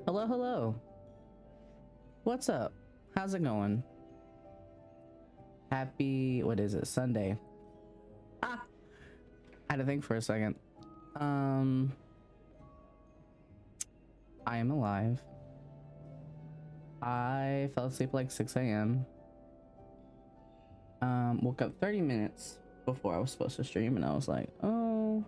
Hello, hello. What's up? How's it going? Happy, what is it? Sunday. Ah, I had to think for a second. I am alive. I fell asleep like 6 a.m. Woke up 30 minutes before I was supposed to stream, and I was like, oh,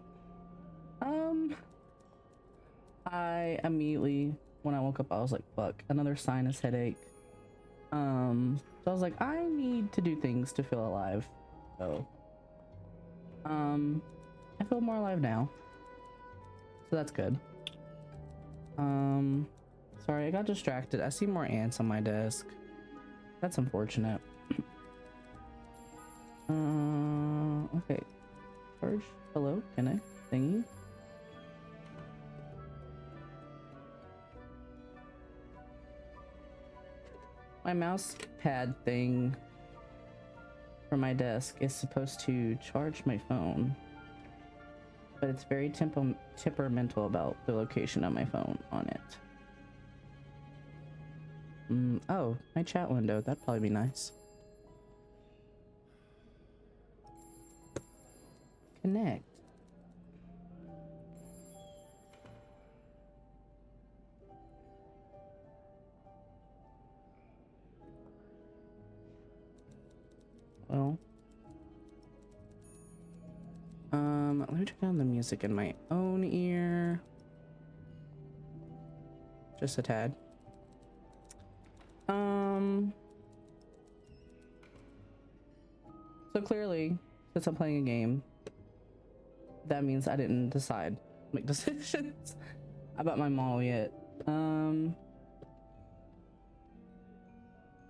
I immediately, when I woke up, I was like, fuck, another sinus headache. So I was like, I need to do things to feel alive. So, I feel more alive now. So that's good. Sorry, I got distracted. I see more ants on my desk. That's unfortunate. Okay. Charge. Hello, connect. Thingy. My mouse pad thing for my desk is supposed to charge my phone, but it's very temperamental about the location of my phone on it. Oh, my chat window. That'd probably be nice. Connect. Well, let me turn down the music in my own ear. Just a tad. So clearly, since I'm playing a game, that means I didn't make decisions about my model yet. I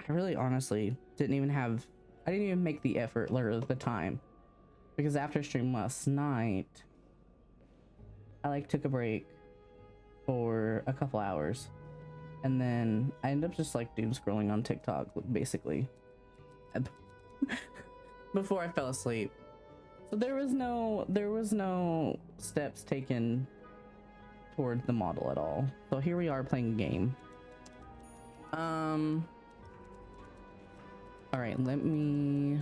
really honestly I didn't even make the effort or the time, because after stream last night, I like took a break for a couple hours, and then I ended up just like doom scrolling on TikTok basically before I fell asleep. So there was no steps taken toward the model at all. So here we are playing a game. All right, let me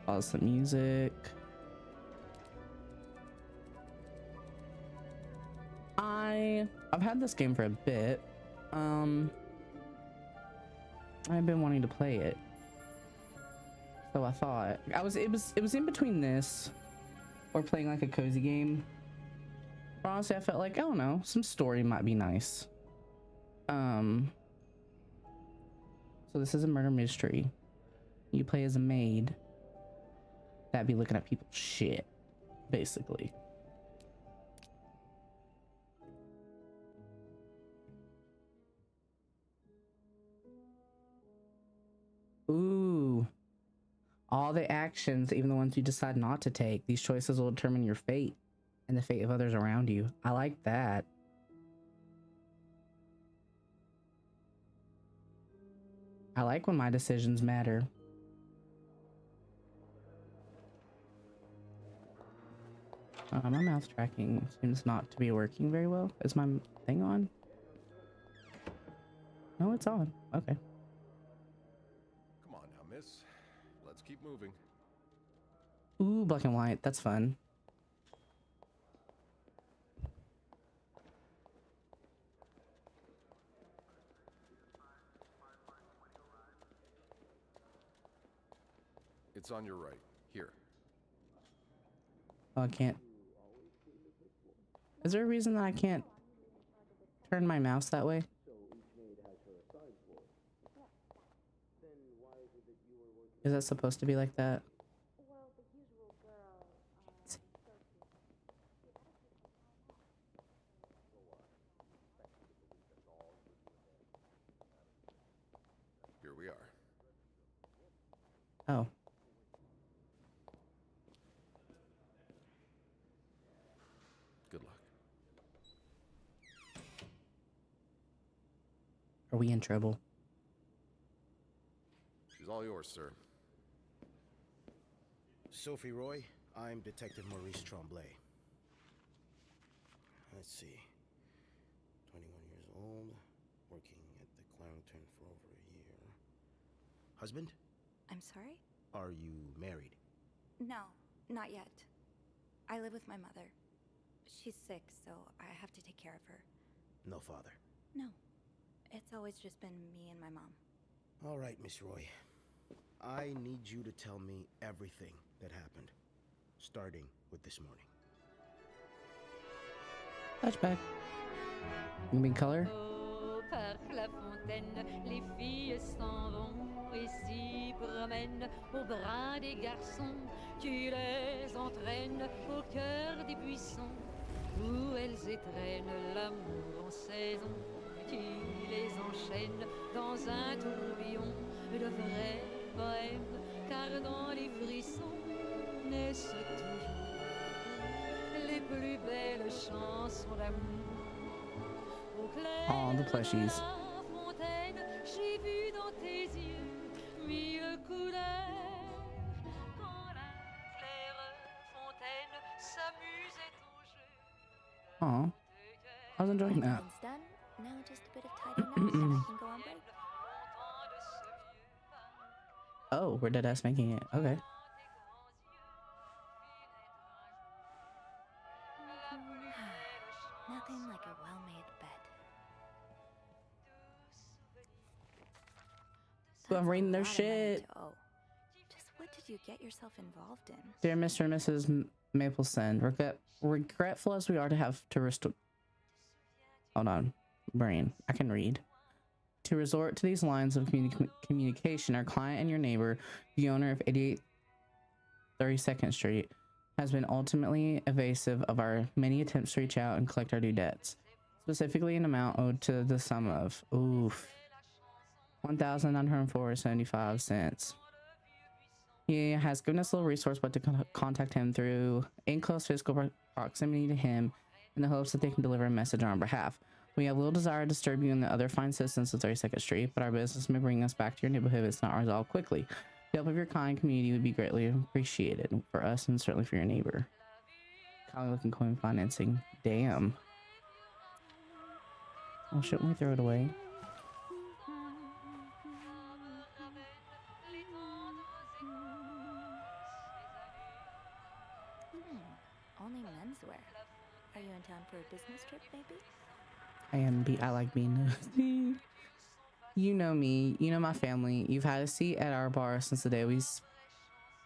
pause the music. I've had this game for a bit. I've been wanting to play it. So I thought it was in between this or playing like a cozy game. But honestly, I felt like, I don't know, some story might be nice. So this is a murder mystery. You play as a maid that be looking at people's shit, basically. Ooh. All the actions, even the ones you decide not to take, these choices will determine your fate and the fate of others around you. I like that. I like when my decisions matter. My mouse tracking seems not to be working very well. Is my thing on? No, it's on. Okay. Come on now, miss. Let's keep moving. Ooh, black and white. That's fun. It's on your right. Here. Oh, I can't. Is there a reason that I can't turn my mouse that way? Is that supposed to be like that? Here we are. Oh. Good luck. Are we in trouble? She's all yours, sir. Sophie Roy, I'm Detective Maurice Tremblay. Let's see. 21 years husband? I'm sorry? Are you married? No, not yet. I live with my mother. She's sick, so I have to take care of her. No father. No. It's always just been me and my mom. All right, Miss Roy. I need you to tell me everything that happened, starting with this morning. Flashback. You mean color? Au parc La Fontaine, les filles s'en vont et s'y promènent au bras des garçons. Tu les entraînes au cœur des buissons où elles étrennent l'amour en saison. Tu les enchaînes dans un tourbillon de vrai poème, car dans les frissons naissent toujours les plus belles chansons d'amour. Oh, the plushies. J'ai vu dans tes yeux mille couleurs quand la claire fontaine s'amusait au jeu. Oh, I was enjoying that. Everything's done. Now just a bit of tidying up and I can go on break. Oh, we're dead ass making it. Okay. Nothing like a well-made bed. Well, I'm That's a reading their lot of money shit. to owe. Just what did you get yourself involved in? Dear Mr. and Mrs. Mapleston, regretful as we are to have to restore. Hold on, brain. I can read. To resort to these lines of communication, our client and your neighbor, the owner of 8832nd Street, has been ultimately evasive of our many attempts to reach out and collect our due debts, specifically an amount owed to the sum of $1,904.75. He has given us a little resource but to contact him through in close physical proximity to him in the hopes that they can deliver a message on our behalf. We have little desire to disturb you and the other fine citizens of 32nd Street, but our business may bring us back to your neighborhood if it's not resolved quickly. The help of your kind community would be greatly appreciated for us and certainly for your neighbor. Kindly looking coin financing. Damn. Well, shouldn't we throw it away? Only menswear. Are you in town for a business trip, maybe? I like being nosy. You know me, you know my family. You've had a seat at our bar since the day we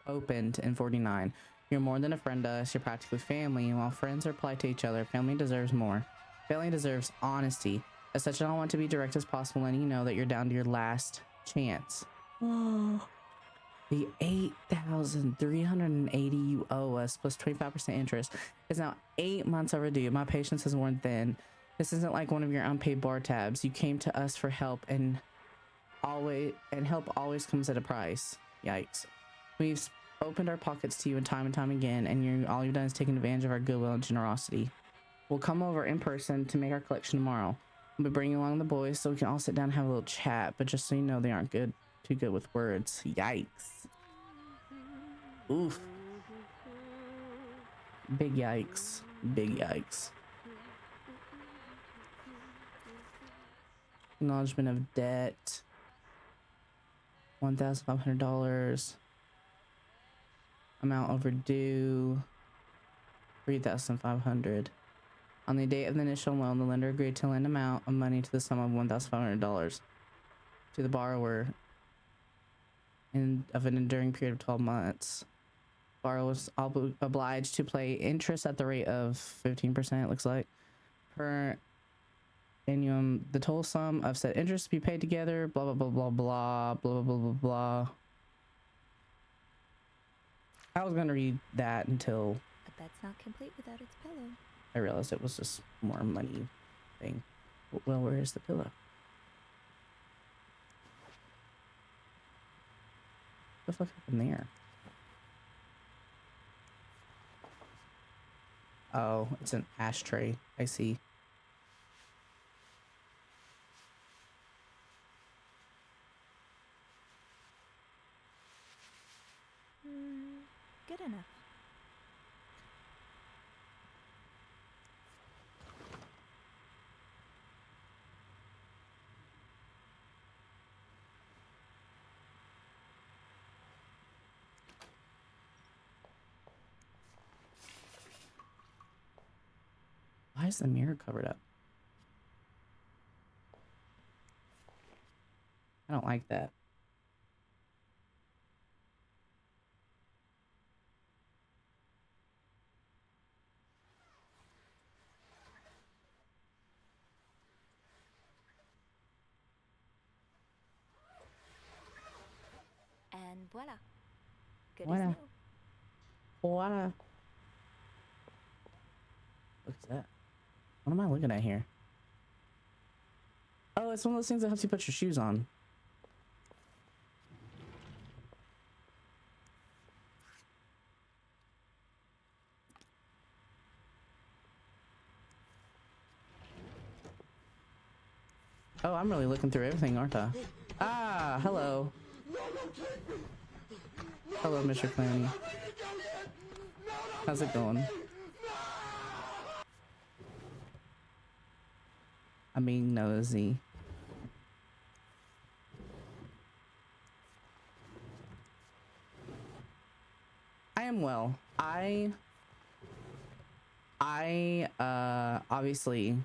opened in 49. You're more than a friend to us, you're practically family, and while friends are polite to each other, family deserves more. Family deserves honesty. As such, I want to be direct as possible, letting you know that you're down to your last chance. The $8,380 you owe us plus 25% interest is now 8 months overdue. My patience has worn thin. This isn't like one of your unpaid bar tabs. You came to us for help, and help always comes at a price. Yikes. We've opened our pockets to you and time again, and all you've done is taken advantage of our goodwill and generosity. We'll come over in person to make our collection tomorrow. We'll be bringing along the boys so we can all sit down and have a little chat, but just so you know, they aren't too good with words. Yikes. Oof. Big yikes. Big yikes. Acknowledgement of debt. $1,500. Amount overdue. $3,500. On the date of the initial loan, the lender agreed to lend amount of money to the sum of $1,500 to the borrower of an enduring period of 12 months. Borrower was obliged to pay interest at the rate of 15%, it looks like, per annum. The total sum of said interest to be paid together, blah, blah, blah, blah, blah, blah, blah, blah, blah. I was going to read that until A bed's not complete without its pillow. I realized it was just more money thing. Well, where is the pillow? What the fuck happened there? Oh, it's an ashtray. I see. Good enough. is the mirror covered up? I don't like that. And voila. Good Voila. as new. Voila. What's that? What am I looking at here? Oh, it's one of those things that helps you put your shoes on. Oh, I'm really looking through everything, aren't I? Ah, hello. Hello, Mr. Clowney. How's it going? I'm being nosy. I am well. I obviously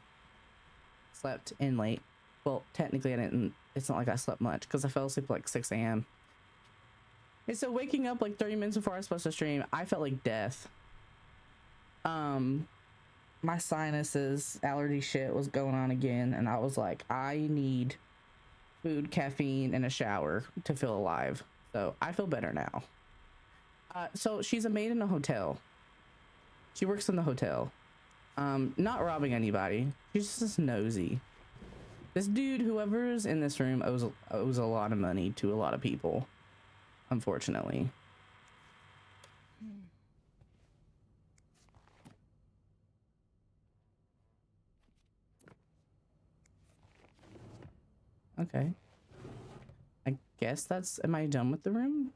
slept in late. Well, technically I didn't. It's not like I slept much because I fell asleep like 6 a.m. And so waking up like 30 minutes before I was supposed to stream, I felt like death. My sinuses, allergy shit was going on again, and I was like, I need food, caffeine, and a shower to feel alive. So I feel better now. So she's a maid in a hotel. She works in the hotel. Not robbing anybody. She's just nosy. This dude, whoever's in this room, owes a lot of money to a lot of people, unfortunately. Okay. I guess that's... Am I done with the room?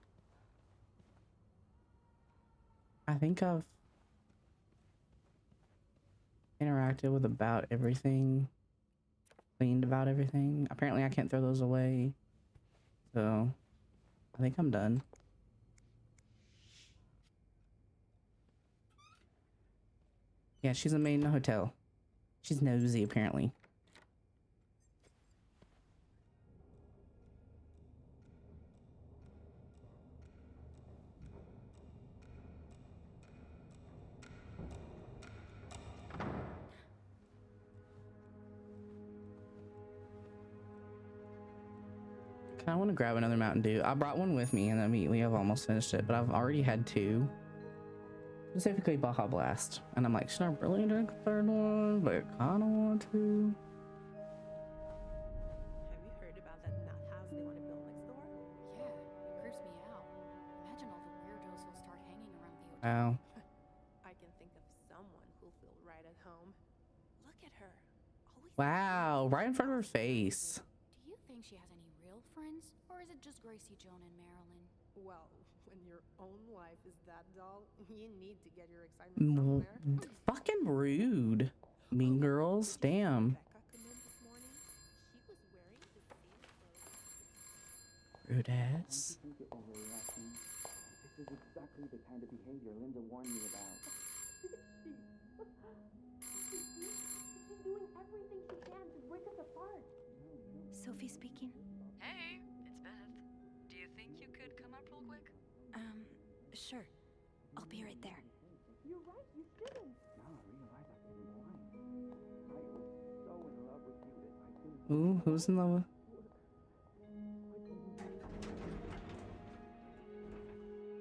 I think I've interacted with about everything. Cleaned about everything. Apparently I can't throw those away. So, I think I'm done. Yeah, she's a maid in a hotel. She's nosy, apparently. I want to grab another Mountain Dew. I brought one with me and immediately I've almost finished it, but I've already had 2. Specifically Baja Blast. And I'm like, should I really drink a 3rd one? But I kind of want to. Have you heard about that nut house they want to build next door? Yeah, it creeps me out. Imagine all the weirdos who'll start hanging around the hotel. Wow. I can think of someone who'll feel right at home. Look at her. Always Wow, right in front of her face. Do you think she has any real friends? Or is it just Gracie, Joan, and Marilyn? well, when your own life is that dull, you need to get your excitement somewhere. Fucking rude. Mean girls, damn. Becca come in this morning. She was wearing the same clothes. Rude ass. Think you're overreacting. This is exactly the kind of behavior Linda warned me about. She's doing everything she can to break us apart. Sophie speaking. Hey, it's Beth. Do you think you could come up real quick? Sure. I'll be right there. You're right, you shouldn't. Now I realize I've been blind. I was so in love with you that I couldn't. Ooh, who's in love with?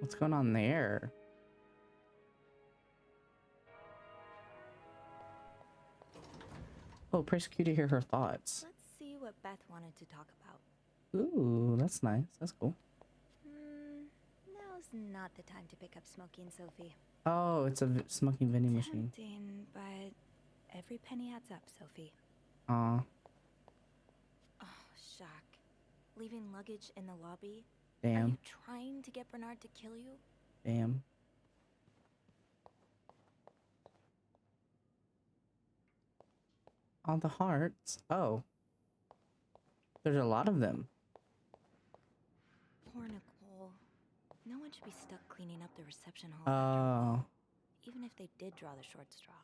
What's going on there? Oh, press Q to hear her thoughts. Let's see what Beth wanted to talk about. Ooh, that's nice. That's cool. Now's not the time to pick up smoking, Sophie. Oh, it's a smoking vending machine. Tempting, but every penny adds up, Sophie. Aw, Oh, shock. Leaving luggage in the lobby? Are you damn, trying to get Bernard to kill you? damn. All the hearts. Oh. There's a lot of them. Poor Nicole. No one should be stuck cleaning up the reception hall Oh. even if they did draw the short straw.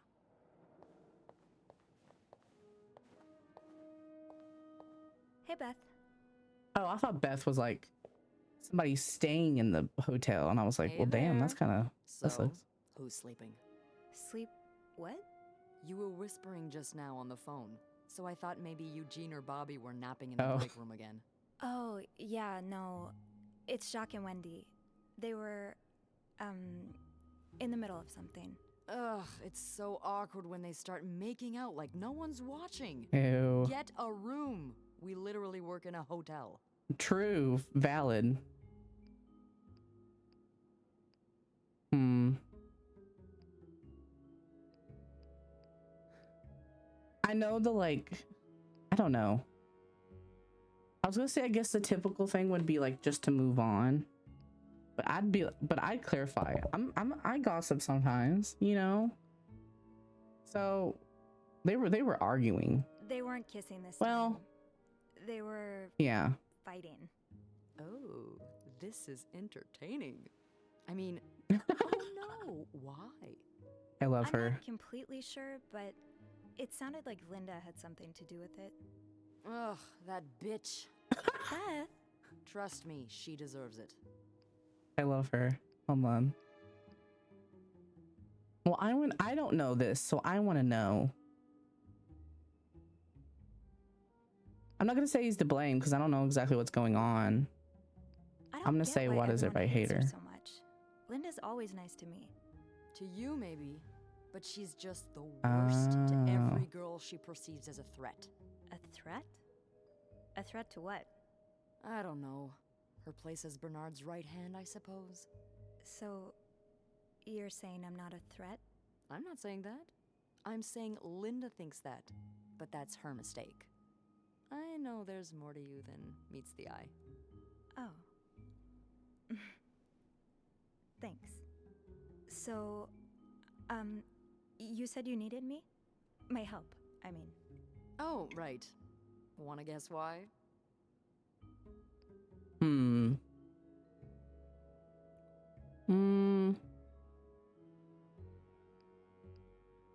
Hey, Beth. Oh, I thought Beth was like somebody staying in the hotel, and I was like, Hey well, damn, that's there. kind of that So, sucks. who's sleeping? Sleep. What? You were whispering just now on the phone, so I thought maybe Eugene or Bobby were napping in the Oh. break room again. Oh, yeah, no. It's Jacques and Wendy. They were, in the middle of something. Ugh, it's so awkward when they start making out like no one's watching. Ew. Get a room. We literally work in a hotel. True. Valid. I know the like, I don't know. I was gonna say, I guess the typical thing would be like just to move on, but I'd clarify. I gossip sometimes, you know. So they were arguing. They weren't kissing this Well, time. They were yeah. fighting. Oh, this is entertaining. I mean, oh no, why? I love I'm her. not completely sure, but it sounded like Linda had something to do with it. Ugh, that bitch. Beth? Trust me, she deserves it. I love her. Hold on. Well, I don't know this, so I want to know. I'm not gonna say he's to blame because I don't know exactly what's going on. I'm gonna say, why does everybody hate her? So much. Linda's always nice to me. To you, maybe, but she's just the worst to Oh. every girl she perceives as a threat. A threat? A threat to what? I don't know. Her place as Bernard's right hand, I suppose. So, you're saying I'm not a threat? I'm not saying that. I'm saying Linda thinks that, but that's her mistake. I know there's more to you than meets the eye. Oh. Thanks. So, you said you needed me? My help, I mean. Oh, right. Wanna guess why?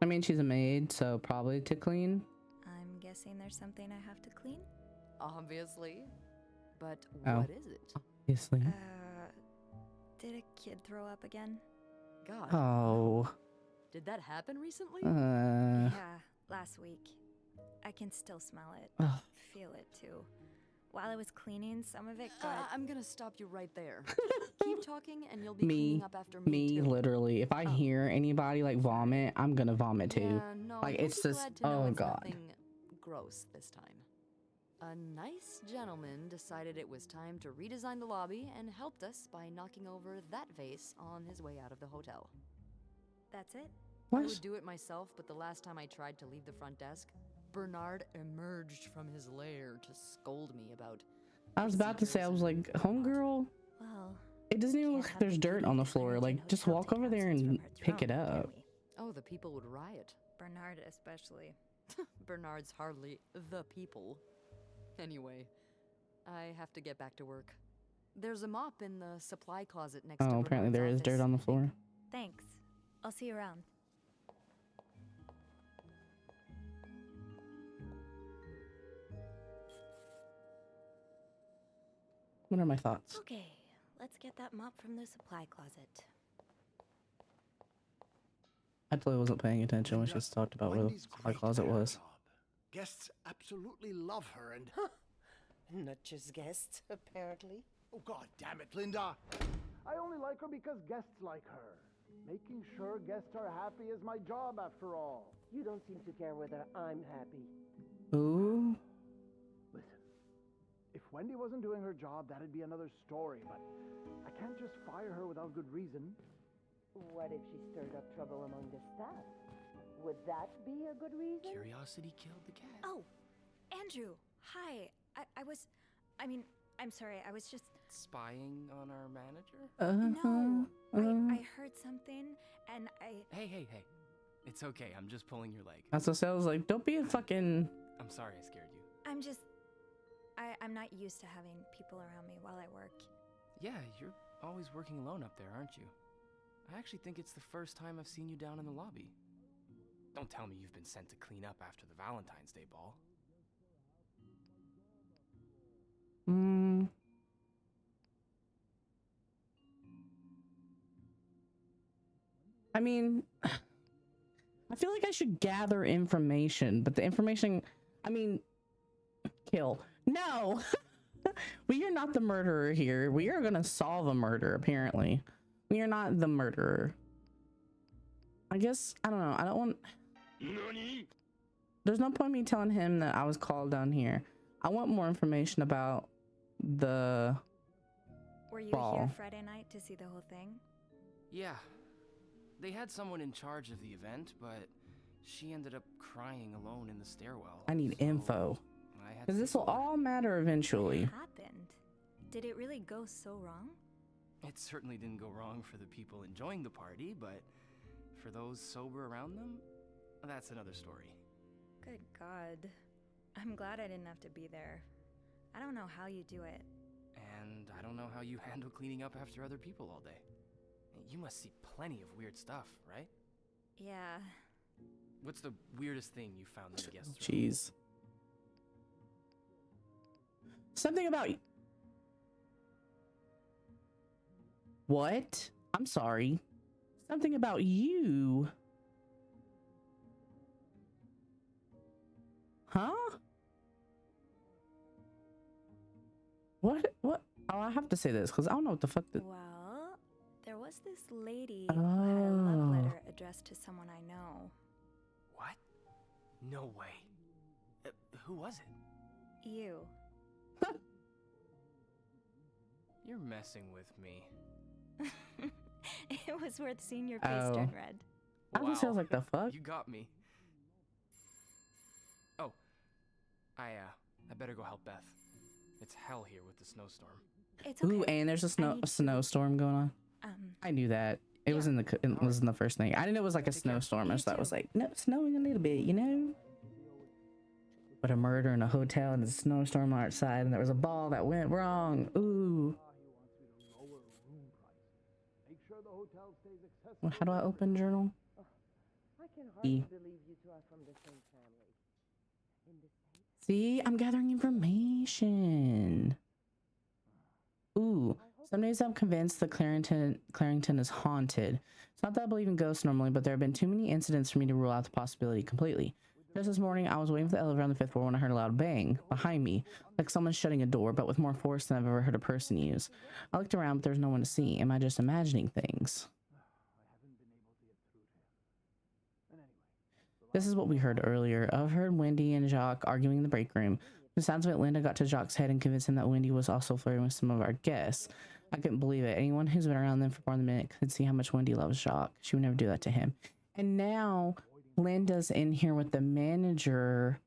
I mean, she's a maid, so probably to clean. I'm guessing there's something I have to clean? Obviously. But Oh. what is it? Obviously. Did a kid throw up again? God. Oh. Did that happen recently? Yeah, last week. I can still smell it. Ugh. Feel it too. While I was cleaning, some of it got... I'm gonna stop you right there. Keep talking and you'll be cleaning up after me too. Literally. If I hear anybody like vomit, I'm gonna vomit too. Yeah, no, Like, you'll it's be just, glad to know oh it's God. nothing gross this time. A nice gentleman decided it was time to redesign the lobby and helped us by knocking over that vase on his way out of the hotel. That's it? I What? would do it myself, but the last time I tried to leave the front desk, Bernard emerged from his lair to scold me about... I was about to say, I was like, homegirl, Well... it doesn't even can't look like have there's the dirt beauty on the of floor. encouraging Like, just hotel walk over there takeouts from and her pick it throne, can up. we? Oh, the people would riot. Bernard especially. Bernard's hardly the people. Anyway, I have to get back to work. There's a mop in the supply closet next to Oh, apparently there is Bernard's dirt office. on the floor. Thanks. I'll see you around. What are my thoughts? Okay, let's get that mop from the supply closet. I totally wasn't paying attention when she Linda, just talked about where the Wendy's supply great closet at her was. job. Guests absolutely love her and... Not just guests, apparently. Oh, God damn it, Linda! I only like her because guests like her. Making sure guests are happy is my job, after all. You don't seem to care whether I'm happy. Ooh. Listen, if Wendy wasn't doing her job, that'd be another story, but I can't just fire her without good reason. What if she stirred up trouble among the staff? Would that be a good reason? Curiosity killed the cat. Oh, Andrew, hi. I'm sorry, I was just... Spying on our manager? No, I heard something, and I... Hey. It's okay, I'm just pulling your leg. That's what I was like, don't be a fucking... I'm sorry I scared you. I'm not used to having people around me while I work. Yeah, you're always working alone up there, aren't you? I actually think it's the first time I've seen you down in the lobby. Don't tell me you've been sent to clean up after the Valentine's Day ball. I mean, I feel like I should gather information, but the information, I mean, kill. No! We are not the murderer here. We are gonna solve a murder, apparently. We are not the murderer. I guess, I don't know. I don't want... There's no point me telling him that I was called down here. I want more information about the Were you ball. here Friday night to see the whole thing? Yeah. They had someone in charge of the event, but she ended up crying alone in the stairwell. I need info. I had Because to this will go. all matter eventually. What happened? Did it really go so wrong? It certainly didn't go wrong for the people enjoying the party, but for those sober around them, that's another story. Good God. I'm glad I didn't have to be there. I don't know how you do it. And I don't know how you handle cleaning up after other people all day. You must see plenty of weird stuff, right? Yeah. What's the weirdest thing you found in the guest room? Jeez. Something about... What? I'm sorry. Something about you. Huh? What? What? Oh, I have to say this because I don't know what the fuck. Well, there was this lady who had a love letter addressed to someone I know. What? No way. Who was it? You. You're messing with me. It was worth seeing your face turn red. I was like, the fuck? You got me. Oh, I better go help Beth. It's hell here with the snowstorm. It's okay. Ooh, and there's a snowstorm going on. I knew that. It was in the first thing. I didn't know it was like a snowstorm. I thought it was like, no, snowing a little bit, you know? But a murder in a hotel and a snowstorm outside, and there was a ball that went wrong. Ooh. Well, how do I open journal? I can hardly believe you two are from the same family. In the States? See, I'm gathering information. Ooh, some days I'm convinced that Clarington is haunted. It's not that I believe in ghosts normally, but there have been too many incidents for me to rule out the possibility completely. Just this morning, I was waiting for the elevator on the 5th floor when I heard a loud bang behind me, like someone shutting a door, but with more force than I've ever heard a person use. I looked around, but there's no one to see. Am I just imagining things? This is what we heard earlier. I've heard Wendy and Jacques arguing in the break room. The sounds of it, Linda got to Jacques' head and convinced him that Wendy was also flirting with some of our guests. I couldn't believe it. Anyone who's been around them for more than a minute could see how much Wendy loves Jacques. She would never do that to him. And now Linda's in here with the manager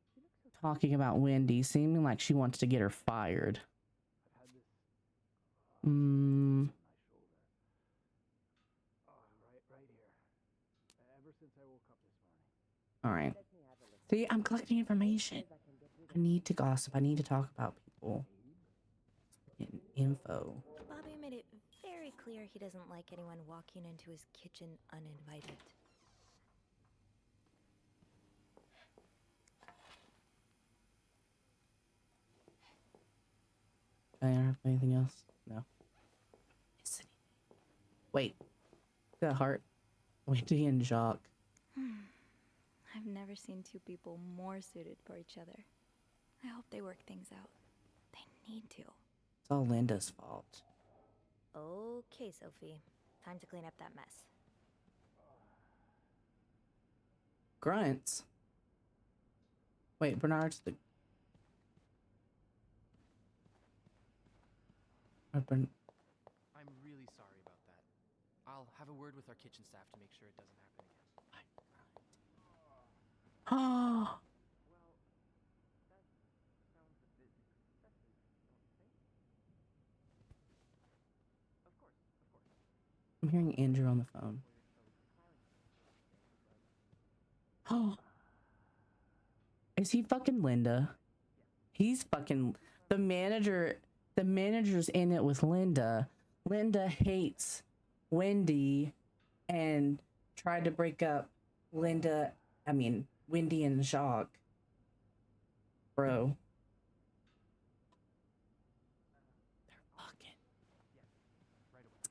talking about Wendy, seeming like she wants to get her fired. All right. See, I'm collecting information. I need to gossip. I need to talk about people. Getting info. Bobby made it very clear he doesn't like anyone walking into his kitchen uninvited. I don't have anything else. No. Wait. That heart. Wendy and Jacques. I've never seen two people more suited for each other. I hope they work things out. They need to. It's all Linda's fault. Okay, Sophie. Time to clean up that mess. Grunts? Wait, Bernard's the... I'm really sorry about that. I'll have a word with our kitchen staff to make sure it doesn't happen again. Oh! I'm hearing Andrew on the phone. Oh. Is he fucking Linda? He's fucking... The manager's in it with Linda. Linda hates Wendy and tried to break up Wendy and Jacques. Bro. They're fucking. It's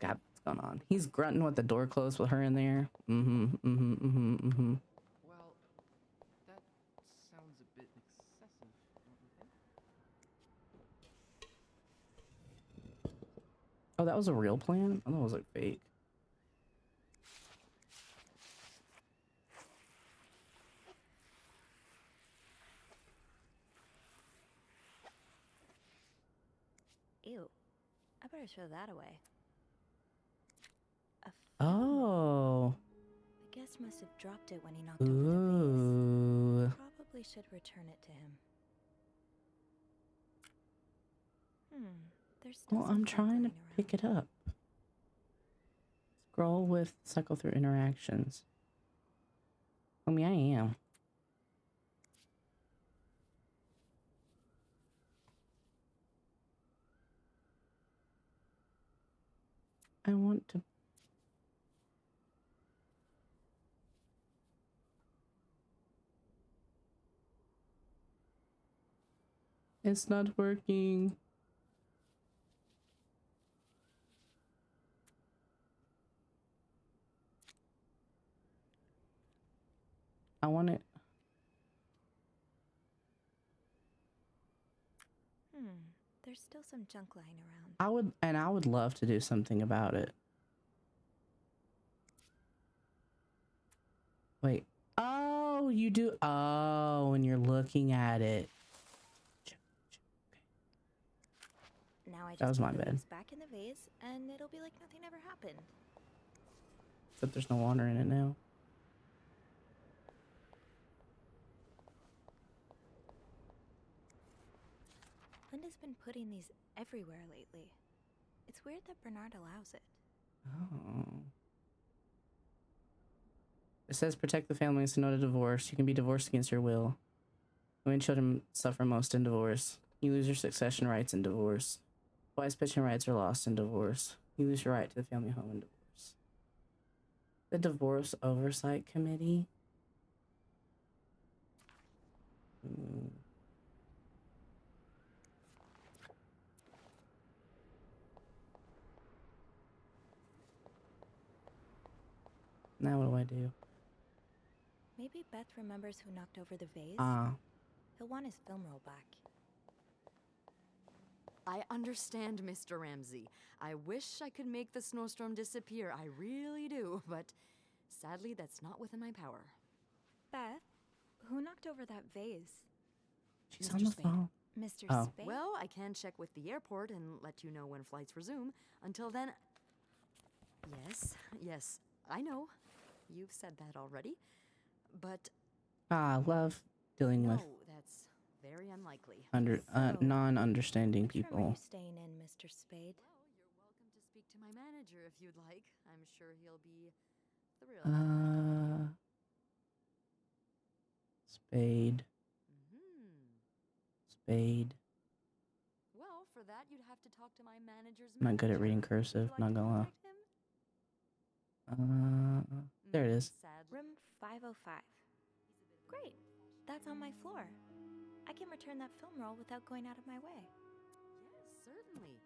going on. He's grunting with the door closed with her in there. Well, that sounds a bit excessive, don't you think? Oh, that was a real plan? I thought it was like fake. Ew. I better throw that away. Oh. The guest must have dropped it when he knocked over the Ooh. vase. Probably should return it to him. There's still Well, some I'm junk trying to lying around. pick it up. Scroll with cycle through interactions. I mean, I am. I want to. It's not working. I want it. There's still some junk lying around. I would love to do something about it. Wait. Oh, you do. Oh, when you're looking at it. Now I just That was my put the bad. leaves back in the vase, and it'll be like nothing ever happened. Except there's no water in it now. Linda's been putting these everywhere lately. It's weird that Bernard allows it. Oh. It says protect the family is to note a divorce. You can be divorced against your will. Women children suffer most in divorce. You lose your succession rights in divorce. Wife's pension rights are lost in divorce. You lose your right to the family home in divorce. The Divorce Oversight Committee. Now what do I do? Maybe Beth remembers who knocked over the vase. He'll want his film roll back. I understand, Mr. Ramsey. I wish I could make the snowstorm disappear. I really do, but sadly, that's not within my power. Beth, who knocked over that vase? She's Mr. on the Spade. phone. Mr. Oh. Spade? Well, I can check with the airport and let you know when flights resume. Until then... Yes, I know. You've said that already. But... I love dealing no, with that's very unlikely. non-understanding Which room are people. you staying in, Mr. Spade? Well, you're welcome to speak to my manager if you'd like. I'm sure he'll be thrilled. Spade. Spade. Well, for that, you'd have to talk to my manager's I'm not good at manager. reading Would cursive, you like not to gonna lie. contact him? There it is. Sadly. Room 505. Great. That's on my floor. I can return that film roll without going out of my way. Yes, certainly.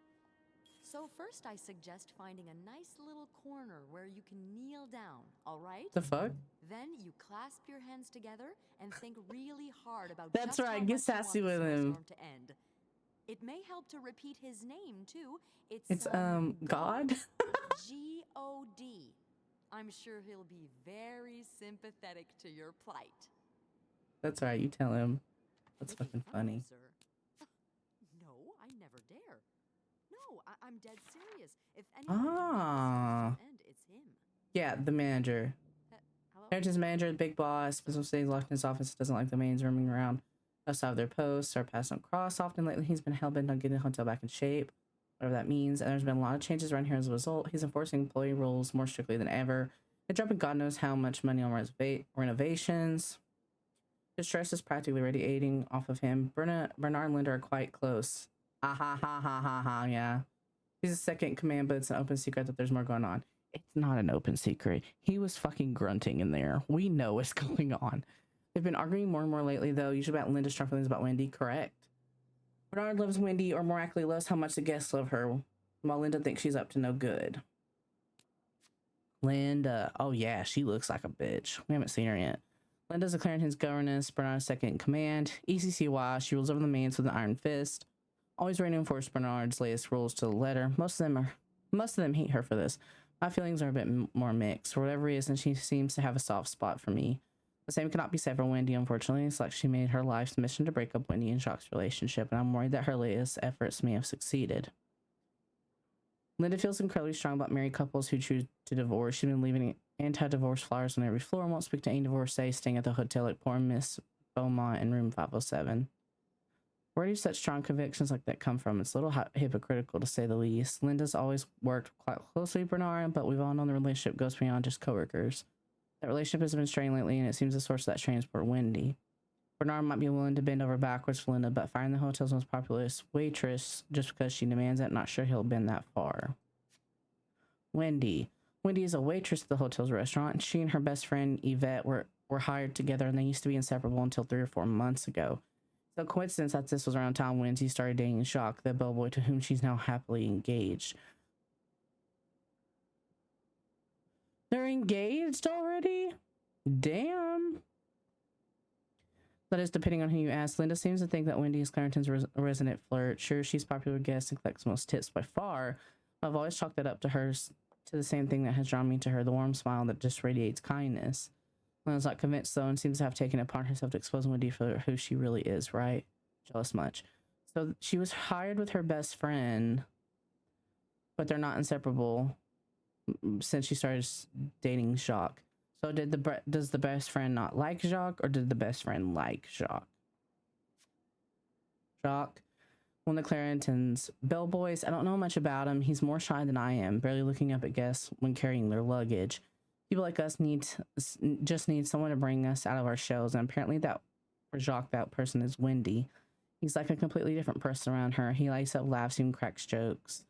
So first I suggest finding a nice little corner where you can kneel down, all right? The fuck? Then you clasp your hands together and think really hard about That's just right, how get much you sassy want the with him. snowstorm to end. It may help to repeat his name too. It's God? G-O-D. I'm sure he'll be very sympathetic to your plight. That's right, you tell him. That's Making fucking fun of me, funny. sir. No, I never dare. No, I'm dead serious. If anyone can make the snowstorm end, it's him. Yeah, the manager. Hello? Heritage manager, the big boss, special stays locked in his office, doesn't like the maids roaming around outside of their posts, or passed on cross. Often lately, he's been hell-bent on getting the hotel back in shape, whatever that means. And there's been a lot of changes around here as a result. He's enforcing employee rules more strictly than ever. They're dropping God knows how much money on renovations. His stress is practically radiating off of him. Bernard and Linda are quite close. Ah ha ha ha ha ha, yeah. He's a second in command, but it's an open secret that there's more going on. It's not an open secret. He was fucking grunting in there. We know what's going on. They've been arguing more and more lately, though, usually about Linda's strong feelings about Wendy. Correct. Bernard loves Wendy, or more accurately, loves how much the guests love her, while Linda thinks she's up to no good. Linda. Oh yeah, she looks like a bitch. We haven't seen her yet. Linda's a Clarendon's governess, Bernard's second in command. ECCY, she rules over the mains with an iron fist. Always ready to enforce Bernard's latest rules to the letter. Most of them hate her for this. My feelings are a bit more mixed. For whatever reason, she seems to have a soft spot for me. The same cannot be said for Wendy, unfortunately. It's like she made her life's mission to break up Wendy and Jacques' relationship, and I'm worried that her latest efforts may have succeeded. Linda feels incredibly strong about married couples who choose to divorce. She's been leaving anti-divorce flyers on every floor and won't speak to any divorcees staying at the hotel like poor Miss Beaumont in room 507. Where do such strong convictions like that come from? It's a little hypocritical, to say the least. Linda's always worked quite closely with Bernard, but we've all known the relationship goes beyond just coworkers. That relationship has been strained lately, and it seems the source of that strain is poor Wendy. Bernard might be willing to bend over backwards for Linda, but firing the hotel's most popular waitress just because she demands it, not sure he'll bend that far. Wendy. Wendy is a waitress at the hotel's restaurant, and she and her best friend Yvette were hired together, and they used to be inseparable until 3 or 4 months ago. So coincidence that this was around time when she started dating Jacques, the bellboy to whom she's now happily engaged. They're engaged already? Damn. That is, depending on who you ask. Linda seems to think that Wendy is Clarendon's resident flirt. Sure, she's a popular guest and collects most tips by far. I've always chalked that up to to the same thing that has drawn me to her, the warm smile that just radiates kindness. Linda's not convinced, though, and seems to have taken it upon herself to expose Wendy for who she really is, right? Jealous much. So she was hired with her best friend, but they're not inseparable since she started dating Jacques. So does the best friend not like Jacques, or did the best friend like Jacques? Jacques, one of the Clarendon's bellboys. I don't know much about him. He's more shy than I am, barely looking up at guests when carrying their luggage. People like us just need someone to bring us out of our shells, and apparently that for Jacques, that person is Wendy. He's like a completely different person around her. He lights up, laughs, even cracks jokes.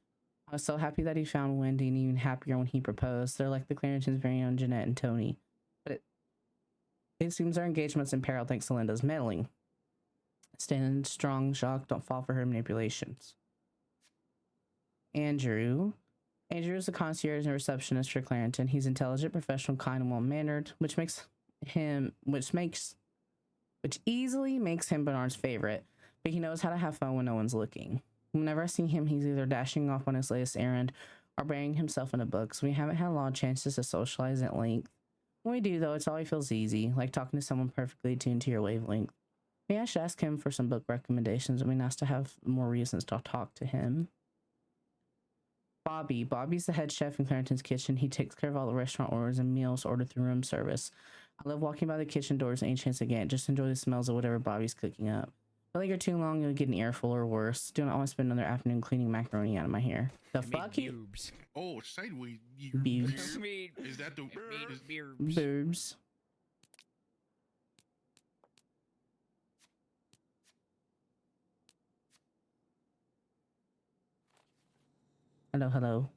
I was so happy that he found Wendy, and even happier when he proposed. They're like the Clarendon's very own Jeanette and Tony. But it seems our engagement's in peril thanks to Linda's meddling. Stand strong, Jacques. Don't fall for her manipulations. Andrew is a concierge and receptionist for Clarendon. He's intelligent, professional, kind, and well-mannered, which easily makes him Bernard's favorite. But he knows how to have fun when no one's looking. Whenever I see him, he's either dashing off on his latest errand or burying himself in a book, so we haven't had a lot of chances to socialize at length. When we do, though, it's always feels easy, like talking to someone perfectly attuned to your wavelength. Maybe I should ask him for some book recommendations. It'd be nice to have more reasons to talk to him. Bobby's the head chef in Clarendon's kitchen. He takes care of all the restaurant orders and meals ordered through room service. I love walking by the kitchen doors any chance I get. Just enjoy the smells of whatever Bobby's cooking up. If I linger too long, you'll get an earful or worse. Do not want to spend another afternoon cleaning macaroni out of my hair. The fuck? Oh, sideways. Boobs. Is that the Boobs. Hello.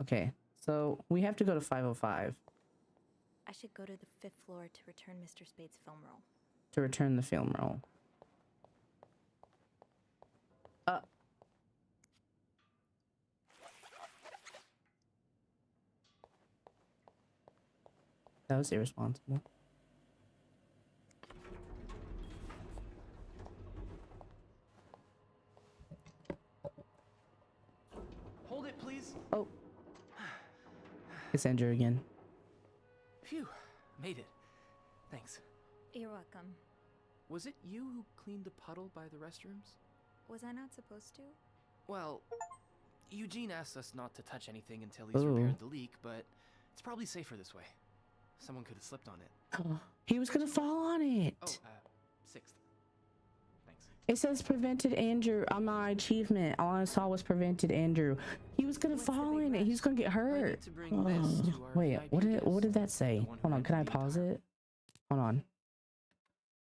Okay, so we have to go to 505. I should go to the 5th floor to return Mr. Spade's film roll. To return the film roll. That was irresponsible. Hold it, please. Oh. It's Andrew again. Phew, made it. Thanks. You're welcome. Was it you who cleaned the puddle by the restrooms? Was I not supposed to? Well, Eugene asked us not to touch anything until he's repaired the leak, but it's probably safer this way. Someone could have slipped on it. He was gonna fall on it. Oh, 6th. Thanks. It says prevented Andrew on my achievement. All I saw was prevented Andrew. He was gonna fall in it. He was gonna get hurt. Wait, what did that say? Hold on, can I pause it? Hold on.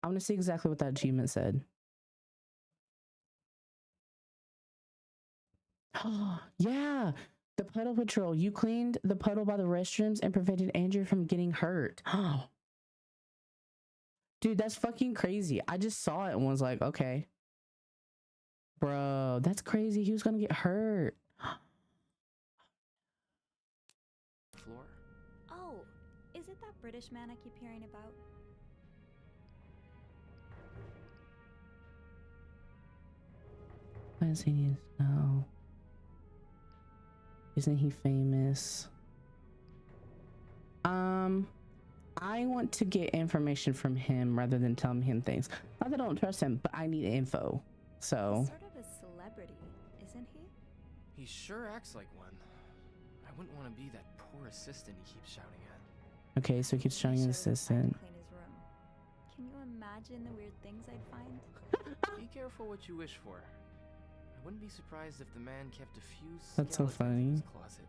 I want to see exactly what that achievement said. Yeah, the puddle patrol. You cleaned the puddle by the restrooms and prevented Andrew from getting hurt. Dude, that's fucking crazy. I just saw it and was like, okay. Bro, that's crazy. He was gonna get hurt. British man I keep hearing about? Why does he need to know? Isn't he famous? I want to get information from him rather than telling him things. Not that I don't trust him, but I need info. So. He's sort of a celebrity, isn't he? He sure acts like one. I wouldn't want to be that poor assistant he keeps shouting at. Okay, so he keeps shouting at his assistant. Clean his room. Can you imagine the weird things I'd find? Be careful what you wish for. I wouldn't be surprised if the man kept a few That's so skeletons in funny. his closet.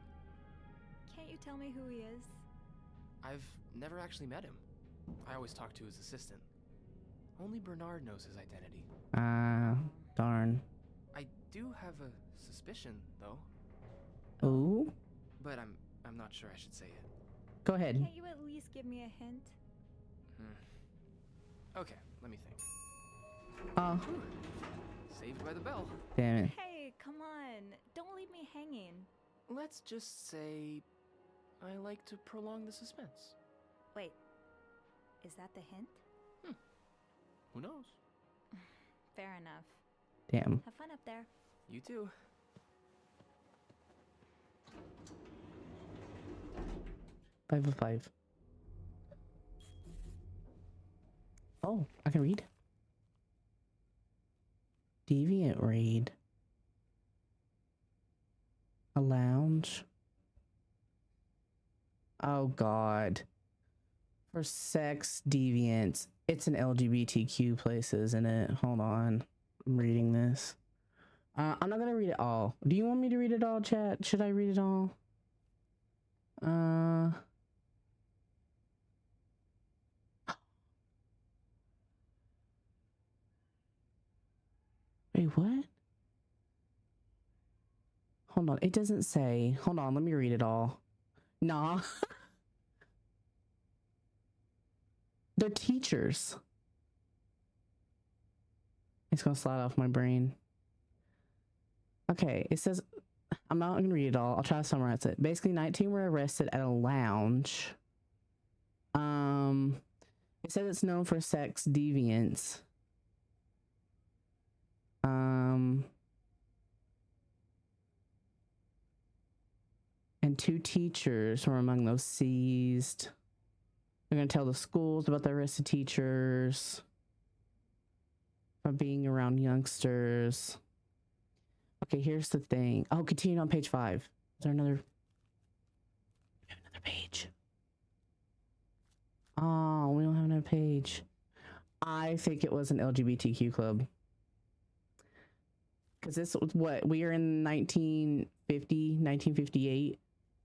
Can't you tell me who he is? I've never actually met him. I always talk to his assistant. Only Bernard knows his identity. Ah, darn. I do have a suspicion, though. Ooh. But I'm not sure I should say it. Go ahead. Can't you at least give me a hint? Okay, let me think. Saved by the bell. Damn it. Hey, come on. Don't leave me hanging. Let's just say I like to prolong the suspense. Wait, is that the hint? Who knows? Fair enough. Damn. Have fun up there. You too. 5 of 5. Oh, I can read. Deviant raid. A lounge. Oh god. For sex deviants. It's an LGBTQ place, isn't it? Hold on. I'm reading this. I'm not gonna read it all. Do you want me to read it all, chat? Should I read it all? Wait, what? Hold on. It doesn't say. Hold on. Let me read it all. Nah. They're teachers. It's gonna slide off my brain. Okay, it says, I'm not gonna read it all. I'll try to summarize it. Basically, 19 were arrested at a lounge. It says it's known for sex deviants. And 2 teachers were among those seized. They're gonna tell the schools about the arrested teachers for being around youngsters. Okay, here's the thing. Oh, continue on page 5. Is there another page? Oh, we don't have another page. I think it was an LGBTQ club. Because this was what? We are in 1958.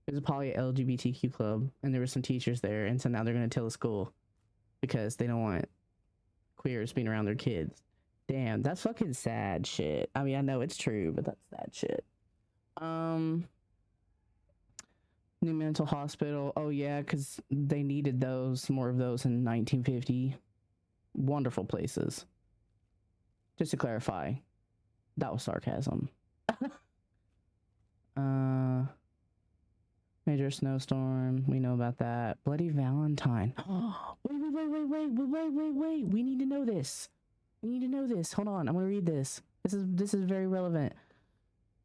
It was probably an LGBTQ club. And there were some teachers there. And so now they're going to tell the school. Because they don't want queers being around their kids. Damn, that's fucking sad shit. I mean, I know it's true, but that's sad shit. New mental hospital. Oh yeah, because they needed more of those in 1950. Wonderful places. Just to clarify, that was sarcasm. Major snowstorm. We know about that. Bloody Valentine. Wait. We need to know this. Hold on. I'm going to read this. This is very relevant.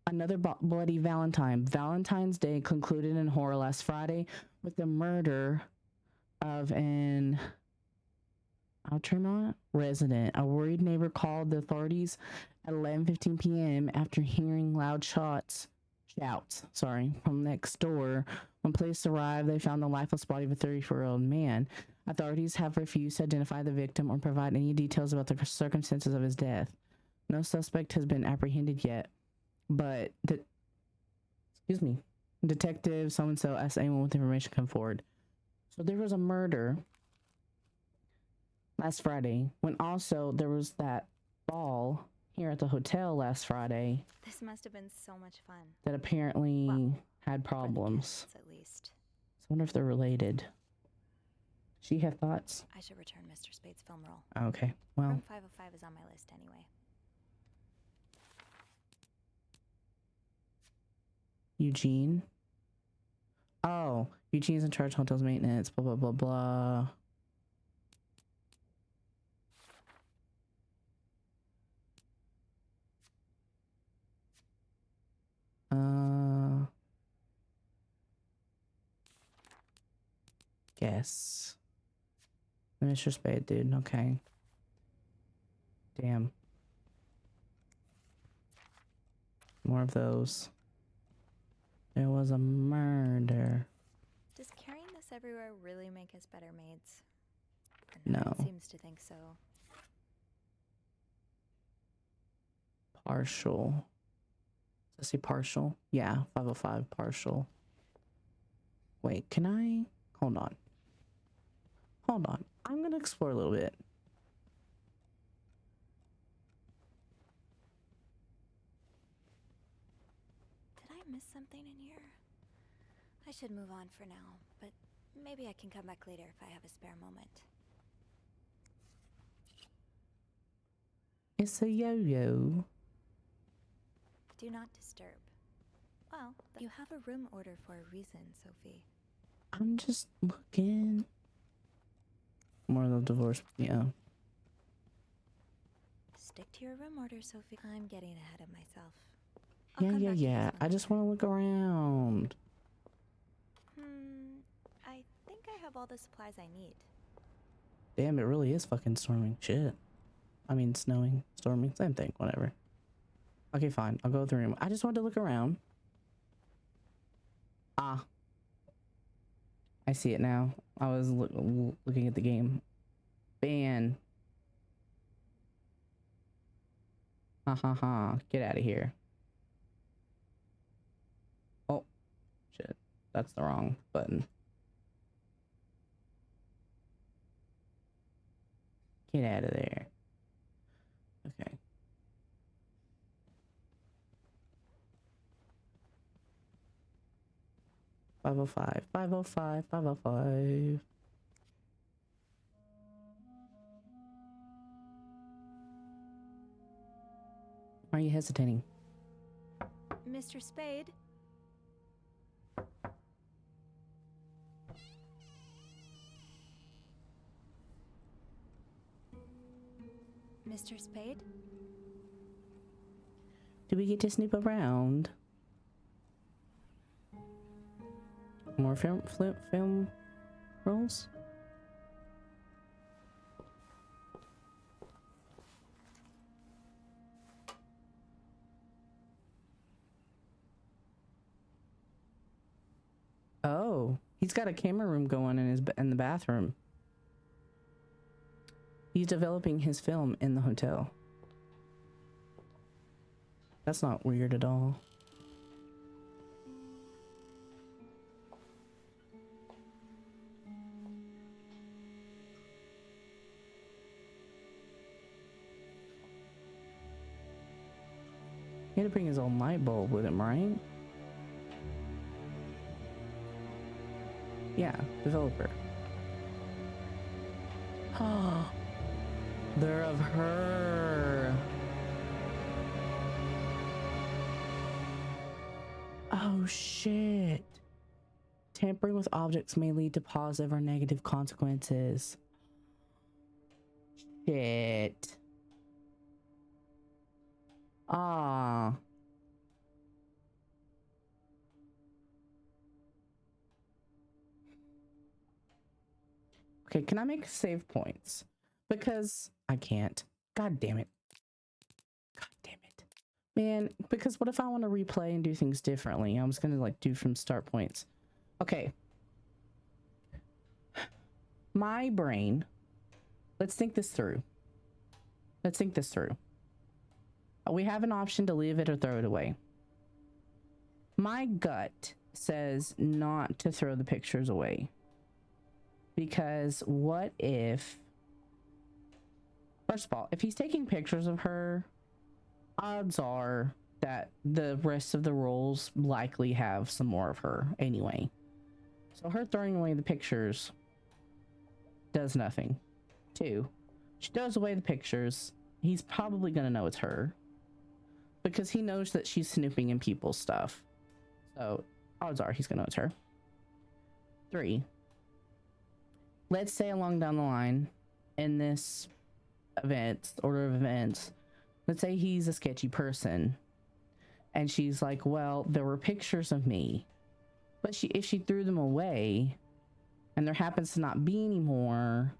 Another bloody Valentine. Valentine's Day concluded in horror last Friday with the murder of an Altamont resident. A worried neighbor called the authorities at 11:15 p.m. after hearing loud shouts from next door. When police arrived, they found the lifeless body of a 34-year-old man. Authorities have refused to identify the victim or provide any details about the circumstances of his death. No suspect has been apprehended yet, but Detective so-and-so asked anyone with information to come forward. So there was a murder last Friday, when also there was that ball here at the hotel last Friday. This must have been so much fun. That apparently had problems. At least. So I wonder if they're related. She have thoughts? I should return Mr. Spade's film roll. Okay, well. Room 505 is on my list anyway. Eugene? Oh, Eugene's in charge of hotel's maintenance, blah, blah, blah, blah. Guess. Mr. Spade, dude. Okay. Damn. More of those. There was a murder. Does carrying this everywhere really make us better maids? No. It seems to think so. Partial. Does it say partial? Yeah, 505 partial. Wait, can I? Hold on. Hold on. I'm gonna explore a little bit. Did I miss something in here? I should move on for now, but maybe I can come back later if I have a spare moment. It's a yo-yo. Do not disturb. Well, you have a room order for a reason, Sophie. I'm just looking. More of the divorce, yeah. Stick to your room order, Sophie. I'm getting ahead of myself. Yeah. I just want to look around. I think I have all the supplies I need. Damn, it really is fucking storming. Shit. I mean, snowing, storming, same thing, whatever. Okay, fine. I'll go through the room. I just wanted to look around. Ah. I see it now. I was looking at the game. Ban. Ha ha ha. Get out of here. Oh. Shit. That's the wrong button. Get out of there. Okay. $505, $505, $505. Why are you hesitating? Mr. Spade? Mr. Spade? Do we get to snoop around? More film rolls? Oh, he's got a camera room going in the bathroom. He's developing his film in the hotel. That's not weird at all. He had to bring his own light bulb with him, right? Yeah, developer. Oh, they're of her. Oh shit. Tampering with objects may lead to positive or negative consequences. Shit. Ah. Okay, can I make save points? Because I can't. God damn it. God damn it. Man, because what if I want to replay and do things differently? I was gonna like do from start points. Okay. My brain. Let's think this through. Let's think this through. We have an option to leave it or throw it away. My gut says not to throw the pictures away. Because what if... First of all, if he's taking pictures of her, odds are that the rest of the rolls likely have some more of her anyway. So her throwing away the pictures does nothing. 2, she throws away the pictures. He's probably gonna know it's her. Because he knows that she's snooping in people's stuff. So odds are he's gonna know it's her. 3. Let's say along down the line in this order of events, let's say he's a sketchy person and she's like, well, there were pictures of me, but if she threw them away and there happens to not be any more,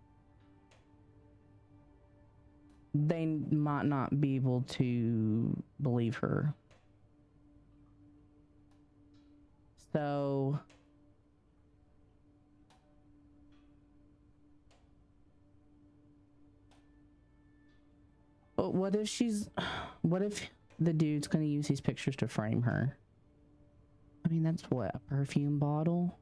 they might not be able to believe her. So but what if the dude's gonna use these pictures to frame her? I mean, that's what, a perfume bottle?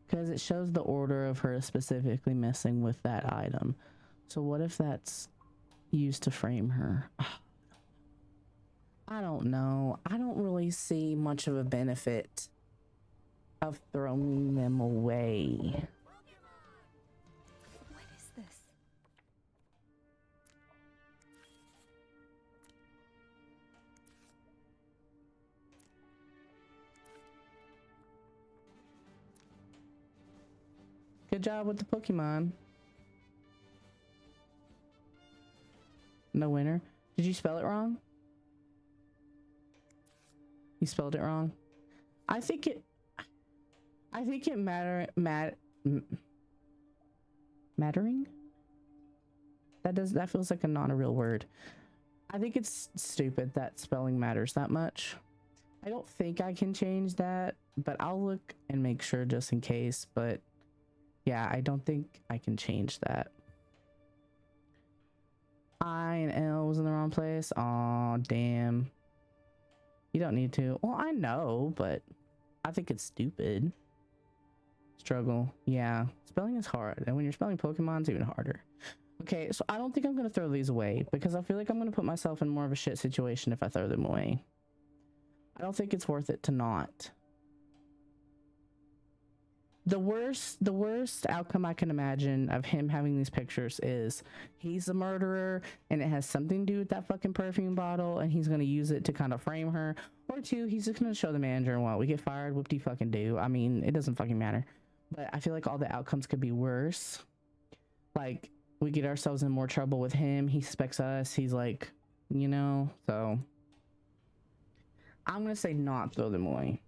Because it shows the order of her specifically messing with that item. So what if that's used to frame her? I don't know. I don't really see much of a benefit of throwing them away. What is this? Good job with the Pokemon. No winner. Did you spell it wrong? You spelled it wrong. I think it mattering. That feels like not a real word. I think it's stupid that spelling matters that much. I don't think I can change that, but I'll look and make sure just in case. But yeah, I don't think I can change that. I and L was in the wrong place. Aw, damn. You don't need to. Well, I know, but I think it's stupid. Struggle. Yeah, spelling is hard. And when you're spelling Pokemon, it's even harder. Okay, so I don't think I'm going to throw these away because I feel like I'm going to put myself in more of a shit situation if I throw them away. I don't think it's worth it to not. The worst outcome I can imagine of him having these pictures is he's a murderer and it has something to do with that fucking perfume bottle and he's going to use it to kind of frame her. Or 2, he's just going to show the manager and what, we get fired, whoop-de-fucking do. I mean, it doesn't fucking matter. But I feel like all the outcomes could be worse. Like, we get ourselves in more trouble with him. He suspects us. He's like, you know, so I'm going to say not throw them away.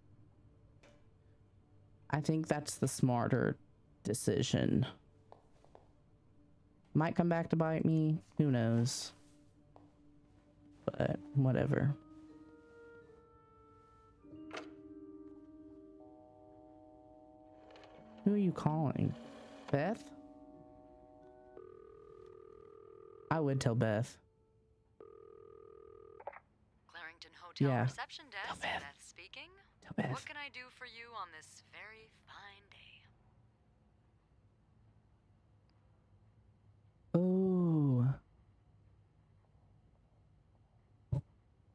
I think that's the smarter decision. Might come back to bite me. Who knows? But whatever. Who are you calling? Beth? I would tell Beth. Clarrington Hotel Yeah. reception desk. Tell Beth. Beth speaking. Tell Beth. What can I do for you on this very fine day? Oh.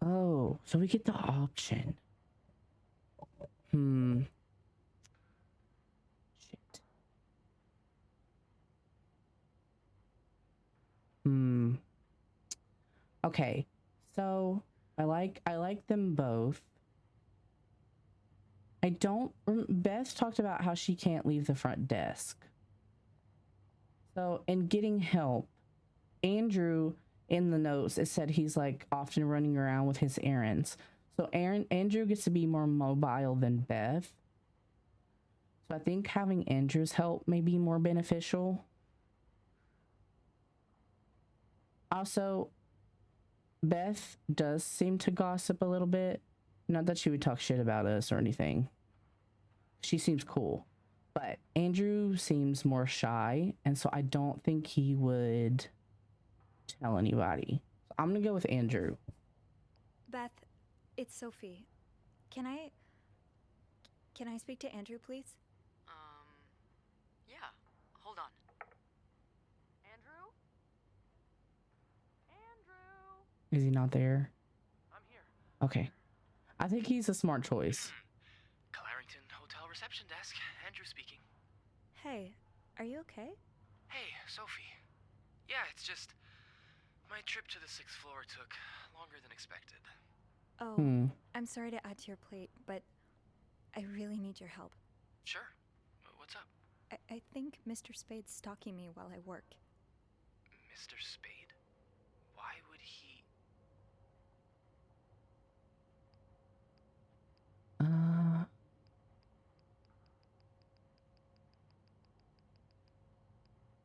Oh, so we get the option. Shit. Okay. So I like them both. Beth talked about how she can't leave the front desk. So in getting help, Andrew in the notes, it said he's like often running around with his errands. So Andrew gets to be more mobile than Beth. So I think having Andrew's help may be more beneficial. Also, Beth does seem to gossip a little bit. Not that she would talk shit about us or anything. She seems cool. But Andrew seems more shy, and so I don't think he would tell anybody. So I'm gonna go with Andrew. Beth, it's Sophie. Can I speak to Andrew, please? Yeah. Hold on. Andrew? Andrew? Is he not there? I'm here. Okay. I think he's a smart choice. Clarrington Hotel reception desk. Andrew speaking. Hey, are you okay? Hey, Sophie. Yeah, it's just my trip to the 6th floor took longer than expected. Oh, I'm sorry to add to your plate, but I really need your help. Sure. What's up? I think Mr. Spade's stalking me while I work. Mr. Spade? Why would he...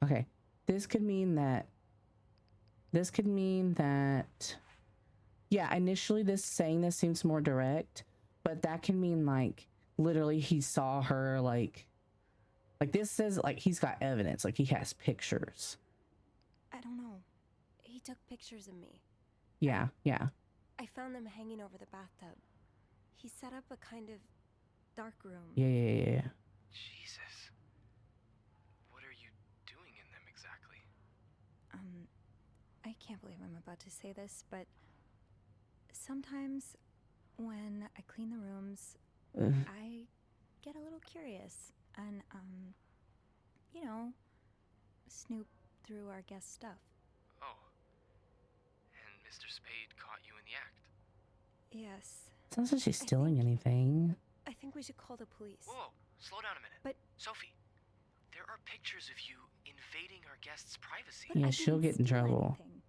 Okay. This could mean that... Yeah, initially saying this seems more direct, but that can mean, like, literally he saw her, like this says, like, he's got evidence, like, he has pictures. I don't know. He took pictures of me. Yeah, yeah. I found them hanging over the bathtub. He set up a kind of dark room. Yeah. Jesus. What are you doing in them exactly? I can't believe I'm about to say this, but sometimes when I clean the rooms, I get a little curious and, you know, snoop through our guest stuff. Oh. And Mr. Spade caught you in the act? Yes. Sounds like she's stealing anything. I think we should call the police. Whoa, slow down a minute. But... Sophie, there are pictures of you invading our guest's privacy. Yeah, she'll get in trouble. Anything.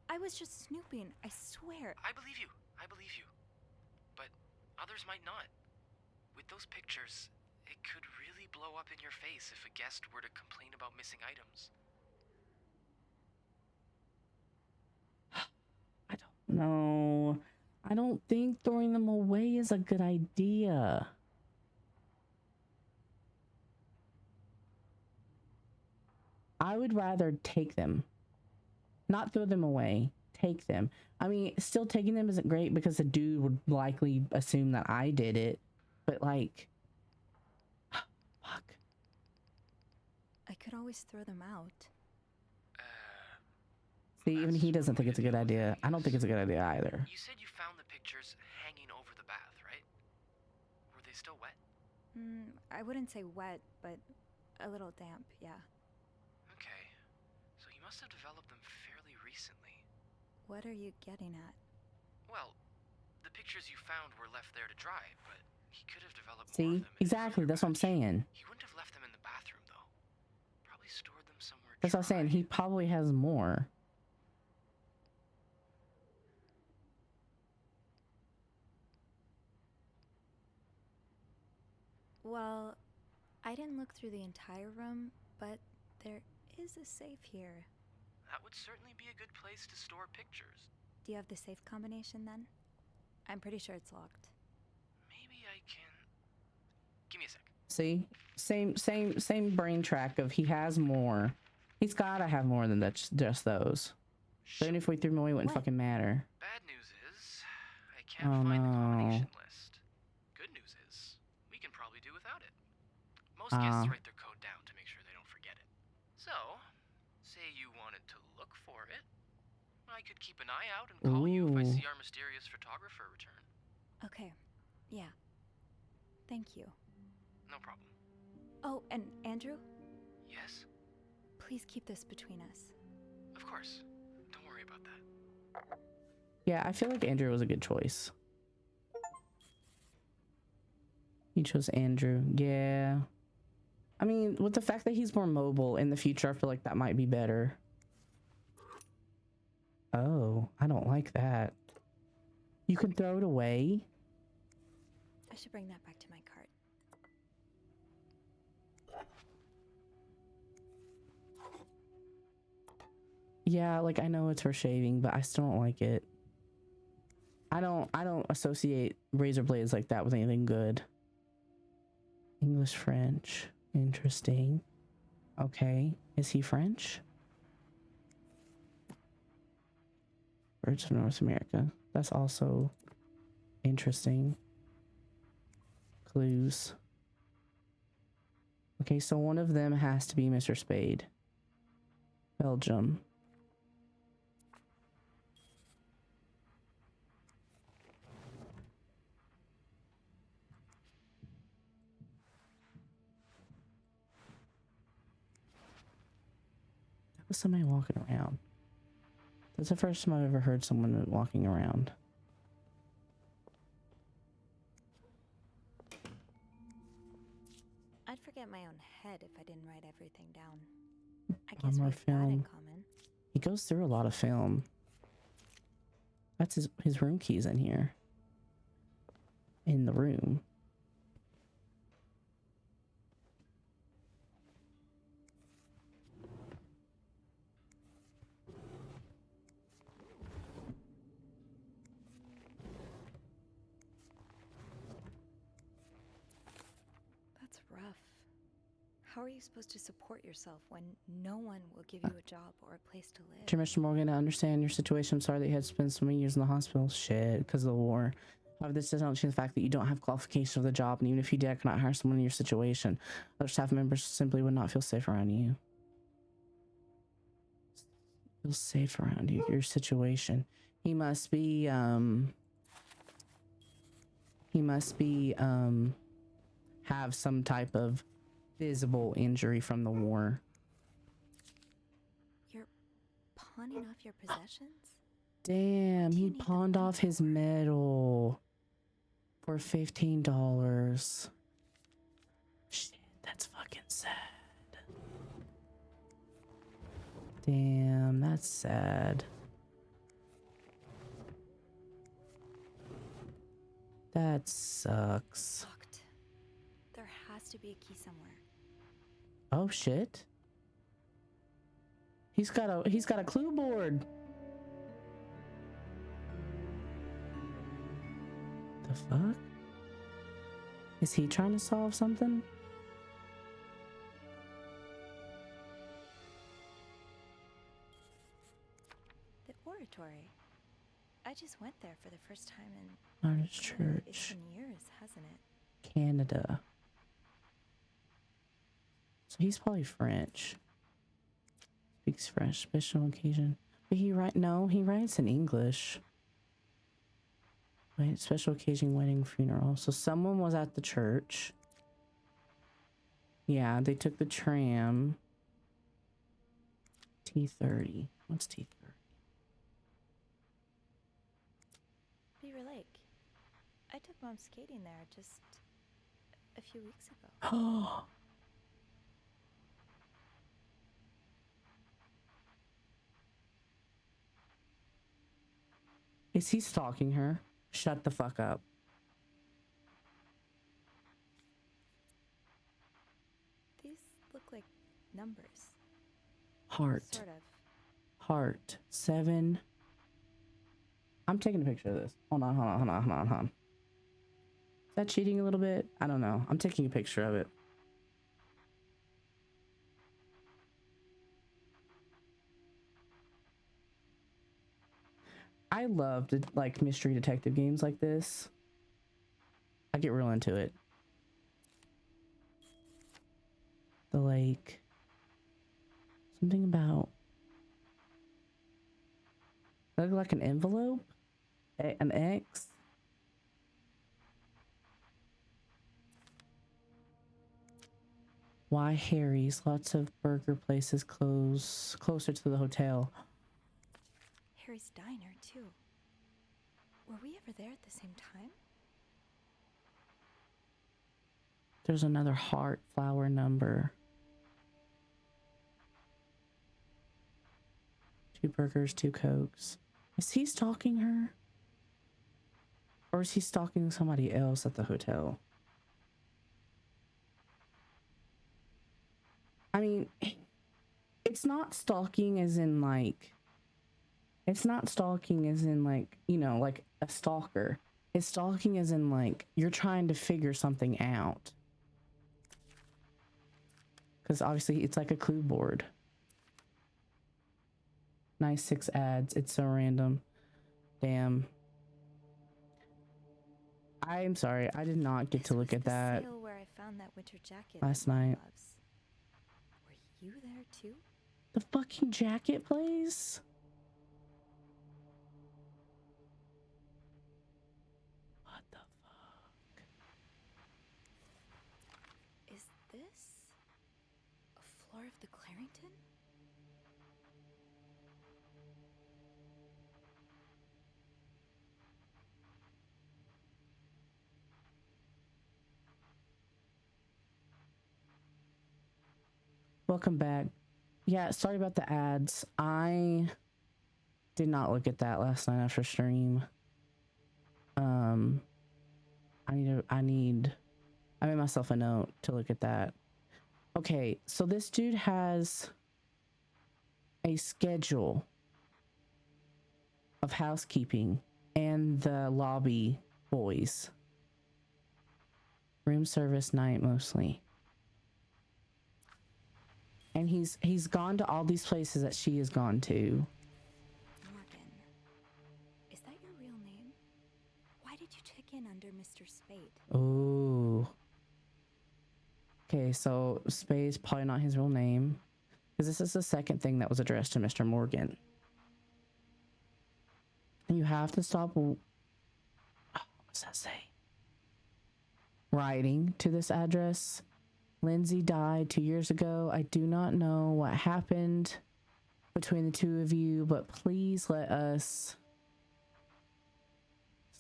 I was just snooping, I swear. I believe you. But others might not. With those pictures, it could really blow up in your face if a guest were to complain about missing items. I don't know. I don't think throwing them away is a good idea. I would rather take them. Not throw them away. Take them. I mean, still taking them isn't great because the dude would likely assume that I did it. But, like... Fuck. I could always throw them out. See, even he doesn't think it's a good idea. I don't think it's a good idea either. You said you found the pictures hanging over the bath, right? Were they still wet? I wouldn't say wet, but a little damp, yeah. Okay. So you must have developed them fairly recently. What are you getting at? Well, the pictures you found were left there to dry, but he could have developed more See? of them. Exactly, that's what I'm saying. He wouldn't have left them in the bathroom, though. Probably stored them somewhere That's what I'm saying. He probably has more. Well, I didn't look through the entire room, but there is a safe here. That would certainly be a good place to store pictures. Do you have the safe combination then? I'm pretty sure it's locked. Maybe I can... Give me a sec. See? Same brain track of he has more. He's gotta have more than that, just those. But even if we threw them away, it wouldn't fucking matter. Bad news is, I can't find the combination list. Good news is, we can probably do without it. Most guests write their code down to make sure they don't forget it. So, say you wanted to look for it, I could keep an eye out and call you if I see our mysterious photographer return. Okay, yeah. Thank you. No problem. Oh, and Andrew? Yes? Please keep this between us. Of course. Don't worry about that. Yeah, I feel like Andrew was a good choice. He chose Andrew. Yeah. I mean, with the fact that he's more mobile in the future, I feel like that might be better. Oh, I don't like that. You can throw it away? I should bring that back to my cart. Yeah, like, I know it's for shaving, but I still don't like it. I don't associate razor blades like that with anything good. English, French. Interesting. Okay. Is he French? Birds of North America. That's also interesting. Clues. Okay, so one of them has to be Mr. Spade. Belgium. That was somebody walking around. That's the first time I've ever heard someone walking around. on head if I didn't write everything down. I guess we Armor have that in film. common. He goes through a lot of film. That's his room keys in here. In the room. That's rough. How are you supposed to support yourself when no one will give you a job or a place to live? Dear Mr. Morgan, I understand your situation. I'm sorry that you had to spend so many years in the hospital. Shit, because of the war. However, this doesn't change the fact that you don't have qualifications for the job, and even if you did, I cannot hire someone in your situation. Other staff members simply would not feel safe around you. Feel safe around you. Your situation. He must be have some type of visible injury from the war. You're pawning off your possessions? Damn, he pawned off his medal for $15. Shit, that's fucking sad. Damn, that's sad. That sucks. Locked. There has to be a key somewhere. Oh shit. He's got a clue board. The fuck? Is he trying to solve something? The oratory. I just went there for the first time in Artist It's Church, been years, hasn't it? Canada. So he's probably French. Speaks French, special occasion. But he writes in English. Wait, special occasion, wedding, funeral. So someone was at the church. Yeah, they took the tram. T30. What's T30? Beaver Lake. I took Mom skating there just a few weeks ago. Is he stalking her? Shut the fuck up. These look like numbers. Heart. Sort of. Heart. 7. I'm taking a picture of this. Hold on. Is that cheating a little bit? I don't know. I'm taking a picture of it. I love like mystery detective games like this. I get real into it. The lake. Something about. Look like an envelope? An X? Why Harry's? Lots of burger places closer to the hotel. Harry's Diner, too. Were we ever there at the same time? There's another heart flower number. 2 burgers, 2 Cokes. Is he stalking her? Or is he stalking somebody else at the hotel? I mean, it's not stalking as in like, you know, like a stalker. It's stalking as in like, you're trying to figure something out. Because obviously it's like a clue board. Nice 6 ads. It's so random. Damn. I'm sorry. I did not get to look at that Sale where I found that winter jacket last that Mom night. loves. Were you there too? The fucking jacket place? What the fuck? Is this a floor of the Clarington? Welcome back. Yeah, sorry about the ads. I did not look at that last night after stream. I made myself a note to look at that. Okay, so this dude has a schedule of housekeeping and the lobby boys. Room service night mostly. And he's gone to all these places that she has gone to. Morgan, is that your real name? Why did you check in under Mr. Spade? Oh. Okay, so Spade's probably not his real name. Because this is the second thing that was addressed to Mr. Morgan. You have to stop. Oh, what does that say? Writing to this address. Lindsay died 2 years ago. I do not know what happened between the two of you, but please let us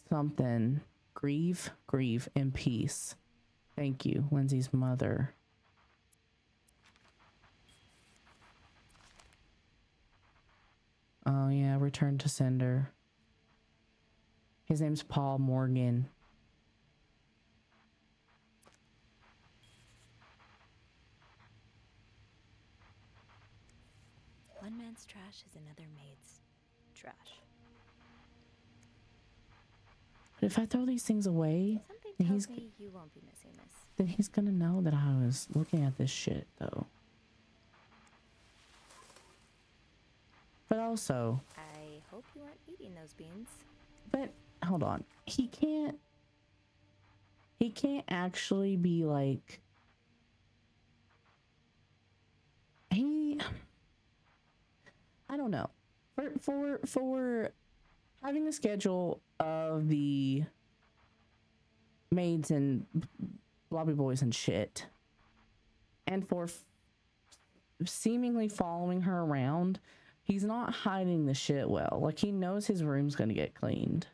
something. Grieve in peace. Thank you, Lindsay's mother. Oh yeah, return to sender. His name's Paul Morgan. One man's trash is another maid's trash. But if I throw these things away, Something tells me you won't be missing this. then he's gonna know that I was looking at this shit, though. But also, I hope you aren't eating those beans. but hold on, he can't actually be like, I don't know, for having the schedule of the maids and lobby boys and shit, and for seemingly following her around, he's not hiding the shit well. Like, he knows his room's gonna get cleaned.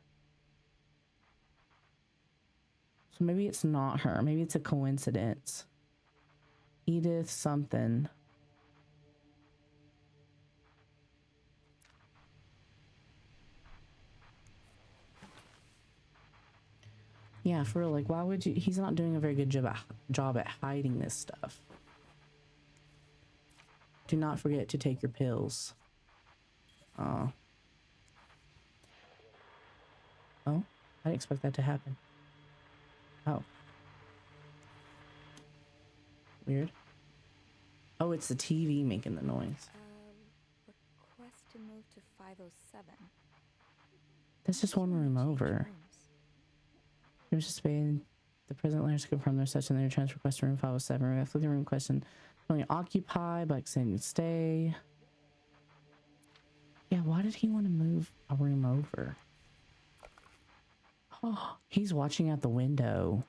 So maybe it's not her. Maybe it's a coincidence. Edith something. Yeah, for real, like, why would you? He's not doing a very good job at hiding this stuff. Do not forget to take your pills. Oh, I didn't expect that to happen. Oh. Weird. Oh, it's the TV making the noise. Request to move to 507. That's just one room over. Rooms to Spain. The present letters confirm their such and their transfer request to room 507. We have the room question only occupied, but saying stay. Yeah, why did he want to move a room over? Oh, he's watching out the window.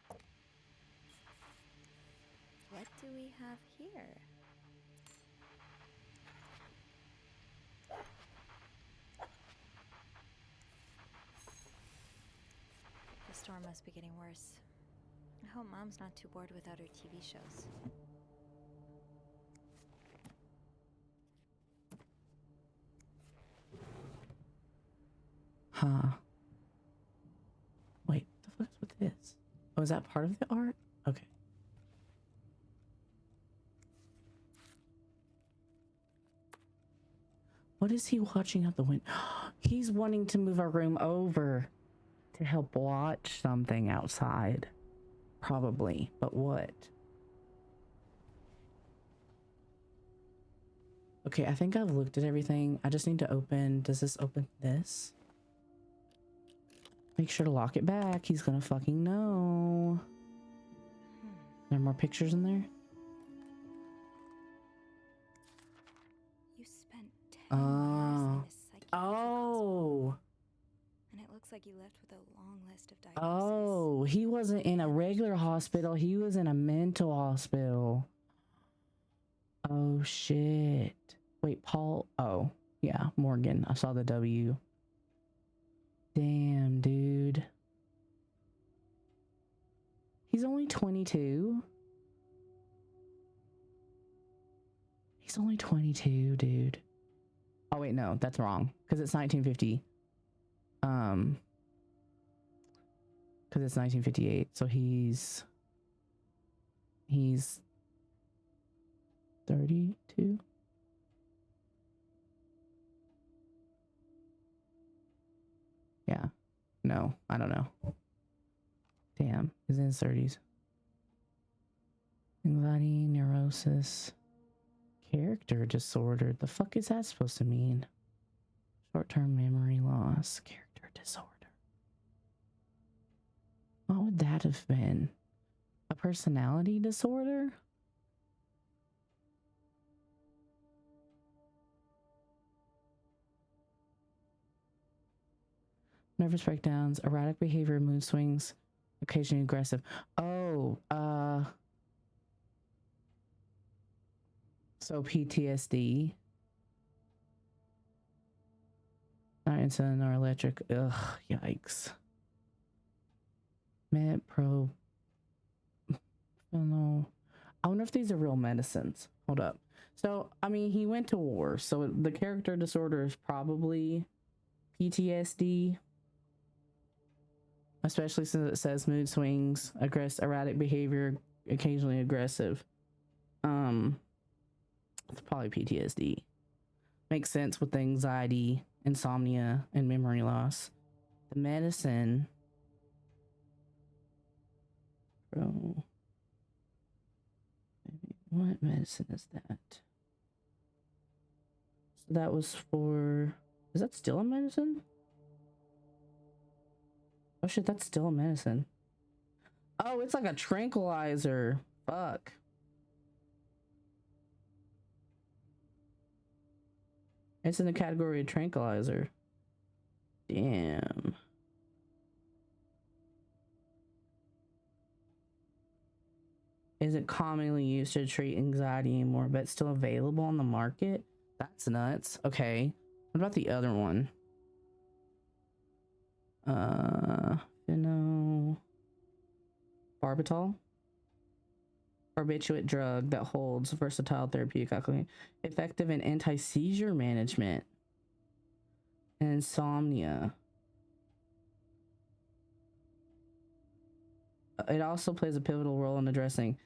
What do we have here? The storm must be getting worse. I hope Mom's not too bored without her TV shows. Huh. Wait, what the fuck's with this? Oh, is that part of the art? Okay. What is he watching out the window? He's wanting to move our room over to help watch something outside. Probably, but what? Okay, I think I've looked at everything. I just need to open. Does this open this? Make sure to lock it back. He's gonna fucking know. There are more pictures in there? You spent 10 years in a psychiatric hospital. And it looks like you left with a long list of diagnoses. Oh, he wasn't in a regular hospital. He was in a mental hospital. Oh, shit. Wait, Paul. Oh, yeah, Morgan. I saw the W. Damn, dude. He's only 22. He's only 22, dude. Oh wait, no, that's wrong. Because it's 1950. Because it's 1958. So he's 32. Yeah. No, I don't know. Damn, he's in his 30s. Anxiety, neurosis, character disorder. The fuck is that supposed to mean? Short-term memory loss, character disorder. What would that have been? A personality disorder? Nervous breakdowns, erratic behavior, mood swings, occasionally aggressive. Oh, so PTSD. Not insulin or electric. Ugh, yikes. Medpro. No. I wonder if these are real medicines. Hold up. So, I mean, he went to war. So the character disorder is probably PTSD. Especially since it says mood swings, erratic behavior, occasionally aggressive. It's probably PTSD. Makes sense with the anxiety, insomnia, and memory loss. The medicine. Bro. What medicine is that? So that was for. Is that still a medicine? Oh shit, that's still a medicine. Oh, it's like a tranquilizer. Fuck. It's in the category of tranquilizer. Damn. Isn't commonly used to treat anxiety anymore, but still available on the market? That's nuts. Okay. What about the other one? Barbital? Barbiturate drug that holds versatile therapeutic alchemy, effective in anti-seizure management and insomnia. It also plays a pivotal role in addressing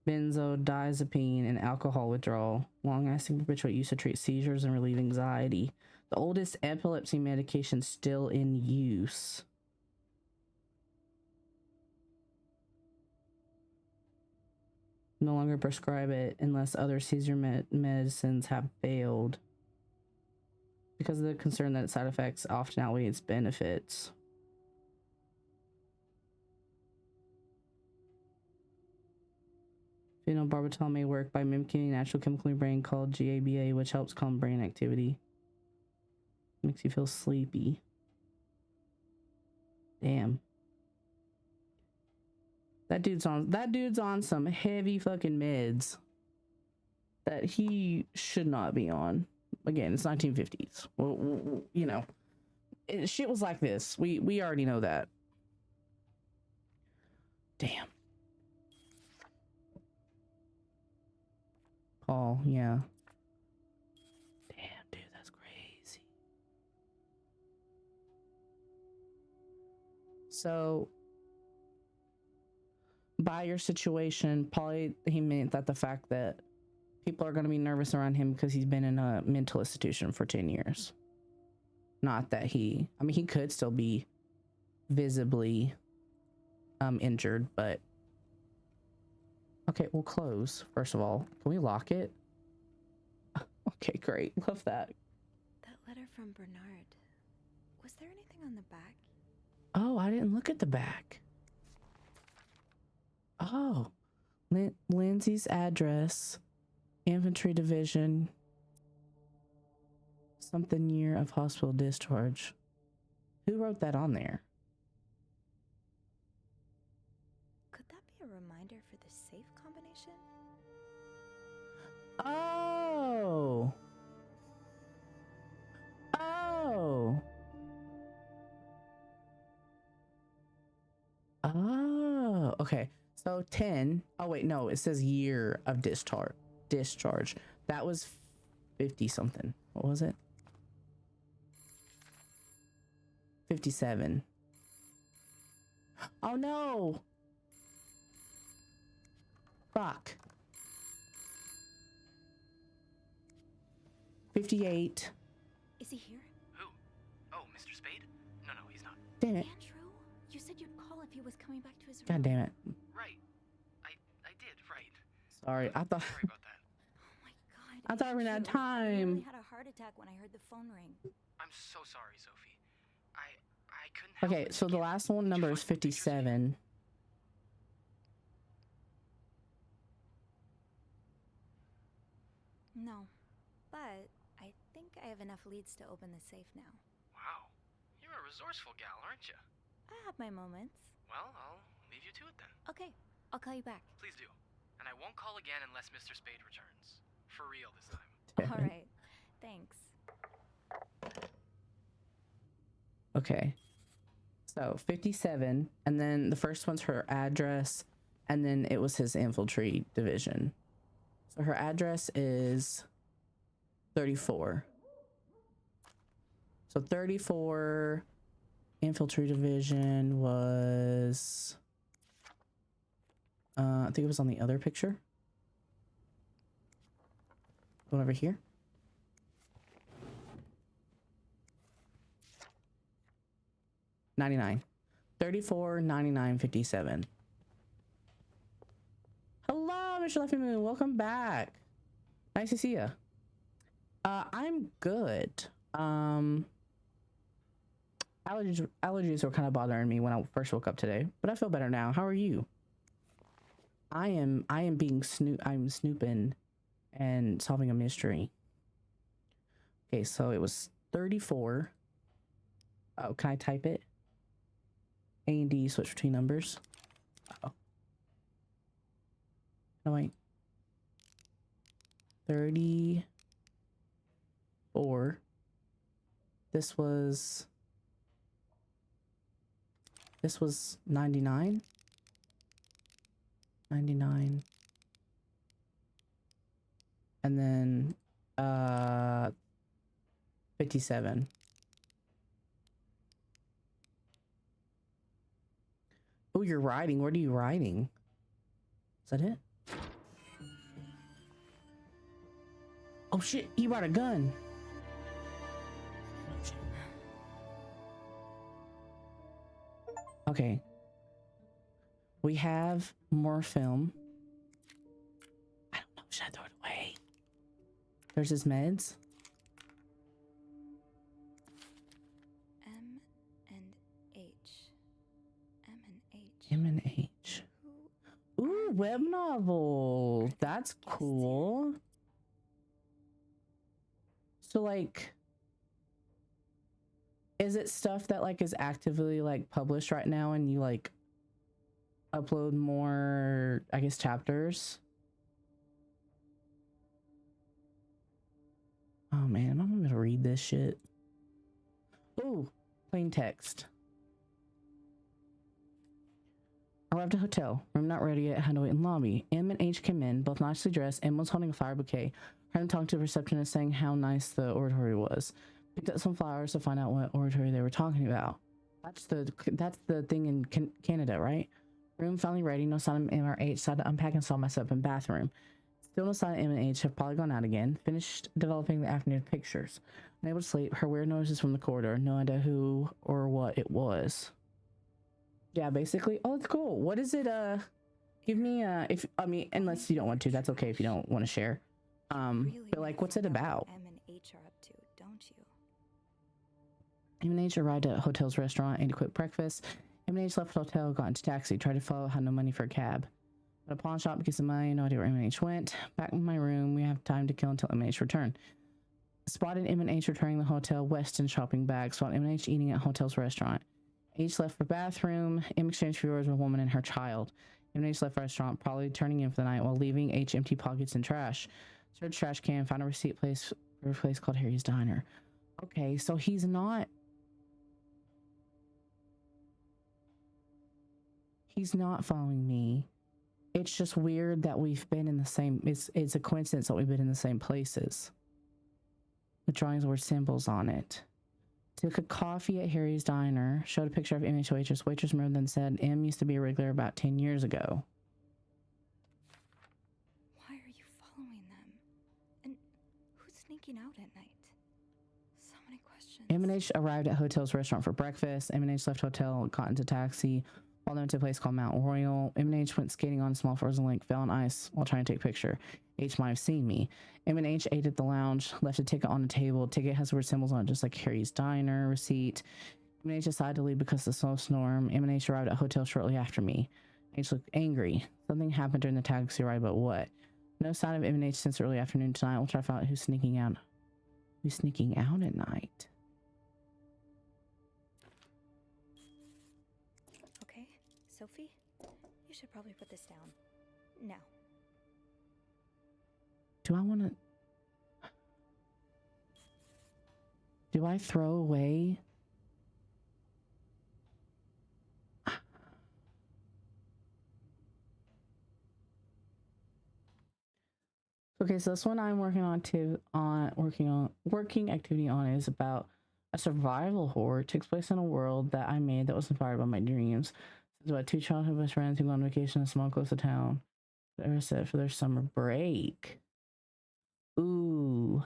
benzodiazepine and alcohol withdrawal. Long-lasting barbiturate used to treat seizures and relieve anxiety. The oldest epilepsy medication still in use. No longer prescribe it unless other seizure medicines have failed, because of the concern that its side effects often outweigh its benefits. Phenobarbital may work by mimicking a natural chemical in your brain called GABA, which helps calm brain activity. Makes you feel sleepy. Damn. That dude's on some heavy fucking meds that he should not be on. Again, it's 1950s. Well, you know, shit was like this. We already know that. Damn. Paul, yeah. Damn, dude, that's crazy. So, by your situation, probably he meant that the fact that people are going to be nervous around him because he's been in a mental institution for 10 years. Not that he could still be visibly injured, but okay, we'll close. First of all, can we lock it? Okay, great. Love that. That letter from Bernard. Was there anything on the back? Oh, I didn't look at the back. Oh, Lindsay's address, infantry division, something year of hospital discharge. Who wrote that on there? Could that be a reminder for the safe combination? Oh. Oh. Oh, okay. So 10. Oh wait, no, it says year of discharge. That was 50 something. What was it? 57. Oh no! Fuck. 58. Is he here? Who? Oh, Mr. Spade? No, he's not. Damn it. Andrew? You said you'd call if he was coming back to his room. God damn it. Right. I did, right. Sorry, I thought. Sorry about that. Oh my god. I thought we ran out of Andrew, I time. nearly had a heart attack when I heard the phone ring. I'm so sorry, Sophie. I couldn't help Okay, it. so the last one number is 57. No, but I think I have enough leads to open the safe now. Wow. You're a resourceful gal, aren't you? I have my moments. Well, I'll leave you to it then. Okay, I'll call you back. Please do. And I won't call again unless Mr. Spade returns. For real this time. All right, thanks. Okay. So 57, and then the first one's her address, and then it was his infantry division. So her address is 34. So 34 infantry division was I think it was on the other picture. Going over here. $99. 34, 99, 57. Hello, Mr. Leffy Moon. Welcome back. Nice to see you. I'm good. Allergies were kind of bothering me when I first woke up today, but I feel better now. How are you? I am I'm snooping and solving a mystery. Okay, so it was 34. Oh, can I type it? A and D switch between numbers. Oh. No, wait. 34. This was 99. 99. And then 57. Oh, you're riding. What are you riding? Is that it? Oh shit, he brought a gun. Okay. We have more film. I don't know, should I throw it away? There's his meds. M and H. M and H. M and H. Ooh, web novel. That's cool. So like, is it stuff that like is actively like published right now and you like upload more, I guess, chapters? Oh man, I'm gonna read this shit. Ooh, plain text. Arrived at hotel. Room not ready yet. Had to wait in lobby. M and H came in, both nicely dressed. M was holding a flower bouquet. Heard him talk to the receptionist saying how nice the oratory was. Picked up some flowers to find out what oratory they were talking about. That's the thing in Canada, right? Room finally ready. No sign of M or H. Decided to unpack and saw myself in bathroom. Still no sign of M and H. Have probably gone out again. Finished developing the afternoon pictures. Unable to sleep. Her weird noises from the corridor. No idea who or what it was. Yeah, basically. Oh, it's cool. What is it? Give me if I mean, unless you don't want to, that's okay if you don't want to share. But like, what's it about? M and H are up to, don't you? M and H arrived at a hotel's restaurant, ate a quick breakfast. M and H left the hotel, got into taxi, tried to follow, had no money for a cab. At a pawn shop because of money, no idea where M and H went. Back in my room, we have time to kill until M and H return. Spotted M and H returning to the hotel, Weston shopping bag. Spotted M and H eating at hotel's restaurant. H left for bathroom. M exchanged few words with a woman and her child. M and H left restaurant, probably turning in for the night while leaving H empty pockets and trash. Searched trash can, found a receipt place for a place called Harry's Diner. Okay, so he's not following me. it's just weird that we've been in the same, it's a coincidence that we've been in the same places. The drawings were symbols on it. Took a coffee at Harry's Diner, showed a picture of MH waitress. Waitress remembered then said, M used to be a regular about 10 years ago. Why are you following them? And who's sneaking out at night? So many questions. M&H arrived at hotel's restaurant for breakfast. M&H left hotel, got into taxi, while they went to a place called Mount Royal. M&H went skating on a small frozen lake, fell on ice while trying to take a picture. H might have seen me. M&H ate at the lounge, left a ticket on the table. Ticket has the word symbols on it, just like Harry's Diner receipt. M&H decided to leave because of the snowstorm. M&H arrived at hotel shortly after me. H looked angry. Something happened during the taxi ride, but what? No sign of M&H since early afternoon tonight. We'll try to find out who's sneaking out. Who's sneaking out at night? Okay, Sophie, you should probably put this down. Now. Do I want to... Do I throw away... Okay, so this one I'm working activity on is about a survival horror. It takes place in a world that I made that was inspired by my dreams. It's about two childhood best friends who go on vacation in a small coastal town. They're set for their summer break. Ooh.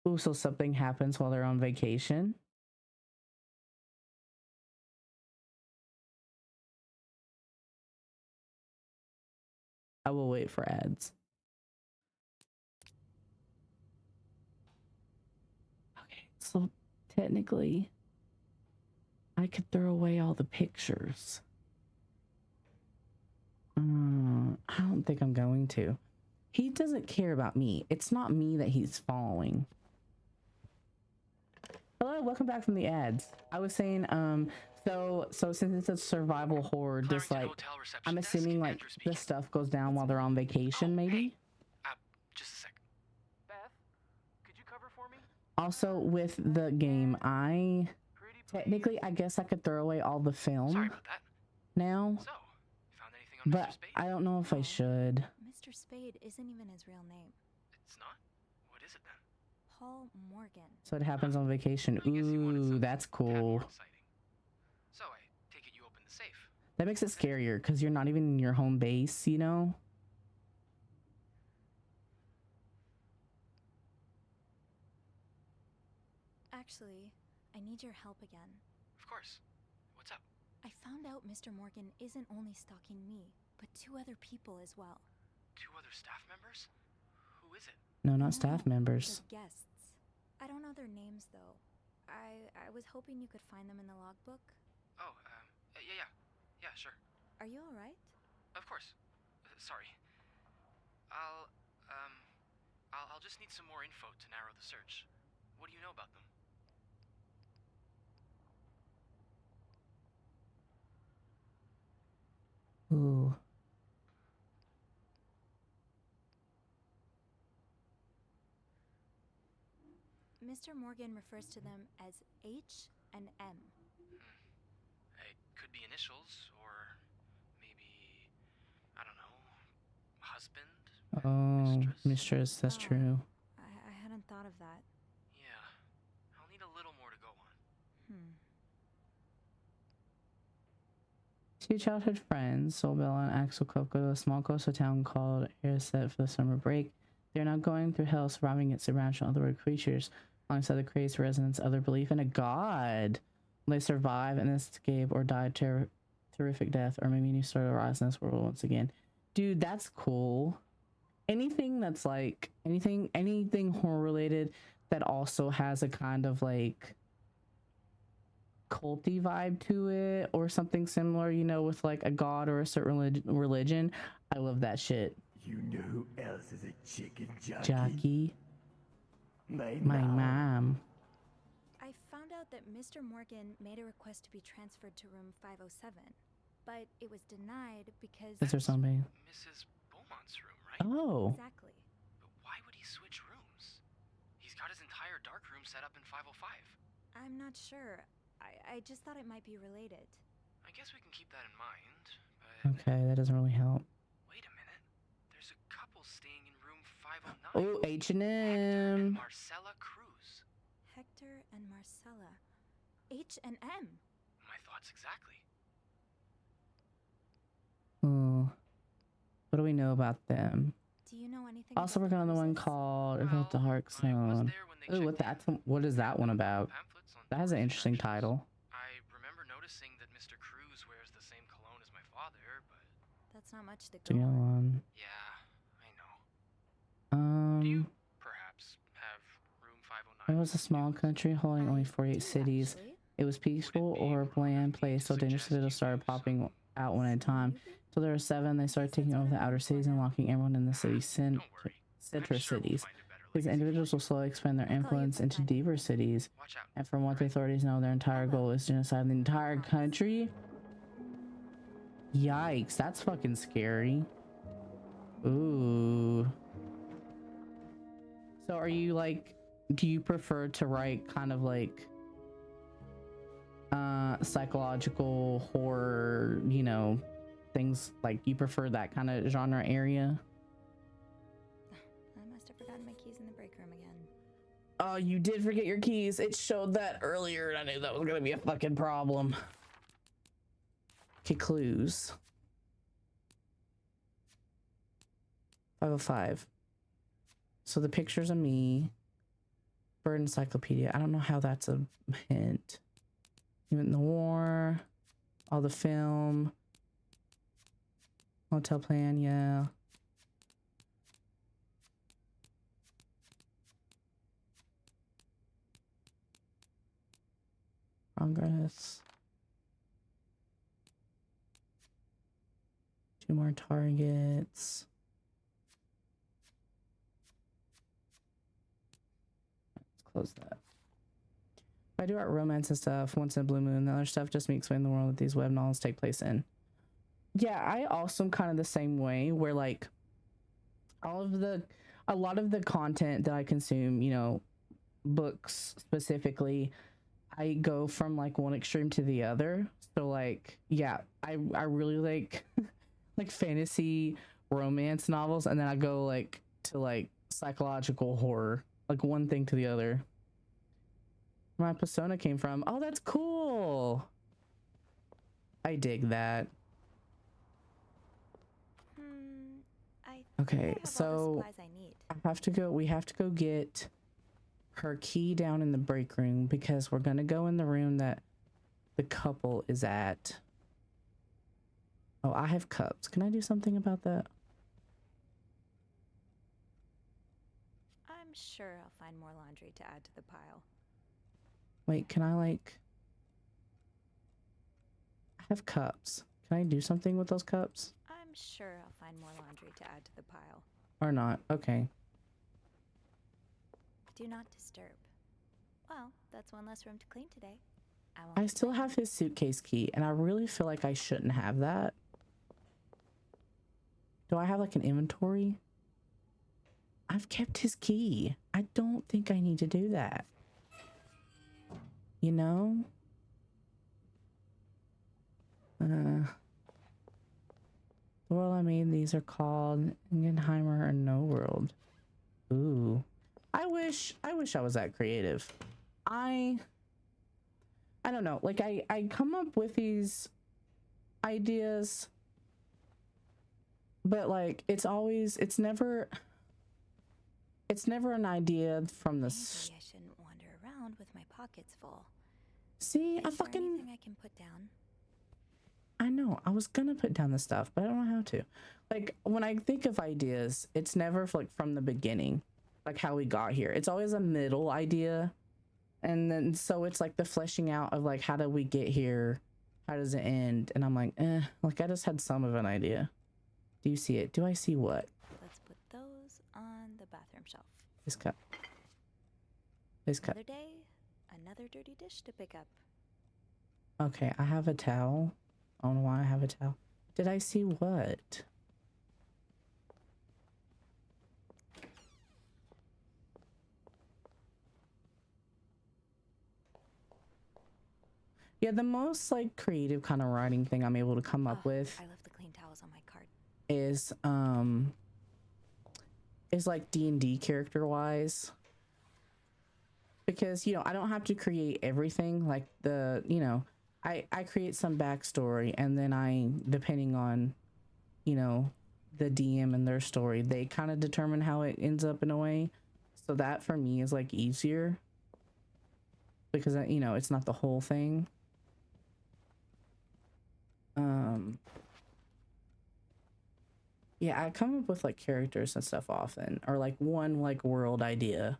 Ooh, so something happens while they're on vacation. I will wait for ads. Okay, so technically, I could throw away all the pictures. I don't think I'm going to. He doesn't care about me. It's not me that he's following. Hello, welcome back from the ads. I was saying, so since it's a survival horror, just like, I'm assuming like this stuff goes down while they're on vacation, maybe? Just a sec. Beth, could you cover for me? Also, with the game, technically, I guess I could throw away all the film. Sorry about that. Now. So, found anything on But Mr. Spade? I don't know if I should. Mr. Spade isn't even his real name. It's not? What is it then? Paul Morgan. So it happens on vacation. Ooh, that's cool. So I take it you opened the safe. That makes it scarier because you're not even in your home base, you know? Actually, I need your help again. Of course. What's up? I found out Mr. Morgan isn't only stalking me, but two other people as well. Two other staff members? Who is it? No, not staff members. The guests. I don't know their names though. I was hoping you could find them in the logbook. Oh, yeah, sure. Are you all right? Of course. Sorry. I'll just need some more info to narrow the search. What do you know about them? Ooh. Mr. Morgan refers to them as H and M. It could be initials, or maybe, I don't know, husband? Oh, mistress, that's true. I hadn't thought of that. Yeah, I'll need a little more to go on. Two childhood friends, Solbella and Axel Cope, go to a small coastal town called Airset for the summer break. They're now going through hell, surviving against irrational otherworldly creatures. Alongside the crazed residents, other belief in a god. Will they survive and escape or die terrific death, or maybe a new story will arise in this world once again? Dude, that's cool. Anything that's like anything horror related that also has a kind of like culty vibe to it or something similar, you know, with like a god or a certain religion. I love that shit. You know who else is a chicken Jockey. My mom. I found out that Mr. Morgan made a request to be transferred to room 507, but it was denied because... Is there somebody? Mrs. Beaumont's room, right? Oh. Exactly. But why would he switch rooms? He's got his entire dark room set up in 505. I'm not sure. I just thought it might be related. I guess we can keep that in mind, but... Okay, that doesn't really help. Wait a minute. There's a couple staying in room 509. Oh, H&M. Marcella Cruz. Hector and Marcella. H&M. My thoughts exactly. Oh. What do we know about them? Do you know anything Also about working on the one called About the Dark Zone. Oh, what is that one about? That has an interesting title. I remember noticing that Mr. Cruz wears the same cologne as my father, but... That's not much to To go go on. on. Yeah, I know. Do you perhaps have room 509? It was a small country holding only 48 cities. Actually. It was peaceful or a bland place, so dangerous individuals started popping out one at a time. So there were 7. They started taking over the outer cities and locking everyone in the city center cities. These individuals will slowly expand their influence into deeper cities. And from what the authorities know, their entire goal is genocide the entire country. Yikes, that's fucking scary. Ooh. So are you like, do you prefer to write kind of like psychological horror, you know, things like you prefer that kind of genre area? I must have forgotten my keys in the break room again. Oh, you did forget your keys. It showed that earlier and I knew that was gonna be a fucking problem. Okay, clues. 505. So the pictures of me. Bird encyclopedia. I don't know how that's a hint. Even in the war. All the film. Hotel plan, yeah. Progress. 2 more targets. Let's close that. If I do art romance and stuff, once in a blue moon, the other stuff just me explaining the world that these web novels take place in. Yeah, I also am kind of the same way where like a lot of the content that I consume, you know, books specifically, I go from like one extreme to the other. So like, yeah, I really like like fantasy romance novels, and then I go like to like psychological horror, like one thing to the other. Where my persona came from. Oh, that's cool. I dig that. Okay, so we have to go get her key down in the break room because we're gonna go in the room that the couple is at. Oh, I have cups. Can I do something about that? I'm sure I'll find more laundry to add to the pile. Wait, can I like... I have cups. Can I do something with those cups? I'm sure I'll find more laundry to add to the pile. Or not? Okay. Do not disturb. Well, that's one less room to clean today. I still have his suitcase key, and I really feel like I shouldn't have that. Do I have like an inventory? I've kept his key. I don't think I need to do that. You know? The world I made, these are called Ingenheimer or No World. Ooh. I wish I was that creative. I don't know. Like I come up with these ideas, but like it's never an idea from the Maybe I shouldn't wander around with my pockets full. See, Is there anything I can put down? I know. I was gonna put down the stuff, but I don't know how to. Like when I think of ideas, it's never like from the beginning, like how we got here. It's always a middle idea. And then so it's like the fleshing out of like how did we get here? How does it end? And I'm like, like I just had some of an idea. Do you see it? Do I see what? Let's put those on the bathroom shelf. This cup. This cup. Another day, another dirty dish to pick up. Okay, I have a towel. I don't know why I have a towel. Did I see what? Yeah, the most like creative kind of writing thing I'm able to come up with I left the clean towels on my card. is like D&D character wise, because you know I don't have to create everything. Like the, you know, I create some backstory, and then I, depending on, you know, the DM and their story, they kind of determine how it ends up in a way. So that for me is like easier, because you know it's not the whole thing. Yeah, I come up with like characters and stuff often, or like one like world idea.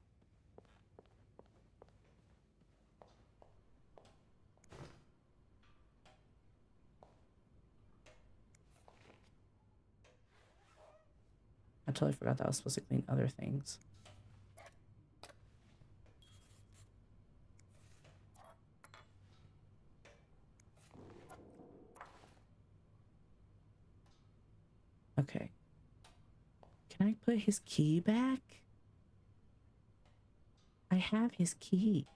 I totally forgot that I was supposed to clean other things. Okay. Can I put his key back? I have his key.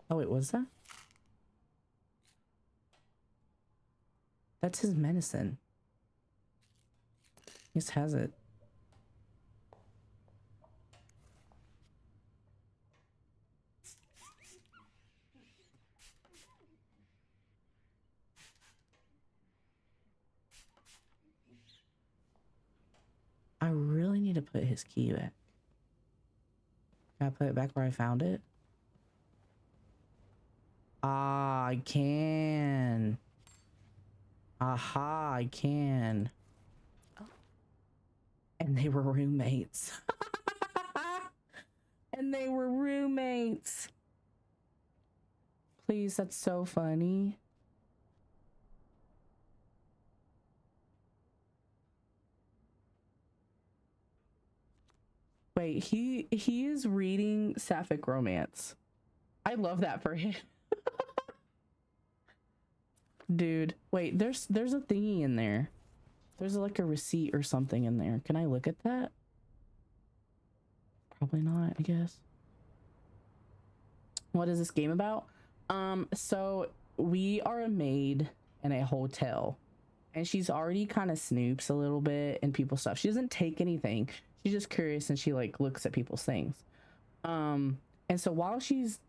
Oh wait, what's that? That's his medicine. He just has it. I really need to put his key back. Can I put it back where I found it? Ah, I can. Aha, I can. Oh. And they were roommates. And they were roommates. Please, that's so funny. Wait, he is reading sapphic romance. I love that for him. Dude, wait, there's a thingy in there. There's like a receipt or something in there. Can I look at that? Probably not, I guess. What is this game about? So we are a maid in a hotel, and she's already kind of snoops a little bit in people's stuff. She doesn't take anything. She's just curious, and she like looks at people's things. And so while she's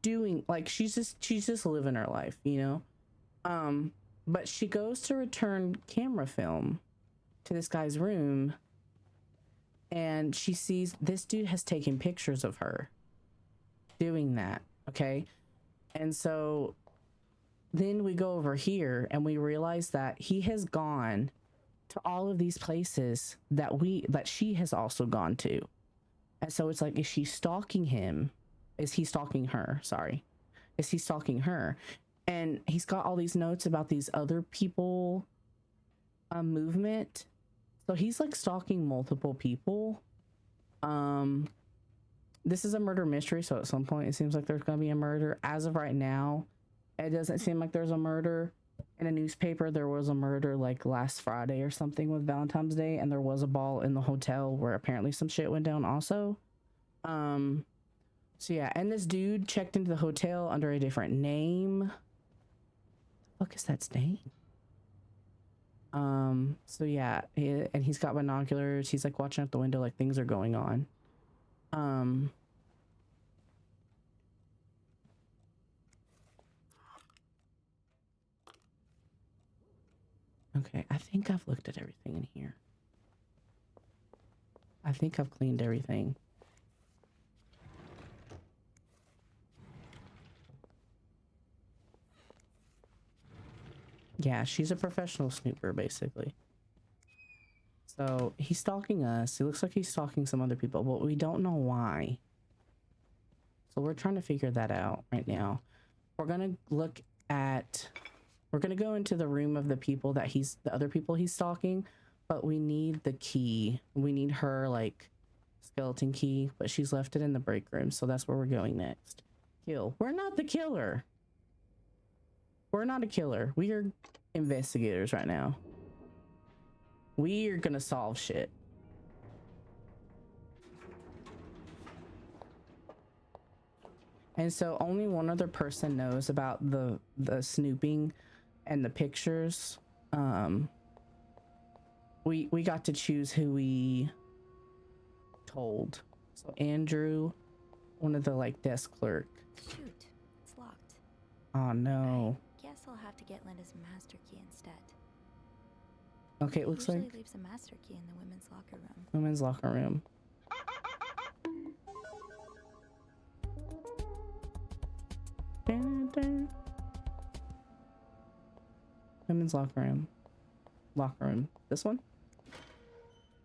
doing, like, she's just living her life, you know. But she goes to return camera film to this guy's room, and she sees this dude has taken pictures of her doing that. Okay. And so then we go over here and we realize that he has gone to all of these places that she has also gone to. And so it's like, is she stalking him? Is he stalking her? Sorry. Is he stalking her? And he's got all these notes about these other people movement. So he's like stalking multiple people. This is a murder mystery, so at some point it seems like there's gonna be a murder. As of right now, it doesn't seem like there's a murder. In a newspaper, there was a murder like last Friday or something with Valentine's Day, and there was a ball in the hotel where apparently some shit went down also. So yeah, and this dude checked into the hotel under a different name. What the fuck is that name? So yeah, and he's got binoculars. He's like watching out the window, like things are going on. Okay, I think I've looked at everything in here. I think I've cleaned everything. Yeah, she's a professional snooper, basically. So he's stalking us. He looks like he's stalking some other people, but we don't know why. So we're trying to figure that out right now. We're gonna look at, we're gonna go into the room of the people that the other people he's stalking, but we need the key. We need her like skeleton key, but she's left it in the break room. So that's where we're going next. Kill. We're not the killer. We're not a killer. We are investigators right now. We're gonna solve shit. And so only one other person knows about the snooping and the pictures. We got to choose who we told. So Andrew, one of the like desk clerk. Shoot, it's locked. Oh no. Guess I'll have to get Linda's master key instead. Okay, it looks Usually like leaves a master key in the women's locker room. women's locker room. Dun, dun. Women's locker room. Locker room. This one?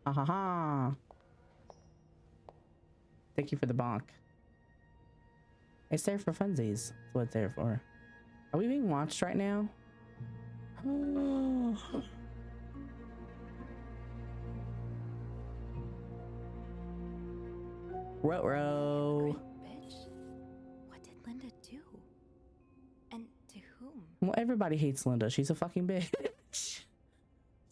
Ah ha ha. Thank you for the bonk. It's there for funsies. That's what it's there for. Are we being watched right now? Ruh-roh. Bitch. What did Linda do? And to whom? Well, everybody hates Linda. She's a fucking bitch.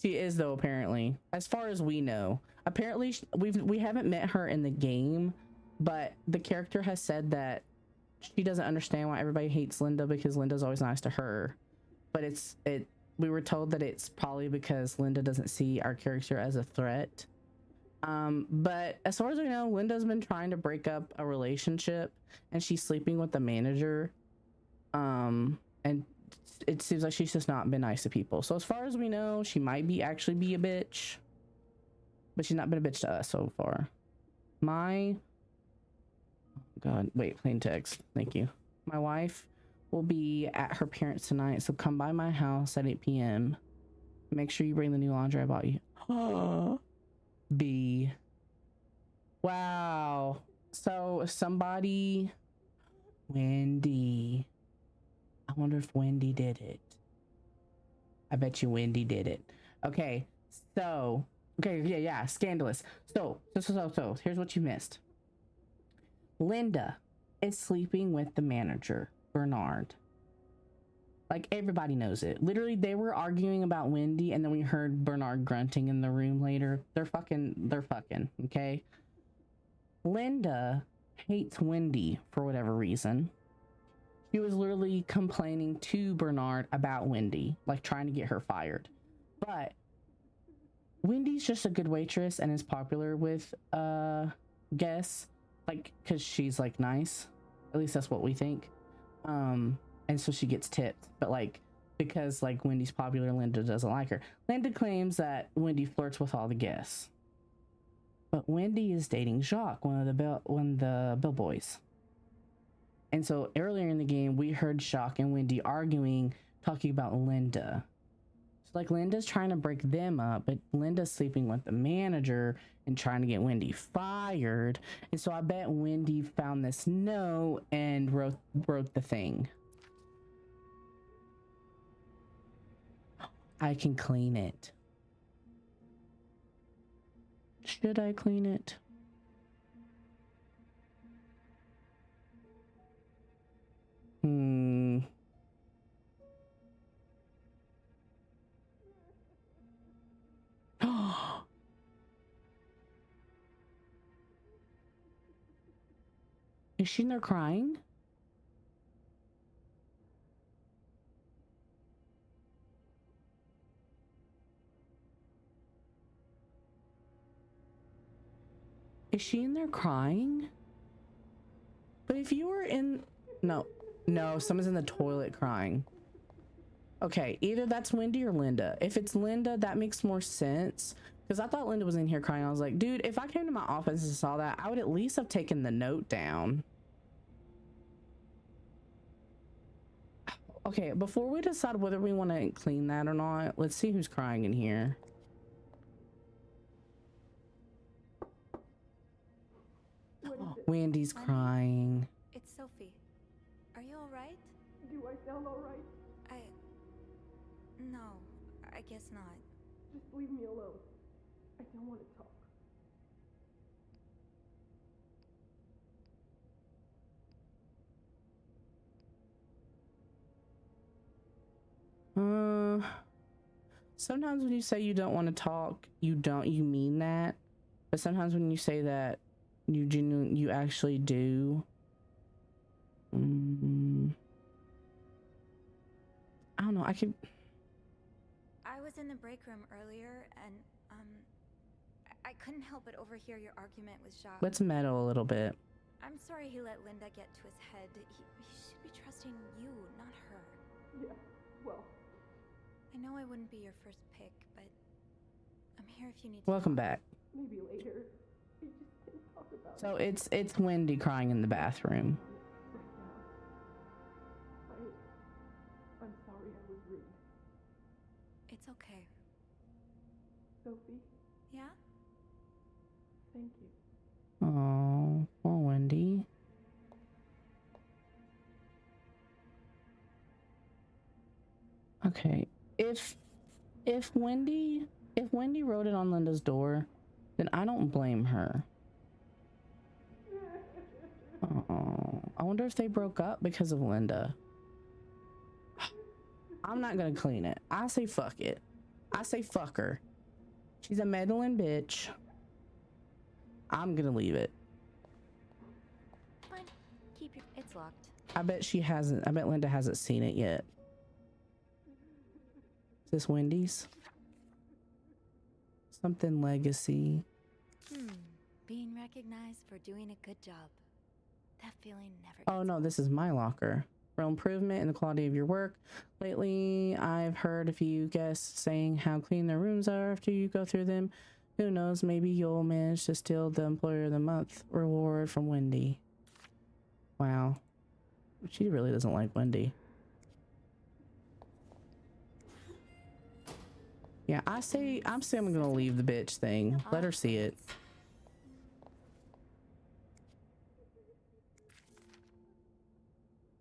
She is, though, apparently. As far as we know. Apparently, we haven't met her in the game, but the character has said that she doesn't understand why everybody hates Linda because Linda's always nice to her. But we were told that it's probably because Linda doesn't see our character as a threat. But as far as we know, Linda's been trying to break up a relationship and she's sleeping with the manager. And it seems like she's just not been nice to people. So as far as we know, she might actually be a bitch, but she's not been a bitch to us so far. God, wait, plain text. Thank you. My wife will be at her parents tonight, so come by my house at 8 p.m. Make sure you bring the new laundry I bought you. B. Wow. So somebody, Wendy. I wonder if Wendy did it. I bet you Wendy did it. Okay. So, okay, yeah, scandalous. So, here's what you missed. Linda is sleeping with the manager, Bernard. Like, everybody knows it. Literally, they were arguing about Wendy, and then we heard Bernard grunting in the room later. They're fucking, okay? Linda hates Wendy for whatever reason. She was literally complaining to Bernard about Wendy, like trying to get her fired. But Wendy's just a good waitress and is popular with guests, like, because she's like nice. At least that's what we think. And so she gets tipped. But like, because like Wendy's popular, Linda doesn't like her. Linda claims that Wendy flirts with all the guests. But Wendy is dating Jacques, one of the bellboys. And so earlier in the game, we heard Jacques and Wendy arguing, talking about Linda. So like Linda's trying to break them up, but Linda's sleeping with the manager and trying to get Wendy fired. And so I bet Wendy found this note and wrote the thing. I can clean it. Should I clean it? Is she in there crying? Is she in there crying? But if you were in... No, someone's in the toilet crying. Okay, either that's Wendy or Linda. If it's Linda, that makes more sense. Because I thought Linda was in here crying. I was like, dude, if I came to my office and saw that, I would at least have taken the note down. Okay, before we decide whether we want to clean that or not, let's see who's crying in here. Wendy's crying. It's Sophie. Are you all right? Do I sound all right? No, I guess not. Just leave me alone. I don't want to talk. Sometimes when you say you don't want to talk, you mean that. But sometimes when you say that, you actually do. I don't know. I was in the break room earlier, and I couldn't help but overhear your argument with Jacques. Let's meddle a little bit. I'm sorry he let Linda get to his head. He should be trusting you, not her. Yeah, well. I know I wouldn't be your first pick, but I'm here if you need to Welcome talk. back. Maybe later. We just can't talk about So it it's Wendy crying in the bathroom. right now. I'm sorry I was rude. It's okay. Sophie, Yeah? thank you. Oh, poor Wendy. Okay, if Wendy wrote it on Linda's door, then I don't blame her. Oh, I wonder if they broke up because of Linda. I'm not gonna clean it. I say fuck it. I say fuck her. She's a meddling bitch. I'm gonna leave it. Fine. Keep your. It's locked. I bet Linda hasn't seen it yet. Is this Wendy's? Something legacy. Being recognized for doing a good job. That feeling never. Oh no, this is my locker. Real improvement in the quality of your work. Lately, I've heard a few guests saying how clean their rooms are after you go through them. Who knows, maybe you'll manage to steal the Employer of the Month reward from Wendy. Wow. She really doesn't like Wendy. Yeah, I'm gonna leave the bitch thing. Let her see it.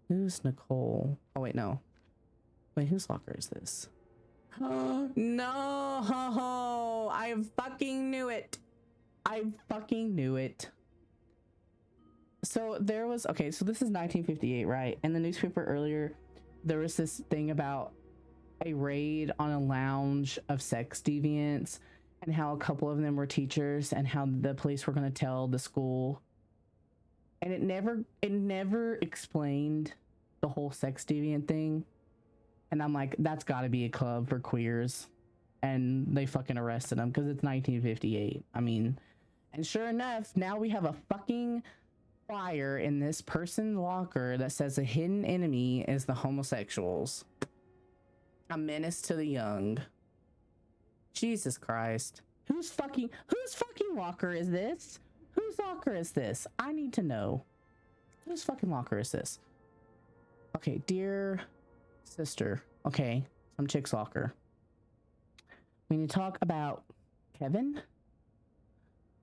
Who's Nicole? Oh wait, no. Wait, whose locker is this? No! I fucking knew it. I fucking knew it. So there was, okay, so this is 1958, right? In the newspaper earlier, there was this thing about a raid on a lounge of sex deviants and how a couple of them were teachers and how the police were going to tell the school. And it never explained the whole sex deviant thing. And I'm like, that's got to be a club for queers. And they fucking arrested them because it's 1958. I mean, and sure enough, now we have a fucking flyer in this person's locker that says the hidden enemy is the homosexuals. A menace to the young. Jesus Christ. Whose fucking locker is this? Whose locker is this? I need to know. Whose fucking locker is this? Okay, dear sister. Okay, some chick's locker. We need to talk about Kevin.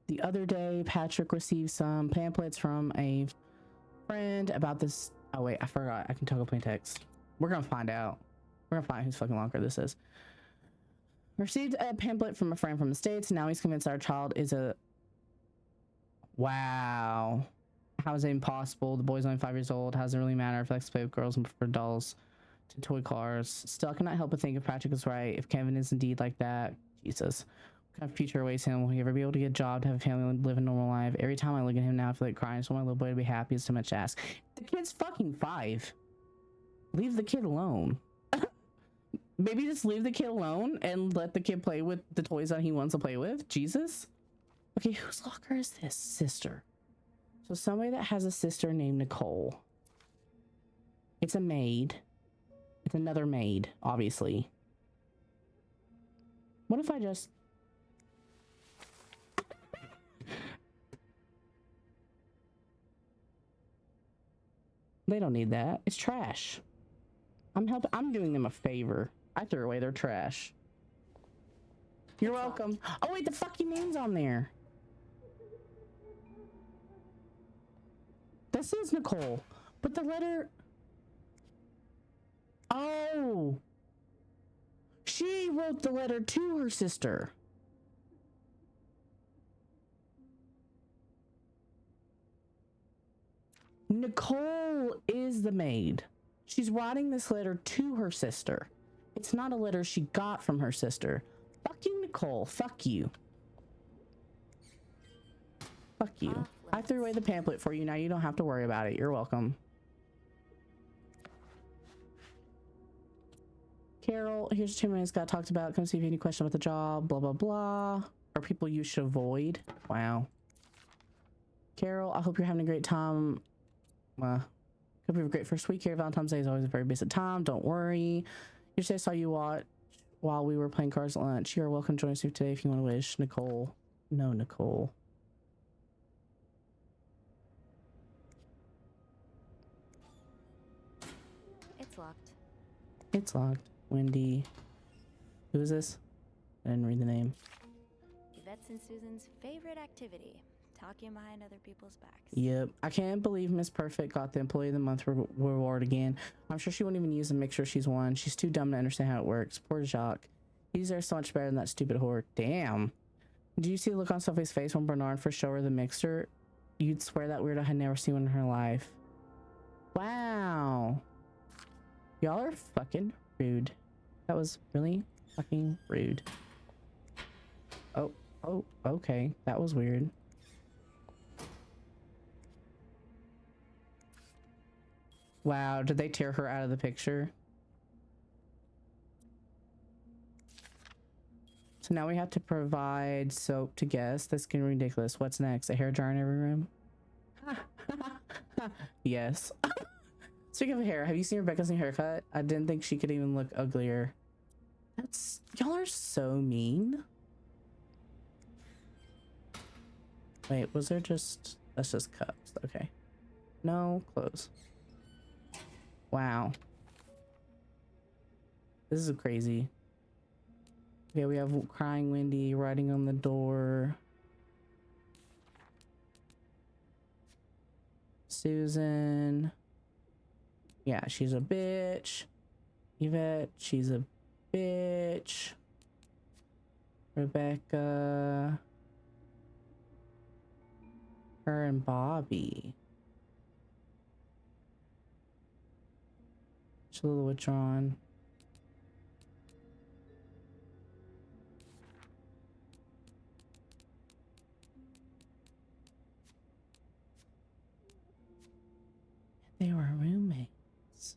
The other day, Patrick received some pamphlets from a friend about this. Oh wait, I forgot. I can toggle plain text. We're gonna find out. We're gonna find whose fucking locker this is. Received a pamphlet from a friend from the States. And now he's convinced our child is a... Wow. How is it impossible? The boy's only 5 years old. How does it really matter if he likes to play with girls and prefer dolls to toy cars? Still, I cannot help but think if Patrick is right. If Kevin is indeed like that, Jesus. What kind of future awaits him? Will he ever be able to get a job, to have a family, and live a normal life? Every time I look at him now, I feel like crying. I just want my little boy to be happy. It's too much to ask. The kid's fucking 5. Leave the kid alone. Maybe just leave the kid alone and let the kid play with the toys that he wants to play with. Jesus. Okay, whose locker is this? Sister. So somebody that has a sister named Nicole. It's a maid. It's another maid, obviously. What if I just... They don't need that. It's trash. I'm doing them a favor. I threw away their trash. You're welcome. Oh wait, the fucking name's on there. This is Nicole, but the letter... Oh! She wrote the letter to her sister. Nicole is the maid. She's writing this letter to her sister. It's not a letter she got from her sister. Fuck you, Nicole. Fuck you. Fuck you. I threw away the pamphlet for you. Now you don't have to worry about it. You're welcome. Carol, here's 2 minutes got talked about. Come see if you have any question about the job. Blah, blah, blah. Or people you should avoid. Wow. Carol, I hope you're having a great time. Hope you have a great first week here. Valentine's Day is always a very busy time. Don't worry. Yesterday I saw you watch while we were playing cards at lunch. You're welcome to join us today if you want to wish. Nicole. No, Nicole. It's locked. It's locked. Wendy. Who is this? I didn't read the name. Yvette's and Susan's favorite activity. Talking behind other people's backs. Yep. I can't believe Miss Perfect got the Employee of the Month reward again. I'm sure she won't even use it and make sure she's won. She's too dumb to understand how it works. Poor Jacques. He deserves so much better than that stupid whore. Damn. Did you see the look on Sophie's face when Bernard first showed her the mixer? You'd swear that weirdo had never seen one in her life. Wow. Y'all are fucking rude. That was really fucking rude. Oh, okay. That was weird. Wow, did they tear her out of the picture? So now we have to provide soap to guests. That's getting ridiculous. What's next? A hair jar in every room? Yes. Speaking of hair, have you seen Rebecca's new haircut? I didn't think she could even look uglier. Y'all are so mean. Wait, was there just... That's just cups. Okay. No, clothes. Wow. This is crazy. Okay, we have crying Wendy writing on the door. Susan. Yeah, she's a bitch. Yvette, she's a bitch. Rebecca. Her and Bobby. She's a little withdrawn. They were roommates.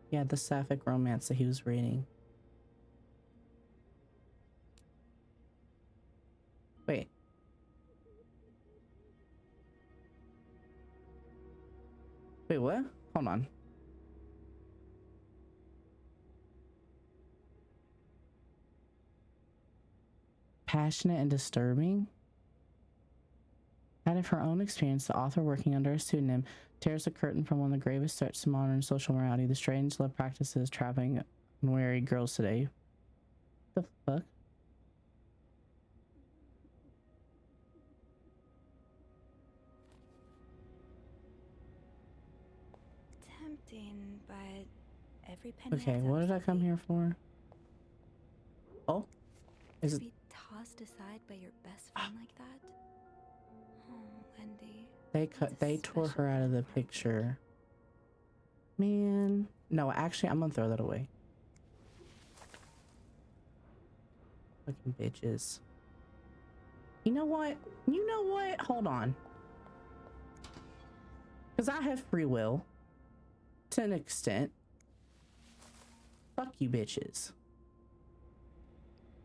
Yeah, the sapphic romance that he was reading. Wait. Wait, what? Hold on. Passionate and disturbing? Out of her own experience, the author, working under a pseudonym, tears the curtain from one of the gravest threats to modern social morality, the strange love practices trapping unwary girls today. The fuck? Tempting, but every penny Okay, adds what up, did I come Sophie. here for? Oh? Is it... To be tossed aside by your best friend like that? Oh, Wendy. They tore her out of the picture. Man. No, actually, I'm gonna throw that away. Fucking bitches. You know what? You know what? Hold on. Because I have free will. To an extent. Fuck you bitches.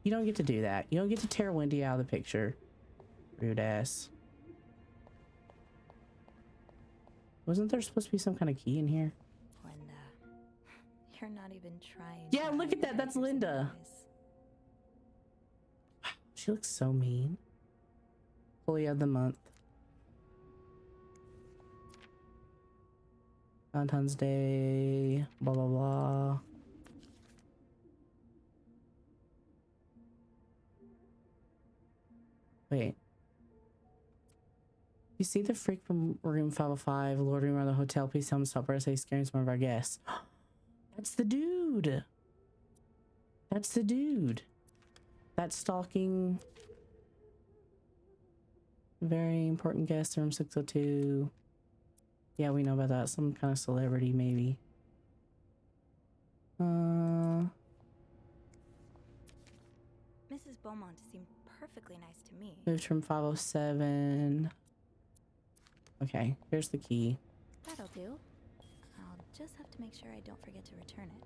You don't get to do that. You don't get to tear Wendy out of the picture. Rude ass. Wasn't there supposed to be some kind of key in here? Linda, you're not even trying. Yeah, look at that. That's Linda. She looks so mean. Employee of the month. Valentine's Day. Blah, blah, blah. Wait. You see the freak from room 505 loitering around the hotel? Please tell him to stop or say scaring some of our guests. That's the dude. That's the dude. That's stalking. Very important guest, room 602. Yeah, we know about that. Some kind of celebrity, maybe. Mrs. Beaumont seemed perfectly nice to me. Moved from 507. Okay, here's the key. That'll do. I'll just have to make sure I don't forget to return it.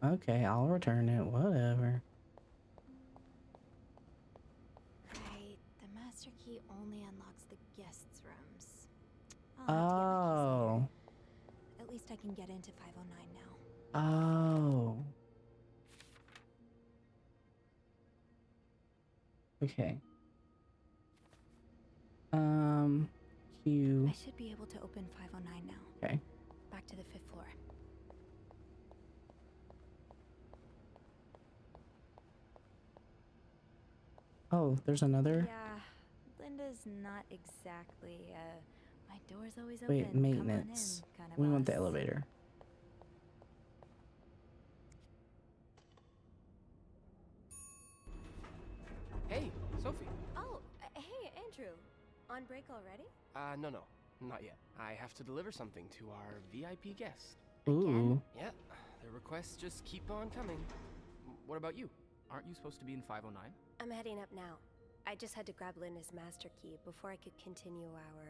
Okay, I'll return it. Whatever. Right, the master key only unlocks the guests' rooms. I'll have to get my keys later. At least I can get into 509 now. Oh. Okay. Q. I should be able to open 509 now. Okay. Back to the 5th floor. Oh, there's another. Yeah, Linda's not exactly, my door's always open. Wait, maintenance. Come on in, kind of We want the boss. elevator. Hey, Sophie. Oh, hey, Andrew. On break already? No, not yet. I have to deliver something to our VIP guest. Ooh. Yeah, the requests just keep on coming. What about you? Aren't you supposed to be in 509? I'm heading up now. I just had to grab Linda's master key before I could continue our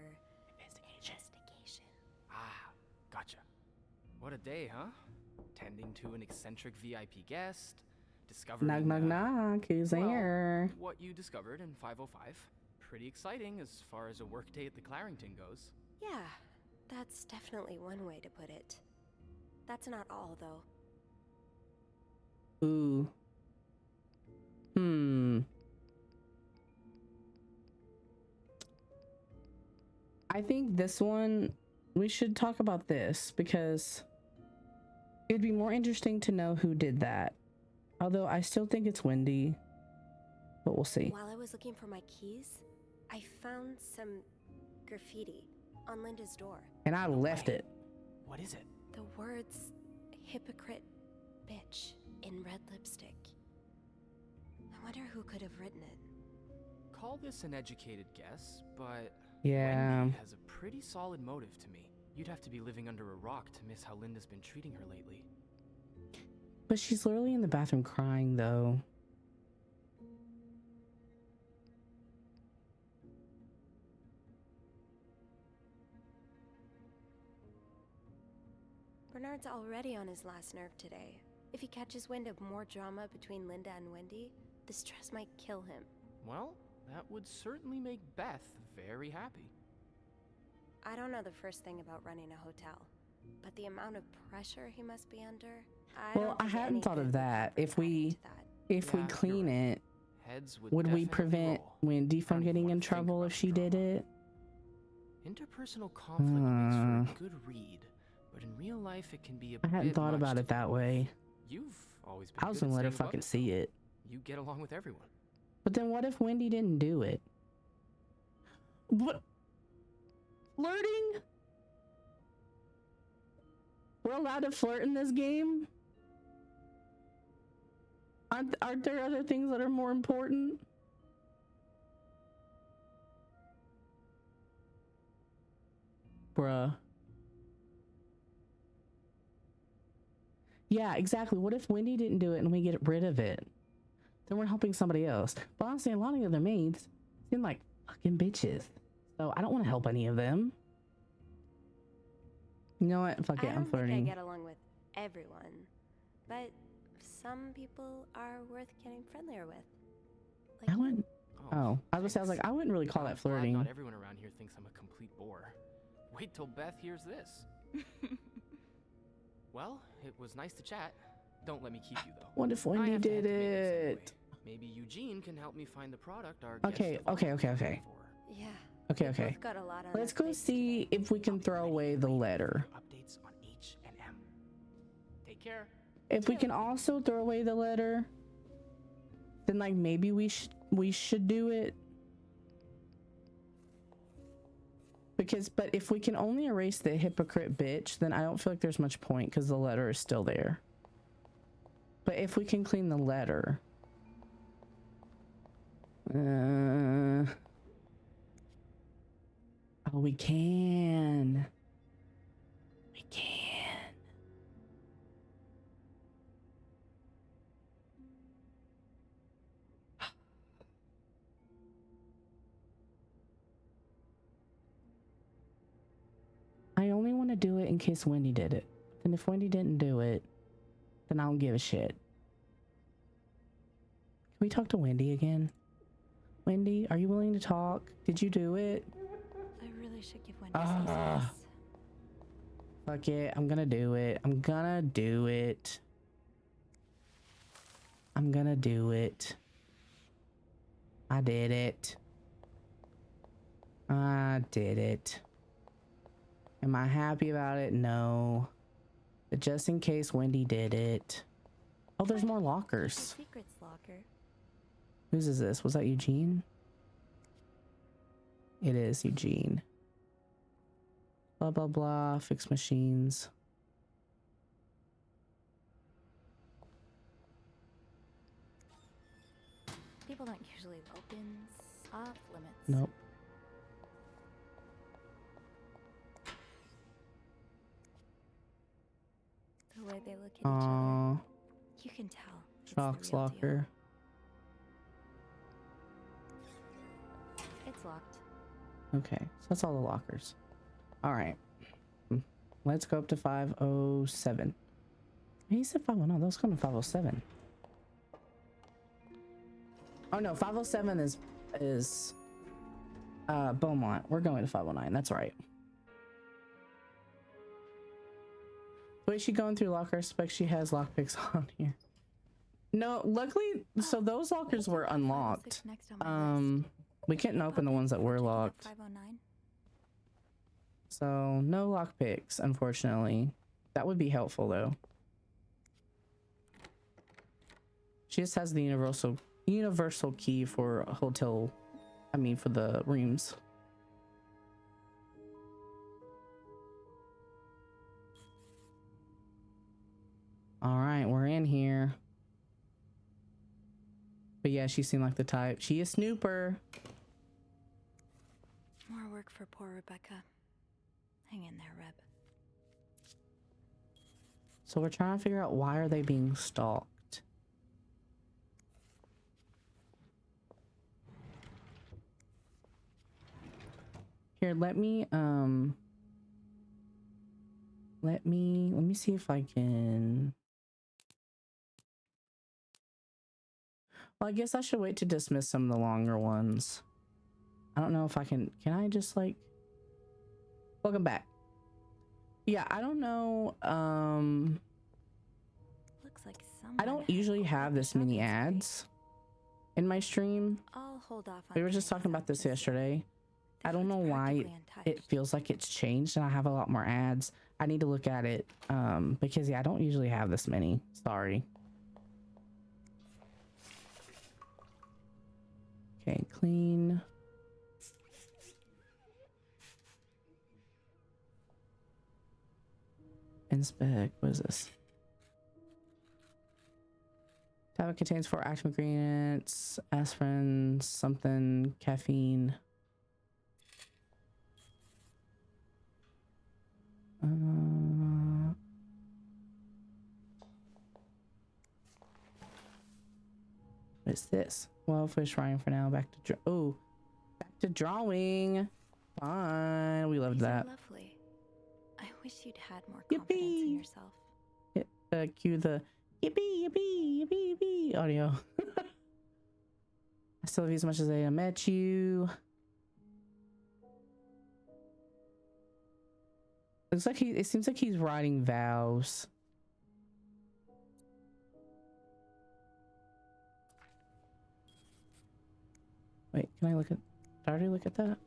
investigation. Ah, gotcha. What a day, huh? Tending to an eccentric VIP guest, discovering Knock, knock, knock. Who's there? what you discovered in 505. Pretty exciting as far as a workday at the Clarington goes. Yeah, that's definitely one way to put it. That's not all, though. Ooh. I think this one, we should talk about this because it'd be more interesting to know who did that. Although I still think it's Wendy, but we'll see. While I was looking for my keys, I found some graffiti on Linda's door. And I left it. What is it? The words hypocrite bitch in red lipstick. I wonder who could have written it. Call this an educated guess, but Yeah. Wendy has a pretty solid motive to me. You'd have to be living under a rock to miss how Linda's been treating her lately. But she's literally in the bathroom crying, though. Bernard's already on his last nerve today. If he catches wind of more drama between Linda and Wendy, the stress might kill him. Well, that would certainly make Beth very happy. I don't know the first thing about running a hotel, but the amount of pressure he must be under, Well, I hadn't thought of that. If we clean it, Heads would we definitely prevent roll. Wendy from getting in trouble if she did it? Interpersonal conflict makes for a good read, but in real life it can be a I hadn't bit thought much about to it that way. You've always been I was good gonna at let her staying above fucking it. see it. You get along with everyone. But then what if Wendy didn't do it? What? Flirting? We're allowed to flirt in this game? Aren't there other things that are more important? Bruh. Yeah, exactly. What if Wendy didn't do it and we get rid of it? Then we're helping somebody else. But honestly, a lot of the other maids seem like fucking bitches. So I don't want to help any of them. You know what? Fuck it, I'm flirting. I don't think I get along with everyone, but some people are worth getting friendlier with. Like I wouldn't. Oh, I was like, I wouldn't really call that Glad flirting. not everyone around here thinks I'm a complete bore. Wait till Beth hears this. Well, it was nice to chat. Don't let me keep you though. What if I Wendy have to did head to maintenance anyway. it? Maybe Eugene can help me find the product our Okay, guest okay. Yeah. Okay, we okay. both got a lot on Let's our go plates see if we can throw away the letter. Updates on H and M. Take care. If we can also throw away the letter, then like maybe we should do it. Because, but if we can only erase the hypocrite bitch, then I don't feel like there's much point because the letter is still there. But if we can clean the letter, oh, we can. We can. do it in case Wendy did it. And if Wendy didn't do it, then I don't give a shit. Can we talk to Wendy again? Wendy, are you willing to talk? Did you do it? I really should give Wendy some space. Fuck it. I'm gonna do it. I'm gonna do it. I'm gonna do it. I did it. I did it. Am I happy about it? No. But just in case Wendy did it. Oh, there's more lockers. Secrets locker. Whose is this? Was that Eugene? It is Eugene. Blah, blah, blah. Fix machines. People don't usually open off limits. Nope. The way they look at each other, you can tell. It's the Fox real locker. deal. It's locked. Okay, so that's all the lockers. All right. Let's go up to 507. He said 509. That was going to 507. Oh no, 507 is Beaumont. We're going to 509. That's right. Wait, she going through lockers? Expect she has lockpicks on here. No, luckily, so those lockers were unlocked. We couldn't open the ones that were locked. 509. So no lockpicks, unfortunately. That would be helpful though. She just has the universal key for a hotel. I mean, for the rooms. All right, we're in here. But yeah, she seemed like the type. She is Snooper. More work for poor Rebecca. Hang in there, Reb. So we're trying to figure out, why are they being stalked? Here, let me see if I can. Well, I guess I should wait to dismiss some of the longer ones. I don't know if I can I just like, welcome back. Yeah, I don't know. Looks like I don't usually have this many ads in my stream. I'll hold off on We were just talking about this yesterday. I don't know why it feels like it's changed and I have a lot more ads. I need to look at it because yeah, I don't usually have this many. Sorry. Okay, clean. Inspect. What is this? Tablet contains 4 active ingredients: aspirin, something, caffeine. What is this? Well, fish writing for now. Back to back to drawing. Fine, we loved that. Lovely. I wish you'd had more confidence in yourself. Cue the yippee yippee yippee yippee audio. I still love you as much as I met you. Looks like it seems like he's writing vows. Wait, can I look at? Did I already look at that?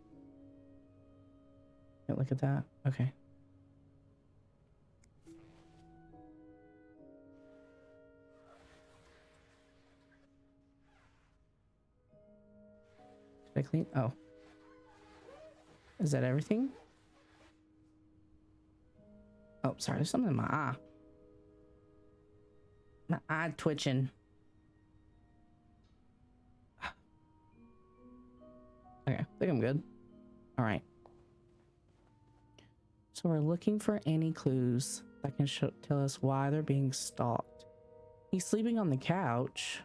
Can't look at that. Okay. Did I clean? Oh. Is that everything? Oh, sorry. There's something in my eye. My eye twitching. Okay, I think I'm good. All right. So we're looking for any clues that can tell us why they're being stalked. He's sleeping on the couch.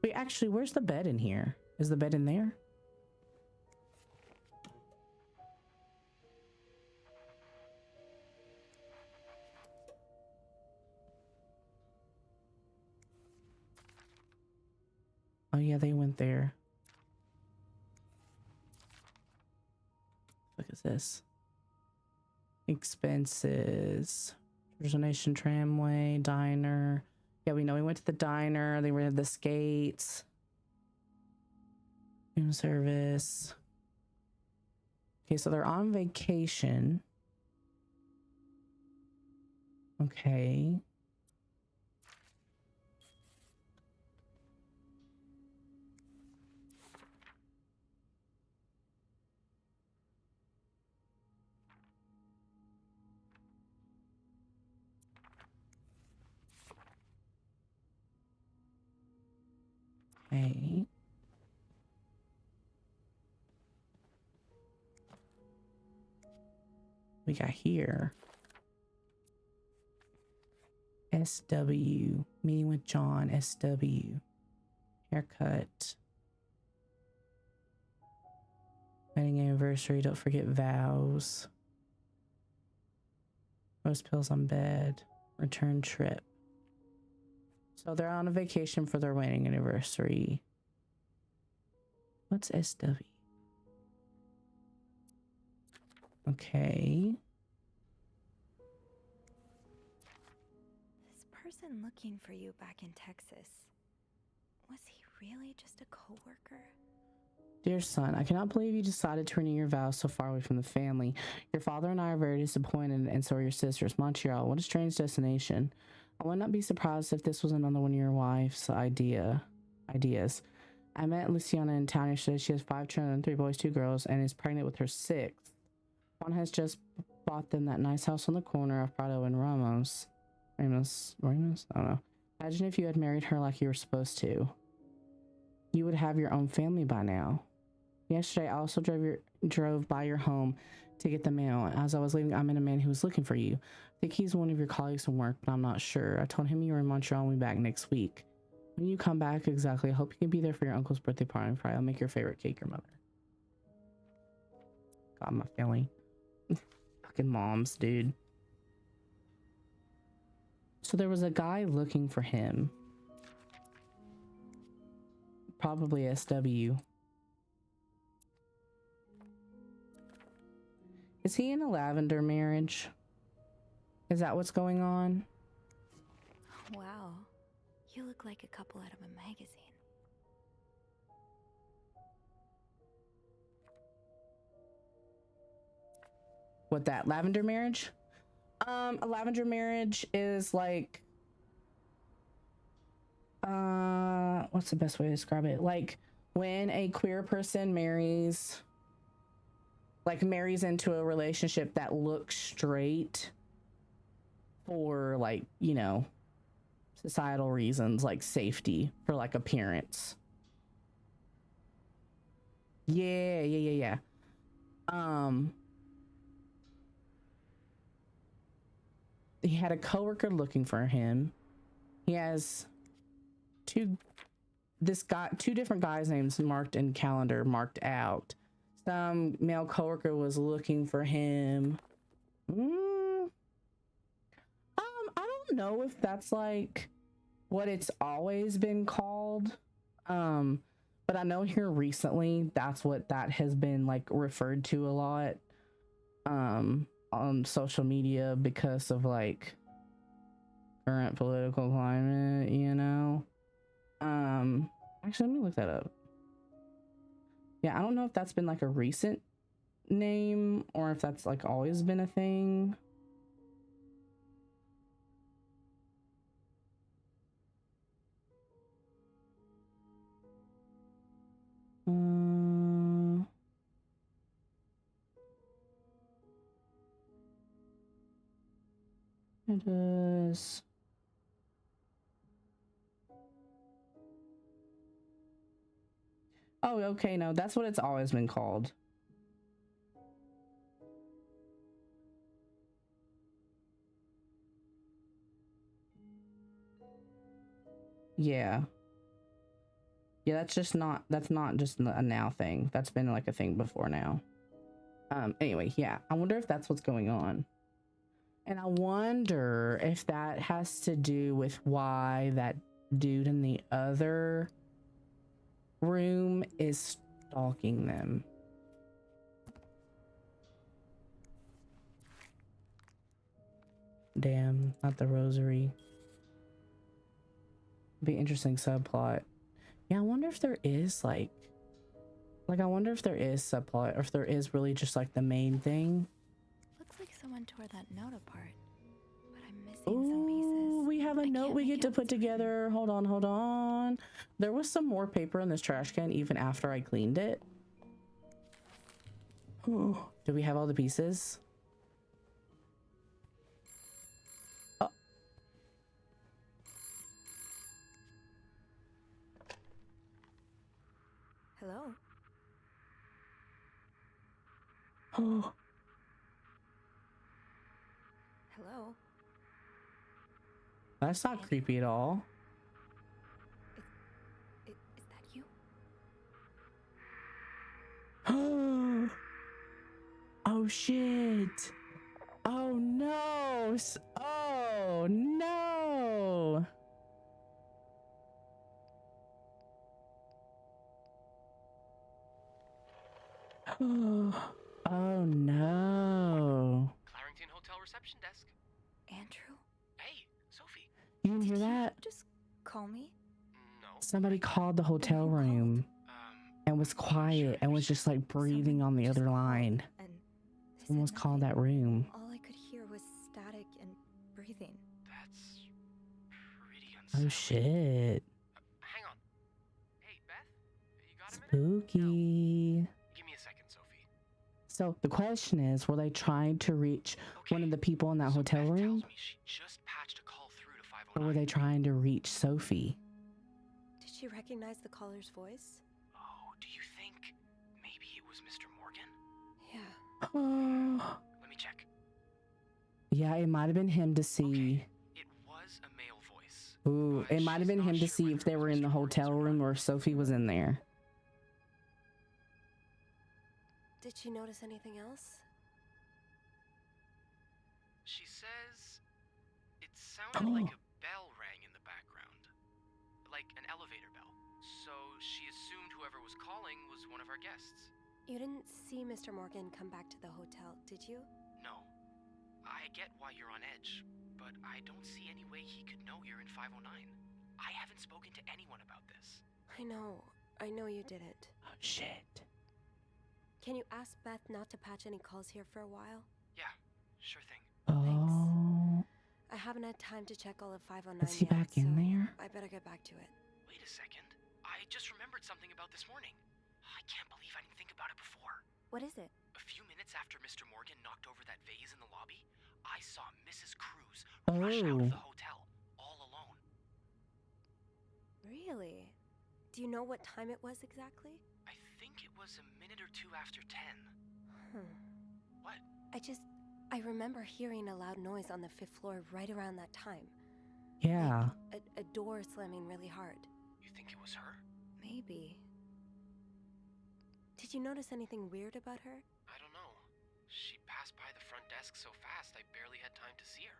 Wait, actually, where's the bed in here? Is the bed in there? yeah, they went there. What is this? Expenses. Donation tramway, diner. Yeah, we know we went to the diner. They were at the skates. Room service. Okay, so they're on vacation. Okay. Okay. We got here. SW. Meeting with John. SW. Haircut. Wedding anniversary. Don't forget vows. Rose pills on bed. Return trip. So they're on a vacation for their wedding anniversary. What's SW? Okay. This person looking for you back in Texas, was he really just a coworker? Dear son, I cannot believe you decided to renew your vows so far away from the family. Your father and I are very disappointed, and so are your sisters. Montreal, what a strange destination. I would not be surprised if this was another one of your wife's ideas. I met Luciana in town yesterday. She has 5 children, 3 boys, 2 girls, and is pregnant with her 6th. One has just bought them that nice house on the corner of Prado and Ramos. Ramos? I don't know. Imagine if you had married her like you were supposed to. You would have your own family by now. Yesterday, I also drove by your home to get the mail. As I was leaving, I met a man who was looking for you. I think he's one of your colleagues from work, but I'm not sure. I told him you were in Montreal and we'll be back next week. When you come back, exactly, I hope you can be there for your uncle's birthday party on Friday. I'll make your favorite cake, your mother. God, my family. Fucking moms, dude. So there was a guy looking for him. Probably SW. Is he in a lavender marriage? Is that what's going on? Wow, you look like a couple out of a magazine. What, that lavender marriage? A lavender marriage is like, what's the best way to describe it? Like when a queer person marries into a relationship that looks straight for, like, you know, societal reasons, like safety, for like appearance. Yeah. He had a coworker looking for him. He has two different guys' names marked in calendar, marked out. Some male coworker was looking for him. I don't know if that's like what it's always been called. But I know here recently that's what that has been like referred to a lot on social media because of like current political climate, you know. Actually, let me look that up. Yeah, I don't know if that's been like a recent name or if that's like always been a thing. It is. Oh, okay, no, that's what it's always been called. Yeah, that's not just a now thing. That's been like a thing before now. Anyway, yeah, I wonder if that's what's going on. And I wonder if that has to do with why that dude in the other room is stalking them. Damn, not the rosary. Be interesting subplot. Yeah, I wonder if there is like I wonder if there is subplot or if there is really just like the main thing. Looks like someone tore that note apart, but I'm missing some pieces. Ooh, we have a note we get to put together. Hold on, hold on. There was some more paper in this trash can even after I cleaned it. Do we have all the pieces? Oh. Hello. Oh. Hello. That's not creepy at all. Is that you? Oh shit. Oh no. Oh no. Oh no. Clarington Hotel reception desk. Andrew? Hey, Sophie. You didn't hear that? Just call me? No. Somebody called the hotel room and was quiet and was just like breathing on the other line. Someone was calling that room. All I could hear was static and breathing. That's pretty unsettling. Oh shit. Hang on. Hey, Beth? You got a minute? Spooky. Give me a second, Sophie. So the question is, were they trying to reach one of the people in that hotel room? She just patched a call through to Or 509. were they trying to reach Sophie? Did she recognize the caller's voice? Oh, do you think maybe it was Mr. Morgan? Yeah. Let me check. Yeah, it might have been him to see. It was a male voice. Ooh, it might have been him to see if they were in the hotel room or if Sophie was in there. Did she notice anything else? She says it sounded like a bell rang in the background. Like an elevator bell. So she assumed whoever was calling was one of our guests. You didn't see Mr. Morgan come back to the hotel, did you? No. I get why you're on edge, but I don't see any way he could know you're in 509. I haven't spoken to anyone about this. I know you didn't. Oh shit. Can you ask Beth not to patch any calls here for a while? Yeah, sure thing. Oh. I haven't had time to check all of 509 Is he yet, back in there? I better get back to it. Wait a second. I just remembered something about this morning. I can't believe I didn't think about it before. What is it? A few minutes after Mr. Morgan knocked over that vase in the lobby, I saw Mrs. Cruz Oh. rush out of the hotel, all alone. Really? Do you know what time it was exactly? I think it was a minute or two after 10. What? I remember hearing a loud noise on the 5th floor right around that time. Yeah. Like a door slamming really hard. You think it was her? Maybe. Did you notice anything weird about her? I don't know. She passed by the front desk so fast I barely had time to see her.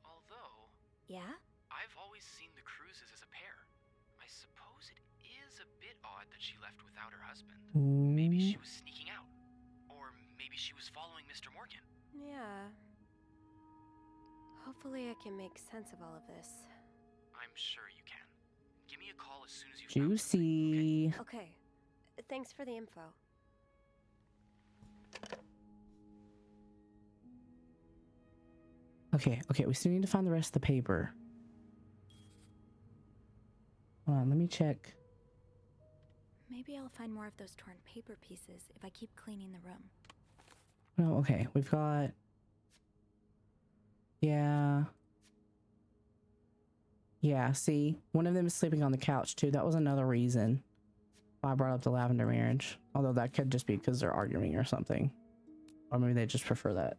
Although... Yeah? I've always seen the Cruzes as a pair. I suppose it is a bit odd that she left without her husband. Maybe she was sneaking out. Or maybe she was following Mr. Morgan. Yeah. Hopefully I can make sense of all of this. I'm sure you can. Give me a call as soon as you Juicy. Okay. Thanks for the info. Okay, we still need to find the rest of the paper. Hold on, let me check. Maybe I'll find more of those torn paper pieces if I keep cleaning the room. No, okay, we've got... Yeah, see? One of them is sleeping on the couch, too. That was another reason why I brought up the lavender marriage. Although that could just be because they're arguing or something. Or maybe they just prefer that.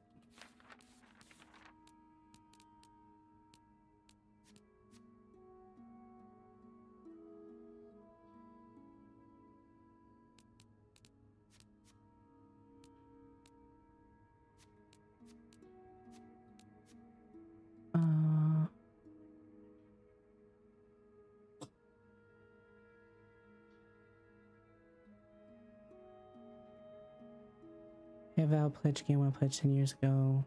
a vow pledge again when I pledged 10 years ago.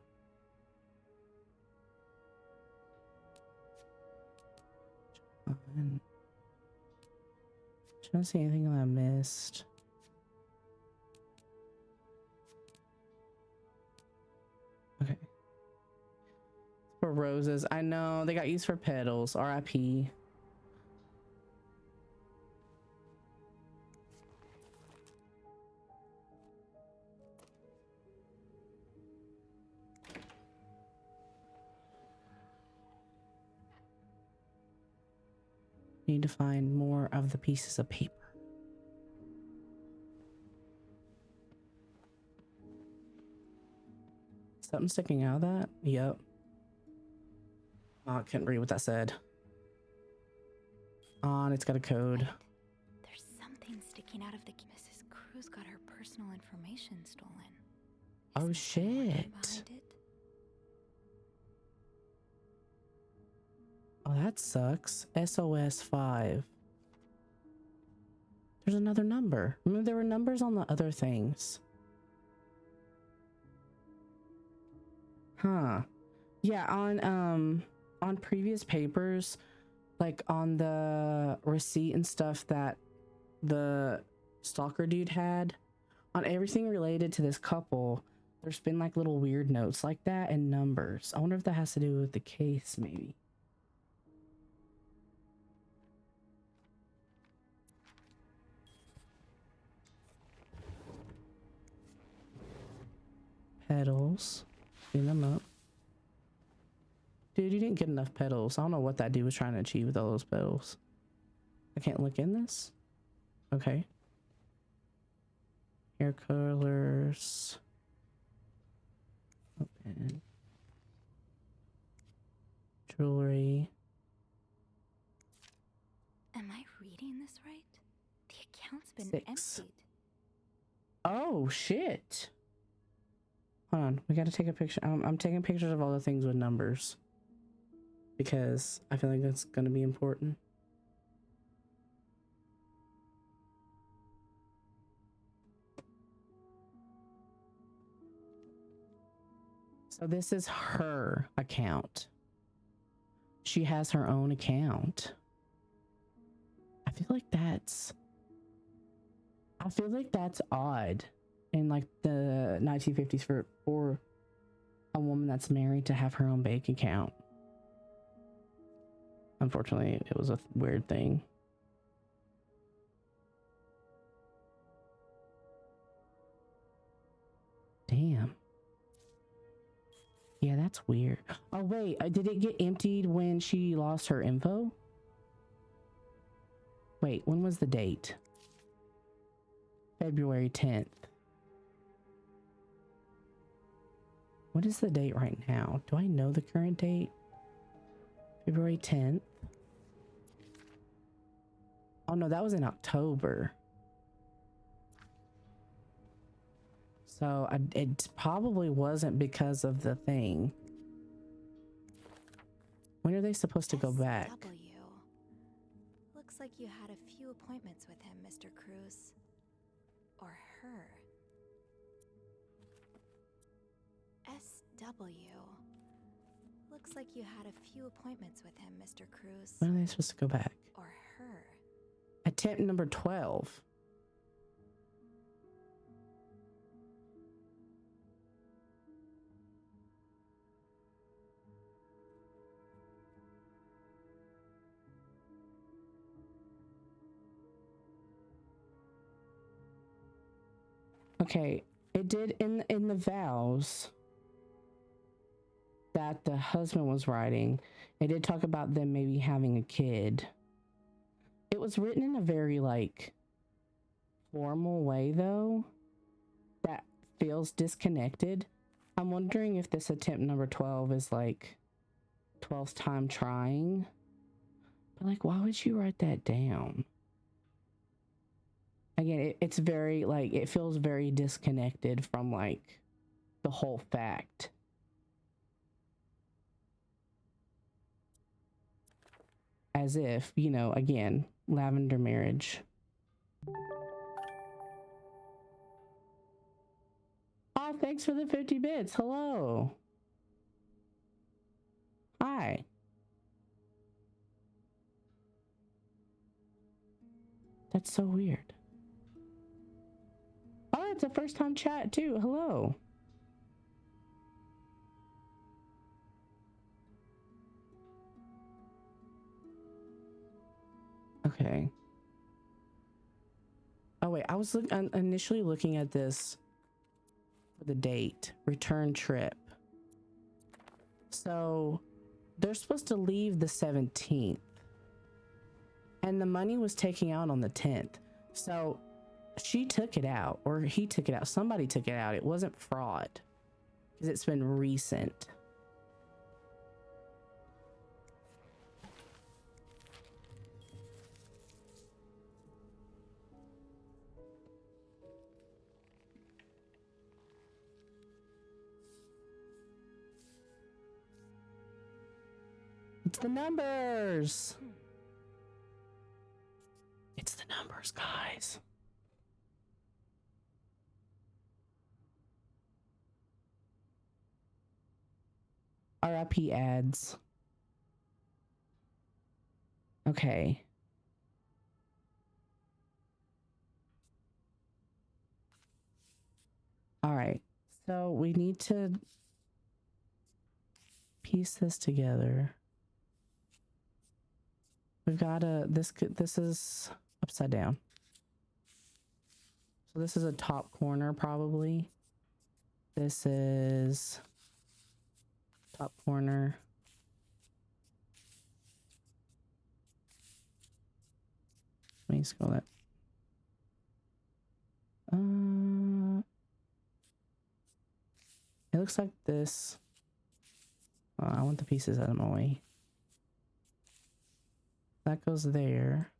Trying to see anything that I missed. Okay. For roses. I know they got used for petals. R.I.P. Need to find more of the pieces of paper. Something sticking out of that? Yep. Oh, I couldn't read what that said. On, it's got a code. There's something sticking out of the. Mrs. Cruz got her personal information stolen. Oh shit. Behind it? Oh, that sucks. SOS 5. There's another number. Remember, there were numbers on the other things. Huh. Yeah, on previous papers, like on the receipt and stuff that the stalker dude had, on everything related to this couple, there's been like little weird notes like that and numbers. I wonder if that has to do with the case, maybe. Petals. Clean them up. Dude, you didn't get enough petals. I don't know what that dude was trying to achieve with all those petals. I can't look in this? Okay. Hair colors. Open. Jewelry. Am I reading this right? The account's been 6. emptied. Oh, shit. Hold on. We got to take a picture. I'm taking pictures of all the things with numbers. Because I feel like that's going to be important. So this is her account. She has her own account. I feel like that's odd in like the 1950s for a woman that's married to have her own bank account. Unfortunately, it was a weird thing. Damn. Yeah, that's weird. Oh, wait. Did it get emptied when she lost her info? Wait, when was the date? February 10th. What is the date right now? Do I know the current date? February 10th. Oh no, that was in October. So it probably wasn't because of the thing. When are they supposed to go back? SW. Looks like you had a few appointments with him, Mr. Cruz. Or her. SW. Looks like you had a few appointments with him, Mr. Cruz. When are they supposed to go back? Or her. Attempt number 12. Okay, it did in the vows that the husband was writing. It did talk about them maybe having a kid. It was written in a very like formal way though that feels disconnected. I'm wondering if this attempt number 12 is like 12th time trying. But like, why would you write that down? Again, it's very like, it feels very disconnected from like the whole fact. As if, you know, again, lavender marriage. I thanks for the 50 bits. Hello. Hi. That's so weird. Oh, it's a first time chat too. Hello. Okay. Oh wait, I was initially looking at this for the date, return trip. So they're supposed to leave the 17th. And the money was taken out on the 10th. So she took it out, or he took it out. Somebody took it out. It wasn't fraud because it's been recent. It's the numbers. It's the numbers, guys. RIP ads. Okay. All right. So we need to piece this together. We've got this is upside down. So this is a top corner probably. This is top corner. Let me scroll that. It looks like this. I want the pieces out of my way. That goes there.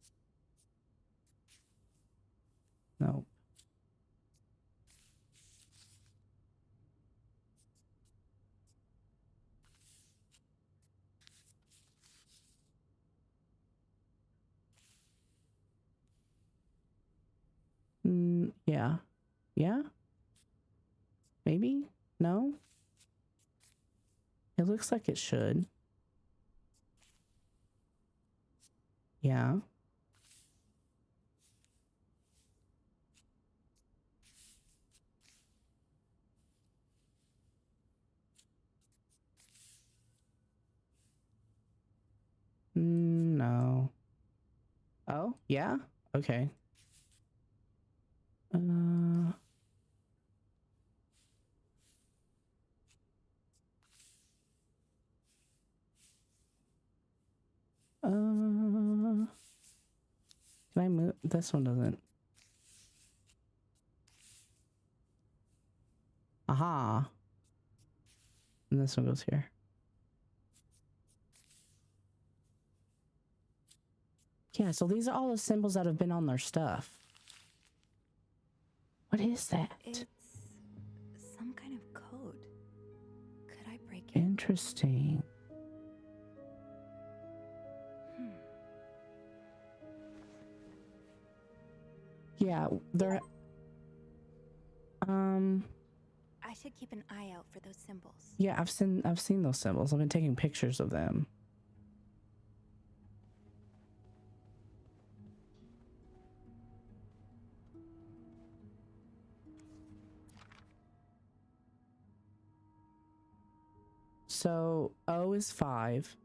Nope. Yeah. Yeah? Maybe? No? It looks like it should. Yeah. No. Oh, yeah? Okay. Can I move? This one doesn't. Aha. And this one goes here. Yeah, so these are all the symbols that have been on their stuff. What is that? It's some kind of code. Could I break it? Interesting. Yeah, they're I should keep an eye out for those symbols. yeah, I've seen those symbols. I've been taking pictures of them. So O is 5.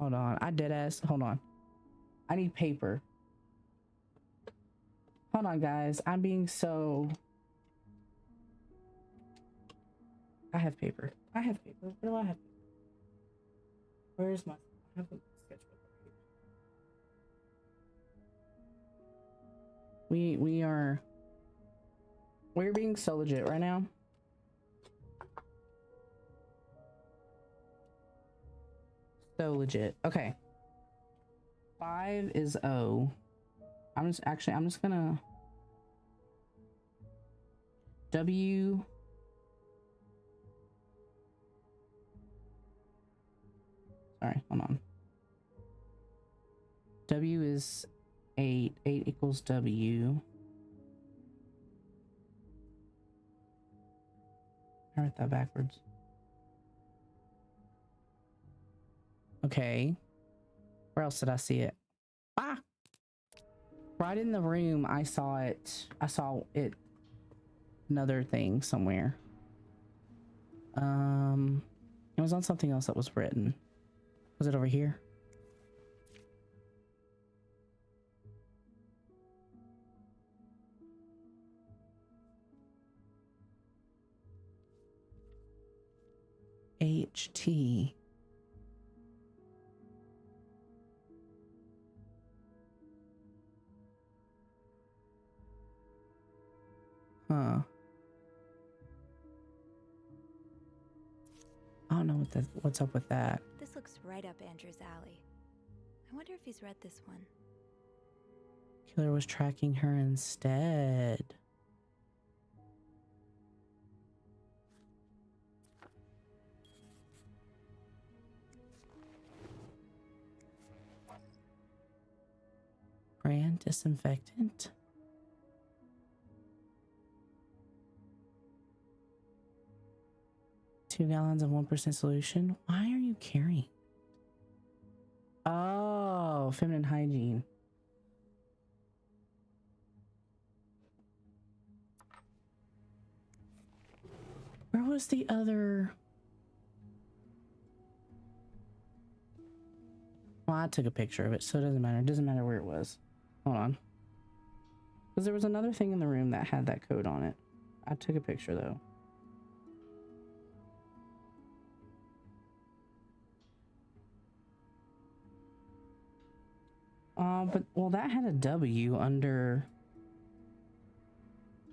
Hold on. Hold on. I need paper. Hold on, guys. I'm being so... I have paper. I have paper. Where do I have paper? Where's my... I have a sketchbook. We're being so legit right now. So legit. Okay. 5 is O. I'm just gonna W. Sorry, hold on. W is 8. 8 equals W. I read that backwards. Okay. Where else did I see it? Ah! Right in the room, I saw it. I saw it. Another thing somewhere. It was on something else that was written. Was it over here? HT. Huh. I don't know what's up with that. This looks right up Andrew's alley. I wonder if he's read this one. Killer was tracking her instead. Brand disinfectant. Two gallons of 1% solution. Why are you carrying? Oh, feminine hygiene. Where was the other? Well, I took a picture of it, so it doesn't matter. It doesn't matter where it was. Hold on. Because there was another thing in the room that had that code on it. I took a picture, though. But, well, that had a W under...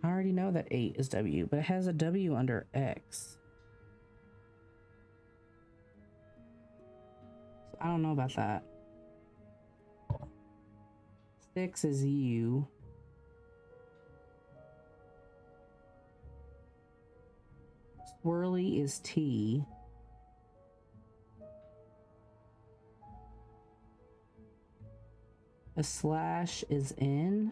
I already know that 8 is W, but it has a W under X. So I don't know about that. 6 is U. Swirly is T. A slash is N.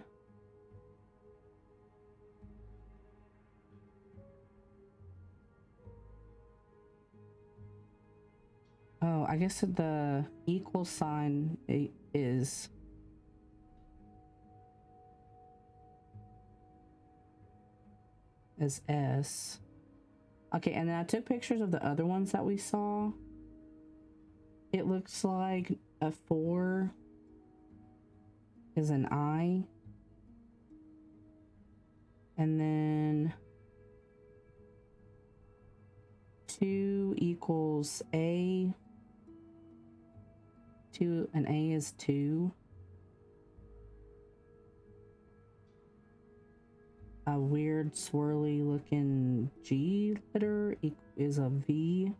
Oh, I guess the equal sign is S. Okay, and then I took pictures of the other ones that we saw. It looks like a 4 is an I. And then 2 equals A. 2, an A is 2. A weird swirly looking G letter is a V.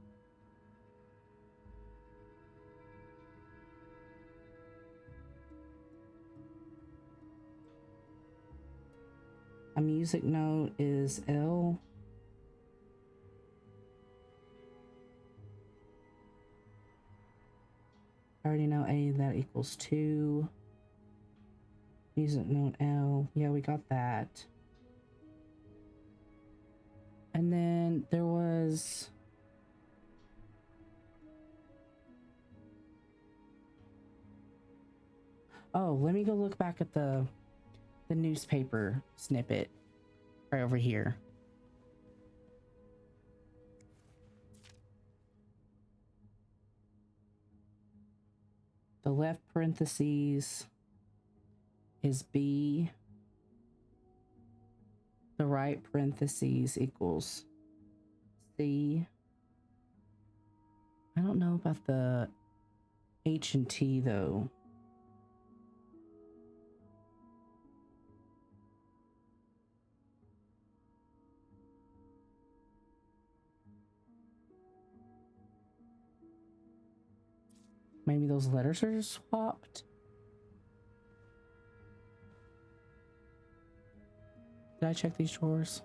A music note is L. I already know A, that equals 2. Music note L. Yeah, we got that. And then there was... Oh, let me go look back at the newspaper snippet right over here. The left parentheses is B. The right parentheses equals C. I don't know about the H and T though. Maybe those letters are swapped. Did I check these drawers?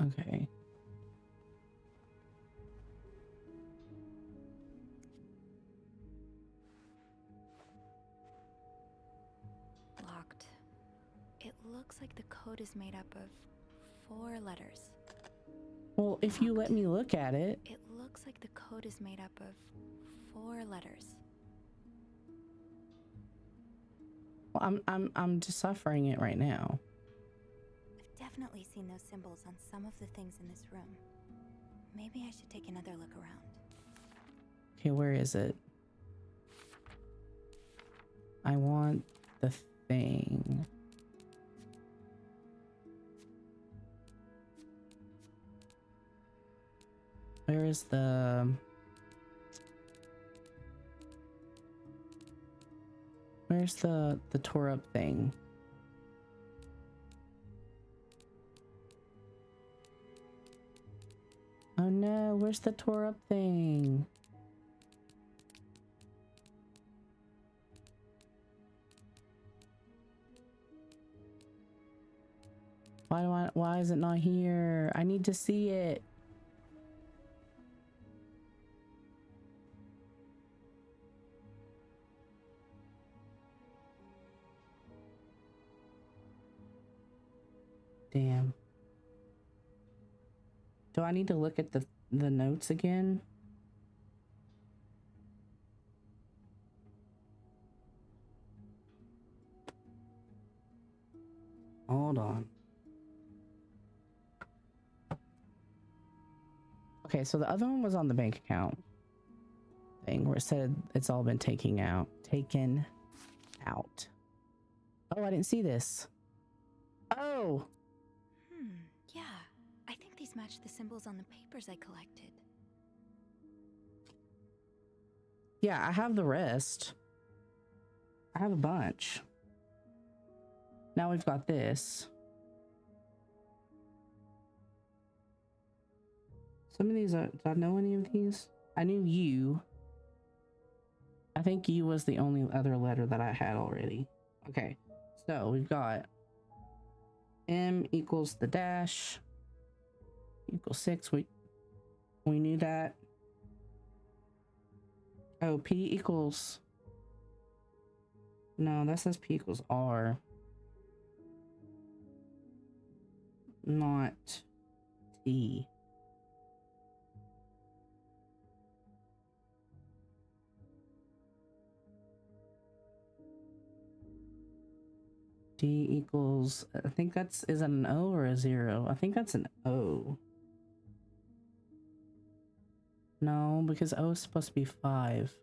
Okay. Locked. It looks like the code is made up of 4 letters. Well, if you let me look at it. It looks like the code is made up of 4 letters. Well, I'm deciphering it right now. I've definitely seen those symbols on some of the things in this room. Maybe I should take another look around. Okay, where is it? I want the thing. Where is the... Where's the tore up thing? Oh no, where's the tore up thing? Why is it not here? I need to see it. Damn. Do I need to look at the notes again? Hold on. Okay, so the other one was on the bank account thing where it said it's all been taken out. Oh, I didn't see this. Oh! Yeah. I think these match the symbols on the papers I collected. Yeah, I have the rest. I have a bunch. Now we've got this. Some of these are... Did I know any of these? I knew U. I think U was the only other letter that I had already. Okay, so we've got M equals the dash equals 6. We knew that. Oh, P equals... No, that says P equals R. Not T. D equals, I think that's, is it an O or a 0? I think that's an O. No, because O is supposed to be 5.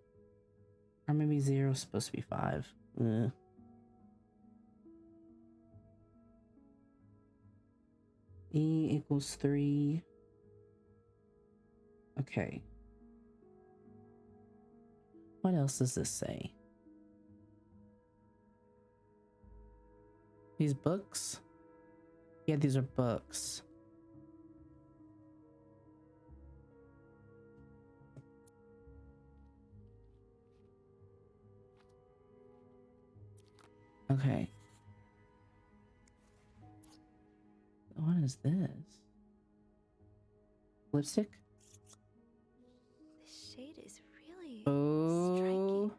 Or maybe 0 is supposed to be 5. Ugh. E equals 3. Okay. What else does this say? These books? Yeah, these are books. Okay. What is this? Lipstick? This shade is really Oh.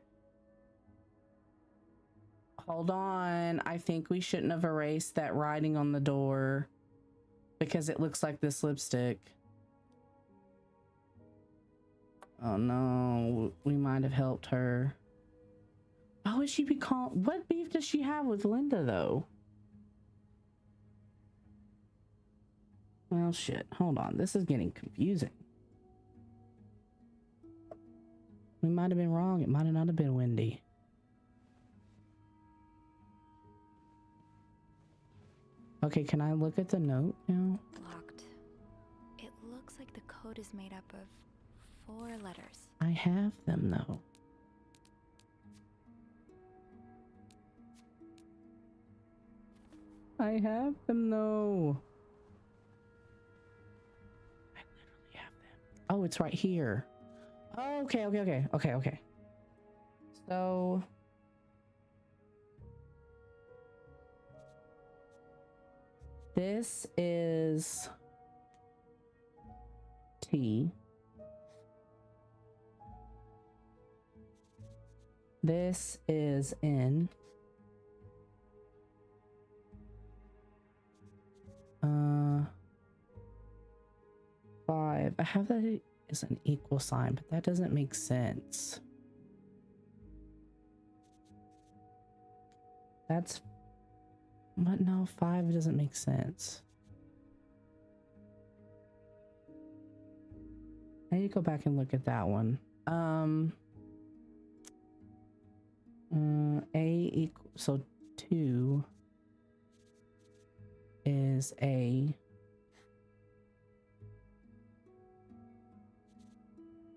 Hold on. I think we shouldn't have erased that writing on the door because it looks like this lipstick. Oh no, we might have helped her. Why would she be calling? What beef does she have with Linda though? Well, shit. Hold on. This is getting confusing. We might have been wrong. It might have not have been Wendy. Okay, can I look at the note now? Locked. It looks like the code is made up of 4 letters. I have them though. I have them though. I literally have them. Oh, it's right here. Oh, okay. So this is T. This is N. 5. I have that it is an equal sign, but that doesn't make sense. That's, but no, 5 doesn't make sense. I need to go back and look at that one. A equal, so 2 is A.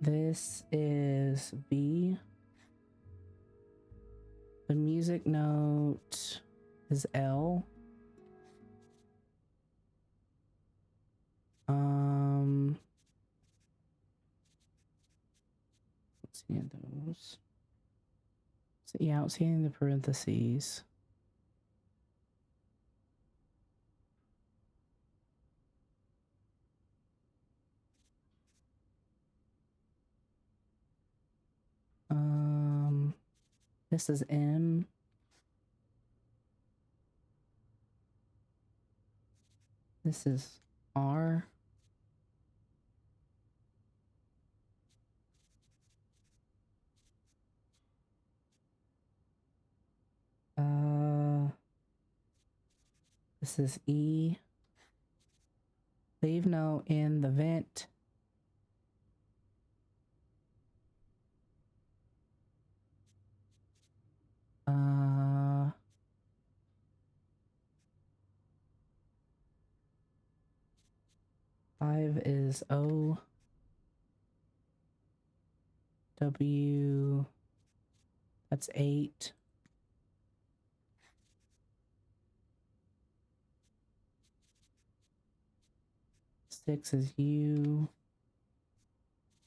This is B. The music note is L. Let's see those. So yeah, I don't see any in the parentheses. This is M. This is R. This is E. Leave note in the vent. Five is O. W. That's 8. Six is U.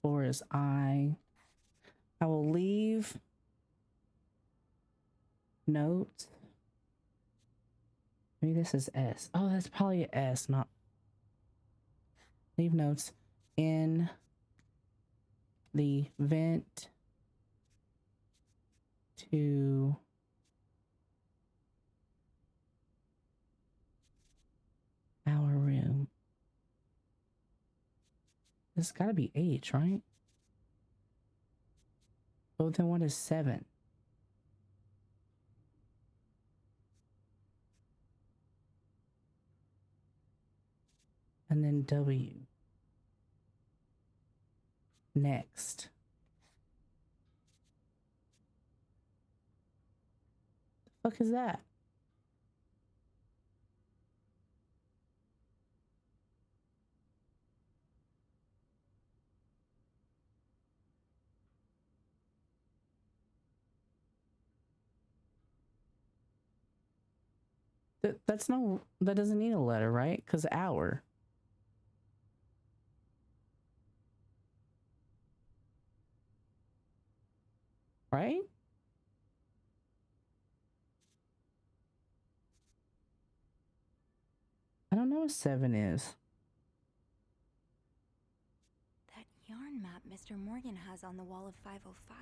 4 is I. I will leave notes. Maybe this is S. Oh, that's probably an S, not. Leave notes in the vent to our room. This has got to be H, right? Oh, then what is 7? And then W. Next. The fuck is that? That's no, that doesn't need a letter, right? Because hour. Right? I don't know what 7 is. That yarn map Mr. Morgan has on the wall of 505.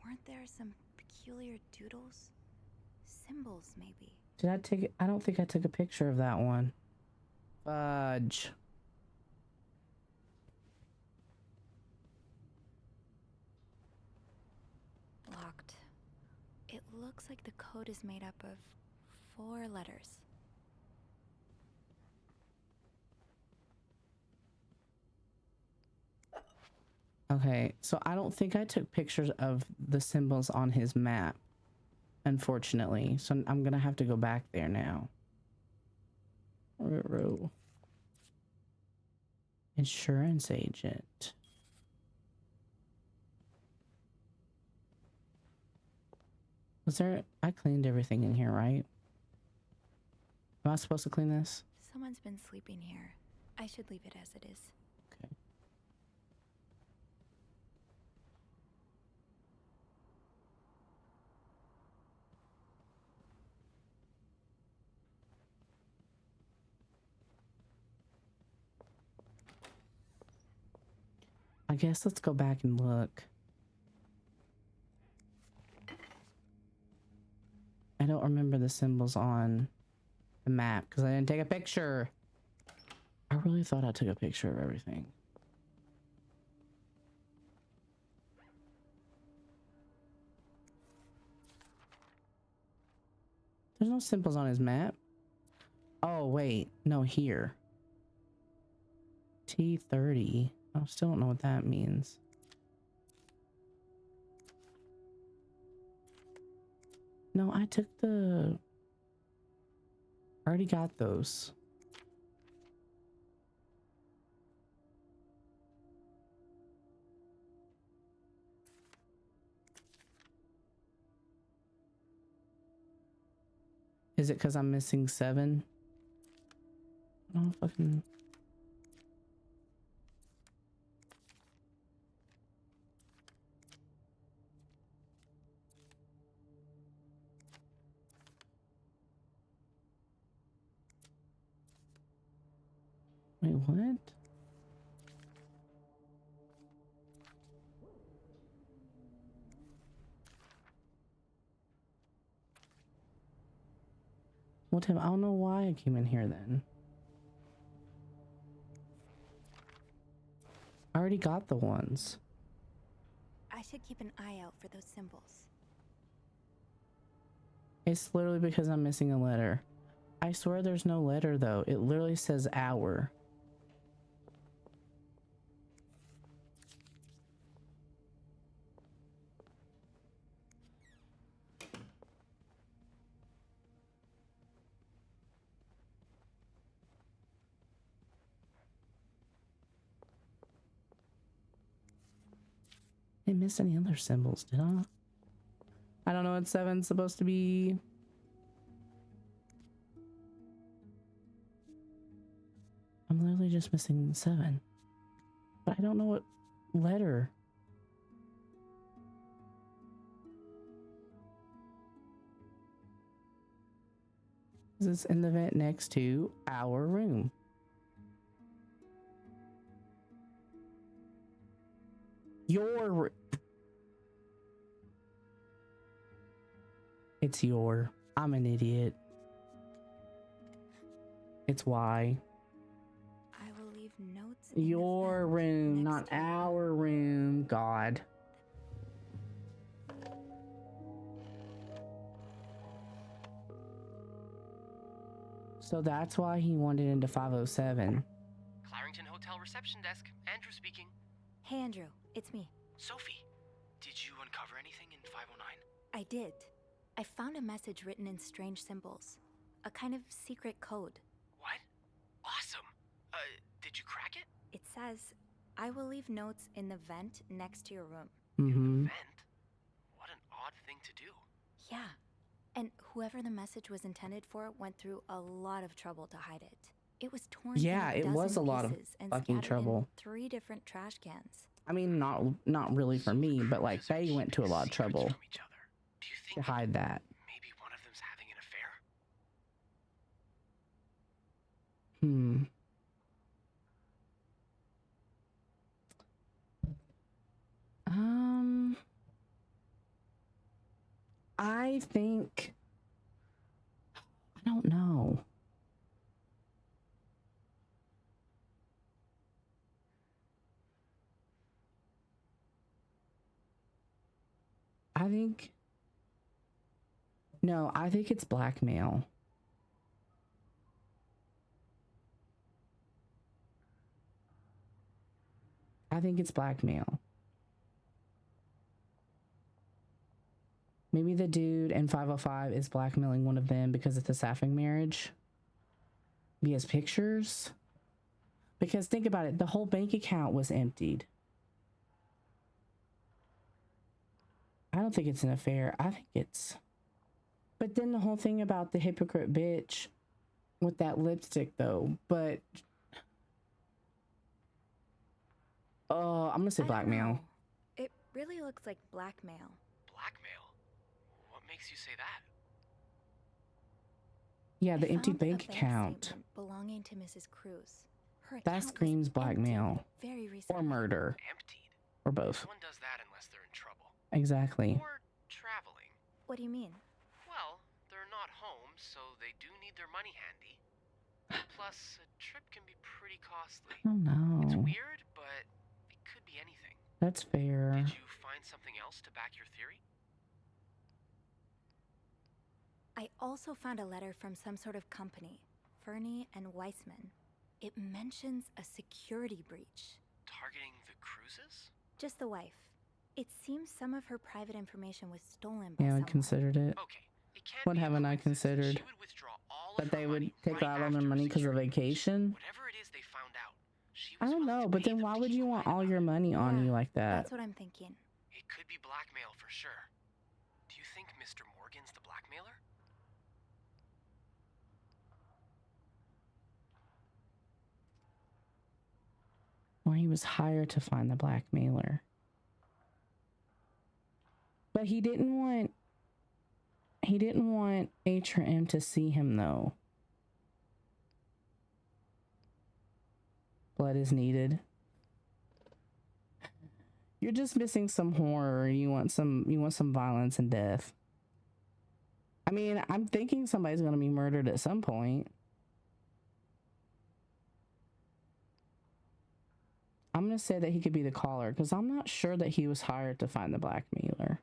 Weren't there some peculiar doodles? Symbols, maybe. Did I take it? I don't think I took a picture of that one. Fudge. Locked. It looks like the code is made up of 4 letters. Okay, so I don't think I took pictures of the symbols on his map, unfortunately. So I'm gonna have to go back there now. Insurance agent. Was there? I cleaned everything in here, right? Am I supposed to clean this? Someone's been sleeping here. I should leave it as it is. Okay. I guess let's go back and look. I don't remember the symbols on the map because I didn't take a picture. I really thought I took a picture of everything. There's no symbols on his map. Oh, wait. No, here. T30. I still don't know what that means. No, I took the... I already got those. Is it because I'm missing 7? Oh, fucking... Wait, what? What time? I don't know why I came in here then. I already got the ones. I should keep an eye out for those symbols. It's literally because I'm missing a letter. I swear there's no letter though. It literally says hour. I didn't miss any other symbols, did I? I don't know what 7's supposed to be. I'm literally just missing 7. But I don't know what letter. This is in the vent next to our room. Your... It's your... I'm an idiot. It's why. I will leave notes in Your room, not our room. God. So that's why he wanted into 507. Clarington Hotel reception desk. Andrew speaking. Hey, Andrew. It's me. Sophie, did you uncover anything in 509? I did. I found a message written in strange symbols. A kind of secret code. What? Awesome. Did you crack it? It says, I will leave notes in the vent next to your room. Mm-hmm. Vent? What an odd thing to do. Yeah. And whoever the message was intended for went through a lot of trouble to hide it. It was torn Yeah, into it was a lot of and fucking scattered trouble. in 3 different trash cans. I mean, not really for me, but like they went to a lot of trouble to hide that. Maybe one of them's having an affair? I think... I don't know. I think... No, I think it's blackmail. I think it's blackmail. Maybe the dude in 505 is blackmailing one of them because it's a sapphic marriage. He has pictures. Because think about it, the whole bank account was emptied. I don't think it's an affair. I think it's... But then the whole thing about the hypocrite bitch with that lipstick though, but... I'm gonna say blackmail. It really looks like blackmail. Blackmail? What makes you say that? Yeah, the I empty found bank a account. statement belonging to Mrs. Cruz. Her That account was screams blackmail very or recently. murder Emptied? or both. No one does that unless they're in trouble. Exactly. Or traveling. What do you mean? Well, they're not home, so they do need their money handy. Plus, a trip can be pretty costly. Oh no. It's weird, but it could be anything. That's fair. Did you find something else to back your theory? I also found a letter from some sort of company, Fernie and Weissman. It mentions a security breach. Targeting the cruises? Just the wife. It seems some of her private information was stolen by Yeah, I someone. considered it. Okay, it can't What be a haven't I coincidence. considered? She would withdraw all That of her they would money take right out all their after money because of security breach. vacation? Whatever it is they found out, she I was don't willing know, to but pay then them why to would keep you want quiet all about your it. money on you like that? That's what I'm thinking. It could be blackmail for sure. Do you think Mr. Morgan's the blackmailer? Or he was hired to find the blackmailer. But he didn't want H or M to see him though. Blood is needed. You're just missing some horror. You want some violence and death. I mean, I'm thinking somebody's gonna be murdered at some point. I'm gonna say that he could be the caller because I'm not sure that he was hired to find the blackmailer.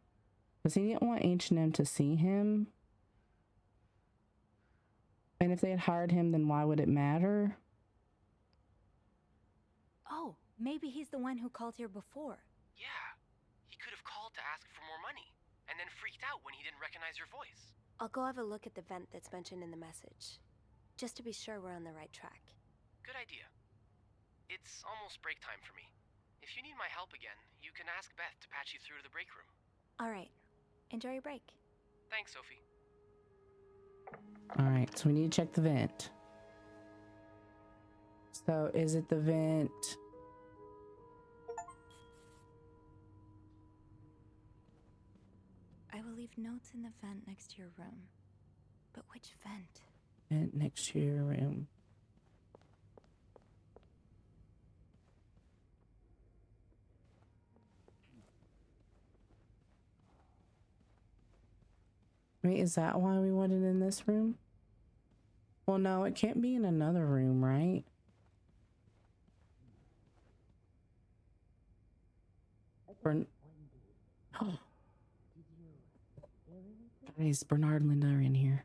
Because he didn't want H&M to see him. And if they had hired him, then why would it matter? Oh, maybe he's the one who called here before. Yeah. He could have called to ask for more money, and then freaked out when he didn't recognize your voice. I'll go have a look at the vent that's mentioned in the message, just to be sure we're on the right track. Good idea. It's almost break time for me. If you need my help again, you can ask Beth to patch you through to the break room. All right. Enjoy your break. Thanks, Sophie. All right, so we need to check the vent. So is it the vent? I will leave notes in the vent next to your room. But which vent? Vent next to your room. Wait, is that why we wanted in this room? Well, no, it can't be in another room, right? Guys, Bernard and Linda are in here.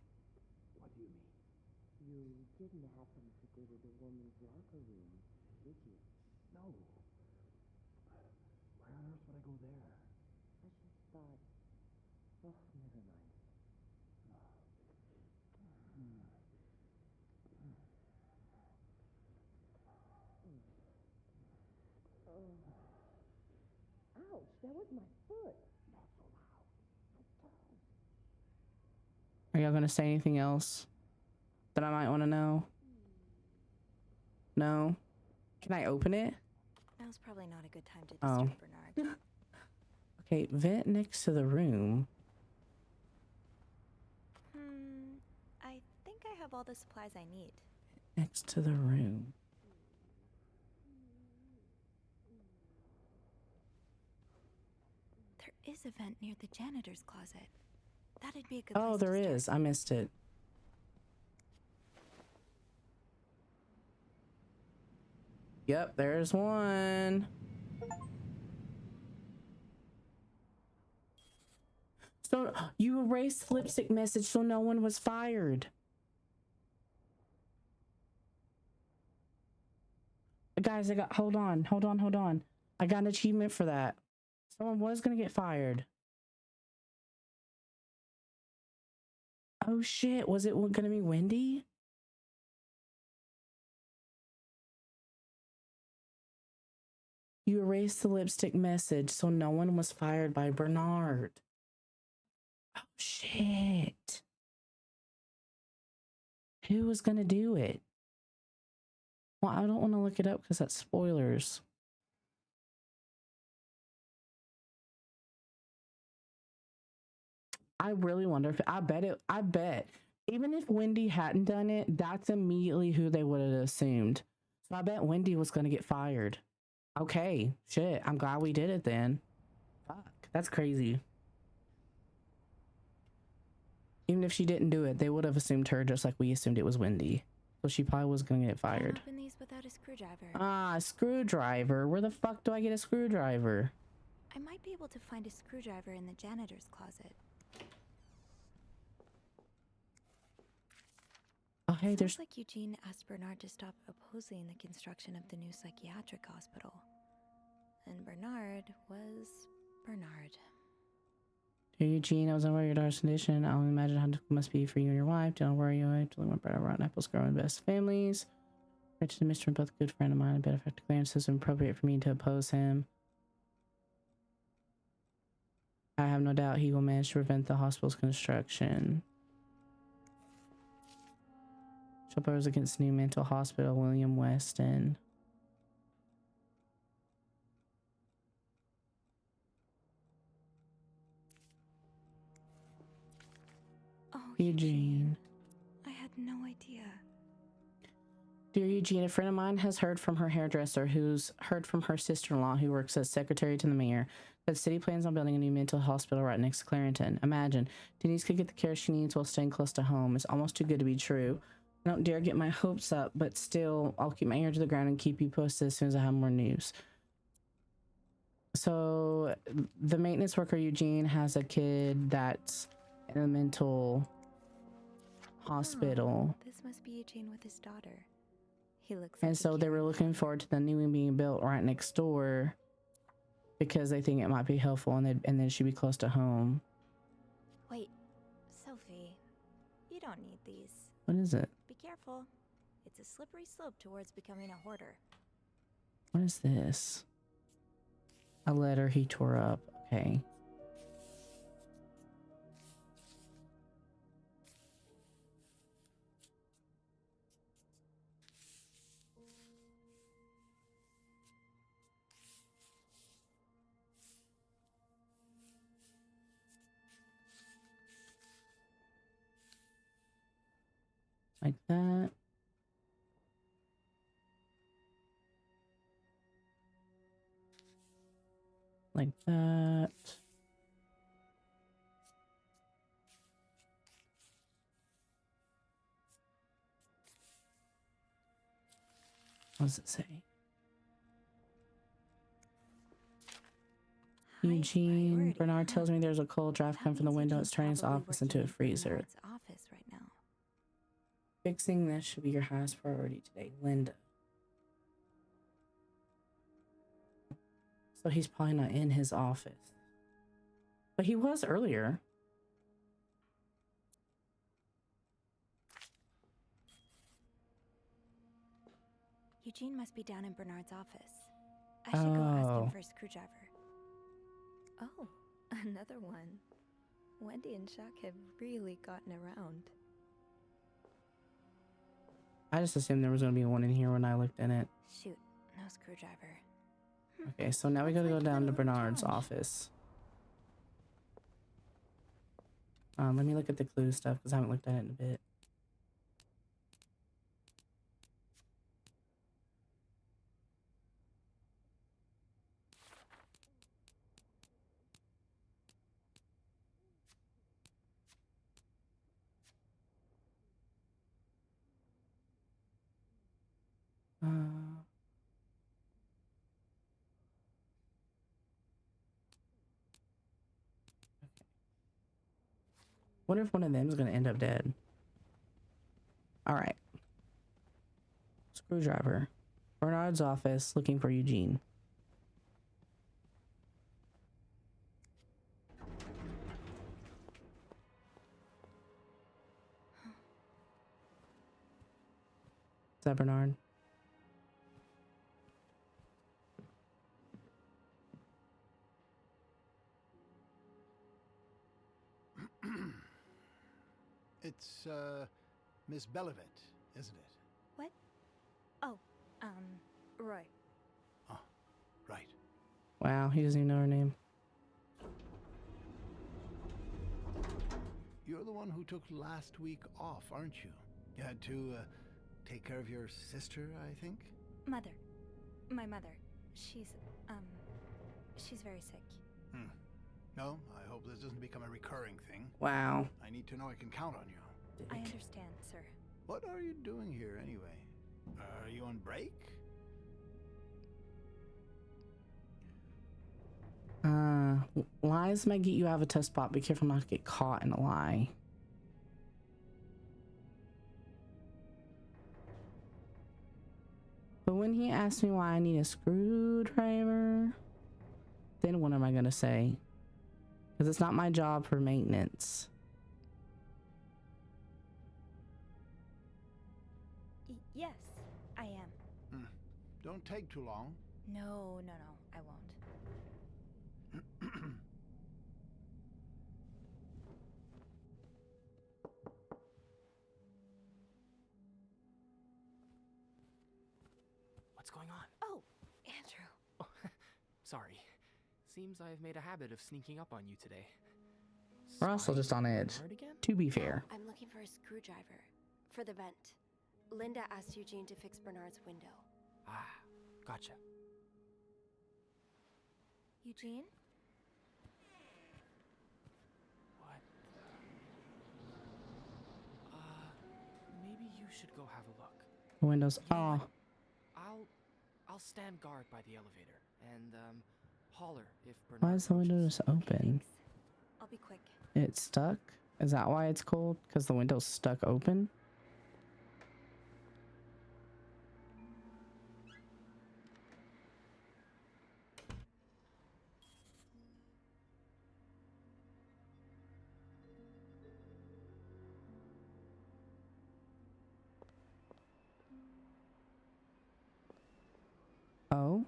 What do you mean? You didn't happen to go to the woman's locker room, did you? No. Why on earth would I go there? I just thought... Oh, never mind. Ouch, that was my foot. Not so loud. So close. Are y'all gonna say anything else that I might want to know? No? Can I open it? Now's probably not a good time to disturb Bernard. Okay, vent next to the room. I think I have all the supplies I need. Next to the room. There is a vent near the janitor's closet. That'd be a good Oh, place to there start. is. I missed it. Yep, there's one. So you erased the lipstick message so no one was fired. Guys, hold on. I got an achievement for that. Someone was gonna get fired. Oh shit, was it gonna be Wendy? You erased the lipstick message so no one was fired by Bernard. Oh shit. Who was gonna do it? Well, I don't want to look it up because that's spoilers. I really wonder if I bet even if Wendy hadn't done it, that's immediately who they would have assumed. So I bet Wendy was gonna get fired. Okay, shit. I'm glad we did it then. Fuck, that's crazy. Even if she didn't do it, they would have assumed her just like we assumed it was Wendy. So she probably was gonna get fired. Open these without a screwdriver. Ah, a screwdriver. Where the fuck do I get a screwdriver? I might be able to find a screwdriver in the janitor's closet. Oh, hey, there's... Sounds like Eugene asked Bernard to stop opposing the construction of the new psychiatric hospital. And Bernard was Bernard. Dear Eugene, I was unaware of your daughter's condition. I only imagine how difficult it must be for you and your wife. Don't worry, you actually went bread around apples growing best families. Richard and Mr. are both a good friend of mine. A benefactor clearance is appropriate for me to oppose him. I have no doubt he will manage to prevent the hospital's construction. Shoppers against new mental hospital, William Weston. Oh, Eugene. I had no idea. Dear Eugene, a friend of mine has heard from her hairdresser, who's heard from her sister-in-law, who works as secretary to the mayor, that the city plans on building a new mental hospital right next to Clarington. Imagine, Denise could get the care she needs while staying close to home. It's almost too good to be true. I don't dare get my hopes up, but still, I'll keep my ear to the ground and keep you posted as soon as I have more news. So, the maintenance worker, Eugene, has a kid that's in a mental hospital. Oh, this must be Eugene with his daughter. He looks And like so they were looking forward to the new one being built right next door because they think it might be helpful and then she'd be close to home. Wait, Sophie, you don't need these. What is it? Be careful. It's a slippery slope towards becoming a hoarder. What is this? A letter he tore up. Okay. Like that. Like that. What does it say? Eugene, Bernard tells me there's a cold draft coming from the window. It's turning his office into a freezer. Bernard's office right now. Fixing this should be your highest priority today, Linda. So he's probably not in his office. But he was earlier. Eugene must be down in Bernard's office. I should go ask him for a screwdriver. Oh, another one. Wendy and Chuck have really gotten around. I just assumed there was going to be one in here when I looked in it. Shoot, no screwdriver. Okay, so now we gotta go down to Bernard's office. Let me look at the clue stuff because I haven't looked at it in a bit. Wonder if one of them is gonna end up dead. All right. Screwdriver. Bernard's office, looking for Eugene. Is that Bernard? It's, Miss Bellevit, isn't it? What? Oh, Roy. Oh, right. Wow, he doesn't even know her name. You're the one who took last week off, aren't you? You had to, take care of your sister, I think? Mother. My mother. She's very sick. No, I hope this doesn't become a recurring thing. Wow. I need to know I can count on you. I understand, sir. What are you doing here anyway? Are you on break? Lies might get you out of a tough spot. Be careful not to get caught in a lie. But when he asked me why I need a screwdriver, then what am I gonna say? Because it's not my job for maintenance. Yes, I am. Don't take too long. No, I won't. What's going on? Oh, Andrew. Oh, sorry. Seems I've made a habit of sneaking up on you today. We're also just on edge, to be fair. I'm looking for a screwdriver for the vent. Linda asked Eugene to fix Bernard's window. Ah, gotcha. Eugene? What? Maybe you should go have a look. The windows. Oh. I'll stand guard by the elevator and holler if Bernard. Why is the window just open? I'll be quick. It's stuck? Is that why it's cold? Because the window's stuck open? Oh?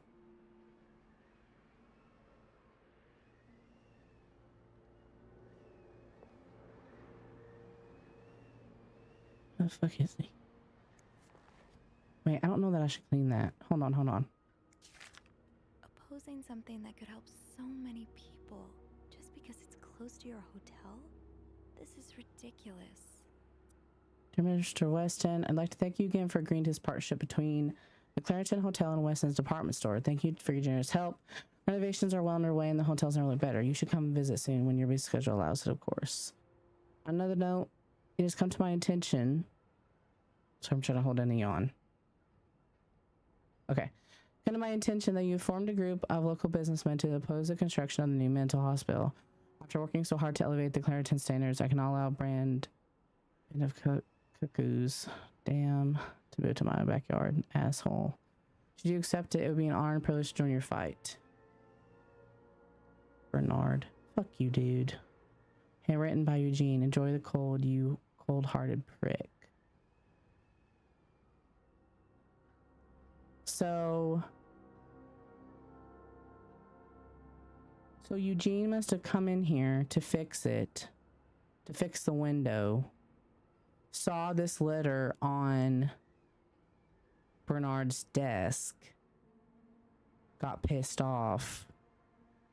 The fuck is he? Wait, I don't know that I should clean that. Hold on. Opposing something that could help so many people just because it's close to your hotel? This is ridiculous. Dear Mr. Weston, I'd like to thank you again for agreeing to this partnership between the Clarington Hotel and Weston's department store. Thank you for your generous help. Renovations are well underway and the hotel's never look better. You should come visit soon when your busy schedule allows it, of course. On another note, it has come to my attention. So I'm trying to hold any on. Okay. Come to my attention that you formed a group of local businessmen to oppose the construction of the new mental hospital. After working so hard to elevate the Clarington standards, I can all out brand of cuckoos. Damn. To move to my backyard, asshole. Should you accept it, it would be an honor and privilege to join your fight. Bernard. Fuck you, dude. Handwritten by Eugene. Enjoy the cold, you cold-hearted prick. So Eugene must have come in here to fix it, to fix the window, saw this letter on Bernard's desk, got pissed off,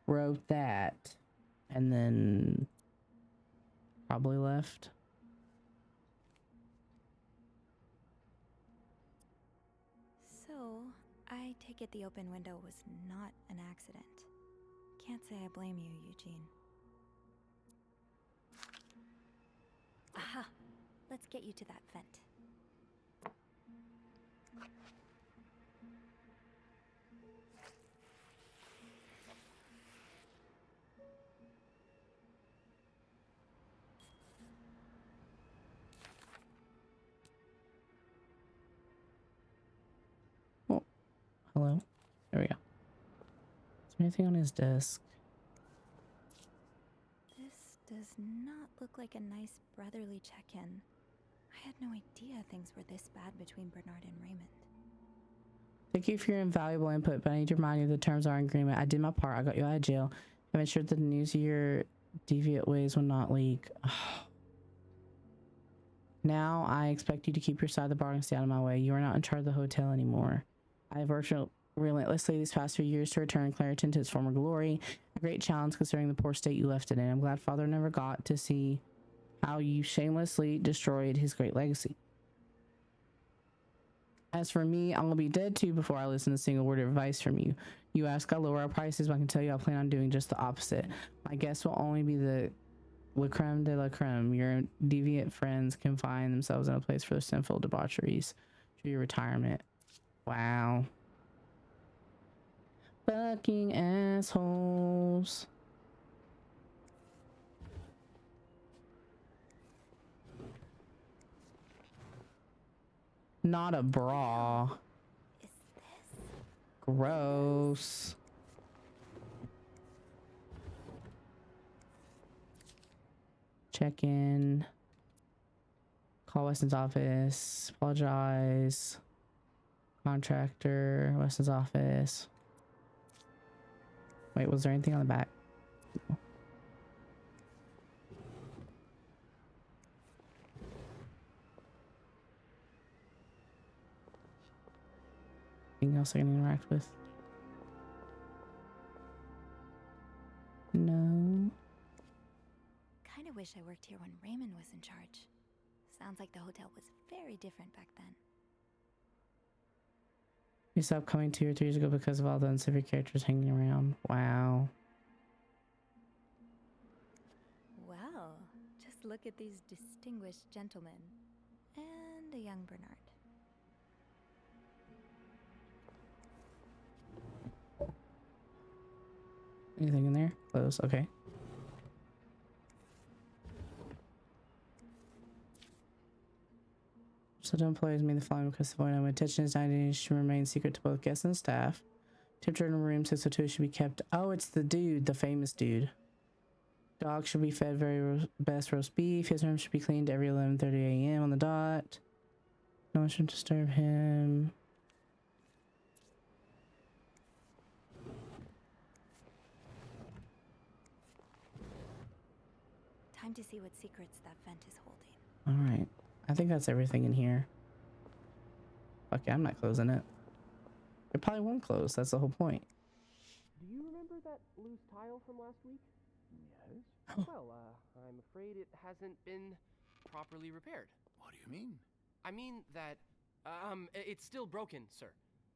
wrote that, and then probably left. So, I take it the open window was not an accident. Can't say I blame you, Eugene. Aha! Let's get you to that vent. Oh, hello. There we go. Is there anything on his desk? This does not look like a nice brotherly check-in. I had no idea things were this bad between Bernard and Raymond. Thank you for your invaluable input, but I need to remind you the terms of our agreement. I did my part. I got you out of jail. I've ensured that the news of your deviant ways will not leak. Now I expect you to keep your side of the bargain and stay out of my way. You are not in charge of the hotel anymore. I have worked relentlessly these past few years to return Clarington to its former glory. A great challenge considering the poor state you left it in. I'm glad Father never got to see how you shamelessly destroyed his great legacy. As for me, I'm gonna be dead too before I listen to a single word of advice from you. You ask I'll lower our prices, but I can tell you I plan on doing just the opposite. My guests will only be the la creme de la creme. Your deviant friends can find themselves in a place for their sinful debaucheries to your retirement. Wow. Fucking assholes. Not a bra. Is this? Gross. Check in. Call Weston's office. Apologize. Contractor. Weston's office. Wait, was there anything on the back? Anything else I can interact with? No. Kinda wish I worked here when Raymond was in charge. Sounds like the hotel was very different back then. We stopped coming 2 or 3 years ago because of all the unsavory characters hanging around. Wow. Well, just look at these distinguished gentlemen. And a young Bernard. Anything in there? Close. Okay. So the employees made the following request: avoid my attention. His identity should remain secret to both guests and staff. Temperature in room 602 should be kept. Oh, it's the dude, the famous dude. Dog should be fed best roast beef. His room should be cleaned every 11:30 a.m. on the dot. No one should disturb him. Time to see what secrets that vent is holding. All right. I think that's everything in here. Okay, I'm not closing it. It probably won't close. That's the whole point. Do you remember that loose tile from last week? Yes? Well, I'm afraid it hasn't been properly repaired. What do you mean? I mean that, it's still broken, sir.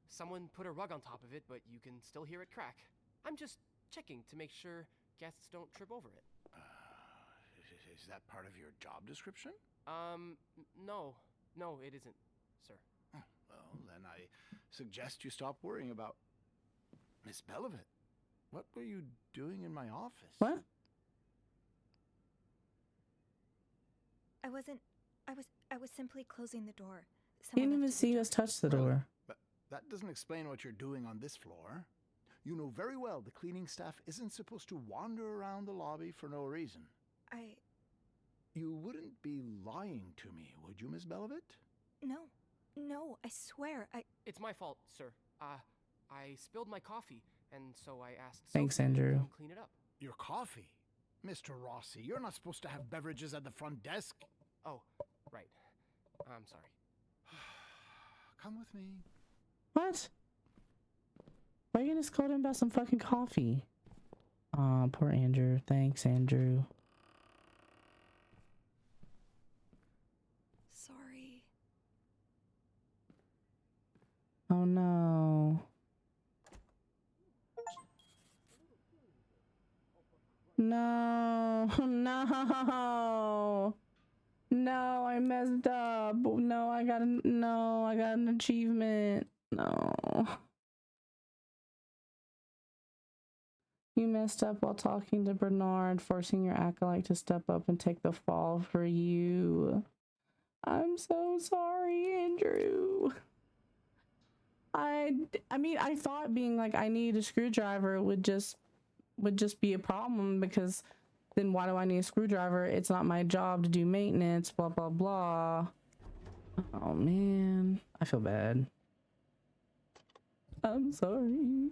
Someone put a rug on top of it, but you can still hear it crack. I'm just checking to make sure guests don't trip over it. Is that part of your job description? No. No, it isn't, sir. Oh, well, then I suggest you stop worrying about Miss Belivet. What were you doing in my office? What? I was simply closing the door. You didn't even see us touch the door. But that doesn't explain what you're doing on this floor. You know very well the cleaning staff isn't supposed to wander around the lobby for no reason. You wouldn't be lying to me, would you, Miss Belivet? No, I swear, It's my fault, sir. I spilled my coffee, and so I asked Thanks, Sophie to Andrew. come clean it up. Your coffee? Mr. Rossi, you're not supposed to have beverages at the front desk. Oh, right. I'm sorry. Come with me. What? Why are you gonna scold him about some fucking coffee? Aw, poor Andrew. Thanks, Andrew. sorry. Oh no. No, no, no, I messed up. No, I got an achievement. No. You messed up while talking to Bernard, forcing your acolyte to step up and take the fall for you. I'm so sorry, Andrew. I mean, I thought being like, I need a screwdriver would just be a problem, because then why do I need a screwdriver? It's not my job to do maintenance, blah, blah, blah. Oh, man. I feel bad. I'm sorry.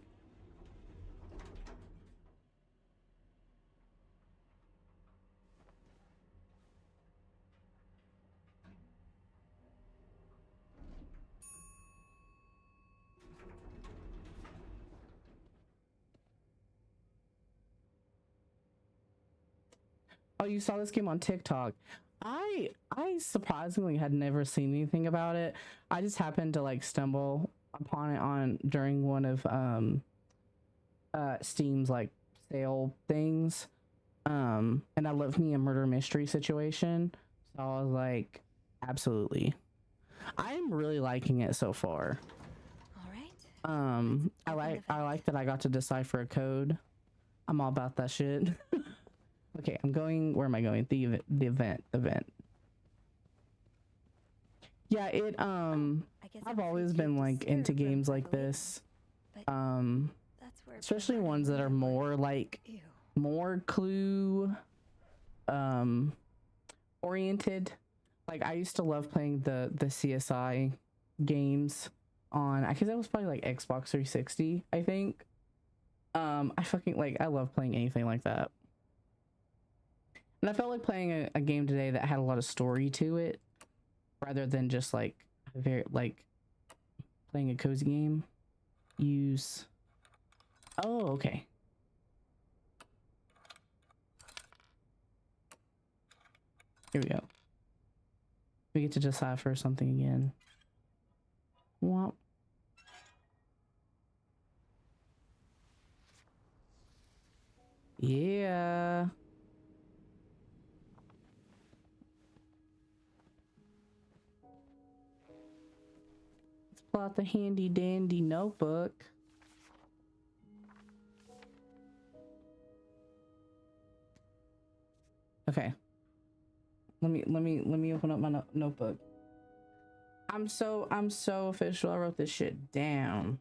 Oh, you saw this game on TikTok. I surprisingly had never seen anything about it. I just happened to like stumble upon it on during one of Steam's like sale things. And I love me a murder mystery situation. So I was like, absolutely. I am really liking it so far. All right. I like that I got to decipher a code. I'm all about that shit. Okay, I'm going. Where am I going? The event. Yeah, it I've always been like into games like this. Especially ones that are more like more clue oriented. Like I used to love playing the CSI games on, I guess that was probably like Xbox 360, I think. I fucking like, I love playing anything like that. And I felt like playing a game today that had a lot of story to it rather than just like very like playing a cozy game. Use, oh, okay. Here we go. We get to decipher something again. Womp. Yeah. Let's pull out the handy dandy notebook. Okay. Let me open up my notebook. I'm so official. I wrote this shit down.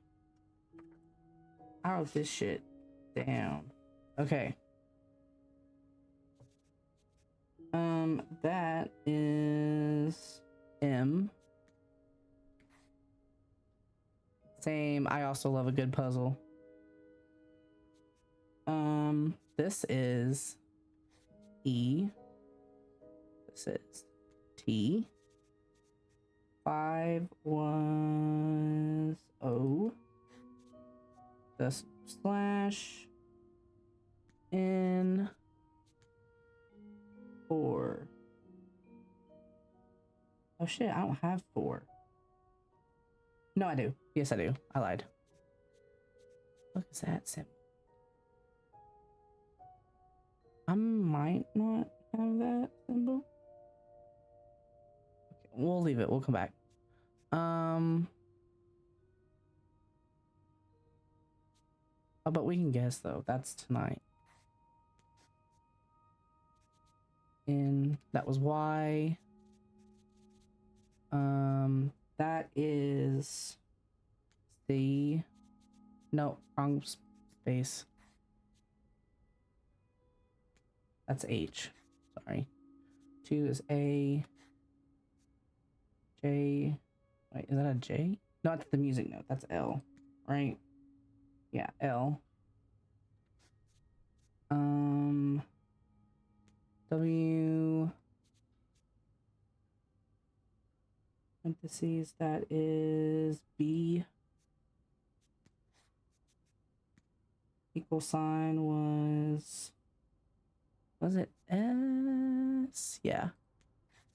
Okay. That is M. Same. I also love a good puzzle. This is E. This is T. 5 was O. The slash N 4. Oh shit, I don't have 4. No, I do. Yes, I do. I lied. What is that symbol? I might not have that symbol. Okay, we'll leave it. We'll come back. Oh, but we can guess though. That's tonight. And that was Y. That is C. No, wrong space. That's H. Sorry. 2 is A. J. Wait, is that a J? No, that's the music note. That's L, right? Yeah, L. W. Parentheses, that is B. Equal sign was it S? Yeah,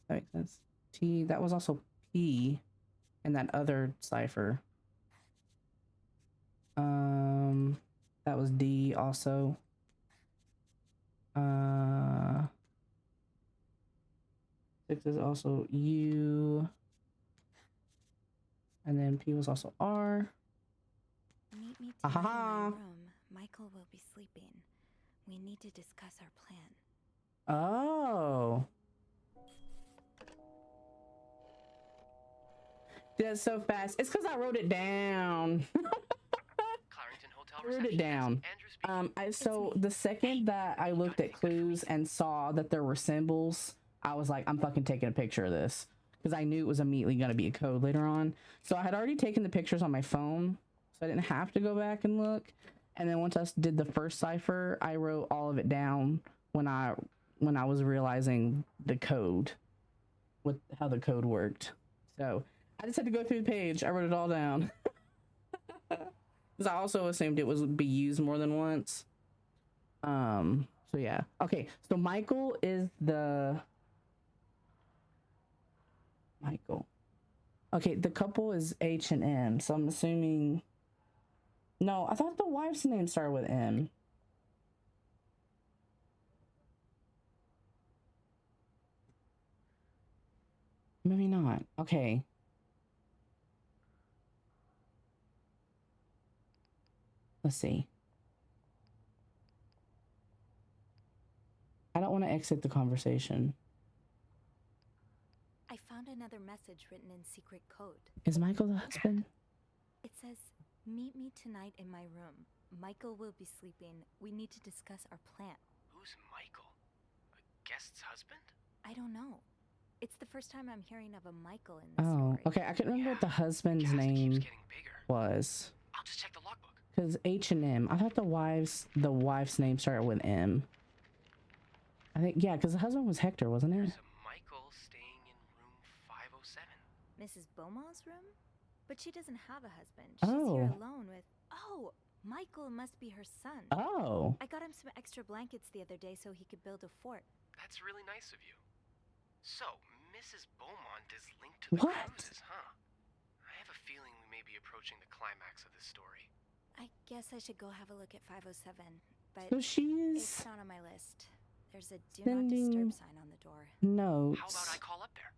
that makes sense. T, that was also P in that other cipher. That was D also. 6 is also U. And then P was also R. Meet me tonight in my room. Michael will be sleeping. We need to discuss our plan. Oh. That's so fast. It's because I wrote it down. I wrote it down. So the second that I looked at clues and saw that there were symbols, I was like, I'm fucking taking a picture of this. Because I knew it was immediately going to be a code later on. So I had already taken the pictures on my phone, so I didn't have to go back and look. And then once I did the first cipher, I wrote all of it down when I was realizing the code, how the code worked. So I just had to go through the page. I wrote it all down. Because I also assumed it would be used more than once. So yeah. Okay, so Michael is the Michael. Okay, the couple is H and M, so I'm assuming. No, I thought the wife's name started with M. Maybe not. Okay. Let's see. I don't want to exit the conversation. I found another message written in secret code. Is Michael the husband? It says, "Meet me tonight in my room. Michael will be sleeping. We need to discuss our plan." Who's Michael? A guest's husband? I don't know. It's the first time I'm hearing of a Michael in this Oh, story. okay. I couldn't remember what the husband's name was. I'll just check the logbook. Because H and M. I thought the wife's name started with M. I think, yeah, because the husband was Hector, wasn't it? There's a Michael staying in room 507. Mrs. Beaumont's room? But she doesn't have a husband. She's here alone with... Oh, Michael must be her son. Oh. I got him some extra blankets the other day so he could build a fort. That's really nice of you. So, Mrs. Beaumont is linked to the cruises, huh? I have a feeling we may be approaching the climax of this story. I guess I should go have a look at 507, but So she's it's not on my list. There's a do not disturb sign on the door. Notes. How about I call up there?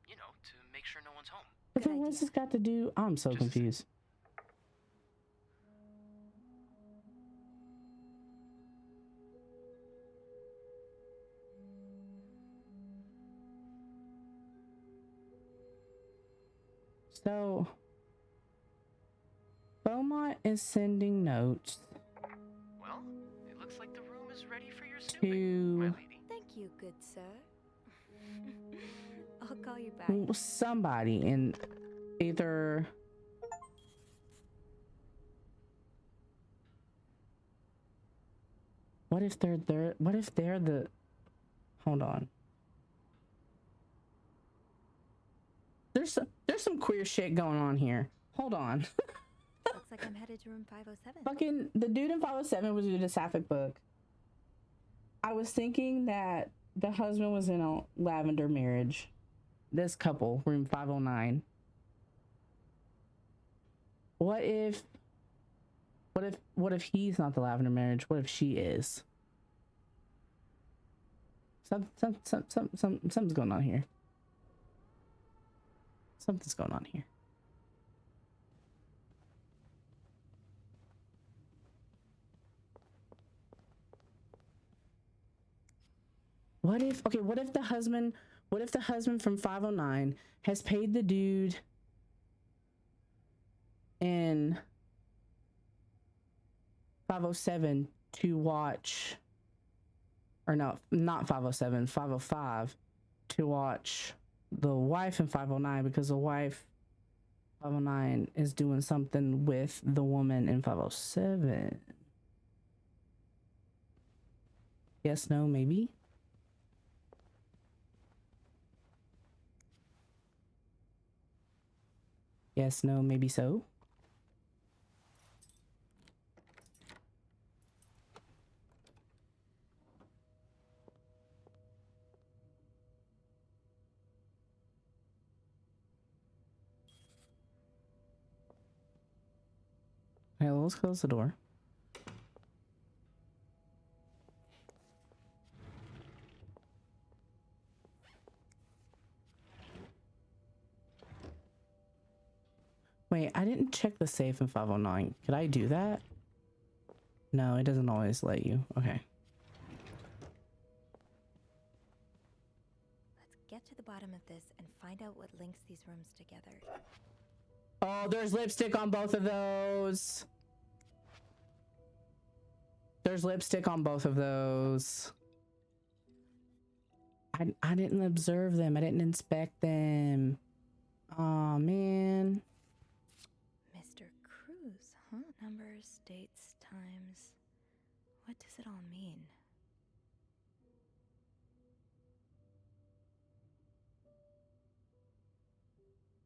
You know, to make sure no one's home. But then what's this got to do? I'm so confused. So, Beaumont is sending notes. Well, it looks like the room is ready for your snooping, my lady. Thank you, good sir. I'll call you back. Somebody in either. What if they're there? What if they're the? Hold on. There's some queer shit going on here. Hold on. Looks like I'm headed to room 507. Fucking the dude in 507 was doing a sapphic book. I was thinking that the husband was in a lavender marriage. This couple, room 509. What if he's not the lavender marriage? What if she is? Something's going on here. Something's going on here. What if the husband from 509 has paid the dude in 507 to watch, or no, not 507, 505 to watch the wife in 509 because the wife 509 is doing something with the woman in 507. Yes, no, maybe. Yes, no, maybe so. Okay, let's close the door. Wait, I didn't check the safe in 509. Could I do that? No, it doesn't always let you. Okay. Let's get to the bottom of this and find out what links these rooms together. Oh, there's lipstick on both of those. There's lipstick on both of those. I didn't observe them. I didn't inspect them. Oh, man. Mr. Cruz, huh? Numbers, dates, times. What does it all mean?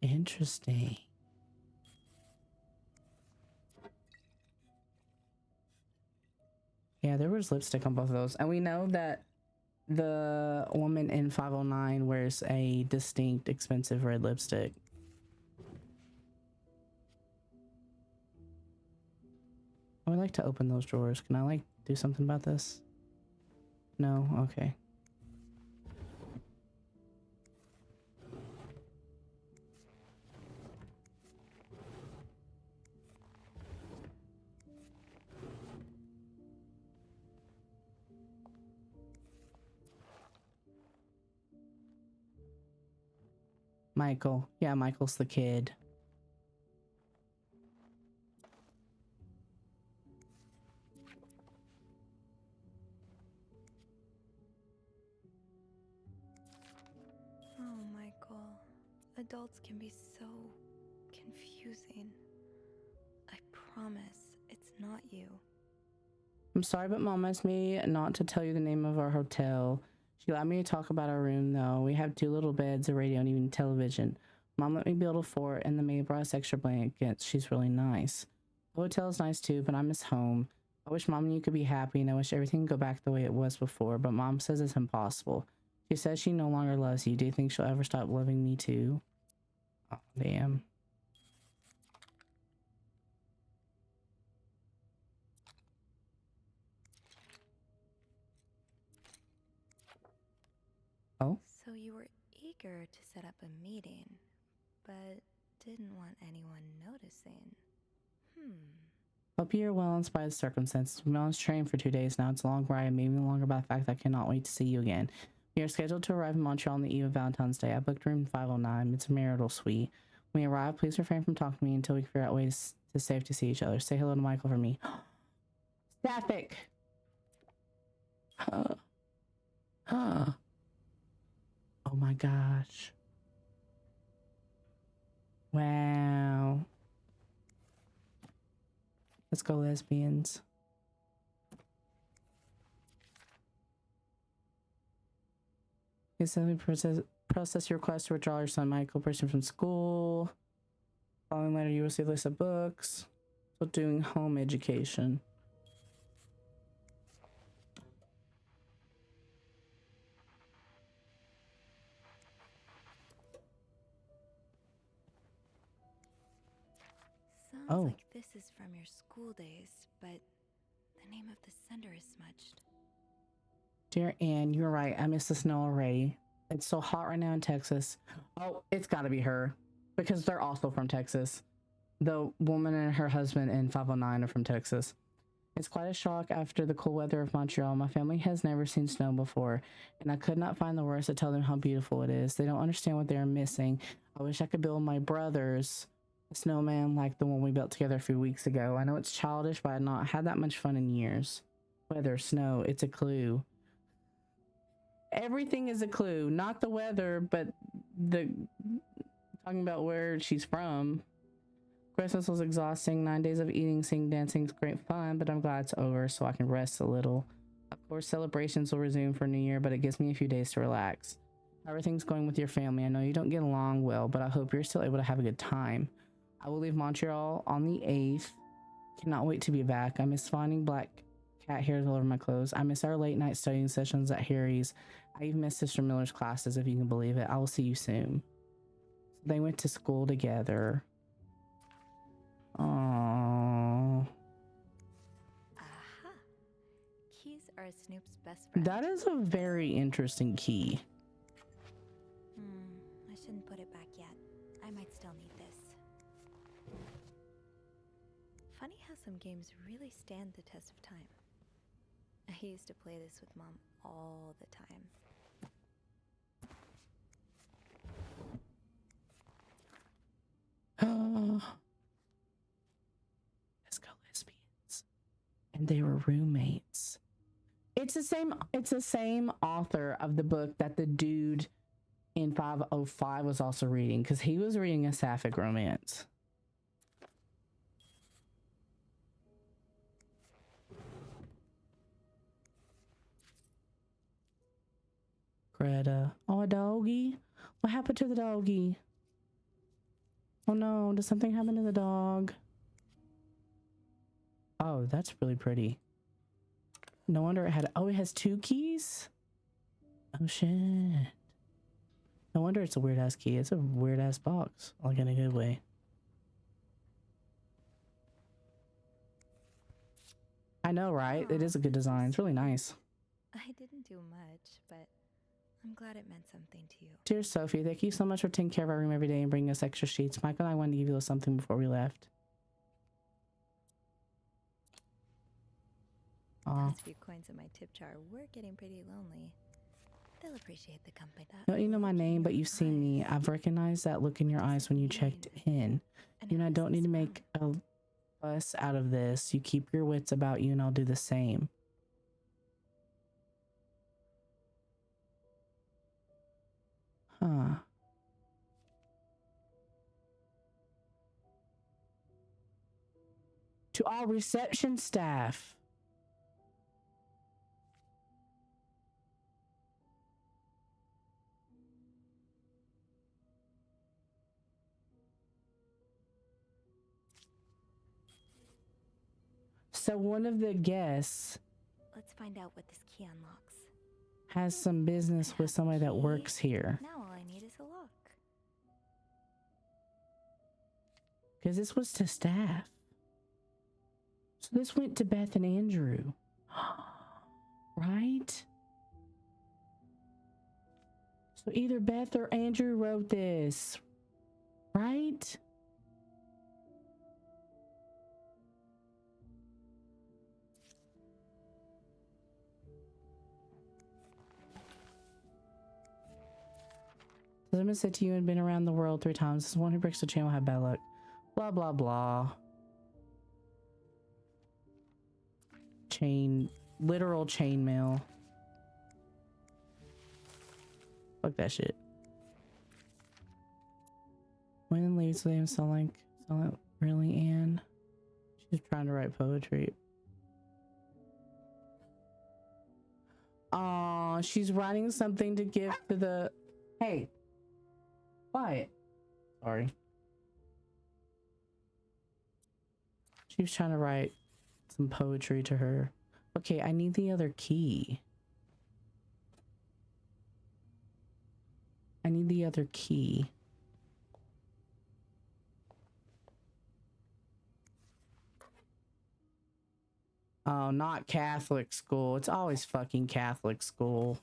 Interesting. Yeah, there was lipstick on both of those. And we know that the woman in 509 wears a distinct expensive red lipstick. I would like to open those drawers. Can I like do something about this? No? Okay. Michael. Yeah, Michael's the kid. Oh, Michael. Adults can be so confusing. I promise it's not you. I'm sorry, but Mom asked me not to tell you the name of our hotel. She allowed me to talk about our room, though. We have 2 little beds, a radio, and even television. Mom let me build a fort, and the maid brought us extra blankets. She's really nice. The hotel is nice, too, but I miss home. I wish Mom and you could be happy, and I wish everything could go back the way it was before, but Mom says it's impossible. She says she no longer loves you. Do you think she'll ever stop loving me, too? Oh, damn. Oh? So you were eager to set up a meeting, but didn't want anyone noticing. Hope you're well in spite of the circumstances. We've been on this train for 2 days now. It's a long ride, maybe longer by the fact that I cannot wait to see you again. We are scheduled to arrive in Montreal on the eve of Valentine's Day. I booked room 509. It's a marital suite. When we arrive, please refrain from talking to me until we can figure out ways to safe to see each other. Say hello to Michael for me. Sapphic! Oh my gosh. Wow. Let's go, lesbians. Yes, let me process your request to withdraw your son Michael, person from school. Following letter, you will receive a list of books. So doing home education. Sounds like this is from your school days, but the name of the sender is smudged. Dear Anne, you're right. I miss the snow already. It's so hot right now in Texas. Oh, it's got to be her. Because they're also from Texas. The woman and her husband in 509 are from Texas. It's quite a shock after the cool weather of Montreal. My family has never seen snow before, and I could not find the words to tell them how beautiful it is. They don't understand what they are missing. I wish I could build my brothers a snowman like the one we built together a few weeks ago. I know it's childish, but I've not had that much fun in years. Weather, snow, it's a clue. Everything is a clue, not the weather, but the talking about where she's from. Christmas was exhausting. 9 days of eating, singing, dancing is great fun, but I'm glad it's over so I can rest a little. Of course, celebrations will resume for New Year, but it gives me a few days to relax. How are things going with your family? I know you don't get along well, but I hope you're still able to have a good time. I will leave Montreal on the 8th. Cannot wait to be back. I miss finding black cat hairs all over my clothes. I miss our late night studying sessions at Harry's. I even miss Sister Miller's classes, if you can believe it. I will see you soon. So they went to school together. Aww. Aha! Keys are Snoop's best friend. That is a very interesting key. I shouldn't put it back yet. I might still need this. Funny how some games really stand the test of time. I used to play this with Mom all the time. Let's go, lesbians. And they were roommates. It's the same author of the book that the dude in 505 was also reading, because he was reading a sapphic romance. Greta. Oh, a doggy? What happened to the doggy? Oh no, did something happen to the dog? Oh, that's really pretty. No wonder it had, oh, it has 2 keys? Oh shit. No wonder it's a weird ass key. It's a weird ass box. Like in a good way. I know, right? It is a good design. It's really nice. I didn't do much, but I'm glad it meant something to you. Dear Sophie, thank you so much for taking care of our room every day and bringing us extra sheets. Michael and I wanted to give you something before we left. Those few coins in my tip jar were getting pretty lonely. They'll appreciate the company. No, you know my name, but you've seen me. I've recognized that look in your eyes when you checked in. You know, I don't need to make a fuss out of this. You keep your wits about you and I'll do the same. Huh. To all reception staff. So one of the guests Let's find out what this key unlocks. has some business with somebody that works here. Now all I need is a lock. Because this was to staff. So this went to Beth and Andrew. Right? So either Beth or Andrew wrote this. Right? Lemon said to you and been around the world 3 times. This one who breaks the chain will have bad luck. Blah, blah, blah. Literal chain mail. Fuck that shit. When leaves them sound like really Anne. She's trying to write poetry. Aw, she's writing something to give to the... Hey. Quiet. Sorry. She was trying to write some poetry to her. Okay, I need the other key. I need the other key. Oh, not Catholic school. It's always fucking Catholic school.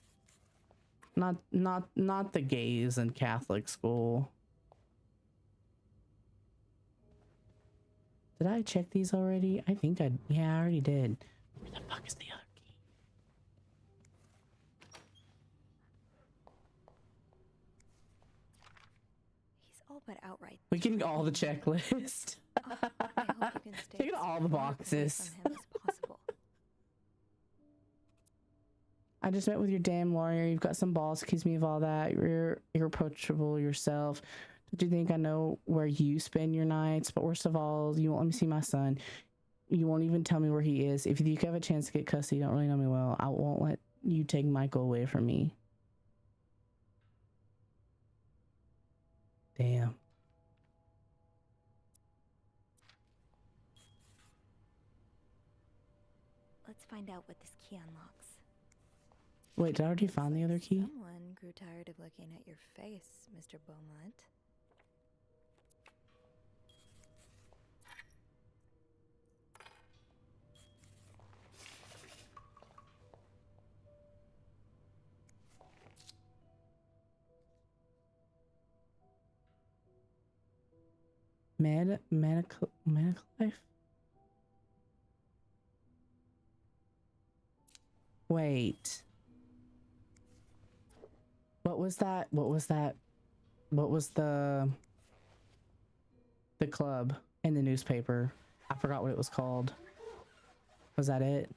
Not the gays in Catholic school. Did I check these already? I think yeah, I already did. Where the fuck is the other key? He's all but outright. We can get all the checklist. I hope you can stay Take all the boxes. from him as possible. I just met with your damn lawyer. You've got some balls. Accuse me of all that. You're irreproachable yourself. Do you think I know where you spend your nights? But worst of all, you won't let me see my son. You won't even tell me where he is. If you have a chance to get custody, you don't really know me well. I won't let you take Michael away from me. Damn. Let's find out what this key unlocks. Wait, did I already find the other key? Someone grew tired of looking at your face, Mr. Beaumont. Medical life? Wait. What was that? What was that? What was the club in the newspaper? I forgot what it was called. Was that it?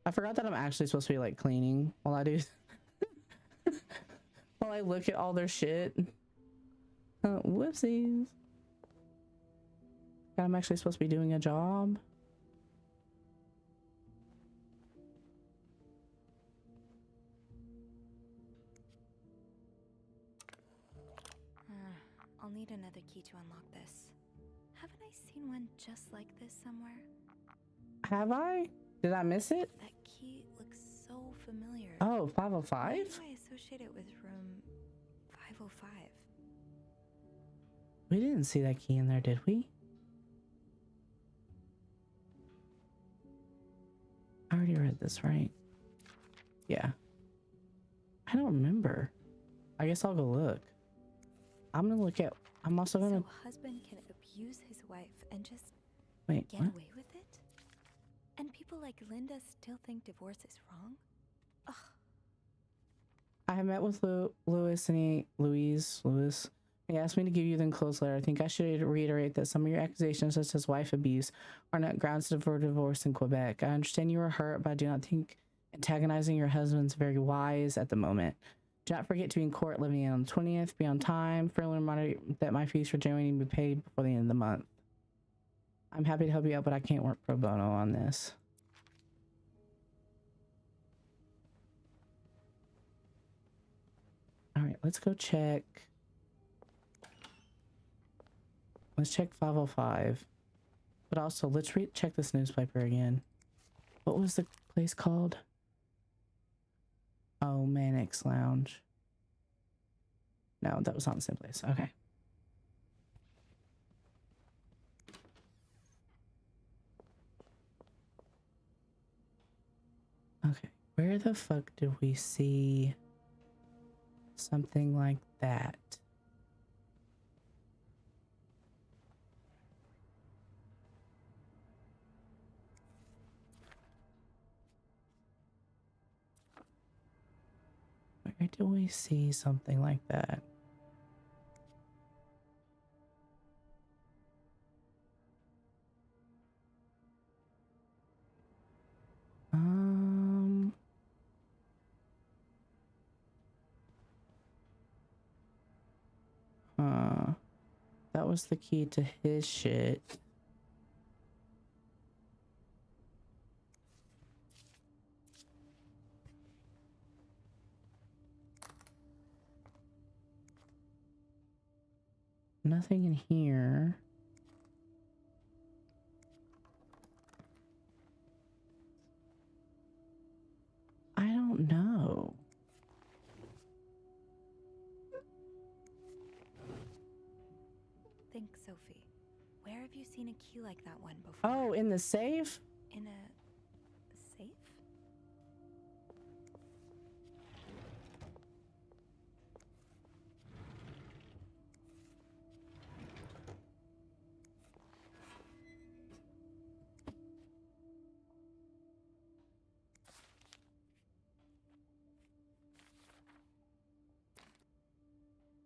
I forgot that I'm actually supposed to be like cleaning while I do while I look at all their shit. Whoopsies. I'm actually supposed to be doing a job. I'll need another key to unlock this. Haven't I seen one just like this somewhere? Have I? Did I miss it? That key looks so familiar. Oh, Why 505? do I associate it with room 505? We didn't see that key in there, did we? I already read this, right? Yeah. I don't remember. I guess I'll go look. I'm gonna look at. I'm also gonna. So husband can abuse his wife and just Wait, get what? away with it? And people like Linda still think divorce is wrong? Ugh. I have met with Louis. He asked me to give you the enclosed letter. I think I should reiterate that some of your accusations, such as wife abuse, are not grounds for divorce in Quebec. I understand you were hurt, but I do not think antagonizing your husband is very wise at the moment. Do not forget to be in court living in on the 20th. Be on time. Friendly reminder that my fees for January need to be paid before the end of the month. I'm happy to help you out, but I can't work pro bono on this. All right, let's go check. Let's check 505. But also, let's check this newspaper again. What was the place called? Oh, Mannix Lounge. No, that was not the same place. Okay. Okay. Where the fuck did we see something like that? Where do we see something like that? That was the key to his shit. Nothing in here. I don't know. Think, Sophie. Where have you seen a key like that one before? Oh, in the safe? In a safe?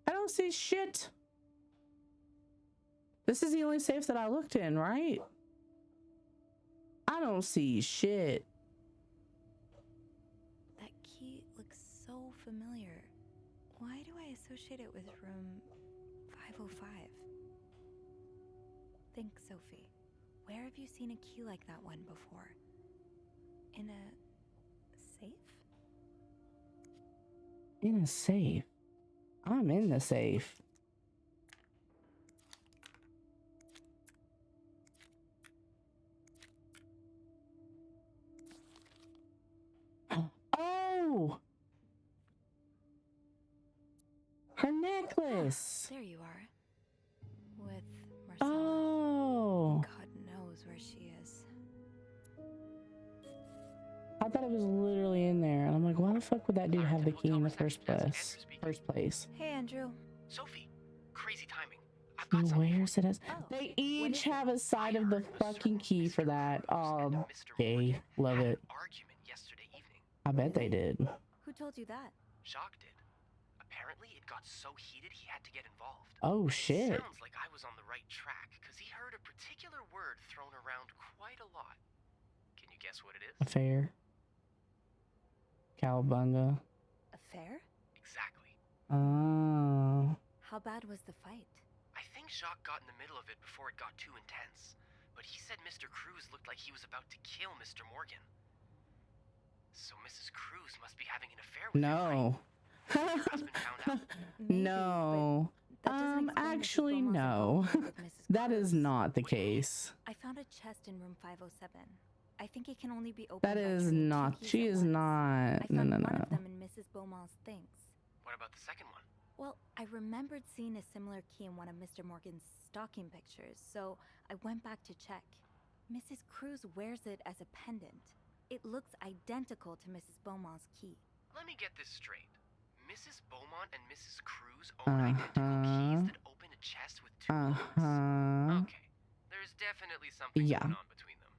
I don't see shit. This is the only safe that I looked in, right? I don't see shit. That key looks so familiar. Why do I associate it with room 505? Think, Sophie. Where have you seen a key like that one before? In a safe? In a safe? I'm in the safe. Oh! Her necklace! There you are. With Marcella. Oh! God knows where she is. I thought it was literally in there, and I'm like, why the fuck would that dude have the key in the first place? Hey, Andrew. Sophie, crazy timing. I've got He something. wears it as. They each have a side of the fucking key for that. Oh, gay. Love it. Argument yesterday evening. I bet they did. Who told you that? Jacques did. Apparently, it got so heated he had to get involved. Oh, shit. Sounds like I was on the right track, because he heard a particular word thrown around quite a lot. Can you guess what it is? Affair. Cowabunga. Affair? Exactly. Oh. How bad was the fight? I think Jacques got in the middle of it before it got too intense. But he said Mr. Cruz looked like he was about to kill Mr. Morgan. So Mrs. Cruz must be having an affair with him, No. right? Your husband found out? No. That doesn't explain Mrs. Actually, Beaumont's no. involvement with Mrs. That is Cruz. not the case. I found a chest in room 507. I think it can only be opened That by is turning 2 not. keys She at is once. not. I No, found no, one no. of them in Mrs. Beaumont's things. What about the second one? Well, I remembered seeing a similar key in one of Mr. Morgan's stocking pictures, so I went back to check. Mrs. Cruz wears it as a pendant. It looks identical to Mrs. Beaumont's key. Let me get this straight. Mrs. Beaumont and Mrs. Cruz own identical keys that open a chest with 2 locks? Okay. There's definitely something going on between them.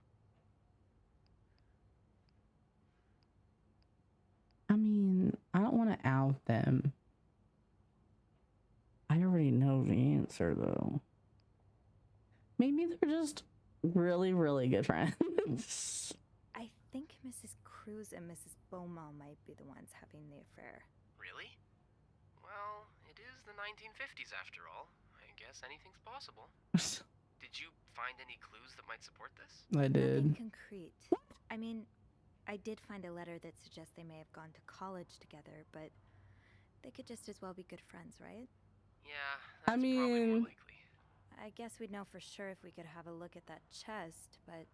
I mean, I don't want to out them. I already know the answer, though. Maybe they're just really, really good friends. I think Mrs. Cruz and Mrs. Beaumont might be the ones having the affair. Really? Well, it is the 1950s after all. I guess anything's possible. Did you find any clues that might support this? I did. Nothing concrete. I mean, I did find a letter that suggests they may have gone to college together, but they could just as well be good friends, right? Yeah, that's probably more likely. I guess we'd know for sure if we could have a look at that chest, but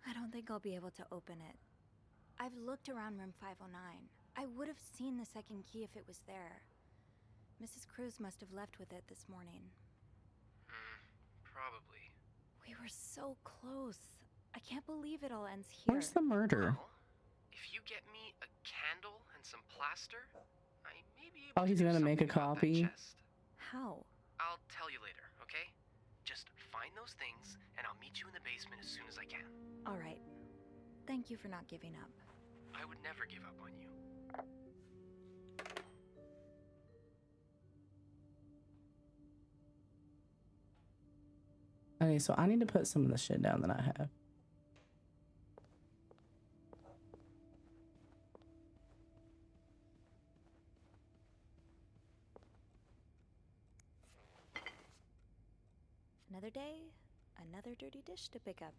I don't think I'll be able to open it. I've looked around room 509. I would have seen the second key if it was there. Mrs. Cruz must have left with it this morning. Probably. We were so close. I can't believe it all ends here. Where's the murder? Well, if you get me a candle and some plaster, I may be able Oh, he's gonna make a copy. How? I'll tell you later, okay? Just find those things, and I'll meet you in the basement as soon as I can. All right. Thank you for not giving up. I would never give up on you. Okay, so I need to put some of the shit down that I have. Another day, another dirty dish to pick up.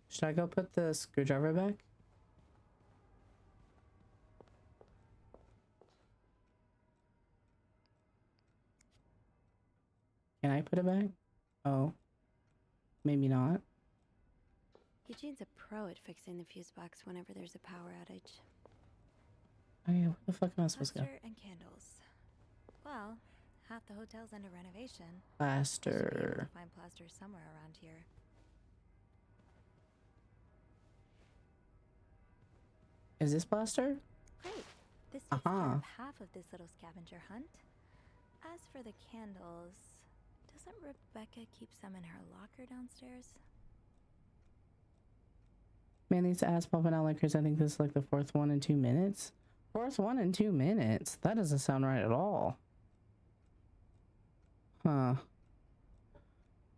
Should I go put the screwdriver back? Can I put it back? Oh, maybe not. Eugene's a pro at fixing the fuse box whenever there's a power outage. Okay, where the fuck am I supposed to go? Plaster and candles. Well, half the hotel's under renovation. Plaster. I should be able to find plaster somewhere around here. Is this plaster? Great. This takes care of half of this little scavenger hunt. As for the candles, doesn't Rebecca keep some in her locker downstairs? Man, these ass popping out like crazy. I think this is like the fourth one in 2 minutes. Fourth one in 2 minutes. That doesn't sound right at all. Huh.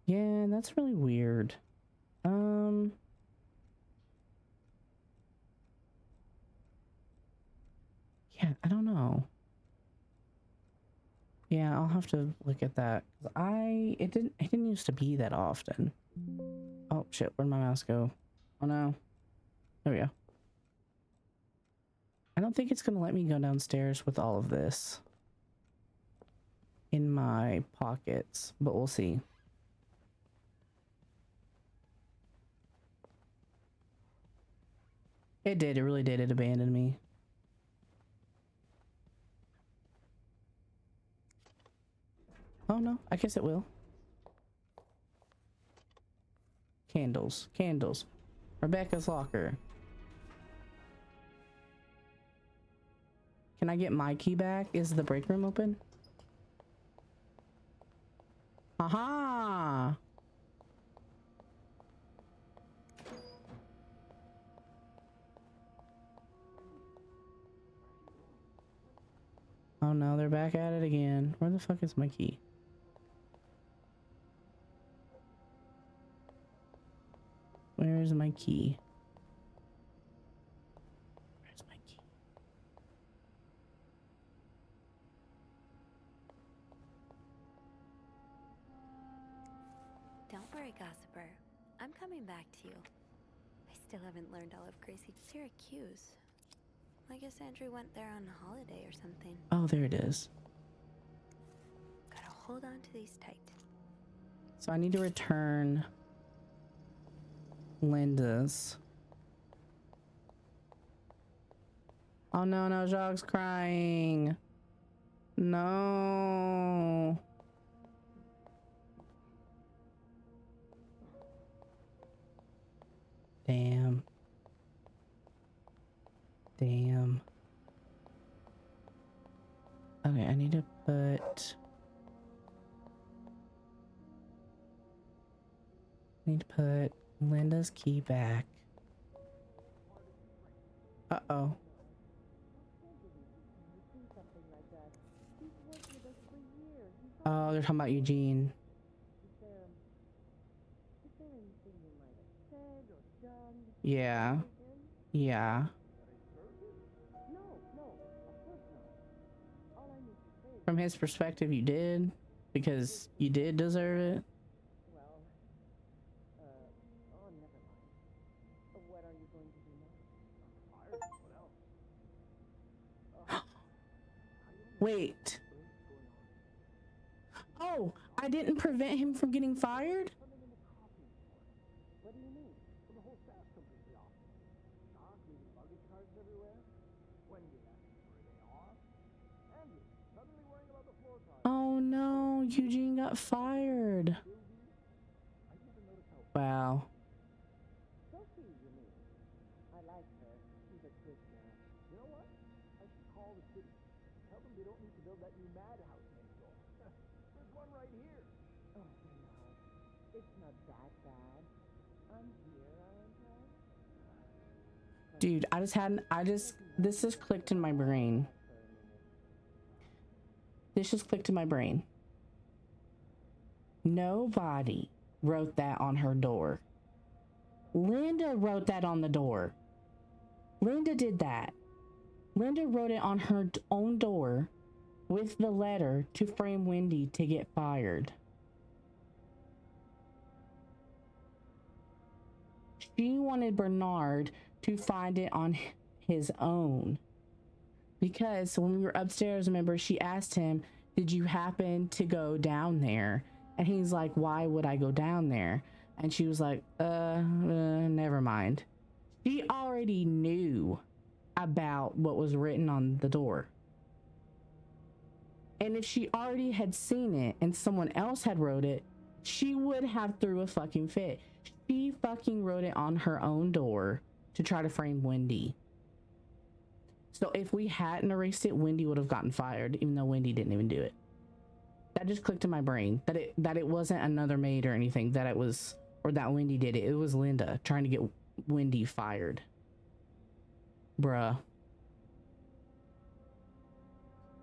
Yeah, that's really weird. Yeah, I don't know. Yeah, I'll have to look at that. It didn't used to be that often. Oh shit, where'd my mouse go? Oh no. There we go. I don't think it's gonna let me go downstairs with all of this in my pockets, but we'll see. It did, it really did. It abandoned me. Oh no, I guess it will. Candles, candles. Rebecca's locker. Can I get my key back? Is the break room open? Aha! Oh no, they're back at it again. Where the fuck is my key? Where is my key? Where's my key? Don't worry, gossiper. I'm coming back to you. I still haven't learned all of Gracie Syracuse. I guess Andrew went there on holiday or something. Oh, there it is. hold on to these tight. So I need to return Linda's. Oh no, no, Jog's crying. No. Damn. Damn. Okay, I need to put... Linda's key back. Uh-oh. Oh, they're talking about Eugene. Yeah. Yeah. From his perspective, you did. Because you did deserve it. Wait. Oh, I didn't prevent him from getting fired? What do you mean? Well, the whole staff's completely off. Shock, leaving luggage carts everywhere. Wendy asking for a day off. Andrew suddenly worrying about the floor tiles. Oh no, Eugene got fired. Wow. Sophie, you mean? I like her. She's a good girl. You know what? I should call the city. Tell them they don't need to build that new madhouse next door. There's one right here. Oh, no. It's not that bad. I'm here, aren't I? Dude, this just clicked in my brain. This just clicked in my brain. Nobody wrote that on her door. Linda wrote that on the door. Linda did that. Linda wrote it on her own door with the letter to frame Wendy to get fired. She wanted Bernard to find it on his own. Because when we were upstairs, remember, she asked him, did you happen to go down there? And he's like, why would I go down there? And she was like, never mind. She already knew about what was written on the door. And if she already had seen it and someone else had wrote it, she would have threw a fucking fit. She fucking wrote it on her own door to try to frame Wendy. So if we hadn't erased it, Wendy would have gotten fired, even though Wendy didn't even do it. That just clicked in my brain that it wasn't another maid or anything, that it was, or that Wendy did it. It was Linda trying to get Wendy fired. Bruh.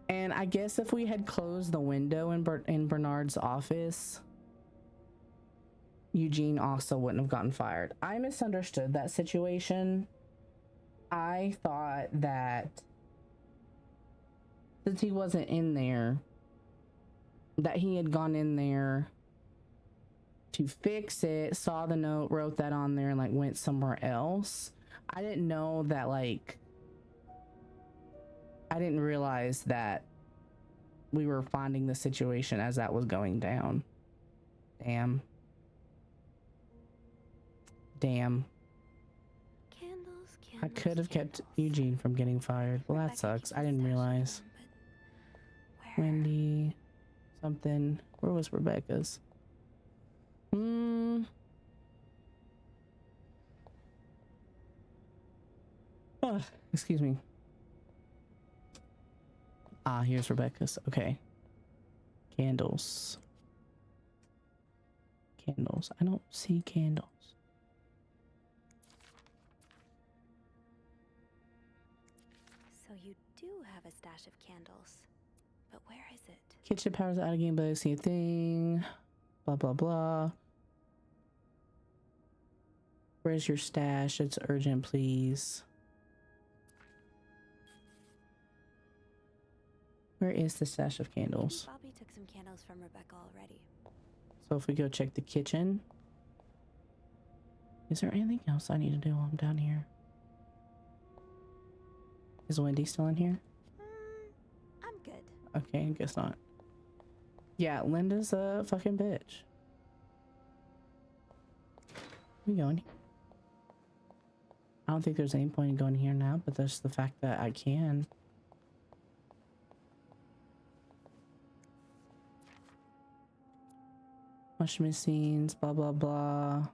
And I guess if we had closed the window in Bernard's office, Eugene also wouldn't have gotten fired. I misunderstood that situation. I thought that since he wasn't in there, that he had gone in there to fix it, saw the note, wrote that on there, and like went somewhere else. I didn't know that, like, I didn't realize that we were finding the situation as that was going down. Damn. Damn. I could have kept Eugene from getting fired. Well, that sucks. I didn't realize. Wendy something. Where was Rebecca's? Oh, excuse me. Ah, here's Rebecca's. Okay. Candles. Candles. I don't see candles. So you do have a stash of candles. But where is it? Kitchen power's out again, but I see a thing. Blah, blah, blah. Where's your stash? It's urgent, please. Where is the stash of candles? Bobby took some candles from Rebecca already. So if we go check the kitchen. Is there anything else I need to do while I'm down here? Is Wendy still in here? I'm good. Okay, I guess not. Yeah, Linda's a fucking bitch. We going? I don't think there's any point in going here now, but that's the fact that I can. Washing machines, blah blah blah.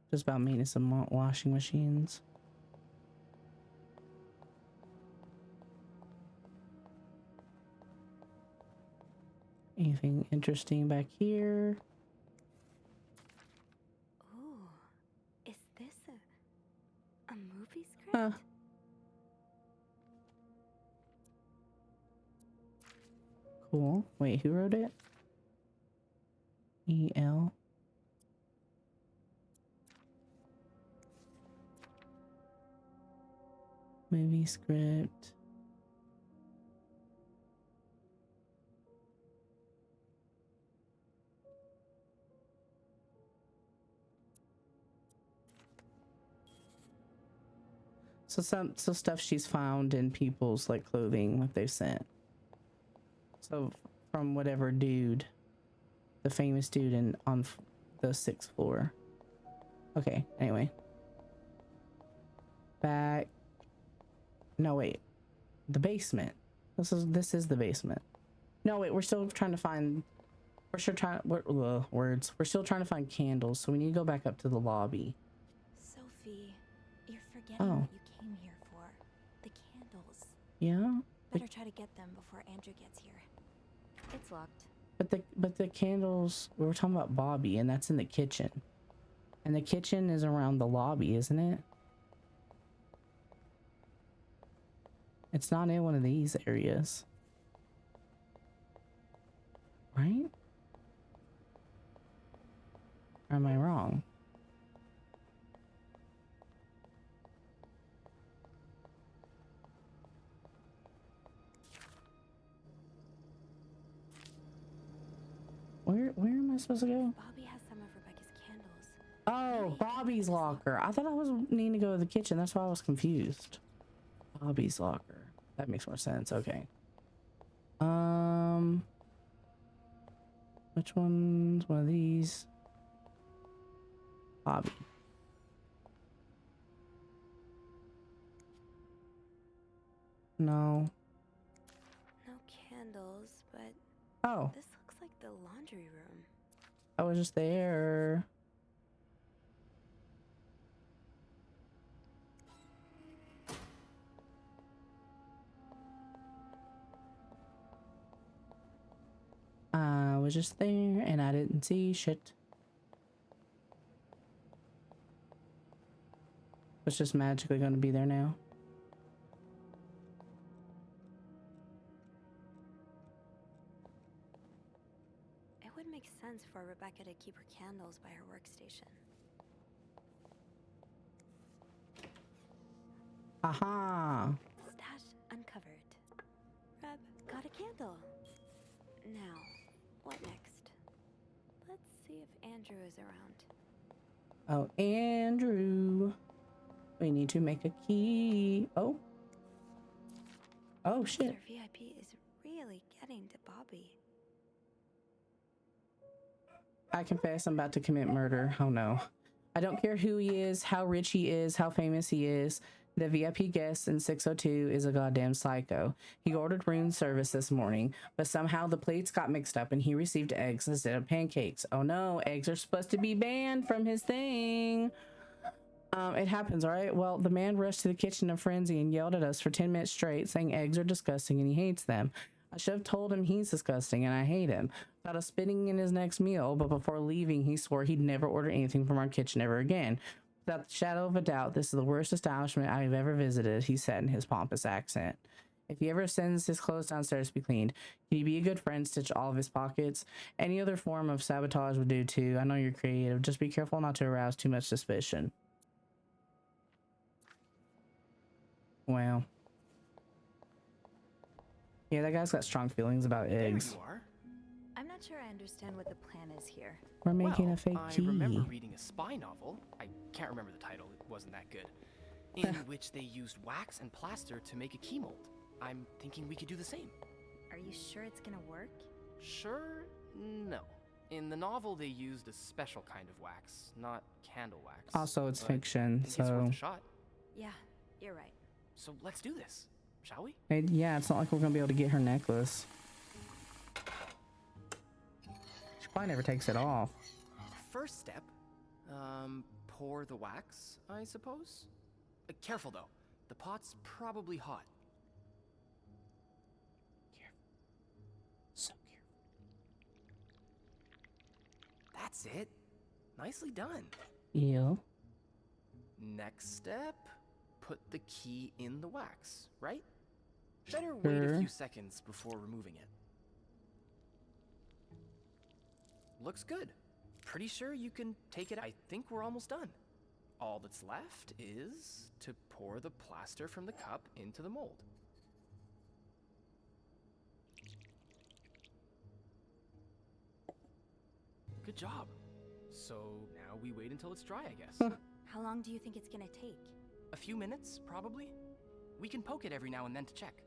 Just about maintenance of washing machines. Anything interesting back here? Ooh, is this a movie script? Huh. Cool. Wait, who wrote it? E.L. Movie script. So stuff she's found in people's like clothing that they've sent. So from whatever dude, the famous dude on the 6th floor. Okay, anyway. Back. No, wait. The basement. This is the basement. No, wait, we're still trying to find words. We're still trying to find candles, so we need to go back up to the lobby. Sophie, you're forgetting Oh. what you came here for. The candles. Yeah? Better try to get them before Andrew gets here. It's locked. But the candles, we were talking about Bobby, and that's in the kitchen. And the kitchen is around the lobby, isn't it? It's not in one of these areas. Right? Or am I wrong? Where am I supposed to go? Bobby has some of Rebecca's candles. Oh, Bobby's locker. I thought I was needing to go to the kitchen. That's why I was confused. Bobby's locker. That makes more sense. Okay. Which one's one of these? Bobby. No. No candles, but Oh, this looks like the laundry room. I was just there. I was just there and I didn't see shit. It's just magically going to be there now. It would make sense for Rebecca to keep her candles by her workstation. Aha! Stash uncovered. Reb got a candle. Now, what next? Let's see if Andrew is around. Oh, Andrew. We need to make a key. Oh. Oh, shit. Mr. VIP is really getting to Bobby. I confess I'm about to commit murder. Oh, no. I don't care who he is, how rich he is, how famous he is. The VIP guest in 602 is a goddamn psycho. He ordered room service this morning, but somehow the plates got mixed up and he received eggs instead of pancakes. Oh no, eggs are supposed to be banned from his thing. It happens, all right? Well, the man rushed to the kitchen in a frenzy and yelled at us for 10 minutes straight, saying eggs are disgusting and he hates them. I should have told him he's disgusting and I hate him. Thought of spitting in his next meal, but before leaving, he swore he'd never order anything from our kitchen ever again. Without the shadow of a doubt, this is the worst establishment I have ever visited, he said in his pompous accent. If he ever sends his clothes downstairs to be cleaned, can you be a good friend, stitch all of his pockets? Any other form of sabotage would do too. I know you're creative. Just be careful not to arouse too much suspicion. Wow. Yeah, that guy's got strong feelings about eggs. There you are. I'm not sure I understand what the plan is here. We're making a fake key. I remember reading a spy novel. I can't remember the title. It wasn't that good. in which they used wax and plaster to make a key mold. I'm thinking we could do the same. Are you sure it's gonna work? Sure? No. In the novel, they used a special kind of wax, not candle wax. Also, it's but fiction, I think it's worth so a shot. Yeah, you're right. So let's do this, shall we? yeah, it's not like we're gonna be able to get her necklace. She probably never takes it off. First step, pour the wax, I suppose? Careful though, the pot's probably hot. So careful. That's it. Nicely done. Yeah. Next step, put the key in the wax, right? Better wait a few seconds before removing it. Looks good. Pretty sure you can take it. I think we're almost done. All that's left is to pour the plaster from the cup into the mold. Good job. So now we wait until it's dry, I guess. How long do you think it's gonna take? A few minutes, probably. We can poke it every now and then to check.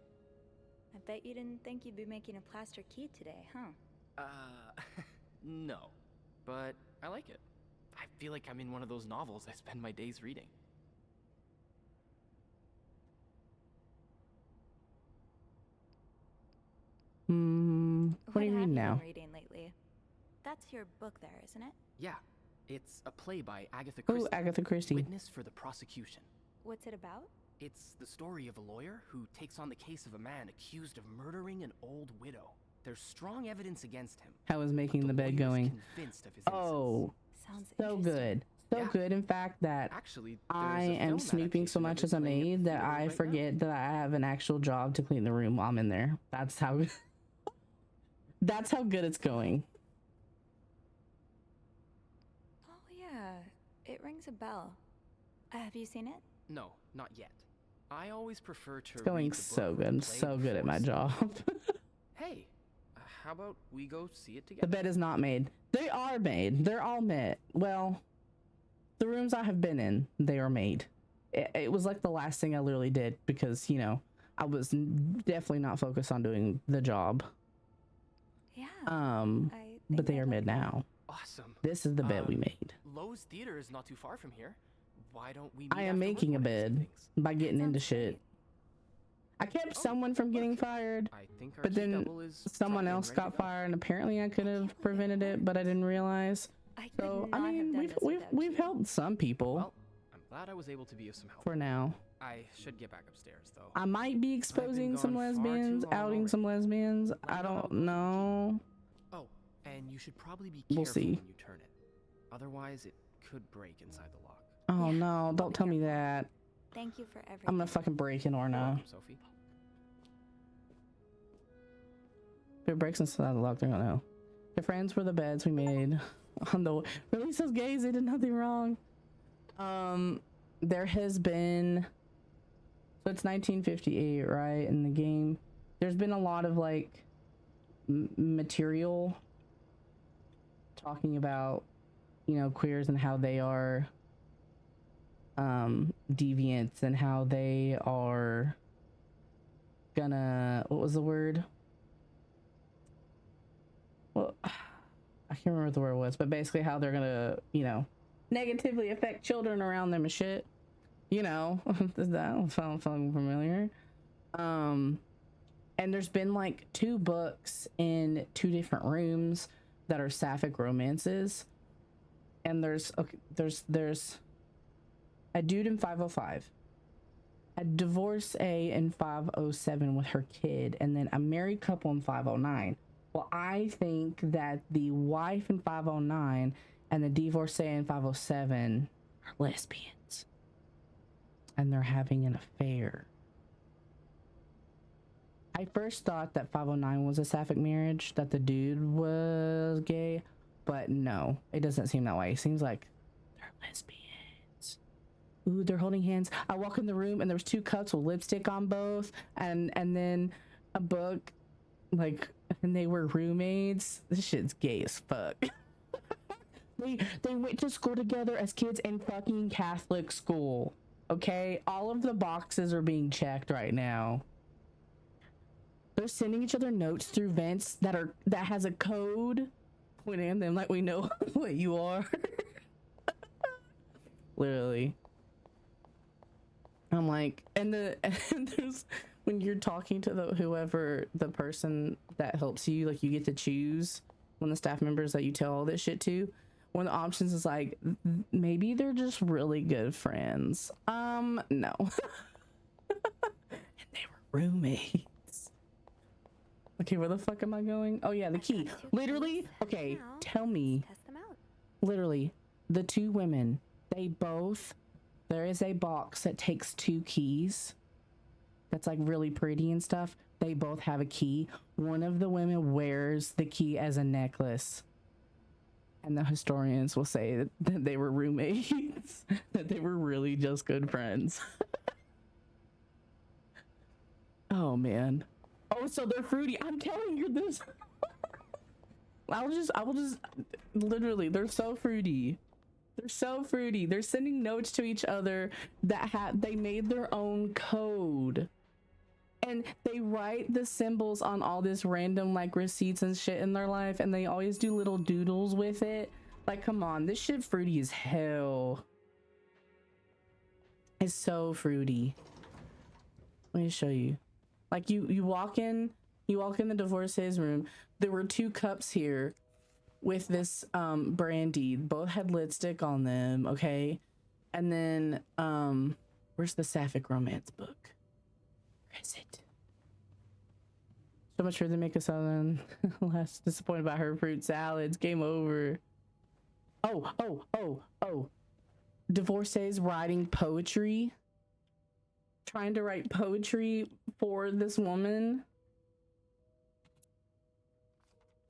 I bet you didn't think you'd be making a plaster key today, huh? No. But I like it. I feel like I'm in one of those novels I spend my days reading. What do you read now? What have you been reading lately? That's your book there, isn't it? Yeah. It's a play by Agatha Christie. Ooh, Agatha Christie. Witness for the Prosecution. What's it about? It's the story of a lawyer who takes on the case of a man accused of murdering an old widow. There's strong evidence against him. How is making the bed going? Oh, so good. So good, in fact, that actually, I am snooping so much as a maid that I forget that I have an actual job to clean the room while I'm in there. That's how that's how good it's going. Oh yeah, it rings a bell. Have you seen it? No, not yet. I always prefer to It's going so good. I'm so good at my job. Hey, how about we go see it The together? bed is not made. They are made. They're all made. Well, the rooms I have been in, they are made. It was like the last thing I literally did because, you know, I was definitely not focused on doing the job. Yeah. But they are made now. Awesome. This is the bed we made. Lowe's Theater is not too far from here. Why don't we? I am making a bed by getting into shit. I kept someone from getting fired, but then someone else got fired, and apparently I could have prevented it, but I didn't realize. So I mean, we've helped some people. Well, I'm glad I was able to be of some help. For now. I should get back upstairs, though. I might be exposing some gone far too lesbians, long outing already. some lesbians. I don't know. Oh, and you should probably be We'll careful see. when you turn it. Otherwise, it could break inside the lock. Oh no, don't tell me that. Thank you for everything. I'm gonna fucking break in or You're no. welcome, Sophie. If it breaks inside the lock, they're gonna know. The friends were the beds we made on the release those gays. They did nothing wrong. There has been, so it's 1958, right? In the game, there's been a lot of like material talking about, you know, queers and how they are deviants and how they are gonna, what was the word? Well, I can't remember what the word was, but basically how they're gonna, you know, negatively affect children around them and shit. You know, does that sound familiar? And there's been like 2 books in 2 different rooms that are sapphic romances. And there's a dude in 505, a divorcee in 507 with her kid, and then a married couple in 509. Well, I think that the wife in 509 and the divorcee in 507 are lesbians. And they're having an affair. I first thought that 509 was a sapphic marriage, that the dude was gay, but no, it doesn't seem that way. It seems like they're lesbians. Ooh, they're holding hands. I walk in the room and there was 2 cups with lipstick on both, and then a book, like, and they were roommates. This shit's gay as fuck. They went to school together as kids in fucking Catholic school. okay? All of the boxes are being checked right now. They're sending each other notes through vents that has a code pointing at them like we know what you are. Literally. I'm like, and there's when you're talking to the person that helps you, like you get to choose one of the staff members that you tell all this shit to. One of the options is like, maybe they're just really good friends. No. And they were roommates. Okay, where the fuck am I going? Oh yeah, the key. Literally, okay, tell me. Test them out. Literally, the two women, there is a box that takes 2 keys. That's like really pretty and stuff. They both have a key. One of the women wears the key as a necklace. And the historians will say that they were roommates, that they were really just good friends. Oh man. Oh, so they're fruity. I'm telling you this. I will just literally, they're so fruity. They're so fruity. They're sending notes to each other that they made their own code. And they write the symbols on all this random like receipts and shit in their life, and they always do little doodles with it. Like, come on, this shit fruity as hell. It's so fruity. Let me show you. Like you walk in the divorcee's room. There were 2 cups here with this brandy. Both had lipstick on them, okay? And then where's the sapphic romance book? Where is it? So much for the make us southern. Less disappointed about her fruit salads. Game over. Oh. Divorcee's writing poetry. Trying to write poetry for this woman.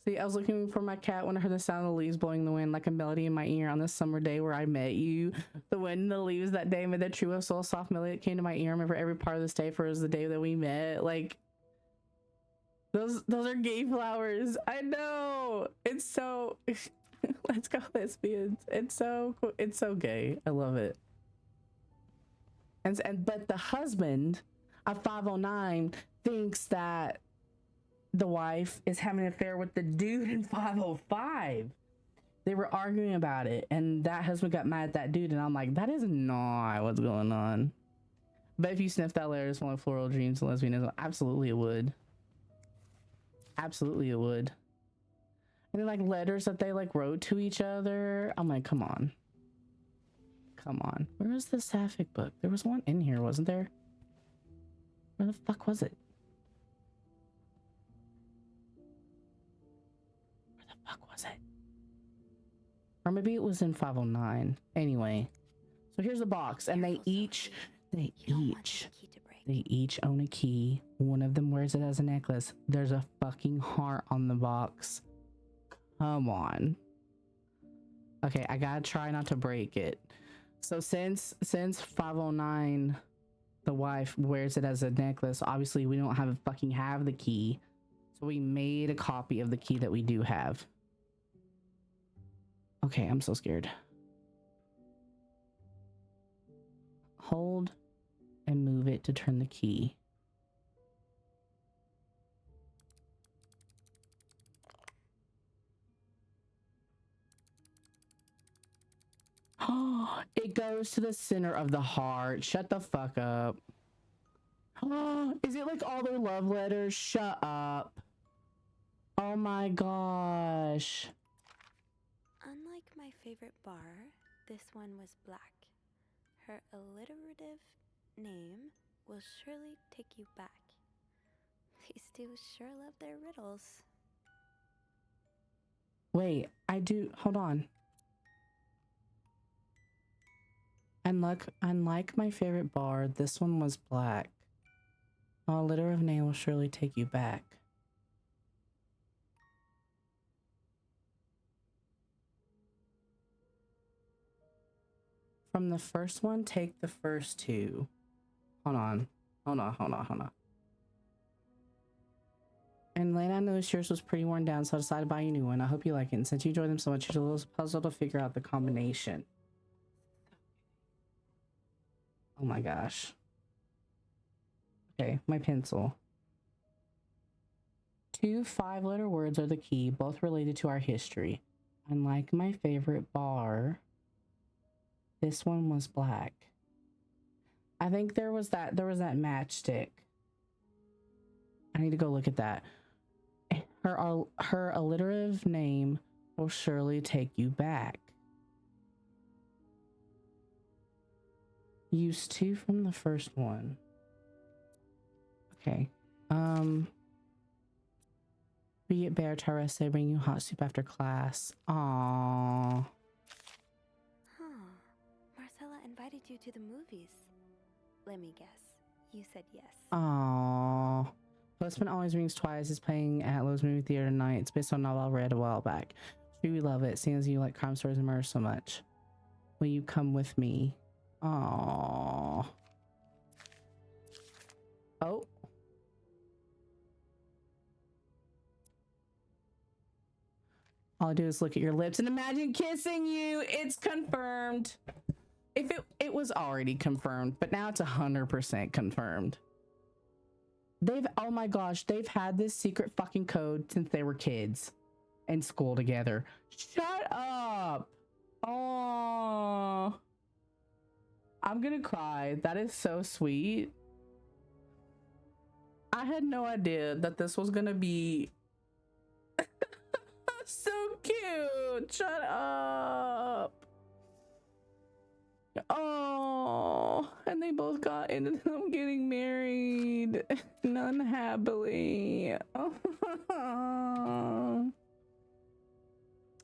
See, I was looking for my cat when I heard the sound of the leaves blowing in the wind like a melody in my ear on this summer day where I met you. The wind and the leaves that day made the true soul soft melody that came to my ear. I remember every part of this day for it was the day that we met. Like, those are gay flowers. I know. It's so let's go lesbians. It's so cool. It's so gay. I love it. But the husband of 509 thinks that the wife is having an affair with the dude in 505. They were arguing about it, and that husband got mad at that dude, and I'm like, that is not what's going on. But if you sniff that letter, it's one of floral dreams and lesbianism. Absolutely it would. Absolutely it would. And then like letters that they like wrote to each other. I'm like, come on. Come on. Where was the sapphic book? There was one in here, wasn't there? Where the fuck was it? Where the fuck was it? Or maybe it was in 509. Anyway. So here's the box, and they each own a key. One of them wears it as a necklace. There's a fucking heart on the box. Come on. Okay, I gotta try not to break it. So since 509, the wife wears it as a necklace, obviously we don't have the key. So we made a copy of the key that we do have. Okay, I'm so scared. Hold and move it to turn the key. Oh, it goes to the center of the heart. Shut the fuck up. Oh, is it like all their love letters? Shut up. Oh my gosh. Unlike my favorite bar, this one was black. Her alliterative name will surely take you back. These two sure love their riddles. Wait, hold on. Unlike my favorite bar, this one was black. A litter of name will surely take you back. From the first one, take the first 2. Hold on. And Lena, I noticed yours was pretty worn down, so I decided to buy you a new one. I hope you like it. And since you enjoy them so much, it's a little puzzle to figure out the combination. Oh my gosh. Okay, my pencil. 2 5-letter words are the key, both related to our history. Unlike my favorite bar, this one was black. I think there was that matchstick. I need to go look at that. Her alliterative name will surely take you back. Use 2 from the first one. Okay. Be it Bear Teresa bring you hot soup after class. Aww. Huh. Marcella invited you to the movies. Let me guess. You said yes. Aww. Postman Always Rings Twice is playing at Lowe's Movie Theater tonight. It's based on a novel I read a while back. Sure, we love it, seeing as you like crime stories and murder so much. Will you come with me? Aww. Oh. All I do is look at your lips and imagine kissing you. It's confirmed. If it was already confirmed, but now it's 100% confirmed. Oh my gosh, they've had this secret fucking code since they were kids in school together. Shut up. Oh, I'm gonna cry. That is so sweet. I had no idea that this was gonna be so cute. Shut up. Oh, and they both got into them getting married, none happily. Oh.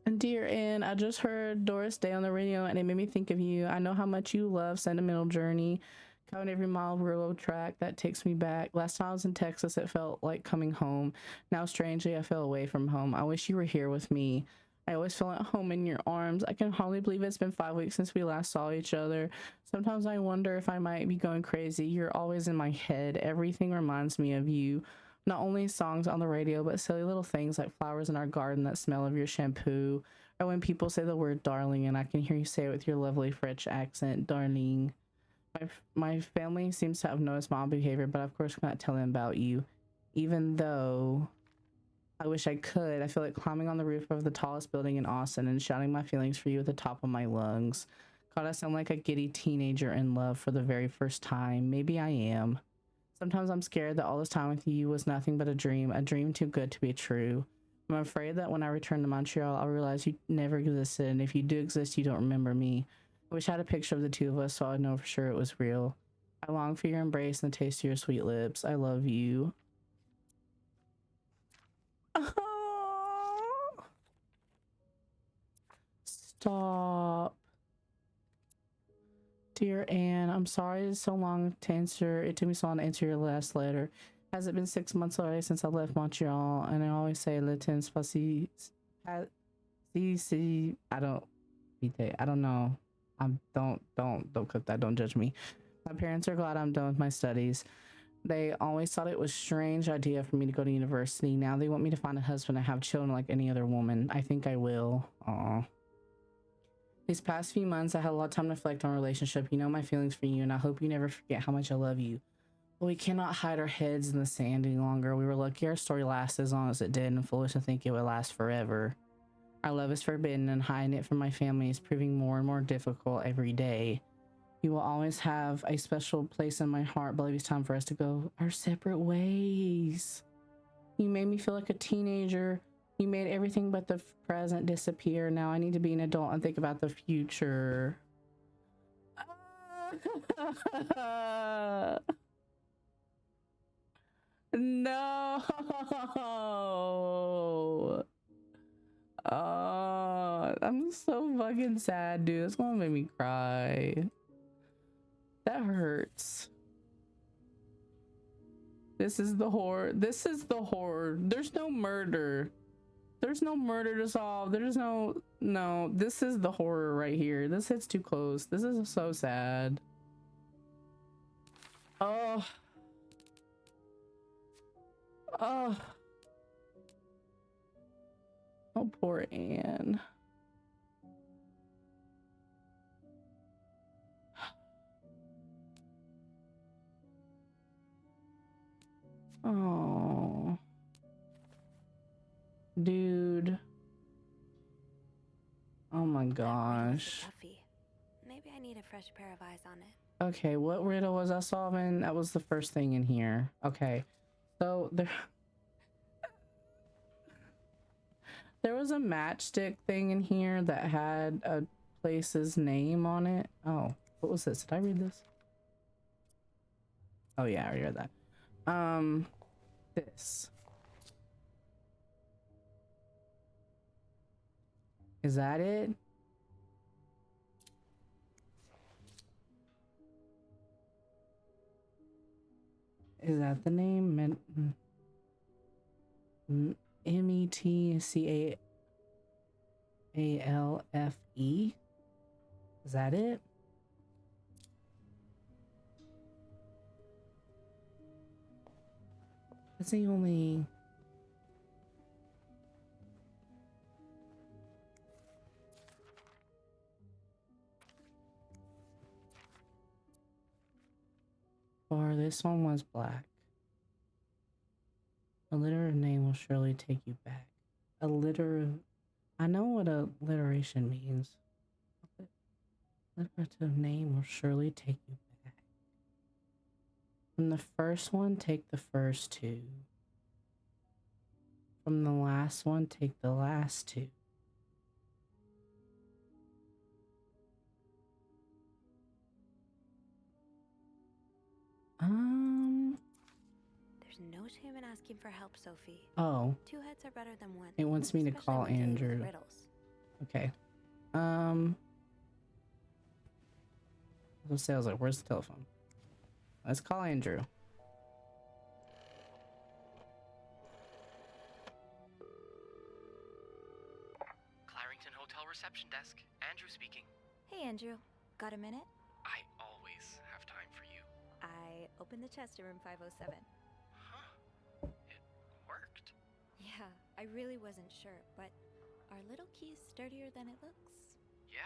And dear Anne, I just heard Doris Day on the radio and it made me think of you. I know how much you love Sentimental Journey. Counting every mile of railroad track that takes me back. Last time I was in Texas, it felt like coming home. Now, strangely, I feel away from home. I wish you were here with me. I always feel at home in your arms. I can hardly believe it's been 5 weeks since we last saw each other. Sometimes I wonder if I might be going crazy. You're always in my head. Everything reminds me of you. Not only songs on the radio, but silly little things like flowers in our garden that smell of your shampoo. Or when people say the word darling and I can hear you say it with your lovely French accent, darling. My family seems to have noticed my behavior, but of course I cannot tell them about you. Even though I wish I could, I feel like climbing on the roof of the tallest building in Austin and shouting my feelings for you at the top of my lungs. God, I sound like a giddy teenager in love for the very first time. Maybe I am. Sometimes I'm scared that all this time with you was nothing but a dream too good to be true. I'm afraid that when I return to Montreal, I'll realize you never existed, and if you do exist, you don't remember me. I wish I had a picture of the two of us so I'd know for sure it was real. I long for your embrace and the taste of your sweet lips. I love you. Oh. Stop. Dear Anne, I'm sorry it's so long to answer. It took me so long to answer your last letter. Has it been 6 months already since I left Montreal? And I always say le temps passé. I don't know. Don't cook that. Don't judge me. My parents are glad I'm done with my studies. They always thought it was a strange idea for me to go to university. Now they want me to find a husband and have children like any other woman. I think I will. Aw. These past few months, I had a lot of time to reflect on our relationship. You know my feelings for you, and I hope you never forget how much I love you. But we cannot hide our heads in the sand any longer. We were lucky our story lasted as long as it did, and foolish to think it would last forever. Our love is forbidden, and hiding it from my family is proving more and more difficult every day. You will always have a special place in my heart, but it's time for us to go our separate ways. You made me feel like a teenager. You made everything but the present disappear. Now I need to be an adult and think about the future. No. Oh, I'm so fucking sad, dude. It's gonna make me cry. That hurts. This is the horror. This is the horror. There's no murder. There's no murder to solve. There's no. This is the horror right here. This hits too close. This is so sad. Oh. Oh. Oh, poor Anne. Oh, dude. Oh my gosh. Maybe I need a fresh pair of eyes on it. Okay, what riddle was I solving? That was the first thing in here. Okay, so there was a matchstick thing in here that had a place's name on it. Oh, what was this? Did I read this? Oh yeah, I already read that. This. Is that it? Is that the name? METCALFE? Is that it? That's the only... Or this one was black. A alliterative name will surely take you back. Alliterative... I know what alliteration means. Alliterative name will surely take you back. From the first one, take the first two. From the last one, take the last two. There's no shame in asking for help, Sophie. Oh. 2 heads are better than 1. It wants me to call Andrew. Okay. I was like, where's the telephone? Let's call Andrew. Clarington Hotel reception desk. Andrew speaking. Hey, Andrew. Got a minute? I always have time for you. I opened the chest in room 507. Huh. It worked. Yeah, I really wasn't sure, but are little keys sturdier than it looks? Yeah.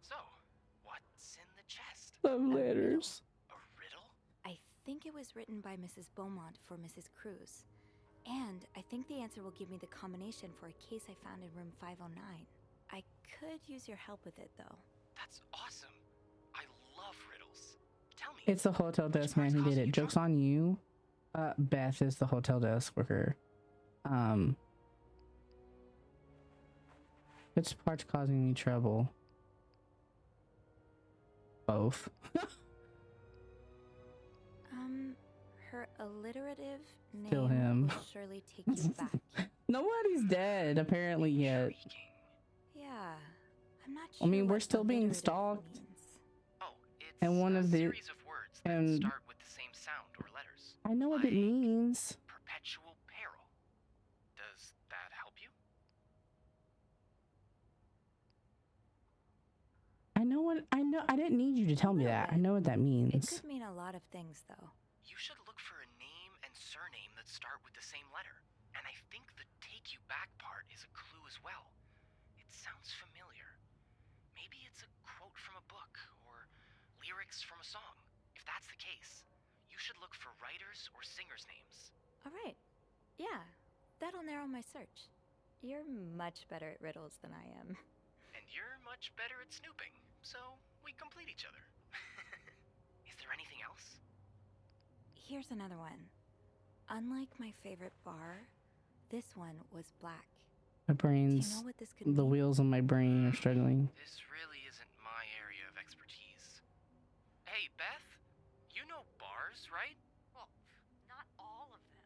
So, what's in the chest? Love letters. A riddle? I think it was written by Mrs. Beaumont for Mrs. Cruz. And I think the answer will give me the combination for a case I found in room 509. I could use your help with it, though. That's awesome. I love riddles. Tell me. It's the hotel desk man who did it. Joke's on you. Beth is the hotel desk worker. Which part's causing me trouble? Both. Her alliterative Kill name him. will surely take you back. Nobody's dead apparently yet. Yeah, I'm not sure. I mean, we're still being stalked. Oh, it's and one of the series of words that start with the same sound or letters. I know what it means. Perpetual peril. Does that help you? I didn't need you to tell me that. I know what that means. It could mean a lot of things, though. You should look for a name and surname that start with the same letter. And I think the take you back part is a clue as well. It sounds familiar. Maybe it's a quote from a book or lyrics from a song. If that's the case, you should look for writers or singers' names. All right. Yeah, that'll narrow my search. You're much better at riddles than I am. And you're much better at snooping, so we complete each other. Is there anything else? Here's another one. Unlike my favorite bar, this one was black. My brain's... Do you know what this could mean? The wheels on my brain are struggling. This really isn't my area of expertise. Hey, Beth, you know bars, right? Well, not all of them.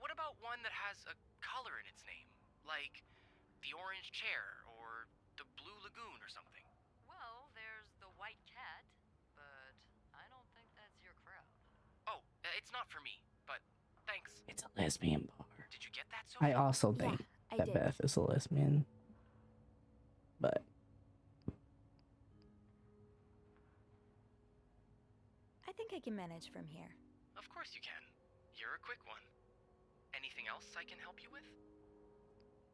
What about one that has a color in its name? Like the Orange Chair or the Blue Lagoon or something? Well, there's the White Cat, but I don't think that's your crowd. Oh, it's not for me, but thanks. It's a lesbian bar. Did you get that, Sophie? I also think that Beth is a lesbian. But... I think I can manage from here. Of course you can. You're a quick one. Anything else I can help you with?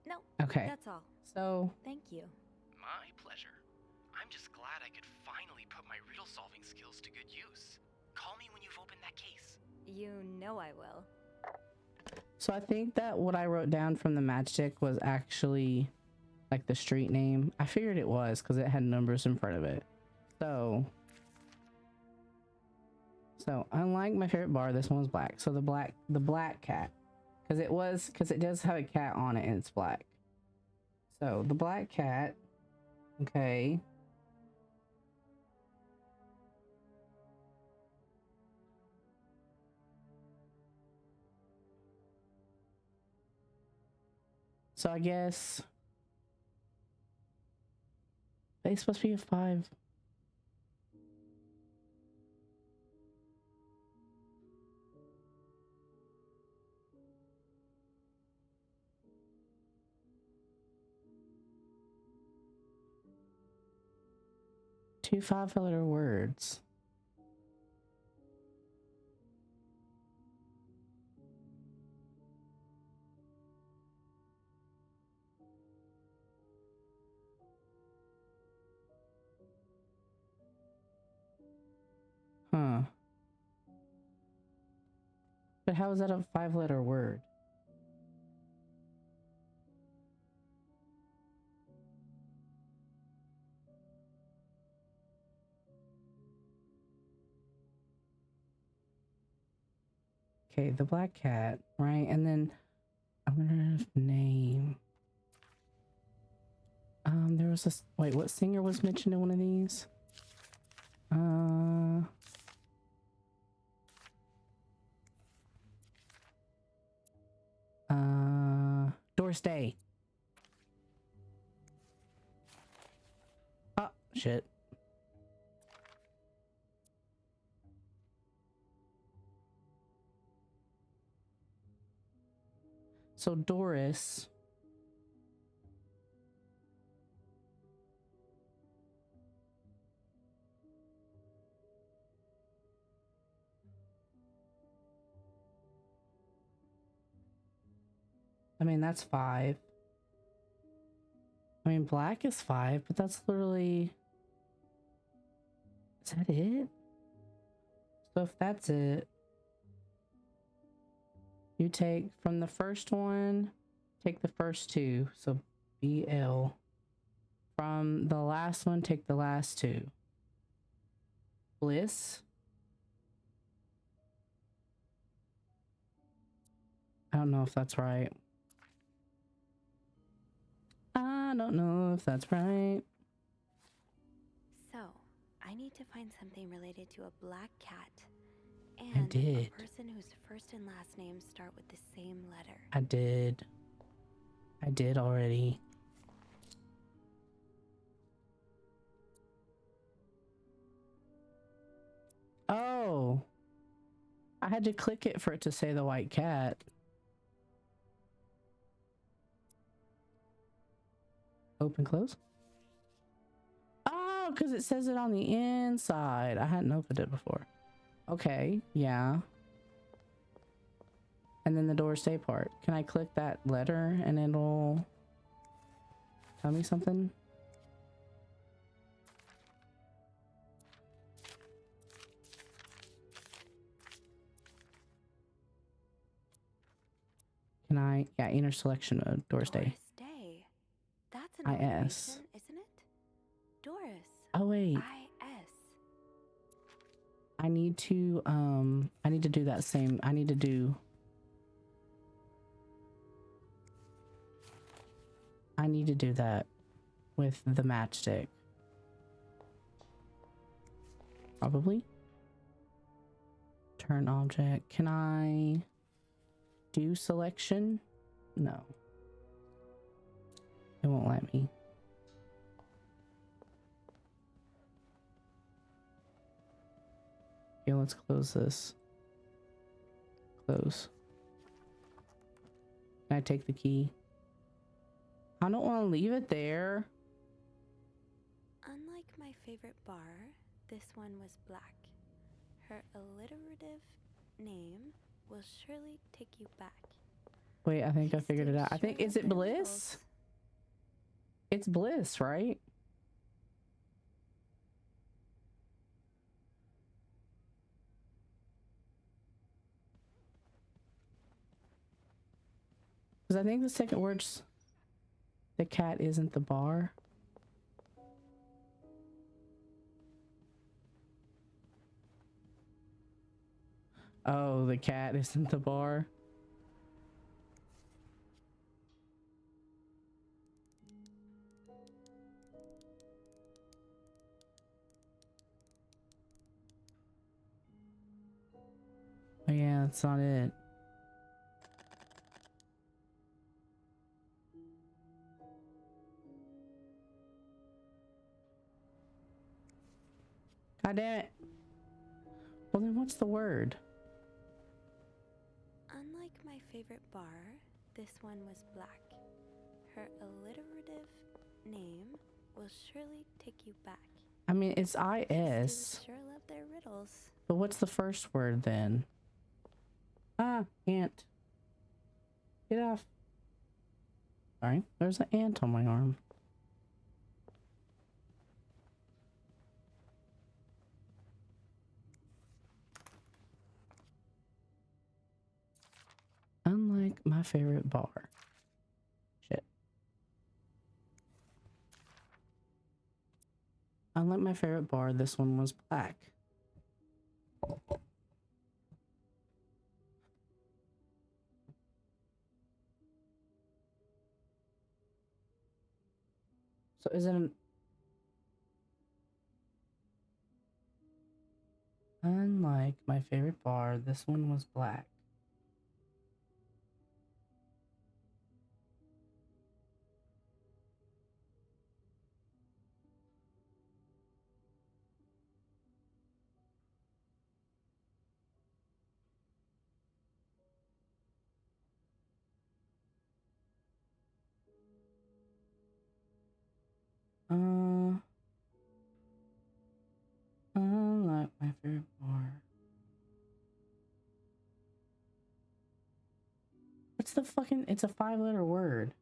No. Okay. That's all. So... Thank you. My pleasure. I'm just glad I could finally put my riddle-solving skills to good use. Call me when you've opened that case. You know I will. So I think that what I wrote down from the matchstick was actually like the street name. I figured it was because it had numbers in front of it. So unlike my favorite bar, this one was black. So the black cat, because it does have a cat on it and it's black. So the black cat, okay. So I guess they supposed to be a 5. Two 5-letter words. Huh. But how is that a 5-letter word? Okay, the black cat, right? And then I wonder if name. There was this. Wait, what singer was mentioned in one of these? Doris Day. Oh, shit. So Doris. I mean, that's 5. I mean, black is 5, but that's literally... Is that it? So if that's it, you take from the first one, take the first 2. So BL. From the last one, take the last 2. Bliss. I don't know if that's right. I don't know if that's right. So, I need to find something related to a black cat and I did. a person whose first and last names start with the same letter. I did. I did already. Oh. I had to click it for it to say the white cat. Open, close. Oh, because it says it on the inside. I hadn't opened it before. Okay, yeah. And then the door stay part. Can I click that letter and it'll tell me something? Can I? Yeah, inner selection mode. Door stay. Doris Day. That's an IS. alliteration, isn't it? Doris. Oh wait. IS. I need to do that same. I need to do that with the matchstick. Probably. Turn object. Can I do selection? No. It won't let me. Okay, let's close this. Close. Can I take the key? I don't want to leave it there. Unlike my favorite bar, this one was black. Her alliterative name will surely take you back. Wait, I think I figured it out. I think, is it Bliss? It's Bliss, right? Because I think the second word's the cat isn't the bar. Oh, the cat isn't the bar. Oh yeah, that's not it. God damn it. Well then what's the word? Unlike my favorite bar, this one was black. Her alliterative name will surely take you back. I mean, it's IS. Sure love their riddles. But what's the first word then? Ah, ant. Get off. Sorry, there's an ant on my arm. Unlike my favorite bar. Shit. Unlike my favorite bar, this one was black. So is it an... Unlike my favorite bar, this one was black. Unlike my favorite bar. What's the fucking... It's a 5-letter word.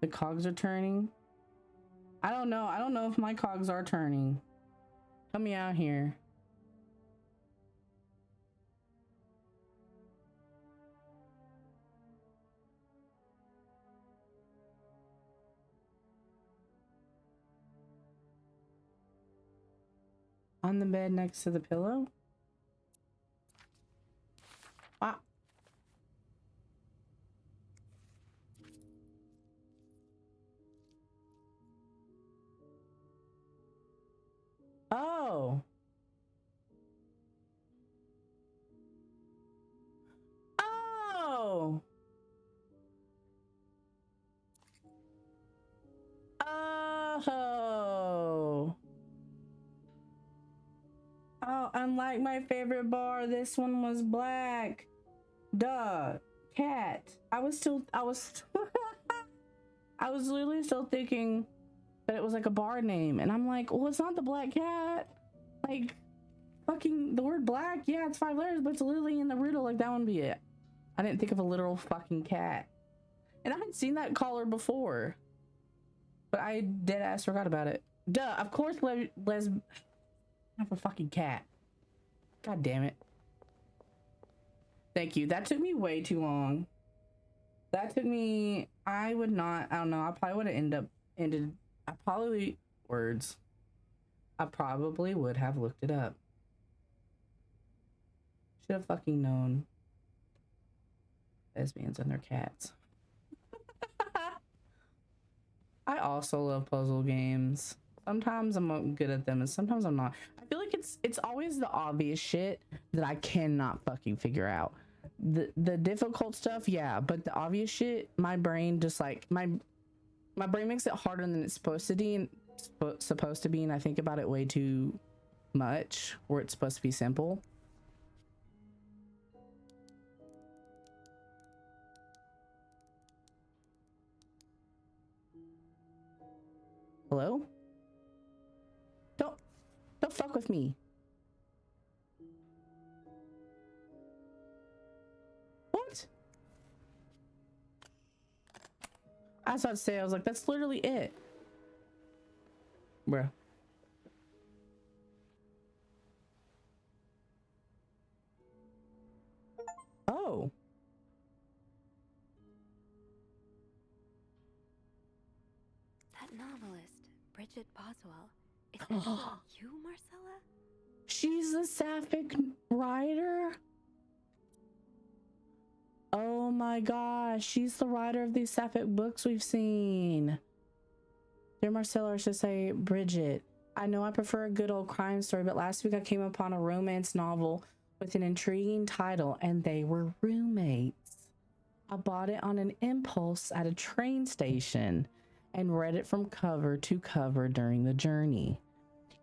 The cogs are turning. I don't know. I don't know if my cogs are turning. Help me out here. On the bed next to the pillow? Wow. Oh. Oh. Oh. Oh, unlike my favorite bar, this one was black. Duh. Cat. I was I was literally still thinking that it was like a bar name. And I'm like, well, it's not the black cat. Like, fucking the word black, yeah, it's 5 letters, but it's literally in the riddle. Like, that wouldn't be it. I didn't think of a literal fucking cat. And I had seen that collar before. But I dead ass forgot about it. Duh, of course Les have a fucking cat. God damn it. Thank you. That took me way too long. That took me, I would not, I don't know, I probably would have I probably would have looked it up. Should have fucking known. Lesbians and their cats. I also love puzzle games. Sometimes I'm good at them and sometimes I'm not. I feel like it's always the obvious shit that I cannot fucking figure out. The difficult stuff, yeah, but the obvious shit, my brain just like my brain makes it harder than it's supposed to be, and I think about it way too much where it's supposed to be simple. Hello? me. What? I was about to say, I was like, that's literally it. Bruh. Oh. That novelist, Bridget Boswell. Is that you, Marcella? She's the sapphic writer? Oh my gosh, she's the writer of these sapphic books we've seen. Dear Marcella, I should say Bridget. I know I prefer a good old crime story, but last week I came upon a romance novel with an intriguing title, and they were roommates. I bought it on an impulse at a train station and read it from cover to cover during the journey.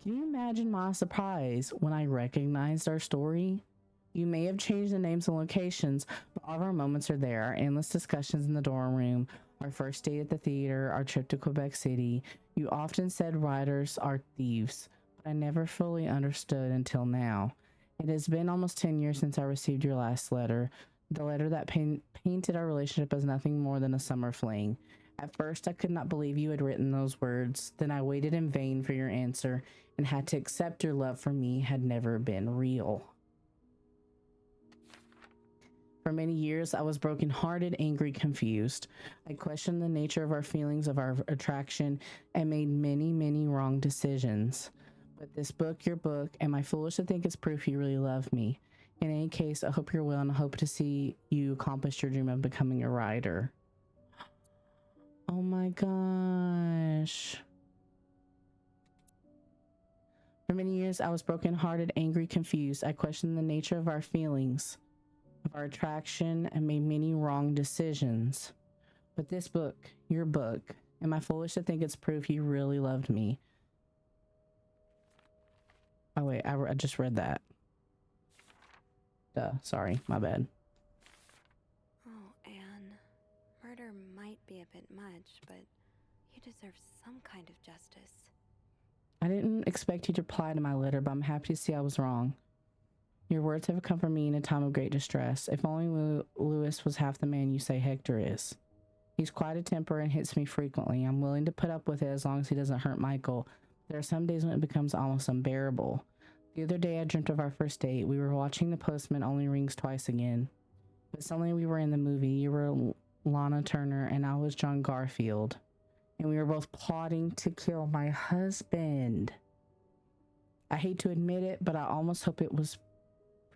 Can you imagine my surprise when I recognized our story? You may have changed the names and locations, but all of our moments are there. Our endless discussions in the dorm room, our first date at the theater, our trip to Quebec City. You often said writers are thieves, but I never fully understood until now. It has been almost 10 years since I received your last letter, the letter that painted our relationship as nothing more than a summer fling. At first, I could not believe you had written those words. Then I waited in vain for your answer and had to accept your love for me had never been real. For many years, I was brokenhearted, angry, confused. I questioned the nature of our feelings, of our attraction, and made many, many wrong decisions. But this book, your book, am I foolish to think it's proof you really love me? In any case, I hope you're well and I hope to see you accomplish your dream of becoming a writer. Oh my gosh. For many years, I was brokenhearted, angry, confused. I questioned the nature of our feelings, of our attraction, and made many wrong decisions. But this book, your book, am I foolish to think it's proof you really loved me? Oh wait, I just read that. Duh, sorry, my bad. Oh, Anne. Murder might be a bit much, but you deserve some kind of justice. I didn't expect you to reply to my letter, but I'm happy to see I was wrong. Your words have come from me in a time of great distress. If only Louis was half the man you say Hector is. He's quite a temper and hits me frequently. I'm willing to put up with it as long as he doesn't hurt Michael. There are some days when it becomes almost unbearable. The other day I dreamt of our first date. We were watching The Postman Only Rings Twice Again. But suddenly we were in the movie. You were Lana Turner and I was John Garfield. And we were both plotting to kill my husband. I hate to admit it, but I almost hope it was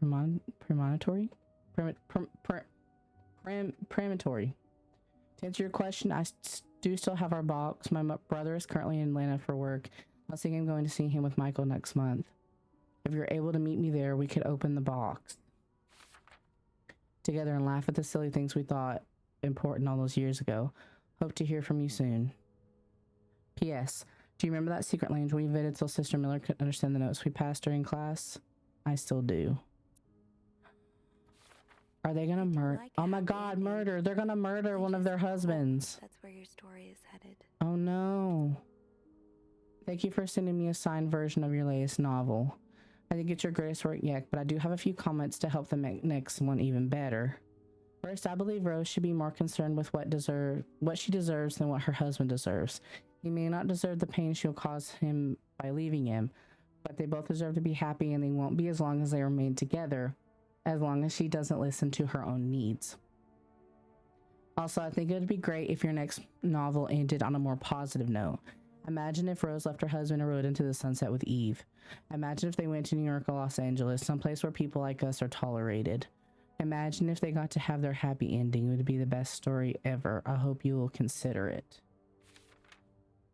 premonitory? Premonitory. To answer your question, I do still have our box. My brother is currently in Atlanta for work. I think I'm going to see him with Michael next month. If you're able to meet me there, we could open the box together and laugh at the silly things we thought important all those years ago. Hope to hear from you soon. P.S. Do you remember that secret language we invented so Sister Miller could understand the notes we passed during class? I still do. Are they gonna murder? Oh my god, murder! They're gonna murder one of their husbands. That's where your story is headed. Oh no. Thank you for sending me a signed version of your latest novel. I think it's your greatest work yet, but I do have a few comments to help them make next one even better. First, I believe Rose should be more concerned with what she deserves than what her husband deserves. He may not deserve the pain she'll cause him by leaving him, but they both deserve to be happy, and they won't be as long as they remain together, as long as she doesn't listen to her own needs. Also, I think it would be great if your next novel ended on a more positive note. Imagine if Rose left her husband and rode into the sunset with Eve. Imagine if they went to New York or Los Angeles, someplace where people like us are tolerated. Imagine if they got to have their happy ending. It would be the best story ever. I hope you will consider it.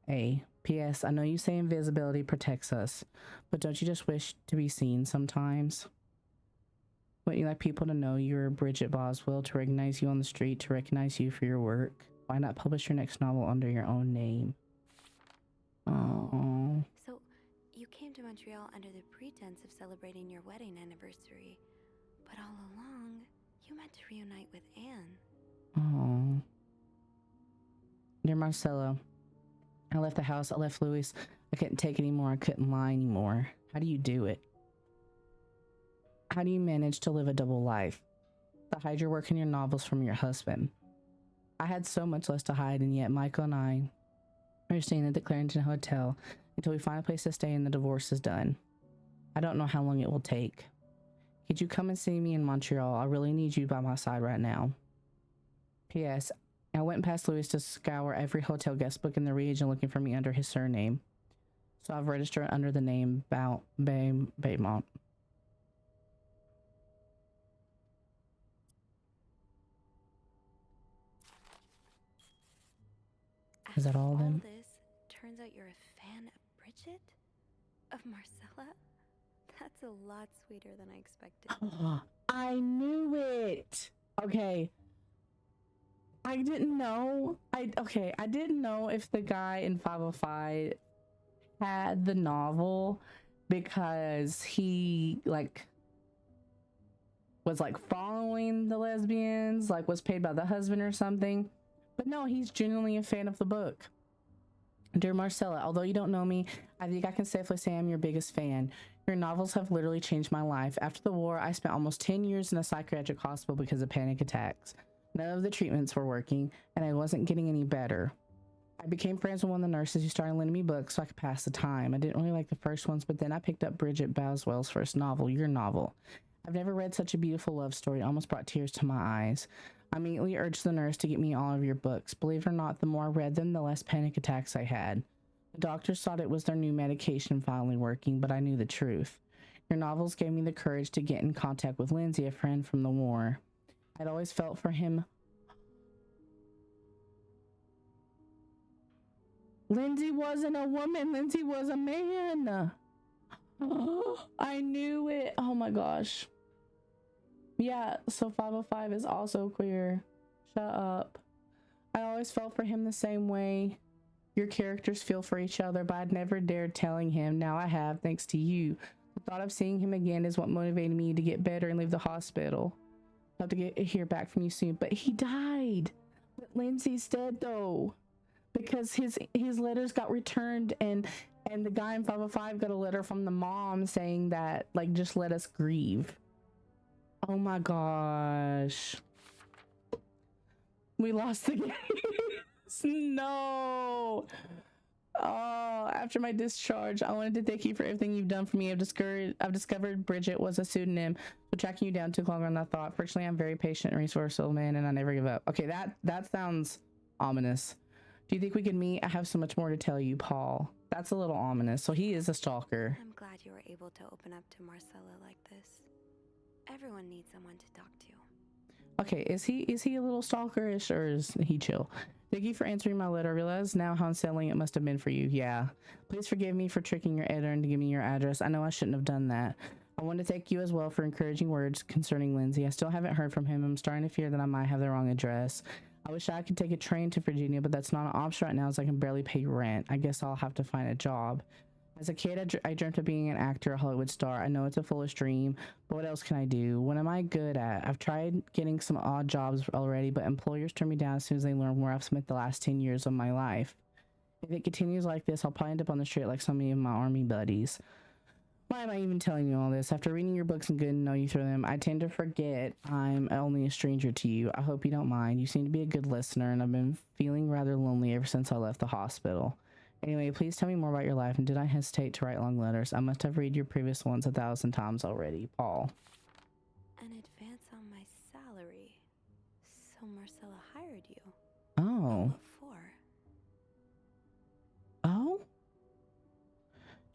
A. P.S. I know you say invisibility protects us, but don't you just wish to be seen sometimes? Wouldn't you like people to know you're Bridget Boswell, to recognize you on the street, to recognize you for your work? Why not publish your next novel under your own name? Oh. So, you came to Montreal under the pretense of celebrating your wedding anniversary, but all along, you meant to reunite with Anne. Oh. Dear Marcelo, I left the house, I left Louis. I couldn't take it anymore, I couldn't lie anymore. How do you do it? How do you manage to live a double life? To hide your work and your novels from your husband. I had so much less to hide, and yet Michael and I are staying at the Clarendon Hotel until we find a place to stay and the divorce is done. I don't know how long it will take. Could you come and see me in Montreal? I really need you by my side right now. P.S. I went past Louis to scour every hotel guest book in the region looking for me under his surname. So I've registered under the name Baymont. Is that all of them? This turns out you're a fan of Bridget? Of Marcella? That's a lot sweeter than I expected. I knew it. Okay. I didn't know. I didn't know if the guy in 505 had the novel because he was following the lesbians, was paid by the husband or something. But no, he's genuinely a fan of the book. Dear Marcella, although you don't know me, I think I can safely say I'm your biggest fan. Your novels have literally changed my life. After the war, I spent almost 10 years in a psychiatric hospital because of panic attacks. None of the treatments were working, and I wasn't getting any better. I became friends with one of the nurses who started lending me books so I could pass the time. I didn't really like the first ones, but then I picked up Bridget Boswell's first novel, your novel. I've never read such a beautiful love story. It almost brought tears to my eyes. I immediately urged the nurse to get me all of your books. Believe it or not, the more I read them, the less panic attacks I had. The doctors thought it was their new medication finally working, but I knew the truth. Your novels gave me the courage to get in contact with Lindsay, a friend from the war. I'd always felt for him. Lindsay wasn't a woman. Lindsay was a man. I knew it. Oh my gosh. Yeah, so 505 is also queer. Shut up. I always felt for him the same way. Your characters feel for each other, but I'd never dared telling him. Now I have, thanks to you. The thought of seeing him again is what motivated me to get better and leave the hospital. I'll have to hear back from you soon. But he died. But Lindsay's dead though. Because his letters got returned, and the guy in 505 got a letter from the mom saying that, just let us grieve. Oh my gosh. We lost the game. No. Oh, after my discharge, I wanted to thank you for everything you've done for me. I've discovered Bridget was a pseudonym, so tracking you down took longer than I thought. Fortunately, I'm very patient and resourceful, man, and I never give up. Okay, that sounds ominous. Do you think we can meet? I have so much more to tell you, Paul. That's a little ominous. So he is a stalker. I'm glad you were able to open up to Marcella like this. Everyone needs someone to talk to. Okay, is he a little stalkerish, or is he chill? Thank you for answering my letter. I realize now how unsettling it must have been for you. Yeah. Please forgive me for tricking your editor into giving me your address. I know I shouldn't have done that. I want to thank you as well for encouraging words concerning Lindsay. I still haven't heard from him. I'm starting to fear that I might have the wrong address. I wish I could take a train to Virginia, but that's not an option right now as I can barely pay rent. I guess I'll have to find a job. As a kid, I dreamt of being an actor, a Hollywood star. I know it's a foolish dream, but what else can I do? What am I good at? I've tried getting some odd jobs already, but employers turn me down as soon as they learn where I've spent the last 10 years of my life. If it continues like this, I'll probably end up on the street like so many of my army buddies. Why am I even telling you all this? After reading your books and getting to know you through them, I tend to forget I'm only a stranger to you. I hope you don't mind. You seem to be a good listener, and I've been feeling rather lonely ever since I left the hospital. Anyway, please tell me more about your life, and did I hesitate to write long letters? I must have read your previous ones 1,000 times already. Paul. An advance on my salary. So Marcella hired you. Oh. What for? Oh?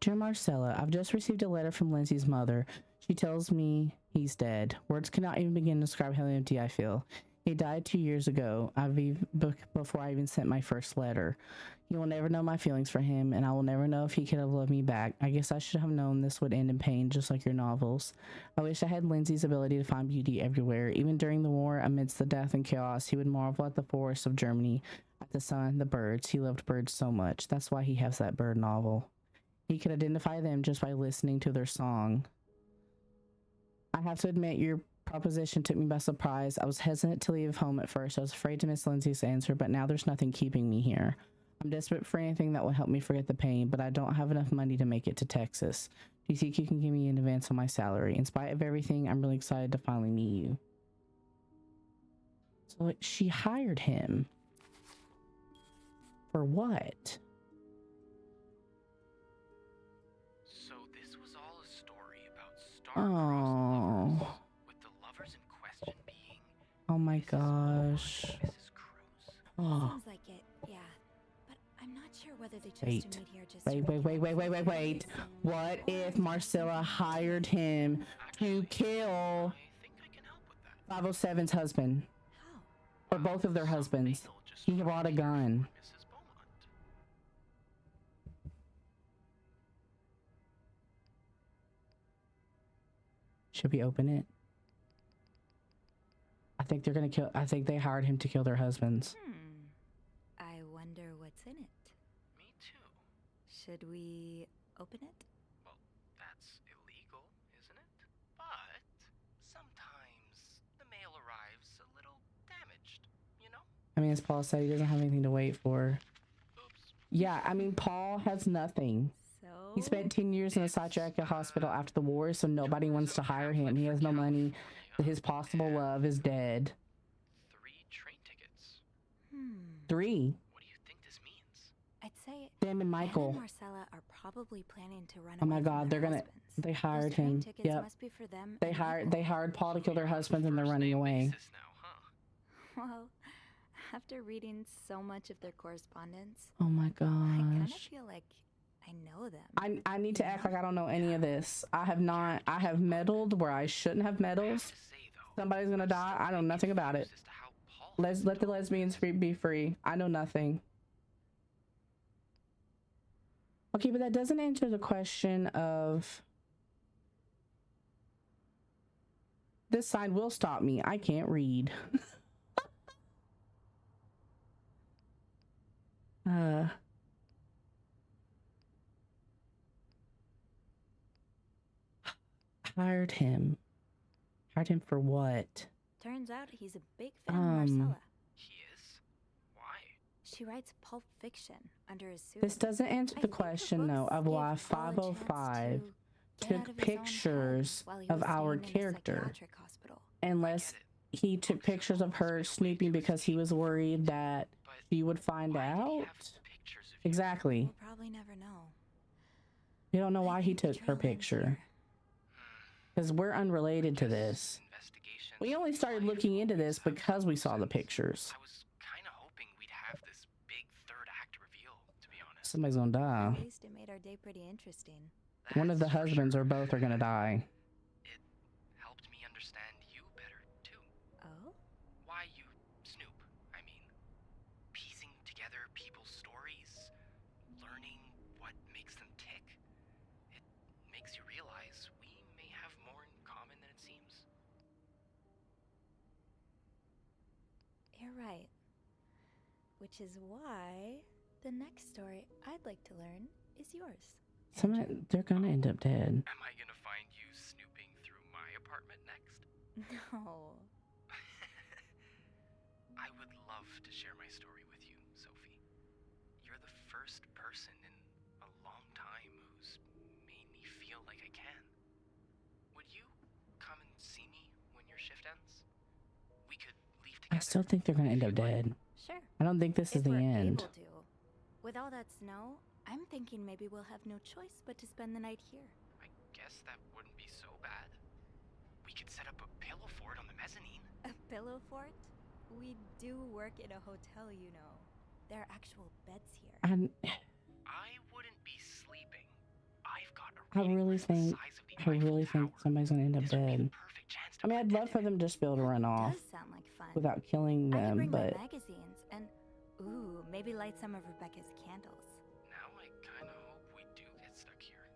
Dear Marcella, I've just received a letter from Lindsay's mother. She tells me he's dead. Words cannot even begin to describe how empty I feel. He died 2 years ago, before I even sent my first letter. You will never know my feelings for him, and I will never know if he could have loved me back. I guess I should have known this would end in pain, just like your novels. I wish I had Lindsay's ability to find beauty everywhere. Even during the war, amidst the death and chaos, he would marvel at the forests of Germany, at the sun, the birds. He loved birds so much. That's why he has that bird novel. He could identify them just by listening to their song. I have to admit, your proposition took me by surprise. I was hesitant to leave home at first. I was afraid to miss Lindsay's answer, but now there's nothing keeping me here. I'm desperate for anything that will help me forget the pain, but I don't have enough money to make it to Texas. Do you think you can give me an advance on my salary? In spite of everything, I'm really excited to finally meet you. So she hired him. For what? So this was all a story about star-crossed lovers, with the lovers in question being Oh my gosh. Mrs. Cruz. Oh. Seems like it, yeah. But I'm not sure whether they chose Wait. to meet here just Wait. What if Marcella hired him to kill 507's husband? Or both of their husbands. He brought a gun. Should we open it? I think they're gonna kill. I think they hired him to kill their husbands. I wonder what's in it. Me too. Should we open it? Well, that's illegal, isn't it? But sometimes the mail arrives a little damaged, you know? I mean, as Paul said, he doesn't have anything to wait for. Yeah, I mean, Paul has nothing. He spent 10 years in a psychiatric hospital after the war, so nobody wants to hire him. He has no money. His possible love is dead. 3 train tickets. 3. What do you think this means? I'd say Sam and Michael. Anna and Marcella are probably planning to run Oh my away God, from they're their gonna. husbands. They hired Those train him. tickets Yep. must be for them They and hired Paul to kill their husbands, and they're running away. Well, after reading so much of their correspondence, Oh my I kind of gosh. feel like I know them. I need to act like I don't know any of this. I have not. I have meddled where I shouldn't have meddled. Somebody's gonna die. I know nothing about it. Let the lesbians be free. I know nothing. Okay, but that doesn't answer the question of this sign will stop me. I can't read. Hired him. Hired him for what? Turns out he's a big fan of Marcella. He is? Why? She writes pulp fiction under his pseudonym. This doesn't answer the question though of why 505 took pictures of our character, unless he took pictures of her snooping because he was worried that she would find out. Exactly. We'll probably never know. We don't know why he took her picture, because we're unrelated to this. We only started looking into this because we saw the pictures. I was kind of hoping we'd have this big third act reveal, to be honest. Somebody's gonna die. At least it made our day pretty interesting. One of the husbands or both are gonna die. It helped me understand you better, too. Oh? Why you snoop, I mean. Piecing together people's stories, learning what makes them tick. It makes you realize we may have more in common than it seems. You're right. Which is why the next story I'd like to learn is yours. They're gonna end up dead. Am I gonna find you snooping through my apartment next? No. I would love to share my story with you, Sophie. You're the first person in a long time who's made me feel like I can. Would you come and see me when your shift ends? We could leave I together. still think they're gonna end up dead. Sure. I don't think this is the end. Able to. With all that snow, I'm thinking maybe we'll have no choice but to spend the night here. I guess that wouldn't be so bad. We could set up a pillow fort on the mezzanine. A pillow fort? We do work in a hotel, you know. There are actual beds here. I wouldn't be sleeping. I've got a I really think somebody's gonna end up dead. I mean, I'd love for them to just be able to run off Does sound like fun. without killing I can them, bring but my magazines and maybe light some of Rebecca's candles. Now I kind of hope we do get stuck here.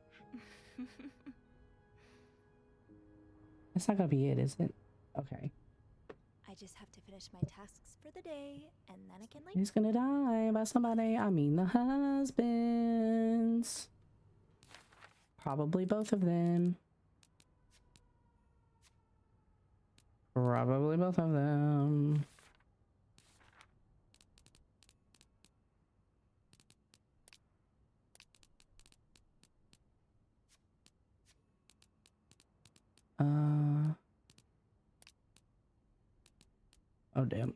that's not gonna be it, is it? Okay. I just have to finish my tasks for the day, and then I can leave. He's gonna die by somebody. I mean, the husbands. Probably both of them. Probably both of them. Oh, damn.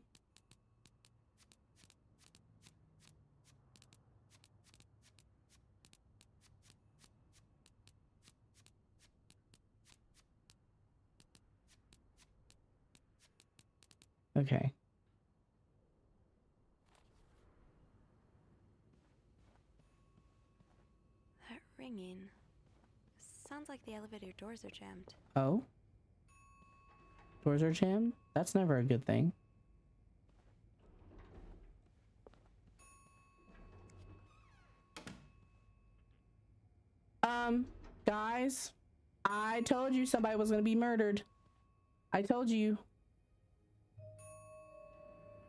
Okay. That ringing. Sounds like the elevator doors are jammed. Oh? Doors are jammed? That's never a good thing. Guys, I told you somebody was gonna be murdered. I told you.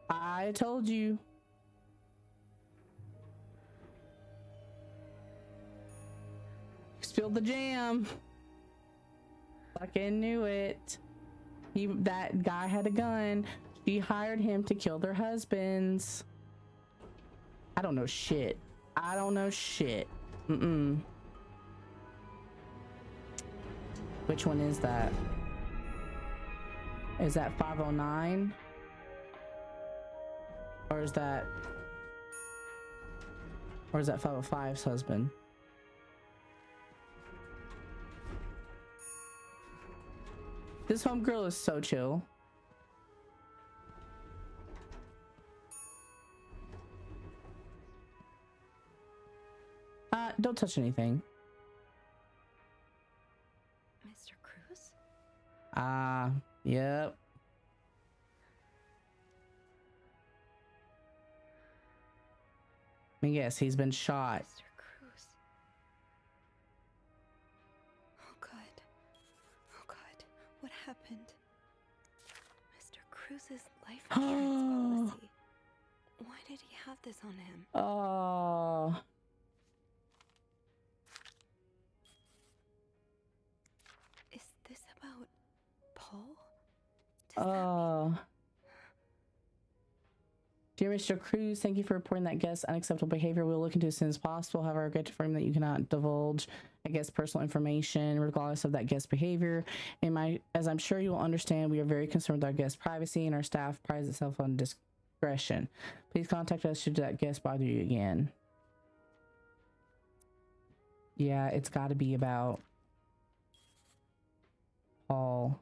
I told you. Spilled the jam. Fucking knew it. That guy had a gun. She hired him to kill their husbands. I don't know shit. I don't know shit. Which one is that? Is that 509? Or is that 505's husband? This homegirl is so chill. Don't touch anything. Mr. Cruz? Yep. I mean, yes, he's been shot. Mr. Cruz. Oh God. Oh God. What happened? Mr. Cruz's life insurance policy. Why did he have this on him? Oh. Is this about Paul? Does that mean... Dear Mr. Cruz, thank you for reporting that guest's unacceptable behavior. We'll look into it as soon as possible. However, I regret to inform that you cannot divulge a guest's personal information regardless of that guest's behavior. As I'm sure you will understand, we are very concerned with our guest's privacy, and our staff prides itself on discretion. Please contact us should that guest bother you again. Yeah, it's got to be about Paul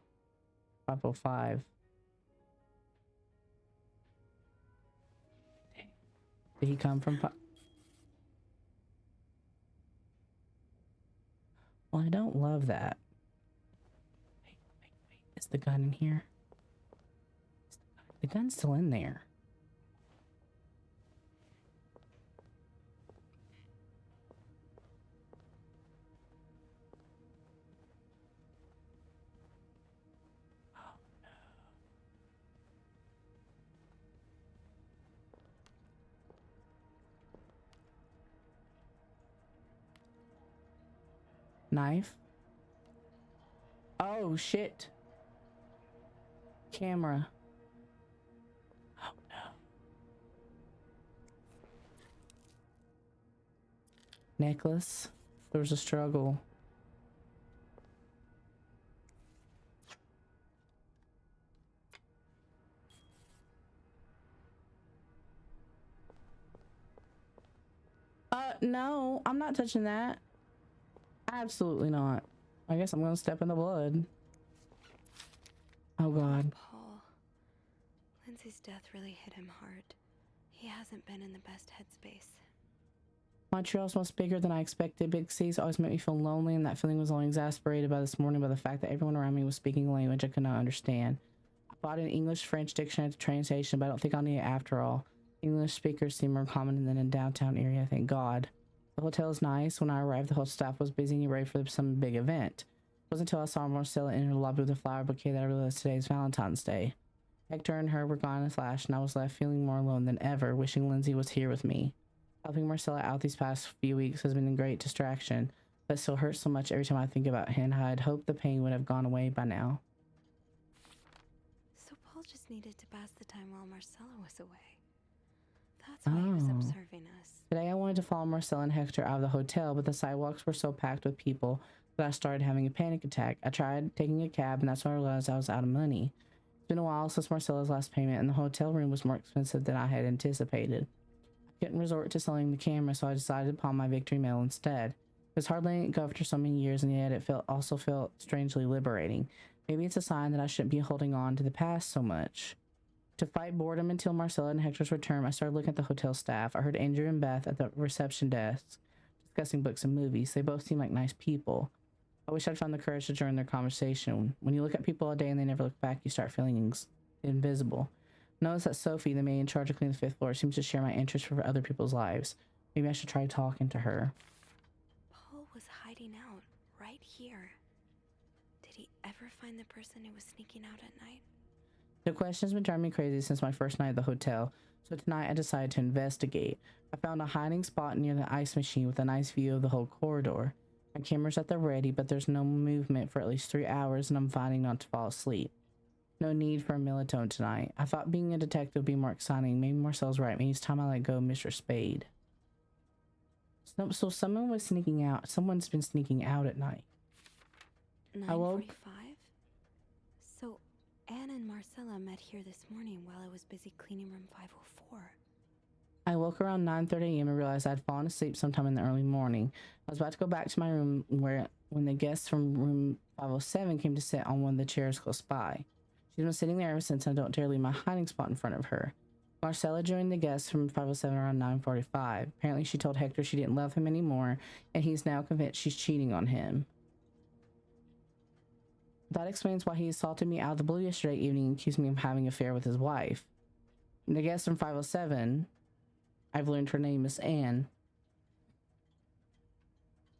505. Did he come from... Well, I don't love that. Wait. Is the gun in here? The gun's still in there. Knife. Oh shit. Camera. Oh no. Necklace. There was a struggle. No, I'm not touching that. Absolutely not. I guess I'm gonna step in the blood. Oh God. Paul. Lindsay's death really hit him hard. He hasn't been in the best headspace. Montreal's much bigger than I expected. Big cities always make me feel lonely, and that feeling was only exacerbated by this morning by the fact that everyone around me was speaking a language I could not understand. I bought an English-French dictionary at the train station, but I don't think I'll need it after all. English speakers seem more common than in downtown area, thank God. The hotel is nice. When I arrived, the whole staff was busy and ready for some big event. It wasn't until I saw Marcella in her lobby with a flower bouquet that I realized today is Valentine's Day. Hector and her were gone in a flash, and I was left feeling more alone than ever, wishing Lindsay was here with me. Helping Marcella out these past few weeks has been a great distraction, but it still hurts so much every time I think about him. I'd hoped the pain would have gone away by now. So Paul just needed to pass the time while Marcella was away. That's why he was observing us. Today I wanted to follow Marcella and Hector out of the hotel, but the sidewalks were so packed with people that I started having a panic attack. I tried taking a cab, and that's when I realized I was out of money. been a while since Marcella's last payment, and the hotel room was more expensive than I had anticipated. I couldn't resort to selling the camera, so I decided upon my victory mail instead. It was hard letting it go after so many years, and yet it also felt strangely liberating. Maybe it's a sign that I shouldn't be holding on to the past so much. To fight boredom until Marcella and Hector's return, I started looking at the hotel staff. I heard Andrew and Beth at the reception desk discussing books and movies. They both seemed like nice people. I wish I'd found the courage to join their conversation. When you look at people all day and they never look back, you start feeling invisible. Notice that Sophie, the maid in charge of cleaning the 5th floor, seems to share my interest for other people's lives. Maybe I should try talking to her. Paul was hiding out right here. Did he ever find the person who was sneaking out at night? The question's been driving me crazy since my first night at the hotel, so tonight I decided to investigate. I found a hiding spot near the ice machine with a nice view of the whole corridor. My camera's at the ready, but there's no movement for at least 3 hours, and I'm fighting not to fall asleep. No need for a melatonin tonight. I thought being a detective would be more exciting. Maybe Marcel's right. Maybe it's time I let go of Mr. Spade. So someone was sneaking out. Someone's been sneaking out at night. 9:45? So Anne and Marcella met here this morning while I was busy cleaning room 504. I woke around 9:30 a.m. and realized I'd fallen asleep sometime in the early morning. I was about to go back to my room when the guests from room 507 came to sit on one of the chairs close by. She's been sitting there ever since, and I don't dare leave my hiding spot in front of her. Marcella joined the guests from 507 around 9:45. Apparently she told Hector she didn't love him anymore, and he's now convinced she's cheating on him. That explains why he assaulted me out of the blue yesterday evening and accused me of having an affair with his wife. The guest from 507, I've learned her name is Anne,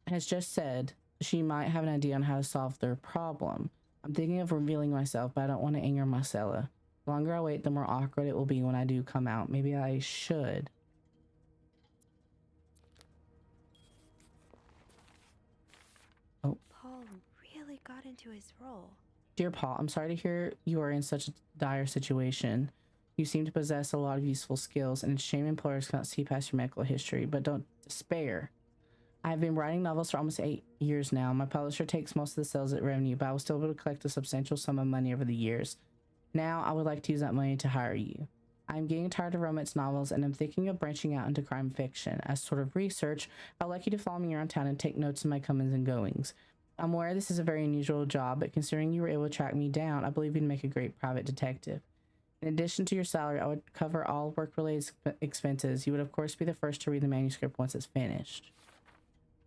has just said she might have an idea on how to solve their problem. I'm thinking of revealing myself, but I don't want to anger Marcella. The longer I wait, the more awkward it will be when I do come out. Maybe I should. Oh. Paul really got into his role. Dear Paul, I'm sorry to hear you are in such a dire situation. You seem to possess a lot of useful skills, and it's a shame employers cannot see past your medical history, but don't despair. I have been writing novels for almost 8 years now. My publisher takes most of the sales at revenue, but I was still able to collect a substantial sum of money over the years. Now, I would like to use that money to hire you. I'm getting tired of romance novels, and I'm thinking of branching out into crime fiction. As sort of research, I'd like you to follow me around town and take notes of my comings and goings. I'm aware this is a very unusual job, but considering you were able to track me down, I believe you'd make a great private detective. In addition to your salary, I would cover all work-related expenses. You would, of course, be the first to read the manuscript once it's finished.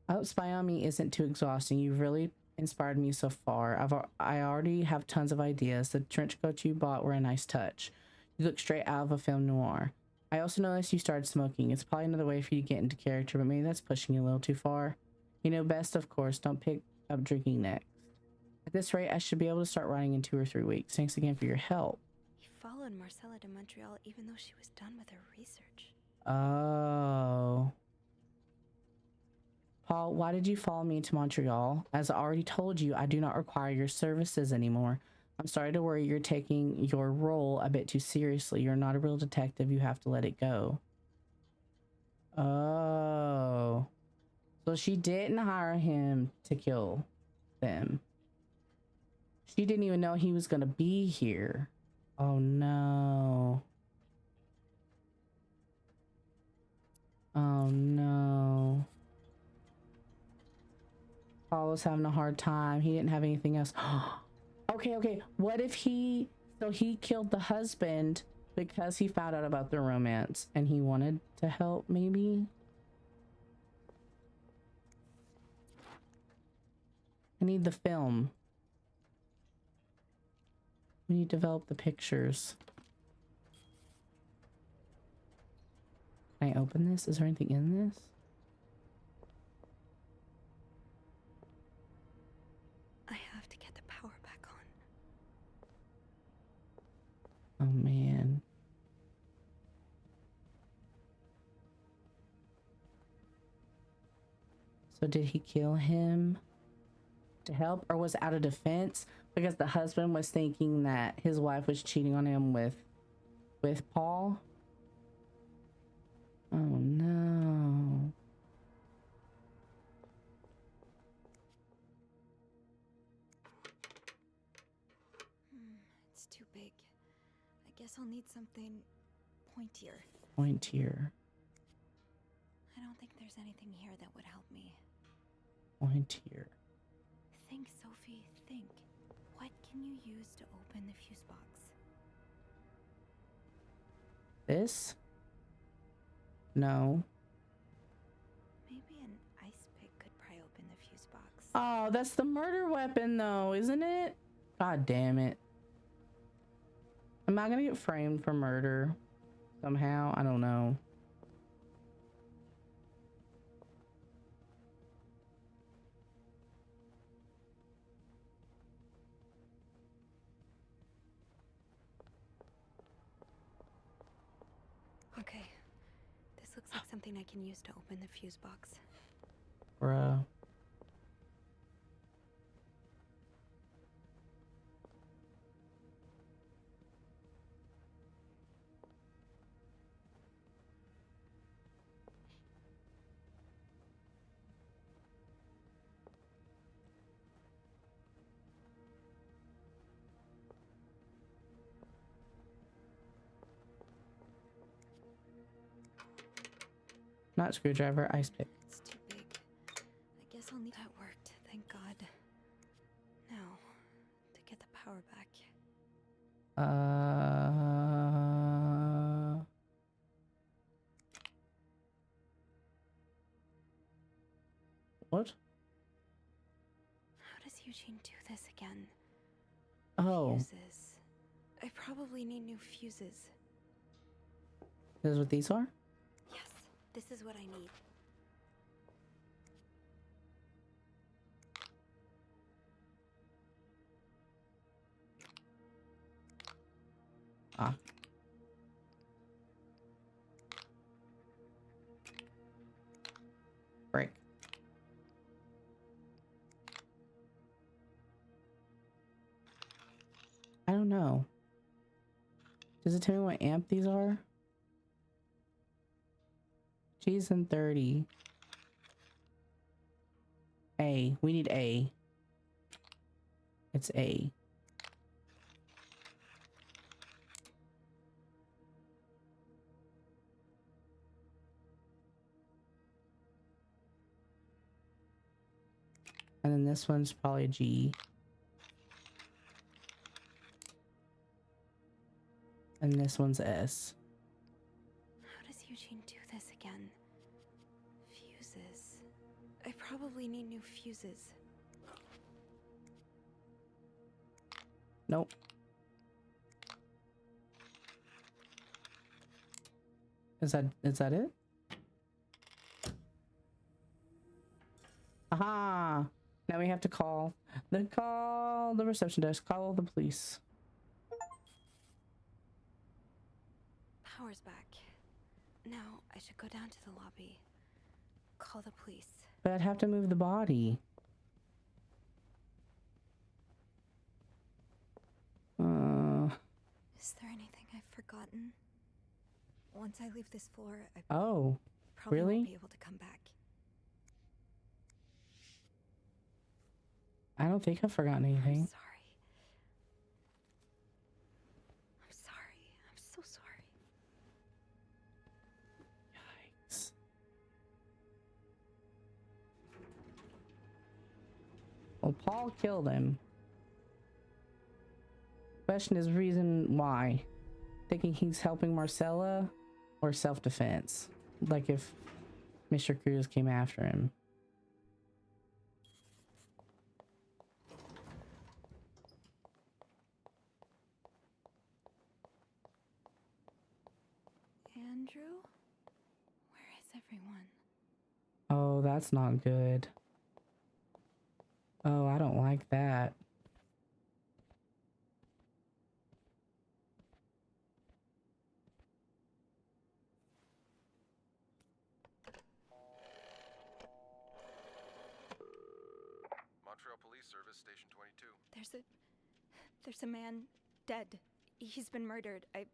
I hope Spy on Me isn't too exhausting. You've really inspired me so far. I already have tons of ideas. The trench coats you bought were a nice touch. You look straight out of a film noir. I also noticed you started smoking. It's probably another way for you to get into character, but maybe that's pushing you a little too far. You know best, of course. Don't pick up drinking next. At this rate, I should be able to start writing in 2 or 3 weeks. Thanks again for your help. He followed Marcella to Montreal even though she was done with her research. Oh. Paul, why did you follow me to Montreal? As I already told you, I do not require your services anymore. I'm sorry to worry you're taking your role a bit too seriously. You're not a real detective. You have to let it go. Oh. So she didn't hire him to kill them. She didn't even know he was going to be here. Oh, no. Oh, no. Paul was having a hard time. He didn't have anything else. Okay. What if he killed the husband because he found out about their romance and he wanted to help, maybe? I need the film. We need to develop the pictures. Can I open this? Is there anything in this? I have to get the power back Oh on. man. So did he kill him to help, or was it out of defense because the husband was thinking that his wife was cheating on him with Paul? Oh no. It's too big. guess I'll need something pointier. Pointier. I don't think there's anything here that would help me. Pointier. Think, Sophie, think. What can you use to open the fuse box? This? No. Maybe an ice pick could pry open the fuse box. Oh, that's the murder weapon though, isn't it? God damn it. Am I gonna get framed for murder somehow? I don't know. Okay. This looks like something I can use to open the fuse box. Bruh. Not screwdriver, ice pick. It's too big. I guess I'll need that worked, thank God. Now, to get the power back. What? How does Eugene do this again? Oh. Fuses. I probably need new fuses. This is what these are? Yes, this is what I need. Ah. Break. I don't know. Does it tell me what amp these are? G's and 30. A. We need A. It's A. And then this one's probably G. And this one's S. How does Eugene do this again? Fuses. I probably need new fuses. Nope. Is that it? Aha! Now we have to call the reception desk, call the police. Power's back. Now I should go down to the lobby. Call the police. But I'd have to move the body. Is there anything I've forgotten? Once I leave this floor, I Oh, probably really? won't be able to come back. I don't think I've forgotten anything. I'm sorry. I'm sorry. I'm so sorry. Yikes. Well, Paul killed him. Question is reason why. Thinking he's helping Marcella or self-defense. Like if Mr. Cruz came after him. Andrew? Where is everyone? Oh, that's not good. Oh, I don't like that. Montreal Police Service, Station 22. There's a man dead. He's been murdered. I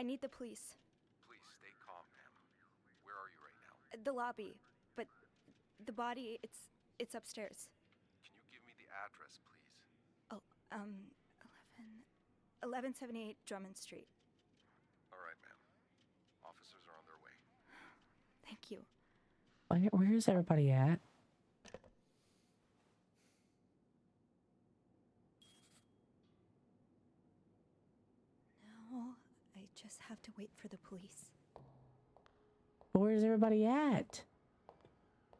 need the police. Please stay calm, ma'am. Where are you right now? The lobby, but the body, it's upstairs. Can you give me the address, please? Oh, 1178 Drummond Street. Thank you. Where is everybody at? Now, I just have to wait for the police. But where's everybody at?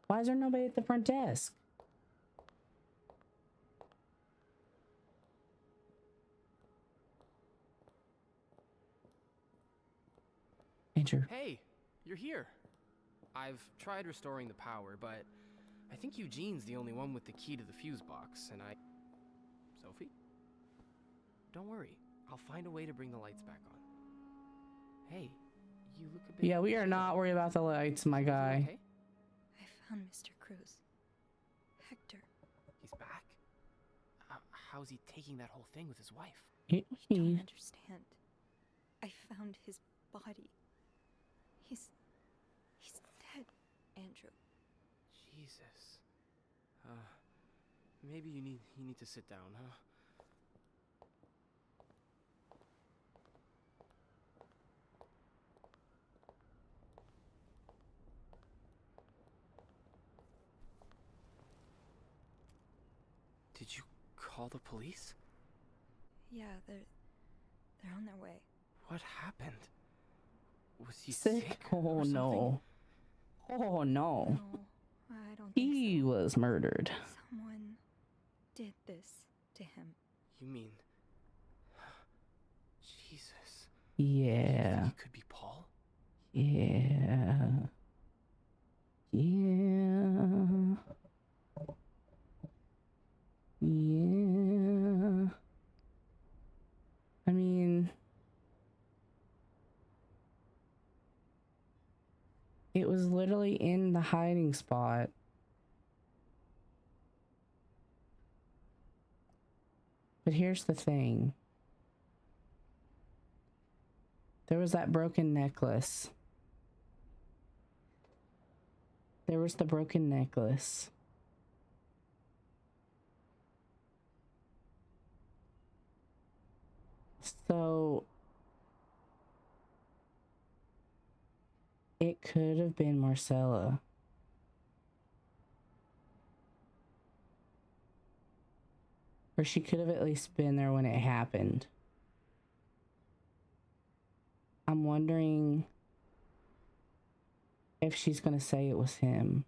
Why is there nobody at the front desk? Andrew. Hey, you're here. I've tried restoring the power, but I think Eugene's the only one with the key to the fuse box, and Sophie? Don't worry. I'll find a way to bring the lights back on. Hey, you look a bit... Yeah, we are not worried about the lights, my guy. Okay? I found Mr. Cruz. Hector. He's back? How's he taking that whole thing with his wife? You don't understand. I found his body. He's dead, Andrew. Jesus. Maybe you need to sit down, huh? Did you call the police? Yeah, they're on their way. What happened? Was he Sick? Oh no. Oh no. No, I don't think He was murdered. someone did this to him. You mean... Jesus. Yeah. He could be Paul? Yeah. Yeah. Yeah. I mean, it was literally in the hiding spot. But here's the thing. There was that broken necklace. There was the broken necklace. So it could have been Marcella. Or she could have at least been there when it happened. I'm wondering if she's gonna say it was him.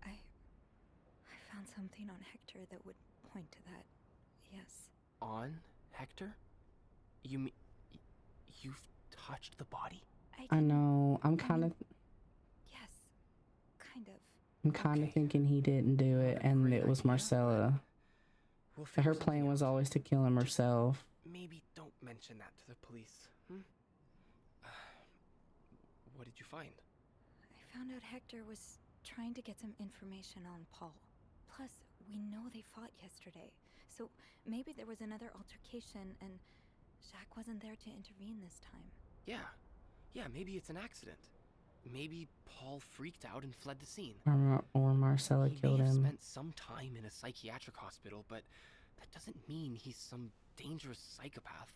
I found something on Hector that would point to that. Yes. On Hector? You mean... You've touched the body? I know. I'm kind of... Yes. Kind of. I'm kind of thinking he didn't do it and it was Marcella. Her plan was always to kill him herself. Maybe don't mention that to the police, hmm? What did you find? I found out Hector was trying to get some information on Paul. Plus, we know they fought yesterday. So maybe there was another altercation and Jacques wasn't there to intervene this time. Yeah, maybe it's an accident. Maybe Paul freaked out and fled the scene. Or Marcella killed He may have him. spent some time in a psychiatric hospital, but that doesn't mean he's some dangerous psychopath.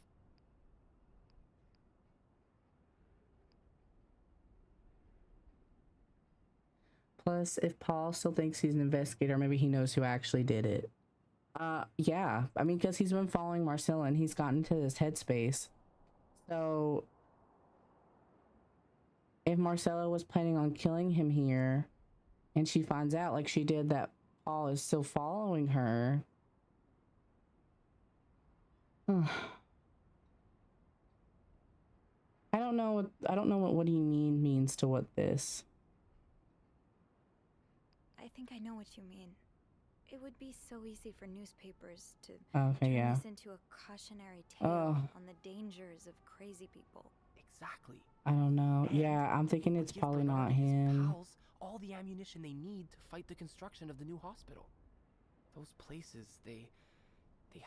Plus, if Paul still thinks he's an investigator, maybe he knows who actually did it. Yeah. I mean, because he's been following Marcella and he's gotten into this headspace. So, if Marcella was planning on killing him here, and she finds out, like she did, that Paul is still following her. I don't know what do you means to what this. I think I know what you mean. It would be so easy for newspapers to Okay, turn this into a cautionary tale on the dangers of crazy people. Exactly. I don't know. Yeah, I'm thinking it's Give probably Bernard not and his him. pals all the ammunition they need to fight the construction of the new hospital. Those places, they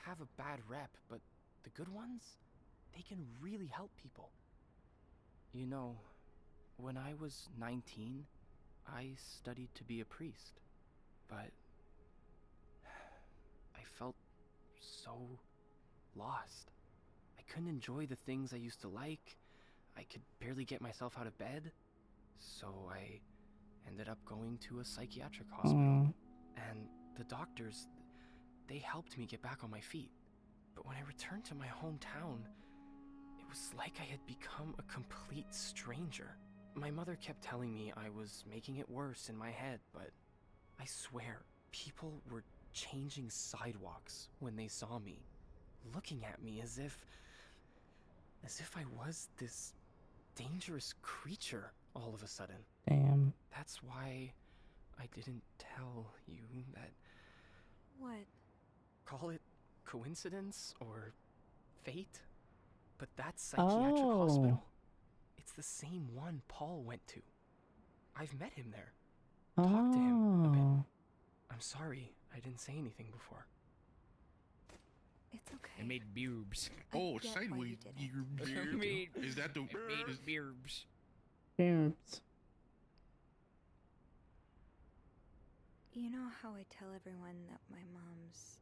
have a bad rep, but the good ones, they can really help people. You know, when I was 19, I studied to be a priest, but I felt so lost. I couldn't enjoy the things I used to like. I could barely get myself out of bed. So I ended up going to a psychiatric hospital. And the doctors, they helped me get back on my feet. But when I returned to my hometown, it was like I had become a complete stranger. My mother kept telling me I was making it worse in my head, but I swear, people were changing sidewalks when they saw me, looking at me as if I was this dangerous creature all of a sudden. Damn. That's why I didn't tell you that. What? Call it coincidence or fate, but that psychiatric hospital, it's the same one Paul went to. I've met him there. Talked to him a bit. I'm sorry I didn't say anything before. It's okay. It made beerbs. I Oh, get why you sideways did it. beerbs. Is that the Made beerbs. Beerbs. You know how I tell everyone that my mom's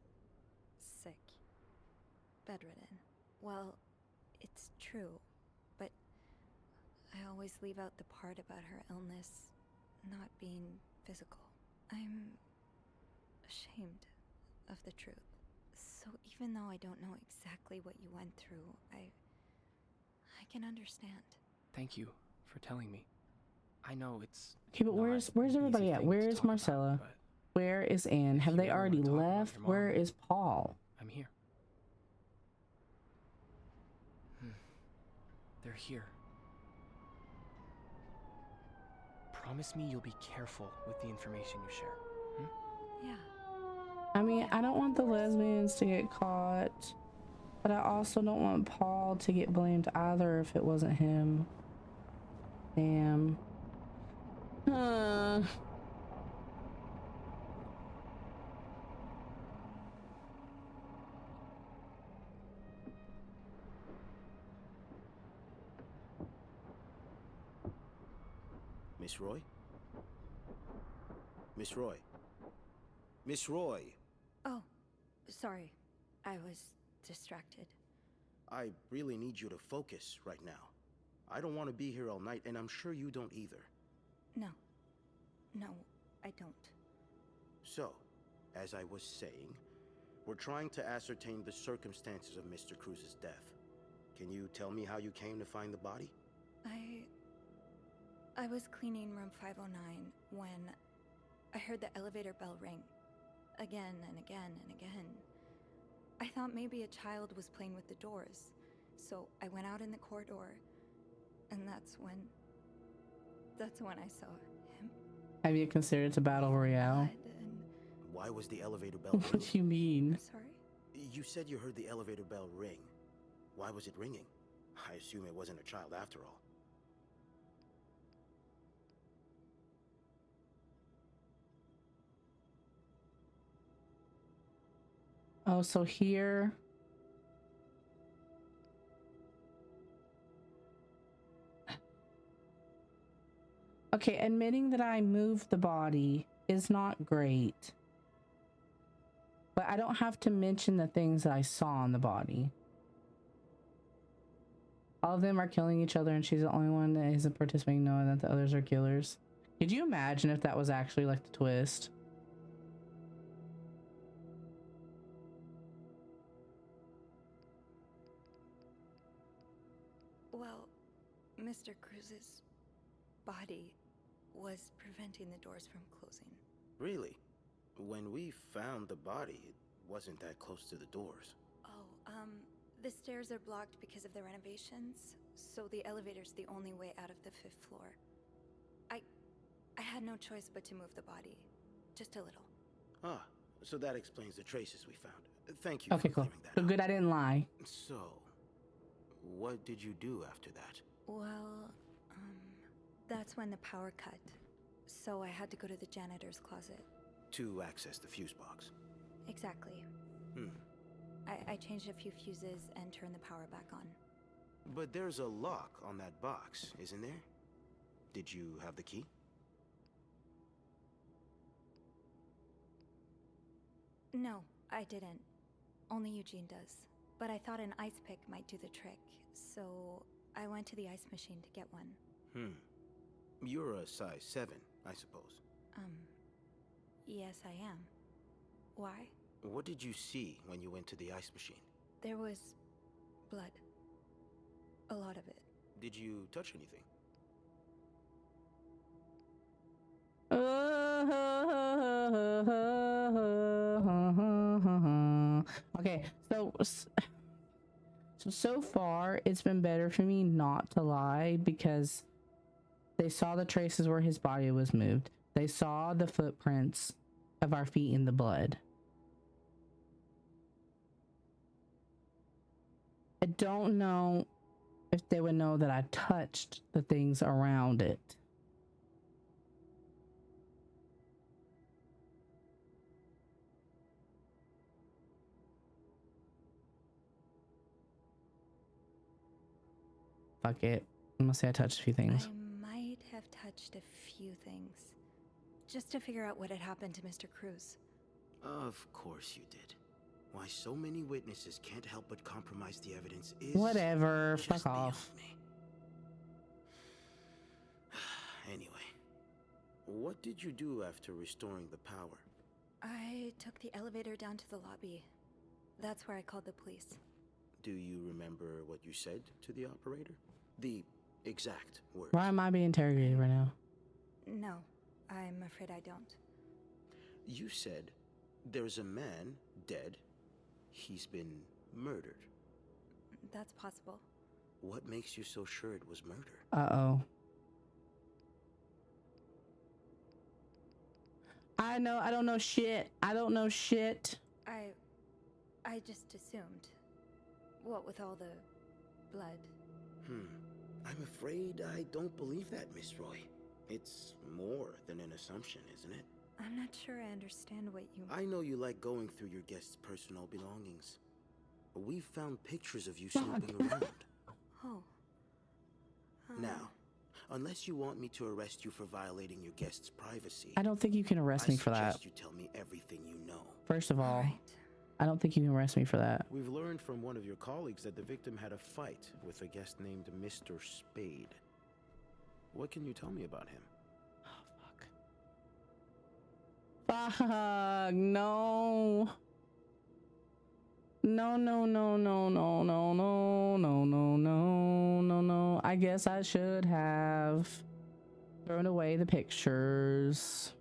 sick, bedridden? Well, it's true, but I always leave out the part about her illness not being physical. I'm ashamed of the truth. So even though I don't know exactly what you went through, I can understand. Thank you for telling me. I know it's Okay, but where's everybody at? Where is Marcella? Where is Anne? Have they already left? Where is Paul? I'm here. They're here. Promise me you'll be careful with the information you share. Yeah. I mean, I don't want the lesbians to get caught, but I also don't want Paul to get blamed either if it wasn't him. Damn. Miss Roy? Miss Roy? Miss Roy! Oh, sorry. I was distracted. I really need you to focus right now. I don't want to be here all night, and I'm sure you don't either. No. No, I don't. So, as I was saying, we're trying to ascertain the circumstances of Mr. Cruz's death. Can you tell me how you came to find the body? I was cleaning room 509 when I heard the elevator bell ring. Again and again and again. I thought maybe a child was playing with the doors, so I went out in the corridor, and that's when I saw him. Have you considered it's a battle royale? Why was the elevator bell ringing? What do you mean? Sorry? You said you heard the elevator bell ring. Why was it ringing? I assume it wasn't a child after all. Oh, so here. Okay, admitting that I moved the body is not great. But I don't have to mention the things that I saw on the body. All of them are killing each other and she's the only one that isn't participating, knowing that the others are killers. Could you imagine if that was actually like the twist? Well, Mr. Cruz's body was preventing the doors from closing. Really? When we found the body, it wasn't that close to the doors. Oh, the stairs are blocked because of the renovations, so the elevator's the only way out of the 5th floor. I had no choice but to move the body. Just a little. Ah, so that explains the traces we found. Thank you Okay, for cool. clearing that So up. good I didn't lie. So, what did you do after that? Well, that's when the power cut. So I had to go to the janitor's closet. To access the fuse box. Exactly. I changed a few fuses and turned the power back on. But there's a lock on that box, isn't there? Did you have the key? No, I didn't. Only Eugene does. but I thought an ice pick might do the trick, so I went to the ice machine to get one. You're a size 7, I suppose. Yes, I am. Why? What did you see when you went to the ice machine? There was blood. A lot of it. Did you touch anything? Okay, so far it's been better for me not to lie, because they saw the traces where his body was moved. They saw the footprints of our feet in the blood. I don't know if they would know that I touched the things around it. Fuck it. I'm gonna say I touched a few things. I might have touched a few things. Just to figure out what had happened to Mr. Cruz. Of course you did. Why so many witnesses can't help but compromise the evidence is... Whatever. Fuck off. Anyway, what did you do after restoring the power? I took the elevator down to the lobby. That's where I called the police. Do you remember what you said to the operator? The exact words. Why am I being interrogated right now? No, I'm afraid I don't. You said there's a man dead. He's been murdered. That's possible. What makes you so sure it was murder? Uh-oh. I don't know shit. I don't know shit. I just assumed. What with all the blood? I'm afraid I don't believe that, Miss Roy. It's more than an assumption, isn't it? I'm not sure I understand what you... I know you like going through your guests' personal belongings. We found pictures of you snooping around. Oh. Now, unless you want me to arrest you for violating your guests' privacy... I don't think you can arrest me for that. I suggest you tell me everything you know. First of all, I don't think you can arrest me for that. We've learned from one of your colleagues that the victim had a fight with a guest named Mr. Spade. What can you tell me about him? Fuck, no. No. I guess I should have thrown away the pictures.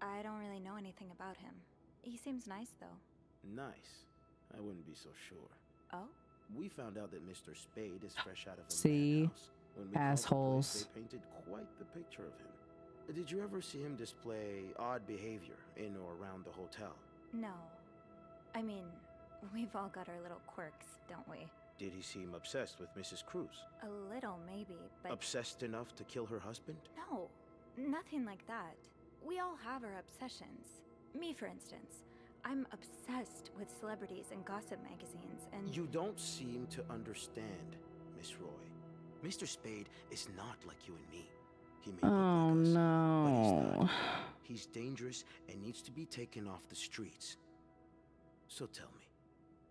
I don't really know anything about him. He seems nice, though. Nice? I wouldn't be so sure. Oh? We found out that Mr. Spade is fresh out of a See? madhouse. When we Assholes. called the police, they painted quite the picture of him. Did you ever see him display odd behavior in or around the hotel? No. I mean, we've all got our little quirks, don't we? Did he seem obsessed with Mrs. Cruz? A little, maybe, but... Obsessed enough to kill her husband? No, nothing like that. We all have our obsessions. Me, for instance. I'm obsessed with celebrities and gossip magazines, and... You don't seem to understand, Miss Roy. Mr. Spade is not like you and me. He may look like us, no. but he's not. He's dangerous and needs to be taken off the streets. So tell me,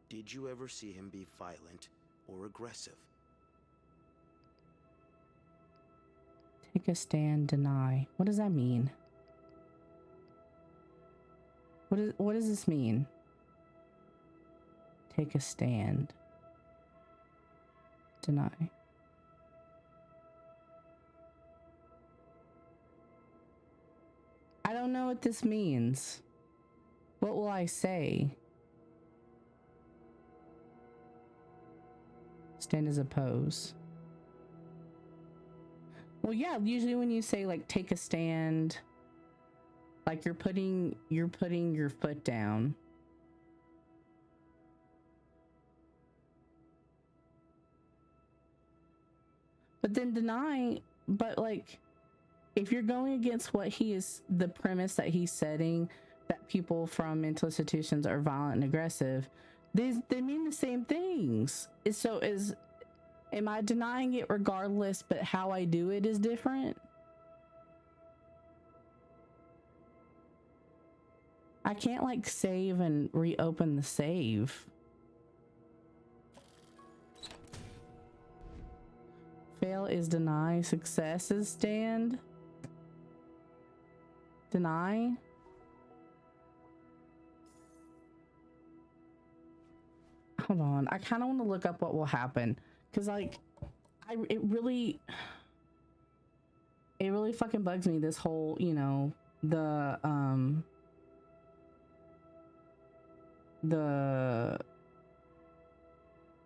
did you ever see him be violent or aggressive? Take a stand, deny. What does that mean? What does this mean? Take a stand. Deny. I don't know what this means. What will I say? Stand as oppose. Well, yeah, usually when you say like take a stand, like you're putting your foot down. But then deny, but like if you're going against what he is, the premise that he's setting, that people from mental institutions are violent and aggressive, they mean the same things. Am I denying it regardless, but how I do it is different? I can't like save and reopen the save. Fail is deny, success is stand. Deny. Hold on, I kind of want to look up what will happen, because like it really fucking bugs me, this whole, you know, the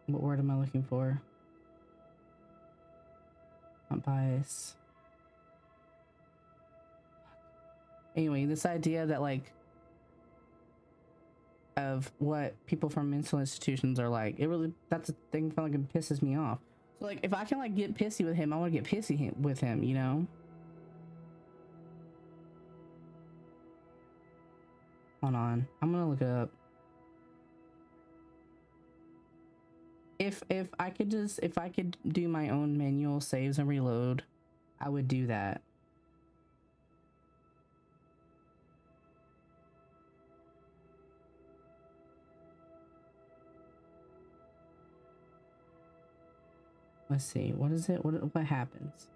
what word am I looking for? Not bias. Anyway, this idea that like of what people from mental institutions are like, it really, that's a thing that fucking pisses me off. So like if I can like get pissy with him, I want to get pissy with him, you know? Hold on, I'm gonna look it up. If I could do my own manual saves and reload, I would do that. Let's see, what is it? What happens?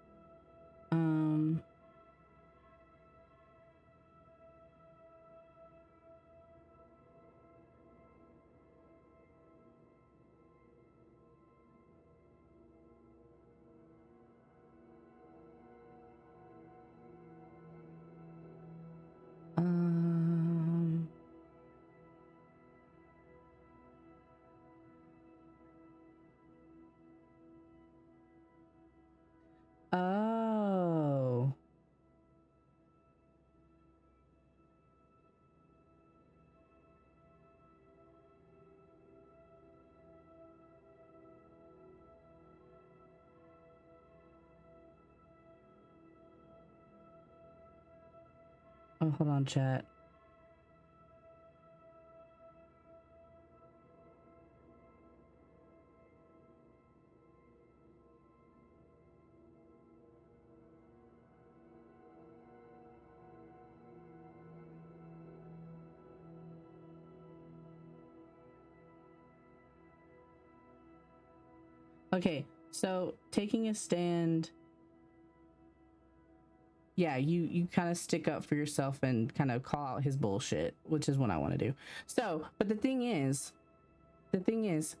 Oh. Oh, hold on, chat. Okay, so taking a stand, yeah, you kind of stick up for yourself and kind of call out his bullshit, which is what I want to do. So, but the thing is,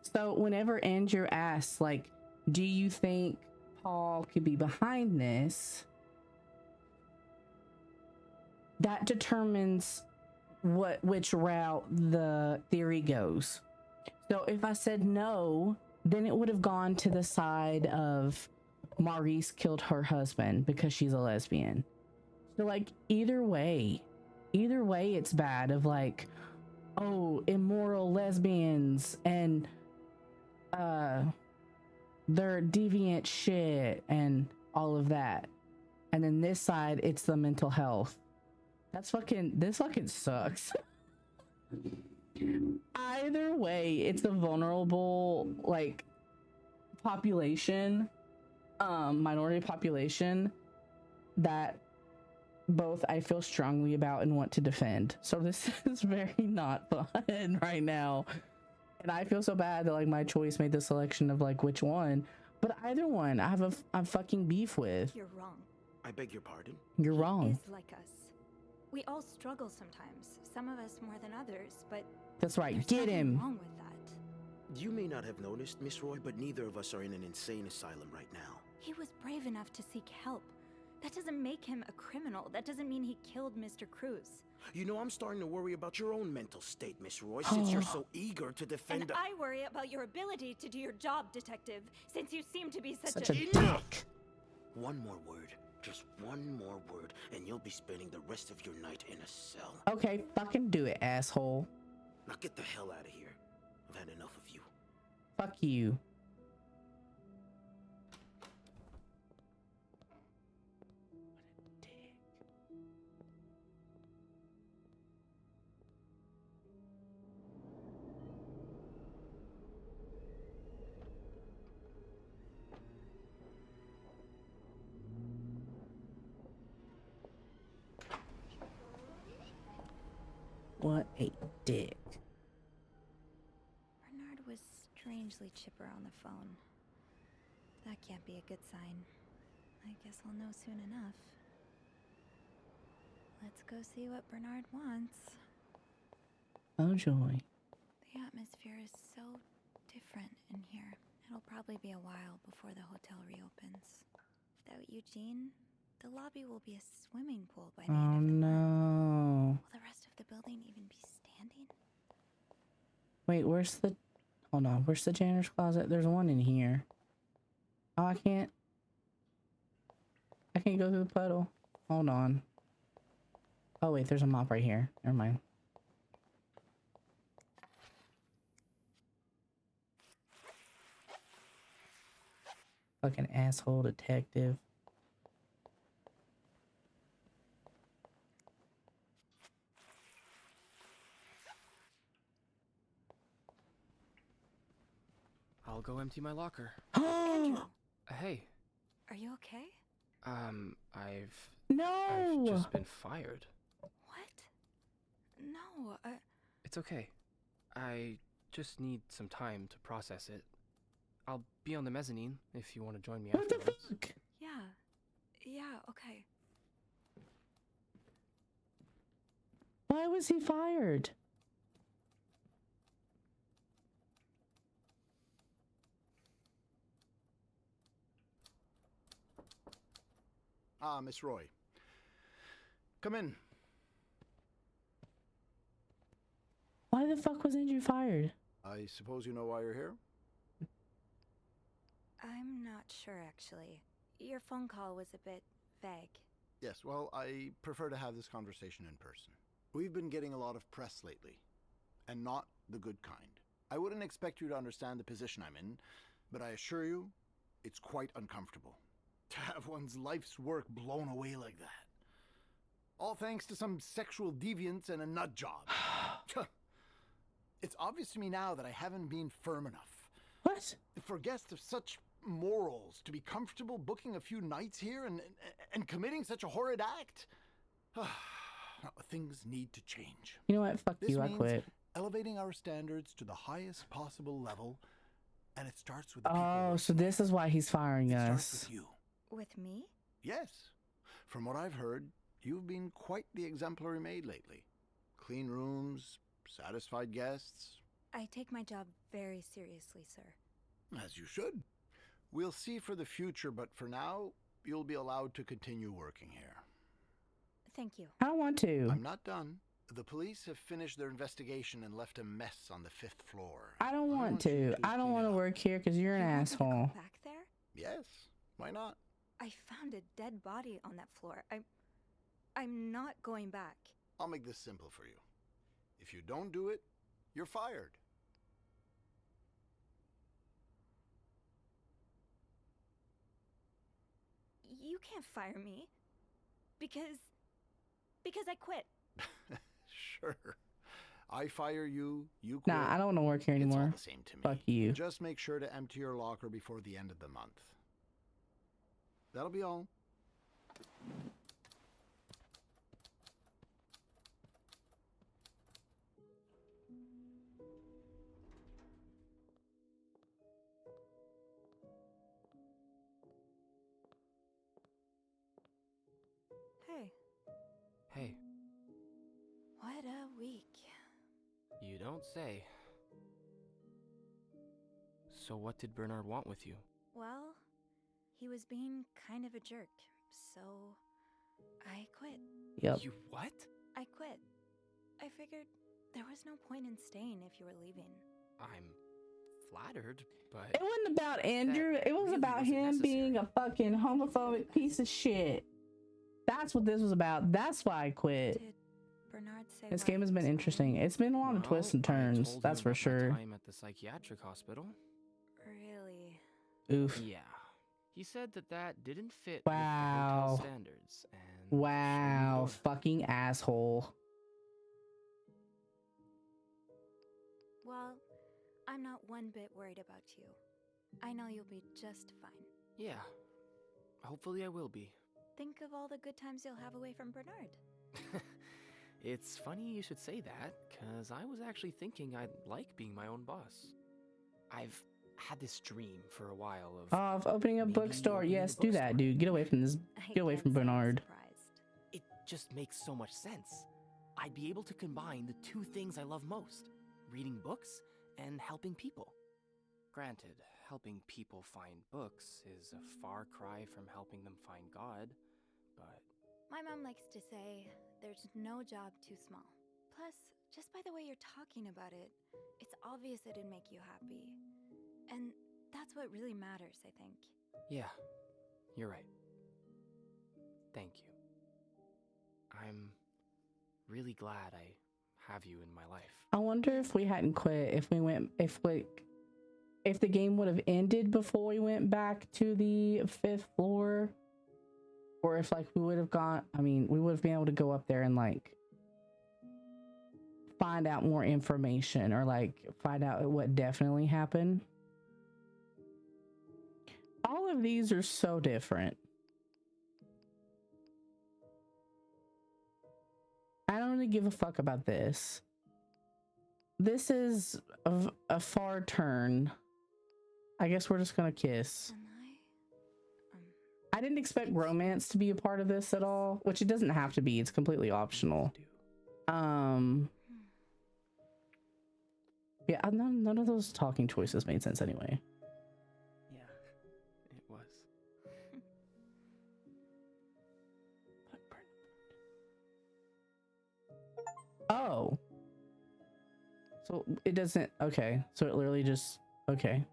so whenever Andrew asks, like, do you think Paul could be behind this? That determines which route the theory goes. So if I said no, then it would have gone to the side of Maurice killed her husband because she's a lesbian. So like either way it's bad, of like, oh, immoral lesbians and they're deviant shit and all of that. And then this side, it's the mental health. This fucking sucks. Either way, it's a vulnerable like population, minority population that both I feel strongly about and want to defend. So this is very not fun right now. And I feel so bad that like my choice made the selection of like which one, but either one I have a fucking beef with. You're wrong. I beg your pardon? You're wrong. Is like us. We all struggle sometimes. Some of us more than others, but that's right. There's Get him. wrong with that. You may not have noticed, Miss Roy, but neither of us are in an insane asylum right now. He was brave enough to seek help. That doesn't make him a criminal. That doesn't mean he killed Mr. Cruz. You know, I'm starting to worry about your own mental state, Miss Roy, since you're so eager to defend. And I worry about your ability to do your job, Detective, since you seem to be such a Enough! Dick. One more word. Just one more word, and you'll be spending the rest of your night in a cell. Okay, fucking do it, asshole. Now get the hell out of here. I've had enough of you. Fuck you. What a dick. Bernard was strangely chipper on the phone. That can't be a good sign. I guess I'll know soon enough. Let's go see what Bernard wants. Oh joy. The atmosphere is so different in here. It'll probably be a while before the hotel reopens. Without Eugene, the lobby will be a swimming pool by the end of the month. No. Will the rest of the building even be standing? Wait, where's the... Hold on, where's the janitor's closet? There's one in here. Oh, I can't go through the puddle. Hold on. Oh wait, there's a mop right here. Never mind. Fucking asshole detective. I'll go empty my locker. Andrew, Hey. are you okay? I've No! just been fired. What? No, It's okay. I just need some time to process it. I'll be on the mezzanine if you want to join me afterwards. What the fuck? Yeah, okay. Why was he fired? Ah, Miss Roy. Come in. Why the fuck was Andrew fired? I suppose you know why you're here? I'm not sure, actually. Your phone call was a bit vague. Yes, well, I prefer to have this conversation in person. We've been getting a lot of press lately, and not the good kind. I wouldn't expect you to understand the position I'm in, but I assure you, it's quite uncomfortable. To have one's life's work blown away like that. All thanks to some sexual deviance and a nut job. It's obvious to me now that I haven't been firm enough. What? For guests of such morals to be comfortable booking a few nights here and committing such a horrid act. Things need to change. You know what? Fuck This you, I means quit. elevating our standards to the highest possible level, and it starts with the people. Oh, so this is why he's firing It us. starts with you. With me? Yes. From what I've heard, you've been quite the exemplary maid lately. Clean rooms, satisfied guests. I take my job very seriously, sir. As you should. We'll see for the future, but for now, you'll be allowed to continue working here. Thank you. I don't want to. I'm not done. The police have finished their investigation and left a mess on the 5th floor. I don't want to. I don't want to work here because you're an asshole. Back there? Yes. Why not? I found a dead body on that floor. I'm not going back. I'll make this simple for you. If you don't do it, you're fired. You can't fire me. Because I quit. Sure. I fire you, you quit. Nah, I don't want to work here anymore. It's all the same to me. Fuck you. Just make sure to empty your locker before the end of the month. That'll be all. Hey. Hey. What a week. You don't say. So what did Bernard want with you? Well, he was being kind of a jerk, so I quit. Yep. You what? I quit. I figured there was no point in staying if you were leaving. I'm flattered, but... It wasn't about Andrew. It was really about wasn't him being a fucking homophobic piece of shit. That's what this was about. That's why I quit. Did Bernard say This why game has he been was interesting. It's been a lot of twists and I turns. told That's him for about my sure. time at the psychiatric hospital. Really? Oof. Yeah. He said that didn't fit Wow. with the hotel standards, and Wow. shut me the door. Fucking asshole. Well, I'm not one bit worried about you. I know you'll be just fine. Yeah. Hopefully I will be. Think of all the good times you'll have away from Bernard. It's funny you should say that, because I was actually thinking I'd like being my own boss. I've had this dream for a while of opening a bookstore. Yes, do that, dude. Get away from this. Get away from Bernard. It just makes so much sense. I'd be able to combine the two things I love most, reading books and helping people. Granted, helping people find books is a far cry from helping them find God, but... My mom likes to say, there's no job too small. Plus, just by the way you're talking about it, it's obvious it'd make you happy. And that's what really matters, I think. Yeah, you're right. Thank you. I'm really glad I have you in my life. I wonder if we hadn't quit, if the game would have ended before we went back to the 5th floor, or if like we would have gone, I mean, we would have been able to go up there and like find out more information, or like find out what definitely happened. All of these are so different. I don't really give a fuck about this. This is a far turn. I guess we're just gonna kiss. I didn't expect romance to be a part of this at all, which it doesn't have to be. It's completely optional. Yeah, none of those talking choices made sense anyway. Yeah, it was. Oh. So it doesn't, okay. So it literally just, okay.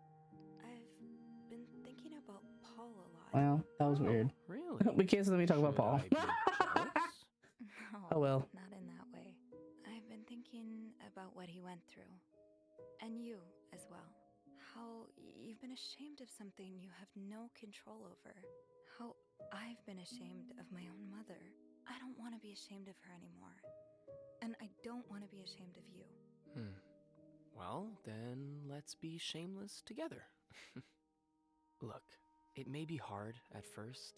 I've been thinking about Paul a lot. Well, that was weird. Really? We can't let me talk about Paul. No, Oh well. not in that way. I've been thinking about what he went through. And you as well. How you've been ashamed of something you have no control over. How I've been ashamed of my own mother. I don't want to be ashamed of her anymore. And I don't want to be ashamed of you. Well, then let's be shameless together. Look, it may be hard at first,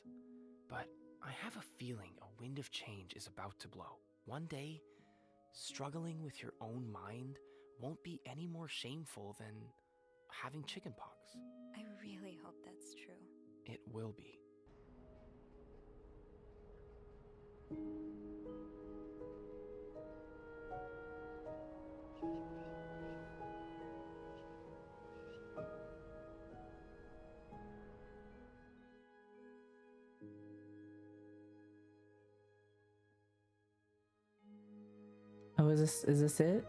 but I have a feeling a wind of change is about to blow. One day, struggling with your own mind won't be any more shameful than having chickenpox. I really hope that's true. It will be. Oh, is this it?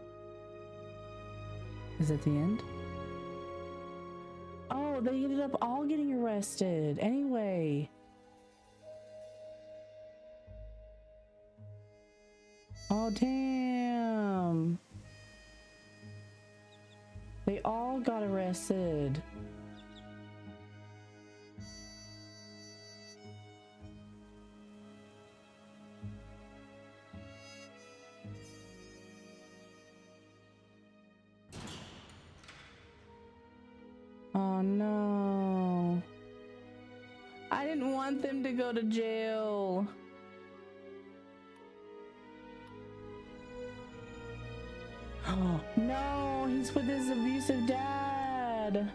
Is it the end? Oh, they ended up all getting arrested anyway. Oh, damn. They all got arrested. Oh no. I didn't want them to go to jail. Oh no, he's with his abusive dad.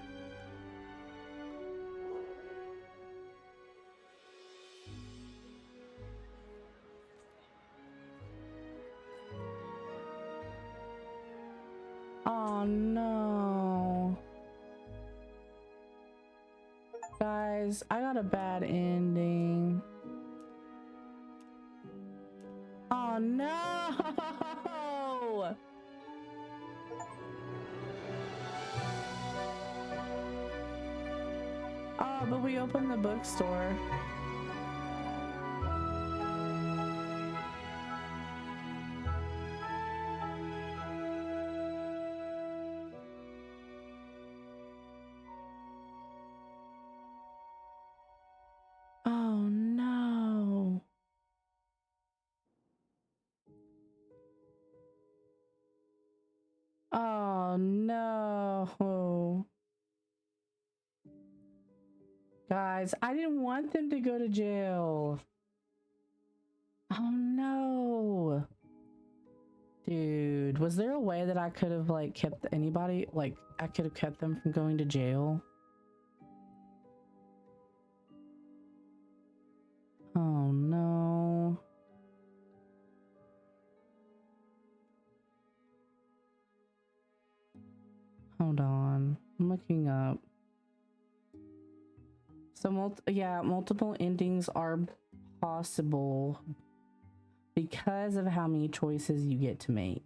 Oh no. Guys, I got a bad ending. Oh no! Oh, but we opened the bookstore. Oh no. Oh no. Guys, I didn't want them to go to jail. Oh no. Dude, was there a way that I could have like kept anybody, like I could have kept them from going to jail? Oh no. Hold on. I'm looking up. So multiple endings are possible because of how many choices you get to make.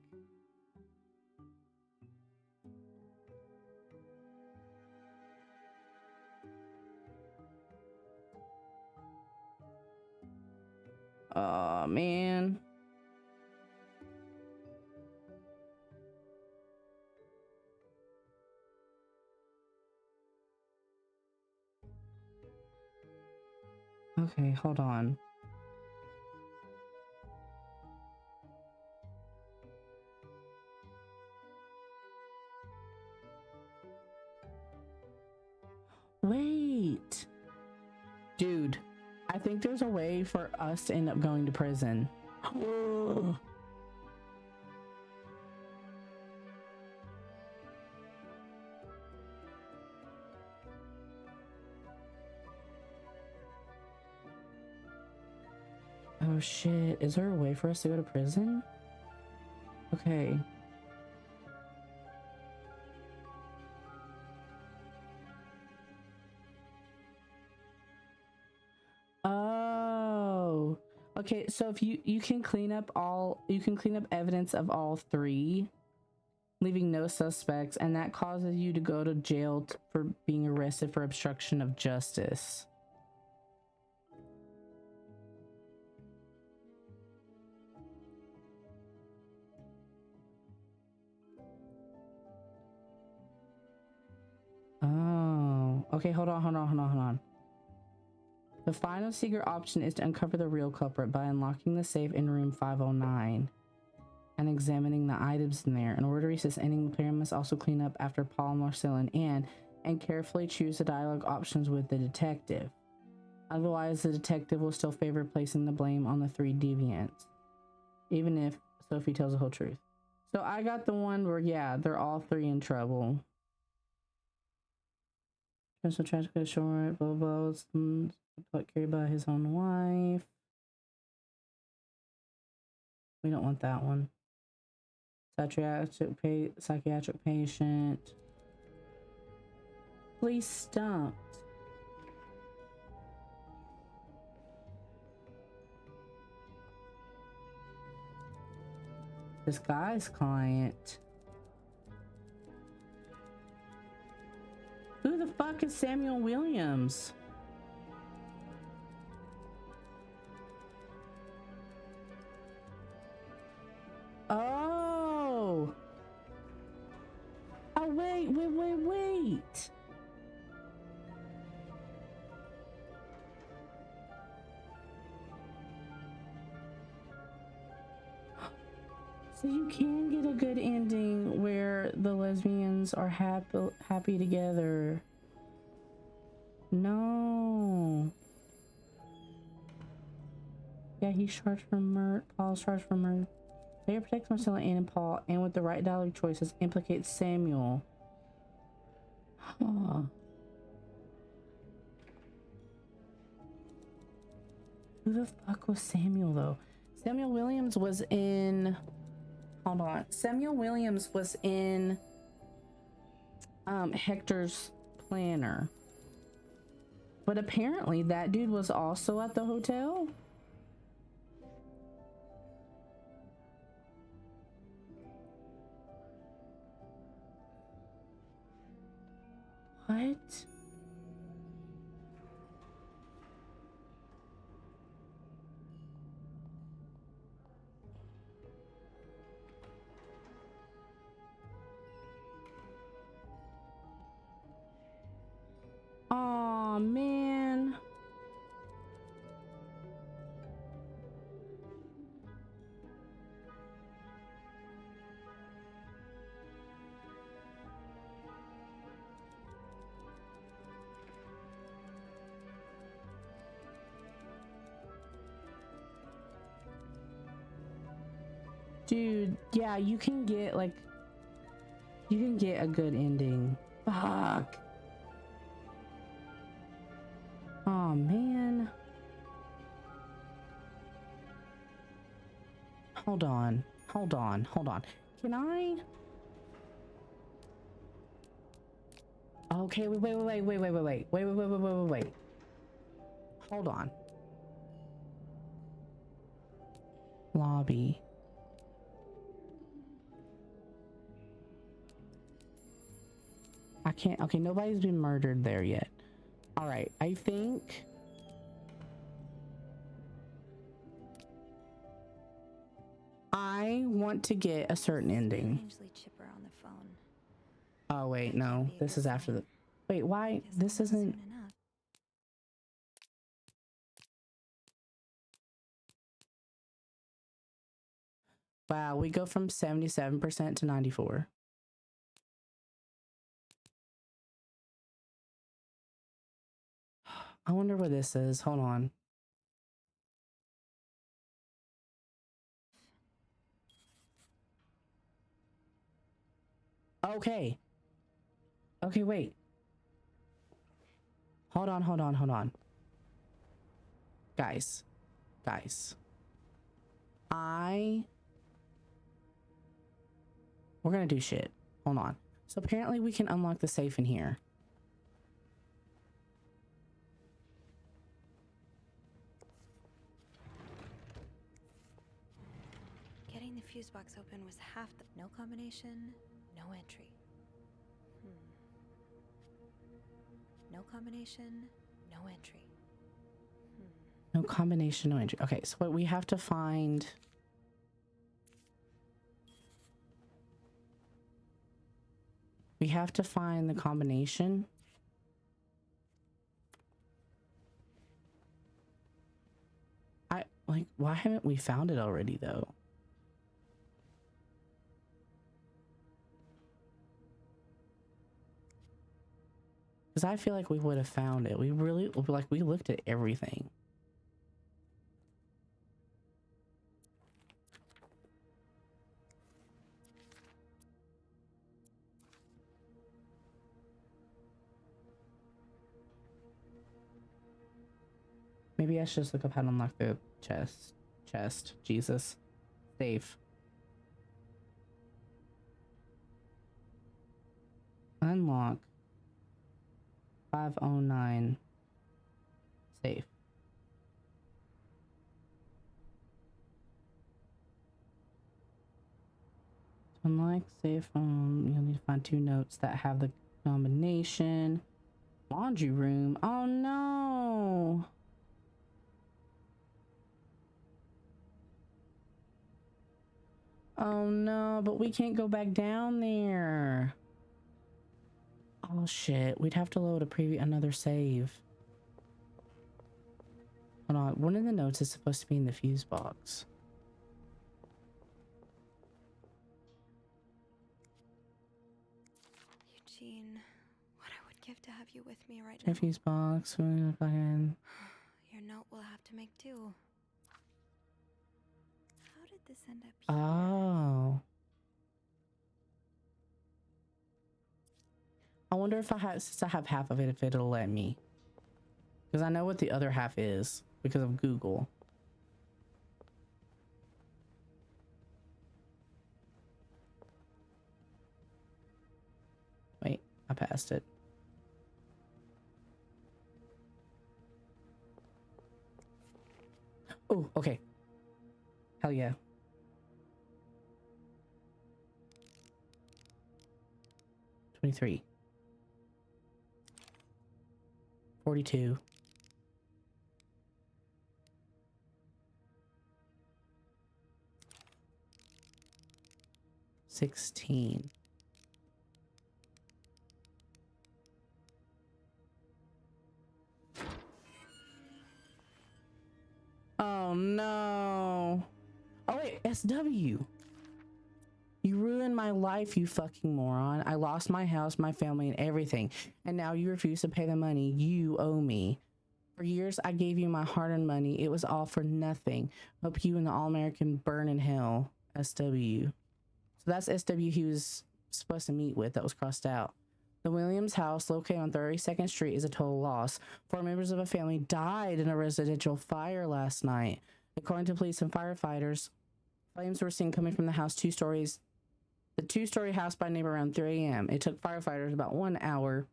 Oh man. Okay, hold on. Wait. Dude, I think there's a way for us to end up going to prison. Oh shit, is there a way for us to go to prison? Okay. Oh. Okay, so if you can clean up evidence of all three, leaving no suspects, and that causes you to go to jail for being arrested for obstruction of justice. Oh, okay, hold on. The final secret option is to uncover the real culprit by unlocking the safe in room 509 and examining the items in there. In order to reach this ending, the player must also clean up after Paul, Marcel, and Anne, and carefully choose the dialogue options with the detective. Otherwise, the detective will still favor placing the blame on the three deviants, even if Sophie tells the whole truth. So I got the one where, yeah, they're all three in trouble. So tragically short, Bobo's carried by his own wife. We don't want that one. Psychiatric patient. Police stumped. This guy's client. Who the fuck is Samuel Williams? Oh. Oh, wait. So you can get a good ending where the lesbians are happy together. No. Yeah, he's charged for murder. Paul's charged for murder. Player protects Marcella, Anne, and Paul, and with the right dialogue choices, implicates Samuel. Huh. Who the fuck was Samuel, though? Samuel Williams was in... Hold on. Samuel Williams was in Hector's planner. But apparently that dude was also at the hotel. What? Aw, man. Dude, yeah, you can get like, you can get a good ending. Fuck. Oh man. Hold on. Hold on. Hold on. Can I? Okay, wait. Hold on. Lobby. I can't. Okay, nobody's been murdered there yet. All right, I think. I want to get a certain ending. Strangely chipper on the phone. Oh wait, no. This is after the. Wait, why? This isn't. Wow, we go from 77% to 94. I wonder what this is. Hold on. Okay. Okay, wait. Hold on. Guys. We're gonna do shit. Hold on. So apparently we can unlock the safe in here. Getting the fuse box open was half the... No combination, no entry. No combination, no entry. No combination, no entry. Okay, so what we have to find... We have to find the combination. Why haven't we found it already though? Because I feel like we would have found it. We really, like, we looked at everything. Maybe I should just look up how to unlock the chest. Jesus. Safe. Unlock. 509. Safe. To unlock safe, you'll need to find 2 notes that have the combination. Laundry room. Oh no. Oh no, but we can't go back down there. Oh shit, we'd have to load another save. Hold on, one of the notes is supposed to be in the fuse box. Eugene, what I would give to have you with me right now. Fuse box, fucking... Your note will have to make do. How did this end up here? Oh. I wonder if since I have half of it, if it'll let me. Because I know what the other half is because of Google. Wait, I passed it. Oh, okay. Hell yeah. $23. 42. 16. Oh no. Oh wait, SW. You ruined my life, you fucking moron. I lost my house, my family, and everything. And now you refuse to pay the money you owe me. For years, I gave you my hard-earned money. It was all for nothing. Hope you and the All-American burn in hell. SW. So that's SW he was supposed to meet with that was crossed out. The Williams house, located on 32nd Street, is a total loss. 4 members of a family died in a residential fire last night. According to police and firefighters, flames were seen coming from the house the 2-story house by a neighbor around 3 a.m. It took firefighters about 1 hour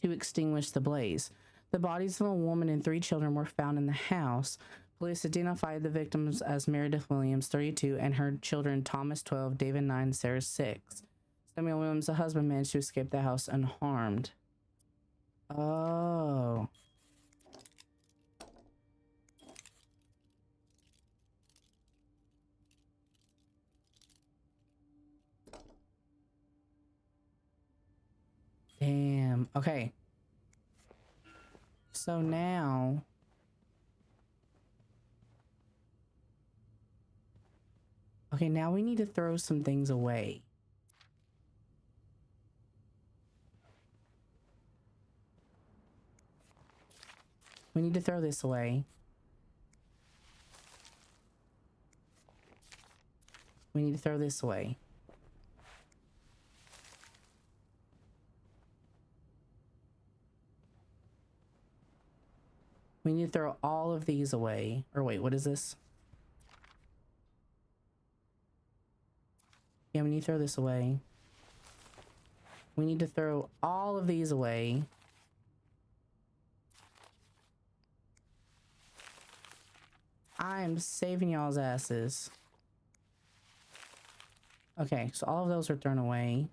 to extinguish the blaze. The bodies of a woman and 3 children were found in the house. Police identified the victims as Meredith Williams, 32, and her children Thomas, 12, David, 9, Sarah, 6. Samuel Williams, the husband, managed to escape the house unharmed. Oh. Damn. Okay. So now... Okay, now we need to throw some things away. We need to throw this away. We need to throw this away. We need to throw all of these away. Or wait, what is this? Yeah, we need to throw this away. We need to throw all of these away. I am saving y'all's asses. Okay, so all of those are thrown away.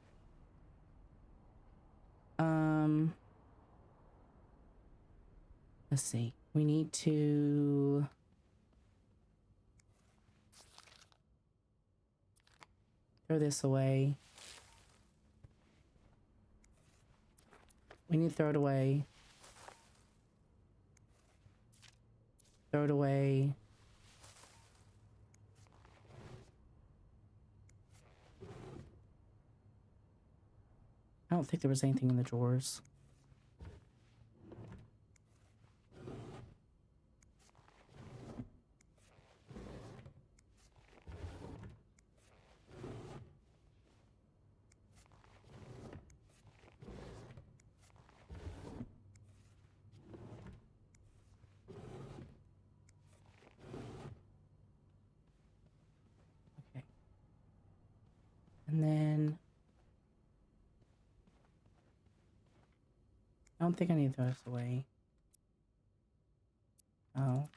Let's see. We need to... throw this away. We need to throw it away. Throw it away. I don't think there was anything in the drawers. Okay. And then... I don't think I need to throw this away. Oh.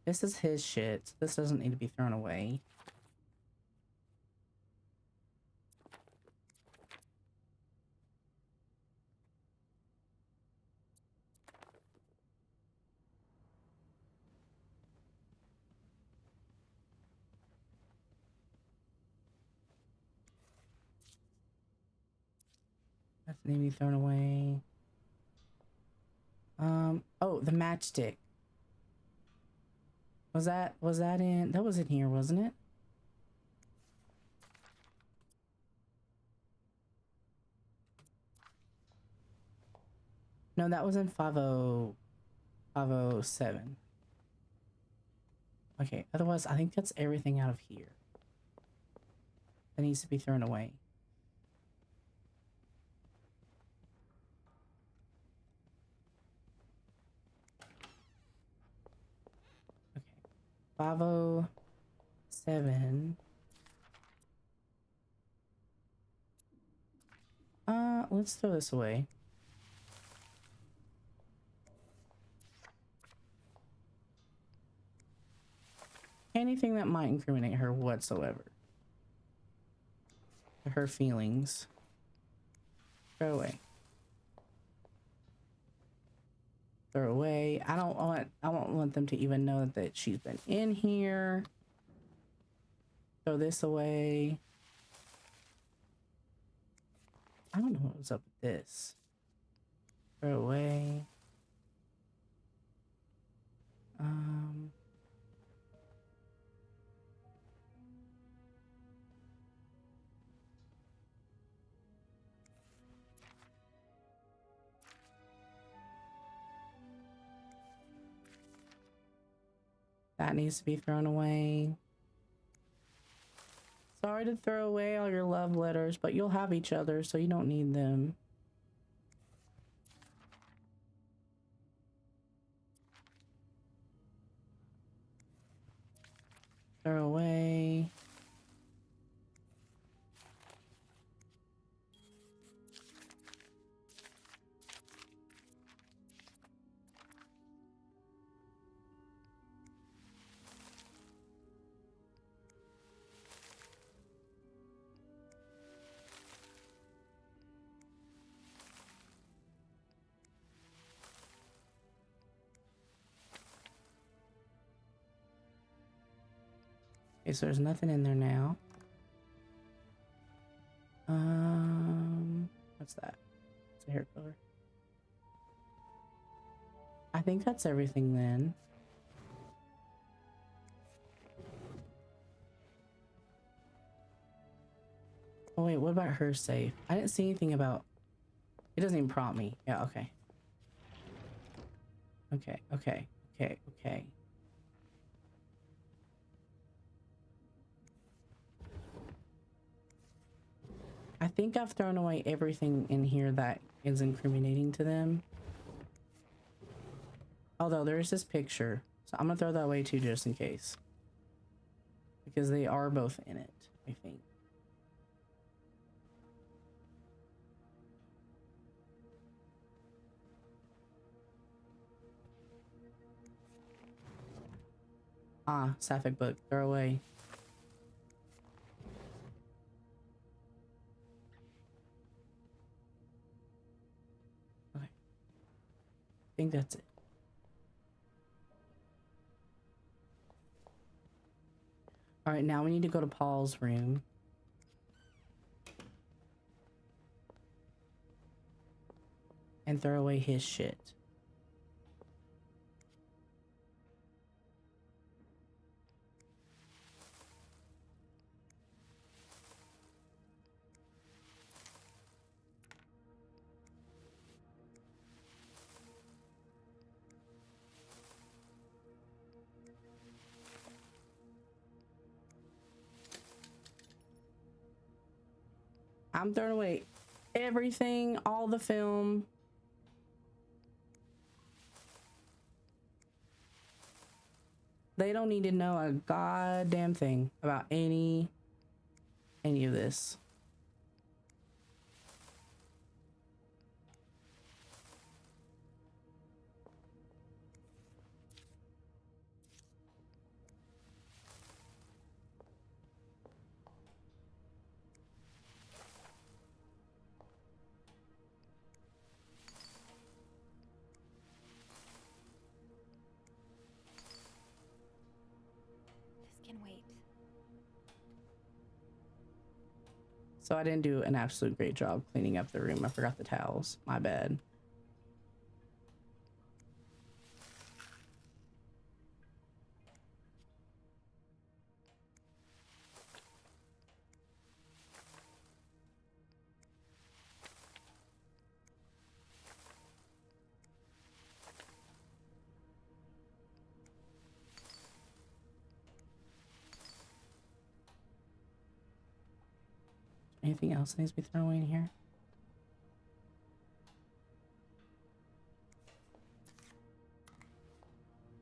This is his shit. So this doesn't need to be thrown away. That need to be thrown away. Oh, the matchstick. Was that in? That was in here, wasn't it? No, that was in 507. Okay, otherwise I think that's everything out of here that needs to be thrown away. Okay, 507. Let's throw this away. Anything that might incriminate her whatsoever. Her feelings. Throw away. Throw away. I don't want them to even know that she's been in here. Throw this away. I don't know what was up with this. Throw away. That needs to be thrown away. Sorry to throw away all your love letters, but you'll have each other, so you don't need them. Throw away. Okay, so there's nothing in there now. What's that? It's a hair color. I think that's everything then. Oh wait, what about her safe? I didn't see anything about... It doesn't even prompt me. Yeah, okay. Okay. I think I've thrown away everything in here that is incriminating to them. Although there's this picture. So I'm gonna throw that away too, just in case. Because they are both in it, I think. Ah, sapphic book. Throw away. Okay. I think that's it. Alright, now we need to go to Paul's room. And throw away his shit. I'm throwing away everything, all the film. They don't need to know a goddamn thing about any of this. This can wait. So I didn't do an absolute great job cleaning up the room. I forgot the towels. My bad. Anything else that needs to be thrown away in here?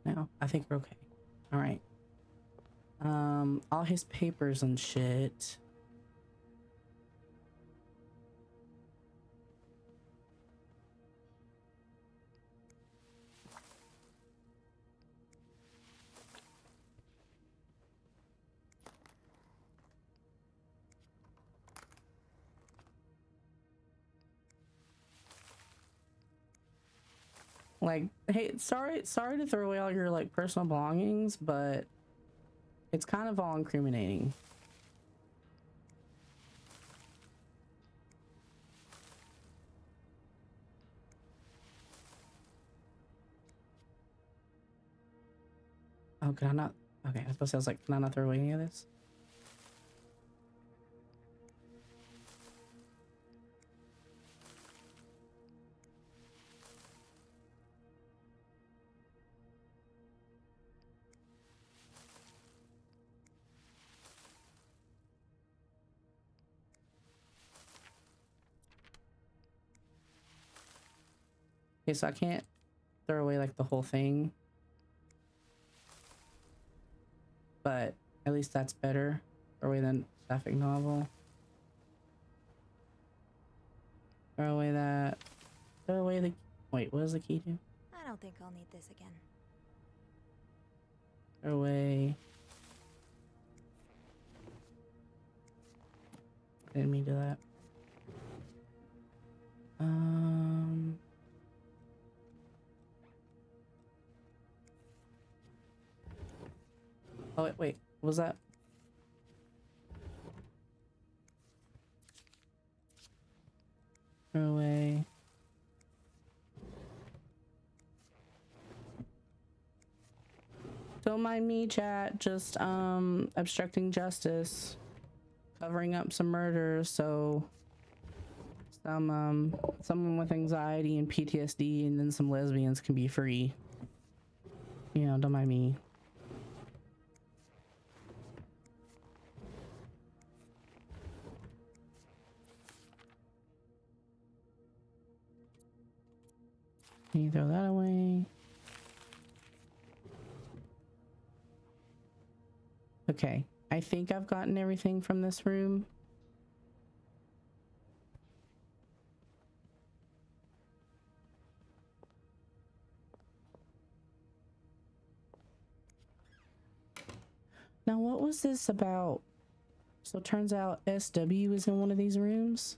No, I think we're okay. All right. All his papers and shit. Like, hey, sorry to throw away all your like personal belongings, but it's kind of all incriminating. Oh, can I not? Okay, I was supposed to say, I was like, can I not throw away any of this? Okay, so I can't throw away like the whole thing. But at least that's better. Throw away the graphic novel. Throw away that. Throw away the... Wait, what does the key do? I don't think I'll need this again. Throw away... Didn't mean to do that. Oh, wait, what was that? Throw away. Don't mind me, chat. Just obstructing justice, covering up some murders, so some someone with anxiety and PTSD, and then some lesbians can be free. You know, don't mind me. Can you throw that away? Okay, I think I've gotten everything from this room. Now, what was this about? So it turns out SW is in one of these rooms.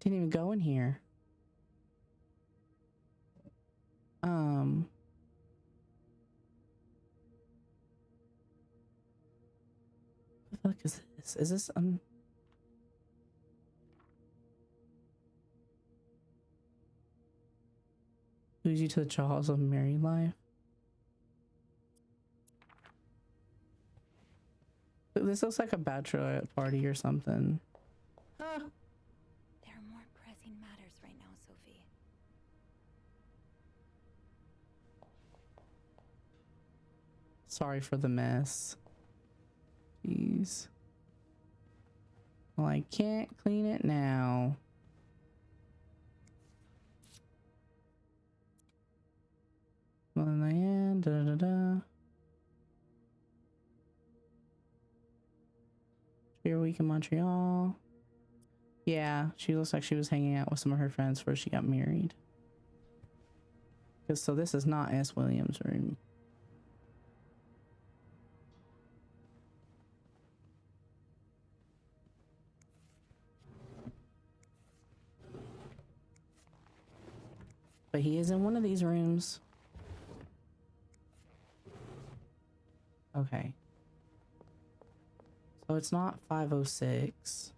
Didn't even go in here. What the fuck is this? Is this lose you to the jaws of married life? This looks like a bachelorette party or something. There are more pressing matters right now, Sophie. Sorry for the mess. Jeez. Well, I can't clean it now. Well, in the end, da da da. Your week in Montreal. Yeah, she looks like she was hanging out with some of her friends before she got married. Because so this is not S. Williams' room. But he is in one of these rooms. Okay. So it's not 506.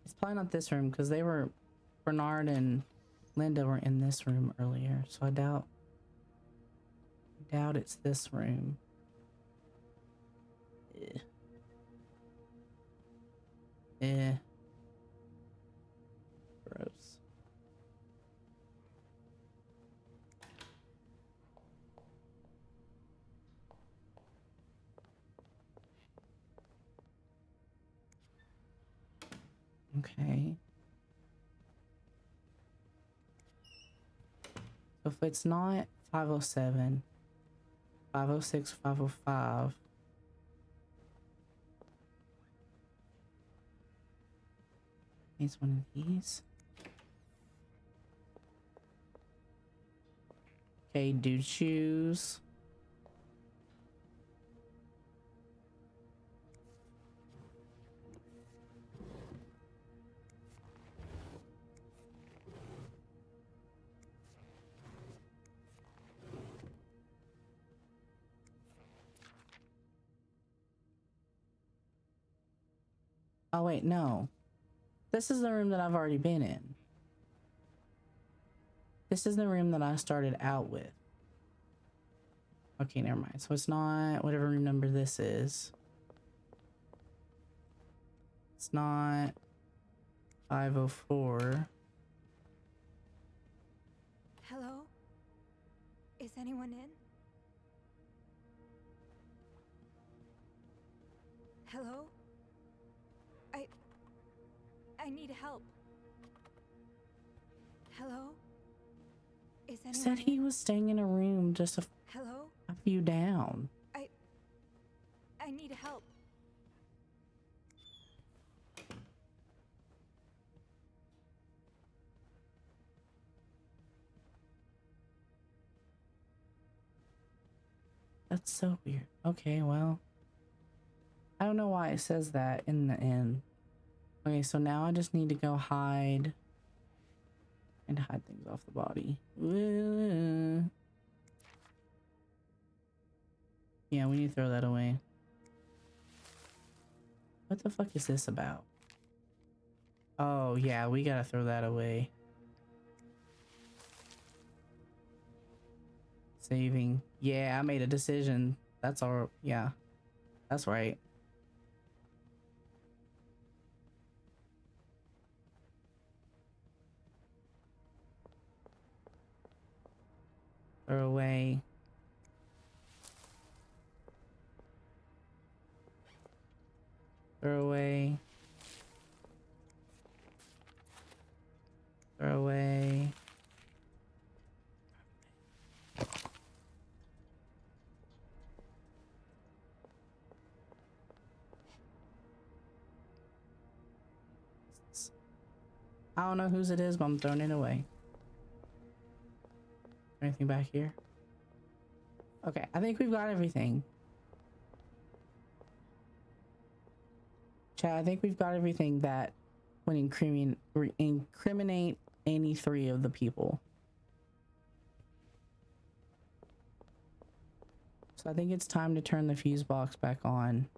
It's probably not this room because Bernard and Linda were in this room earlier. So I doubt it's this room. Gross. Okay. So if it's not 507, 506, 505. It's one of these. Okay, dude shoes. Oh wait, no. This is the room that I've already been in. This is the room that I started out with. Okay, never mind. So it's not whatever room number this is. It's not 504. Hello? Is anyone in? Hello? I need help. Hello? Is anyone Said he was staying in a room just Hello? a few down. I need help. That's so weird. Okay, well, I don't know why it says that in the end. Okay, so now I just need to go hide and hide things off the body. Yeah, we need to throw that away. What the fuck is this about? Oh yeah, we gotta throw that away. Saving. Yeah, I made a decision. That's all. Yeah, that's right. Throw away. Throw away. Throw away. I don't know whose it is, but I'm throwing it away. Anything back here? Okay, I think we've got everything. Chat, I think we've got everything that would incriminate any three of the people. So I think it's time to turn the fuse box back on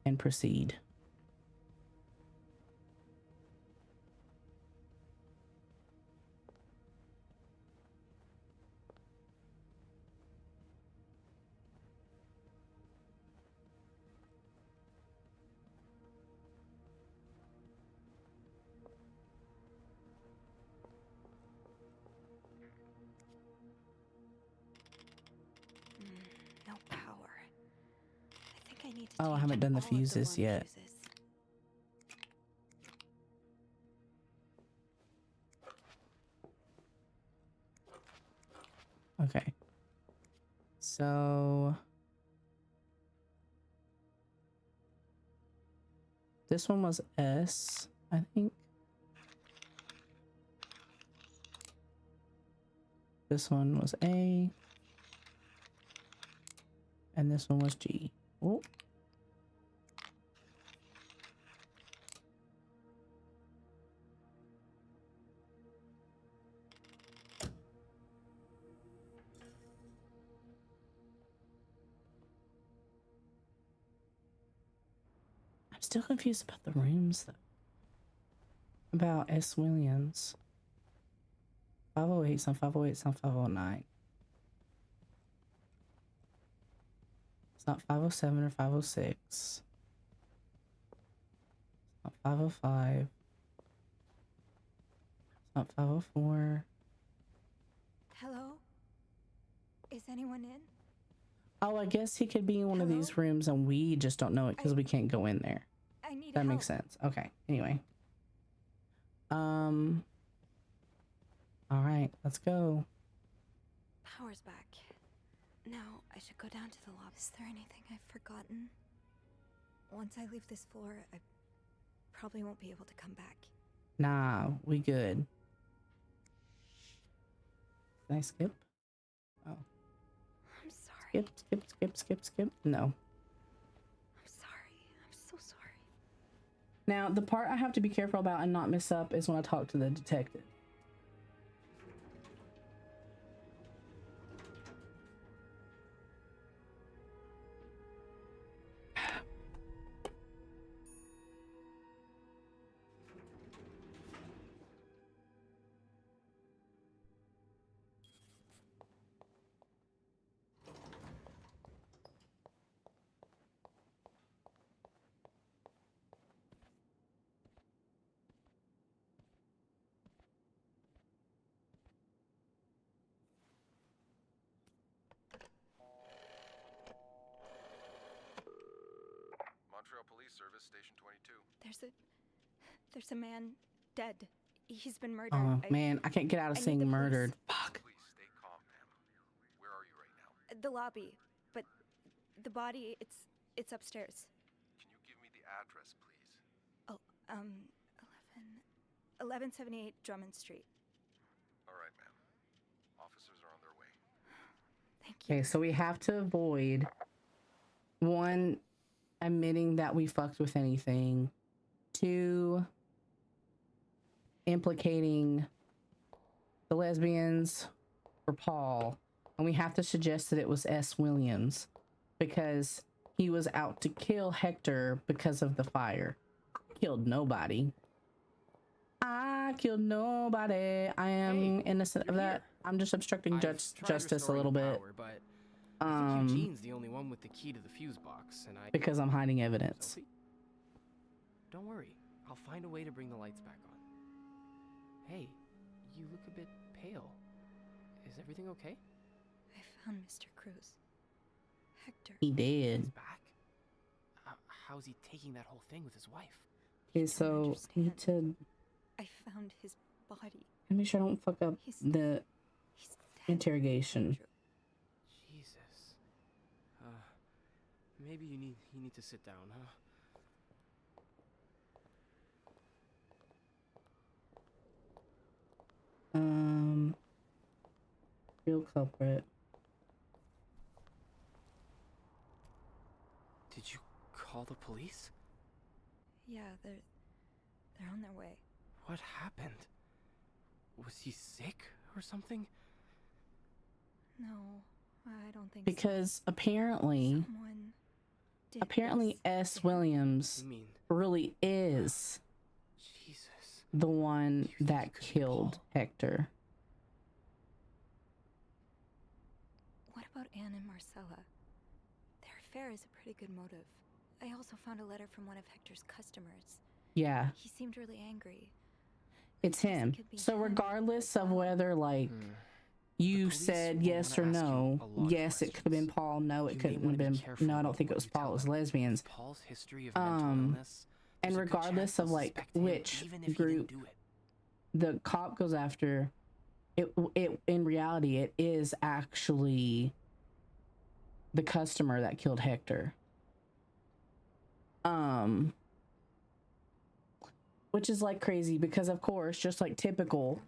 and proceed. No power. I think I need to Oh, I change haven't done the all of fuses alarm yet. fuses. Okay. So this one was S, I think. This one was A. And this one was G. Oh. I'm still confused about the rooms though. About S. Williams. 508, some 508, some 509. It's not 507 or 506. It's not 505. It's not 504. Hello? Is anyone in? Oh, I guess he could be in one of these rooms and we just don't know it because we can't go in there. I need That help. makes sense. Okay. Anyway. All right, let's go. Power's back. Now I should go down to the lobby. Is there anything I've forgotten? Once I leave this floor, I probably won't be able to come back. Nah, we good. Can I skip? Oh. I'm sorry. Skip. No. I'm sorry. I'm so sorry. Now, the part I have to be careful about and not mess up is when I talk to the detective. Police Service, Station 22. There's a man dead. He's been murdered. Oh man, I can't get out of I need saying the police. murdered. Fuck. Please stay calm, ma'am. Where are you right now? The lobby, but the body, it's upstairs. Can you give me the address, please? Oh, 1178 Drummond Street. All right, ma'am. Officers are on their way. Thank you. Okay, so we have to avoid one, admitting that we fucked with anything. Two, implicating the lesbians or Paul. And we have to suggest that it was S. Williams because he was out to kill Hector because of the fire. Killed nobody. I killed nobody. I am innocent of that. I'm just obstructing justice a little bit. But I think Eugene's the only one with the key to the fuse box, and because I'm hiding evidence. Sophie? Don't worry. I'll find a way to bring the lights back on. Hey, you look a bit pale. Is everything okay? I found Mr. Cruz. Hector. He did. He's back? How's he taking that whole thing with his wife? Okay, so I need to I found his body. make sure I don't fuck up the interrogation. Jesus. Maybe you need to sit down, huh? Real culprit. Did you call the police? Yeah, they're on their way. What happened? Was he sick or something? No, I don't think Because apparently, S. Williams really is the one that killed Hector. What about Anne and Marcella? Their affair is a pretty good motive. I also found a letter from one of Hector's customers. Yeah. He seemed really angry. It's him. So regardless of whether like you said yes or no, yes, it could have been Paul. No, it couldn't have been. No, I don't think it was Paul. It was lesbians. Paul's history of mental illness. And regardless of like which group the cop goes after, it in reality it is actually the customer that killed Hector. Which is like crazy because of course, just like typical,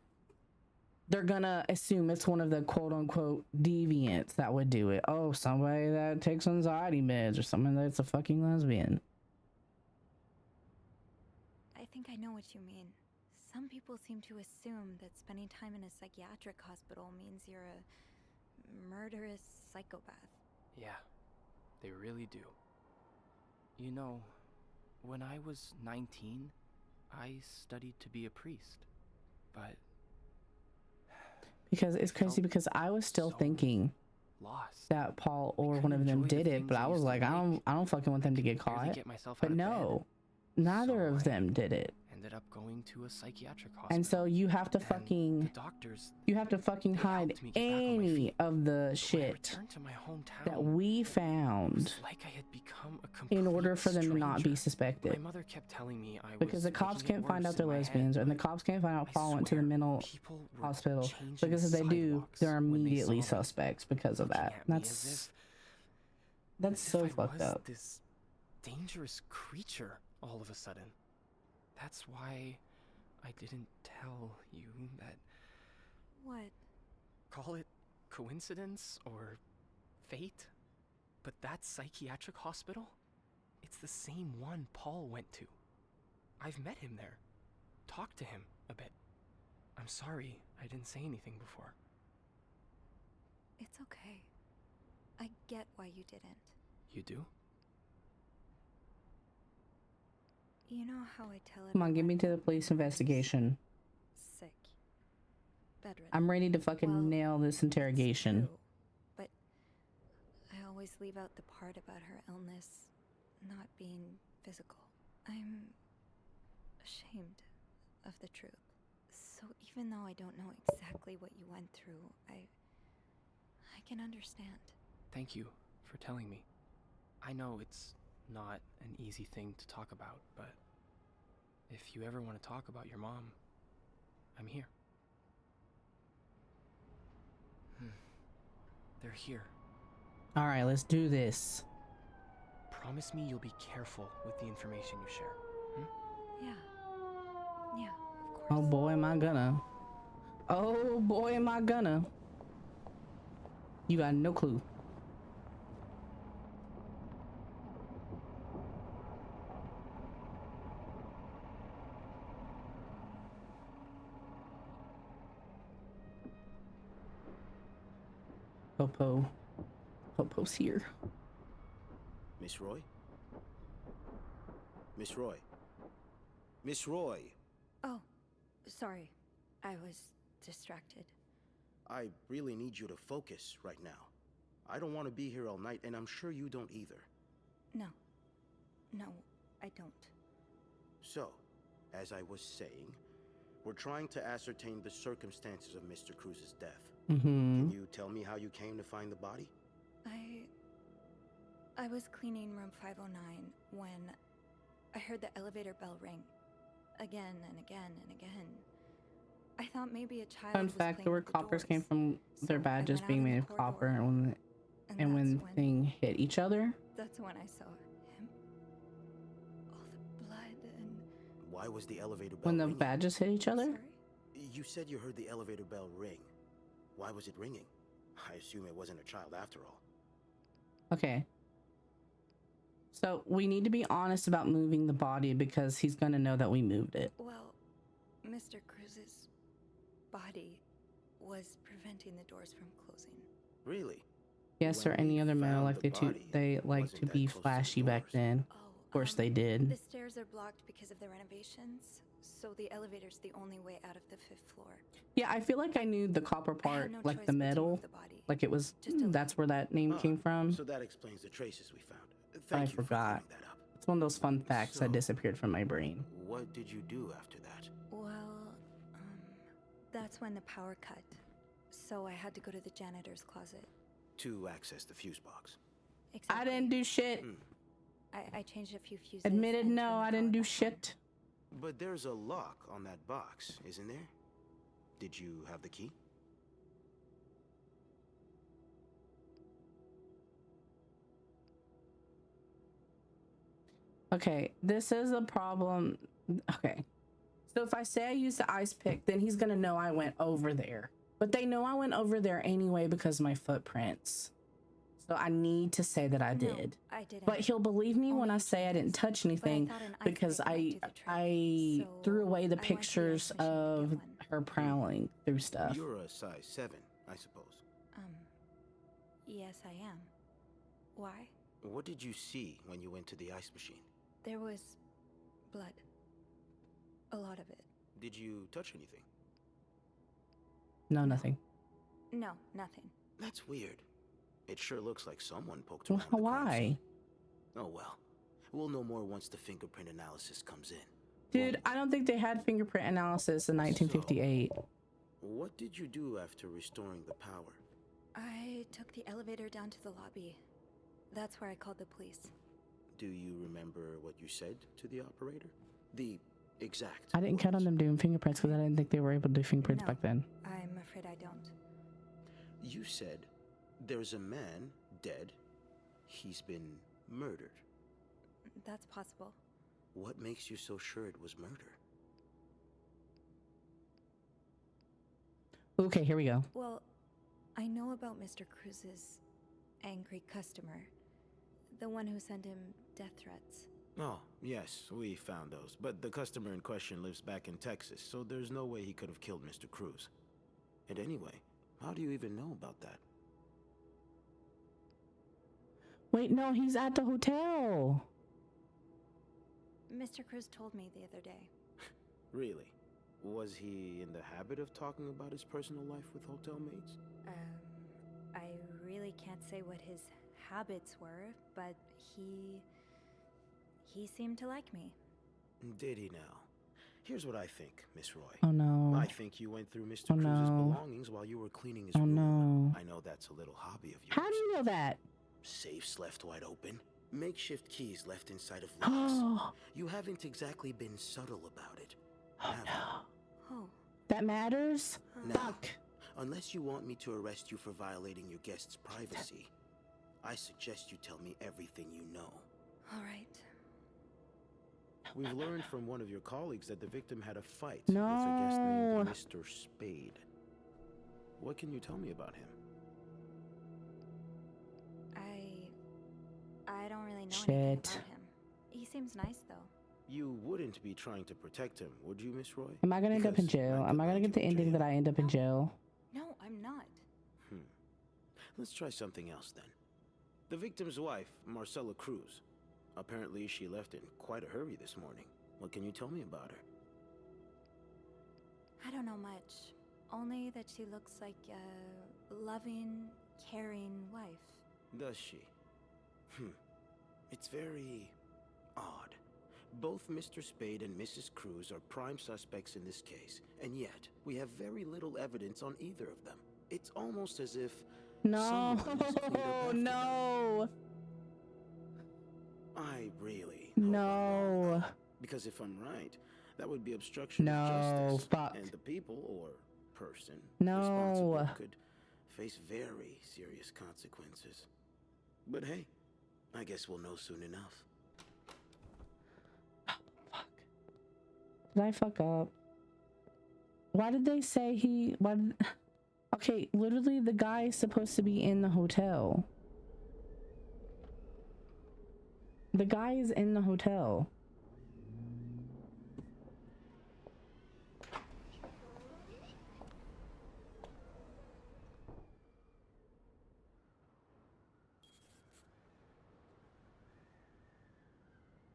they're gonna assume it's one of the quote unquote deviants that would do it. Oh, somebody that takes anxiety meds or someone that's a fucking lesbian. I think I know what you mean. Some people seem to assume that spending time in a psychiatric hospital means you're a murderous psychopath. Yeah, they really do. You know, when I was 19, I studied to be a priest, but... Because it's crazy because I was still thinking that Paul or one of them did it, but I was like, I don't fucking want them to get caught. But no, neither of them did it. Ended up going to a psychiatric hospital. And so you have to fucking hide any of the shit that we found in order for them to not be suspected. My mother kept telling me I was because the cops can't find out they're lesbians, and the cops can't find out Paul went to the mental hospital, because if they do, they're immediately suspects because of that. That's so fucked up. This dangerous creature all of a sudden. That's why I didn't tell you that. What? Call it coincidence or fate, but that psychiatric hospital, it's the same one Paul went to. I've met him there. Talked to him a bit. I'm sorry I didn't say anything before. It's okay. I get why you didn't. You do? You know how I tell it. Come on, get me to the police investigation. Sick. Bedridden. I'm ready to fucking nail this interrogation. But I always leave out the part about her illness not being physical. I'm ashamed of the truth. So even though I don't know exactly what you went through, I can understand. Thank you for telling me. I know it's not an easy thing to talk about, but if you ever want to talk about your mom, I'm here. They're here. All right, let's do this. Promise me you'll be careful with the information you share. Yeah. Yeah, of course. Oh boy, am I gonna. Oh boy, am I gonna. You got no clue. Popo. Popo's here. Miss Roy? Miss Roy? Miss Roy! Oh, sorry. I was distracted. I really need you to focus right now. I don't want to be here all night, and I'm sure you don't either. No. No, I don't. So, as I was saying, we're trying to ascertain the circumstances of Mr. Cruz's death. Can you tell me how you came to find the body? I was cleaning room 509 when I heard the elevator bell ring. Again and again and again. I thought maybe a child Fun was fact, the playing word with the coppers doors. came from their So I badges went out being in made the of copper, corridor, and when thing hit each other. That's when I saw him. All the blood and... Why was the elevator bell When the ringing? badges hit each other? Sorry? You said you heard the elevator bell ring. Why was it ringing? I assume it wasn't a child after all. Okay. So we need to be honest about moving the body because he's gonna know that we moved it. Well, Mr. Cruz's body was preventing the doors from closing. Really? Yes, or any other male like they like to be flashy back then. Of course they did. The stairs are blocked because of the renovations, so the elevator's the only way out of the 5th floor. Yeah, I feel like I knew the copper part, like the metal, like it was. That's where that name came from. So that explains the traces we found. Thank I forgot. It's one of those fun facts that disappeared from my brain. What did you do after that? Well, that's when the power cut. So I had to go to the janitor's closet. To access the fuse box. Exactly. I didn't do shit. I changed a few fuses. Admitted no, I didn't do shit. But there's a lock on that box, isn't there? Did you have the key? Okay, this is a problem. Okay. So if I say I used the ice pick, then he's gonna know I went over there. But they know I went over there anyway because of my footprints. So I need to say that I did. I didn't. But he'll believe me when I say I didn't touch anything because I threw away the pictures of her prowling through stuff. You're a size 7, I suppose. Yes, I am. Why? What did you see when you went to the ice machine? There was blood. A lot of it. Did you touch anything? No, nothing. No, nothing. That's weird. It sure looks like someone poked around. Why? Oh well. We'll know more once the fingerprint analysis comes in. Dude, I don't think they had fingerprint analysis in 1958. So, what did you do after restoring the power? I took the elevator down to the lobby. That's where I called the police. Do you remember what you said to the operator? The exact I didn't count on them doing fingerprints because I didn't think they were able to do fingerprints back then. I'm afraid I don't. You said there's a man dead. He's been murdered. That's possible. What makes you so sure it was murder? Okay, here we go. Well, I know about Mr. Cruz's angry customer. The one who sent him death threats. Oh, yes, we found those. But the customer in question lives back in Texas, so there's no way he could have killed Mr. Cruz. And anyway, how do you even know about that? Wait, no, he's at the hotel. Mr. Cruz told me the other day. Really? Was he in the habit of talking about his personal life with hotel maids? I really can't say what his habits were, but he seemed to like me. Did he now? Here's what I think, Miss Roy. Oh no. I think you went through Mr. Cruz's belongings while you were cleaning his room. No. I know that's a little hobby of yours. How do you know that? Safes left wide open. Makeshift keys left inside of locks. You haven't exactly been subtle about it, have you? Oh. That matters? Now, Fuck. unless you want me to arrest you for violating your guest's privacy, I suggest you tell me everything you know. All right. We've learned from one of your colleagues that the victim had a fight with a guest named Mr. Spade. What can you tell me about him? I don't really know anything about him. He seems nice, though. You wouldn't be trying to protect him, would you, Miss Roy? Am I gonna end up in jail? Am I gonna get the ending that I end up in jail? No, I'm not. Let's try something else then. The victim's wife, Marcella Cruz. Apparently she left in quite a hurry this morning. What can you tell me about her? I don't know much. Only that she looks like a loving, caring wife. Does she? It's very odd. Both Mr. Spade and Mrs. Cruz are prime suspects in this case, and yet we have very little evidence on either of them. It's almost as if No, no. I really no. Because if I'm right, that would be obstruction No, of justice. fuck. And the people or person No. responsible could face very serious consequences. But hey, I guess we'll know soon enough. Did I fuck up? Why did they say he... Okay, literally the guy is supposed to be in the hotel. The guy is in the hotel.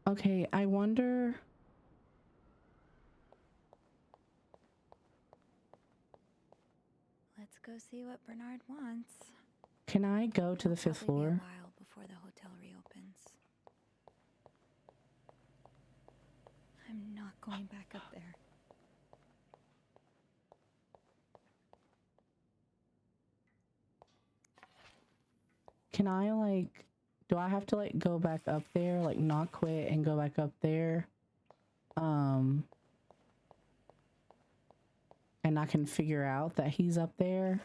Okay, I wonder... Let's go see what Bernard wants. Can I go to the 5th Probably be floor? a while before the hotel reopens. I'm not going back up there. Can I, like... Do I have to, like, go back up there? Like, not quit and go back up there? And I can figure out that he's up there?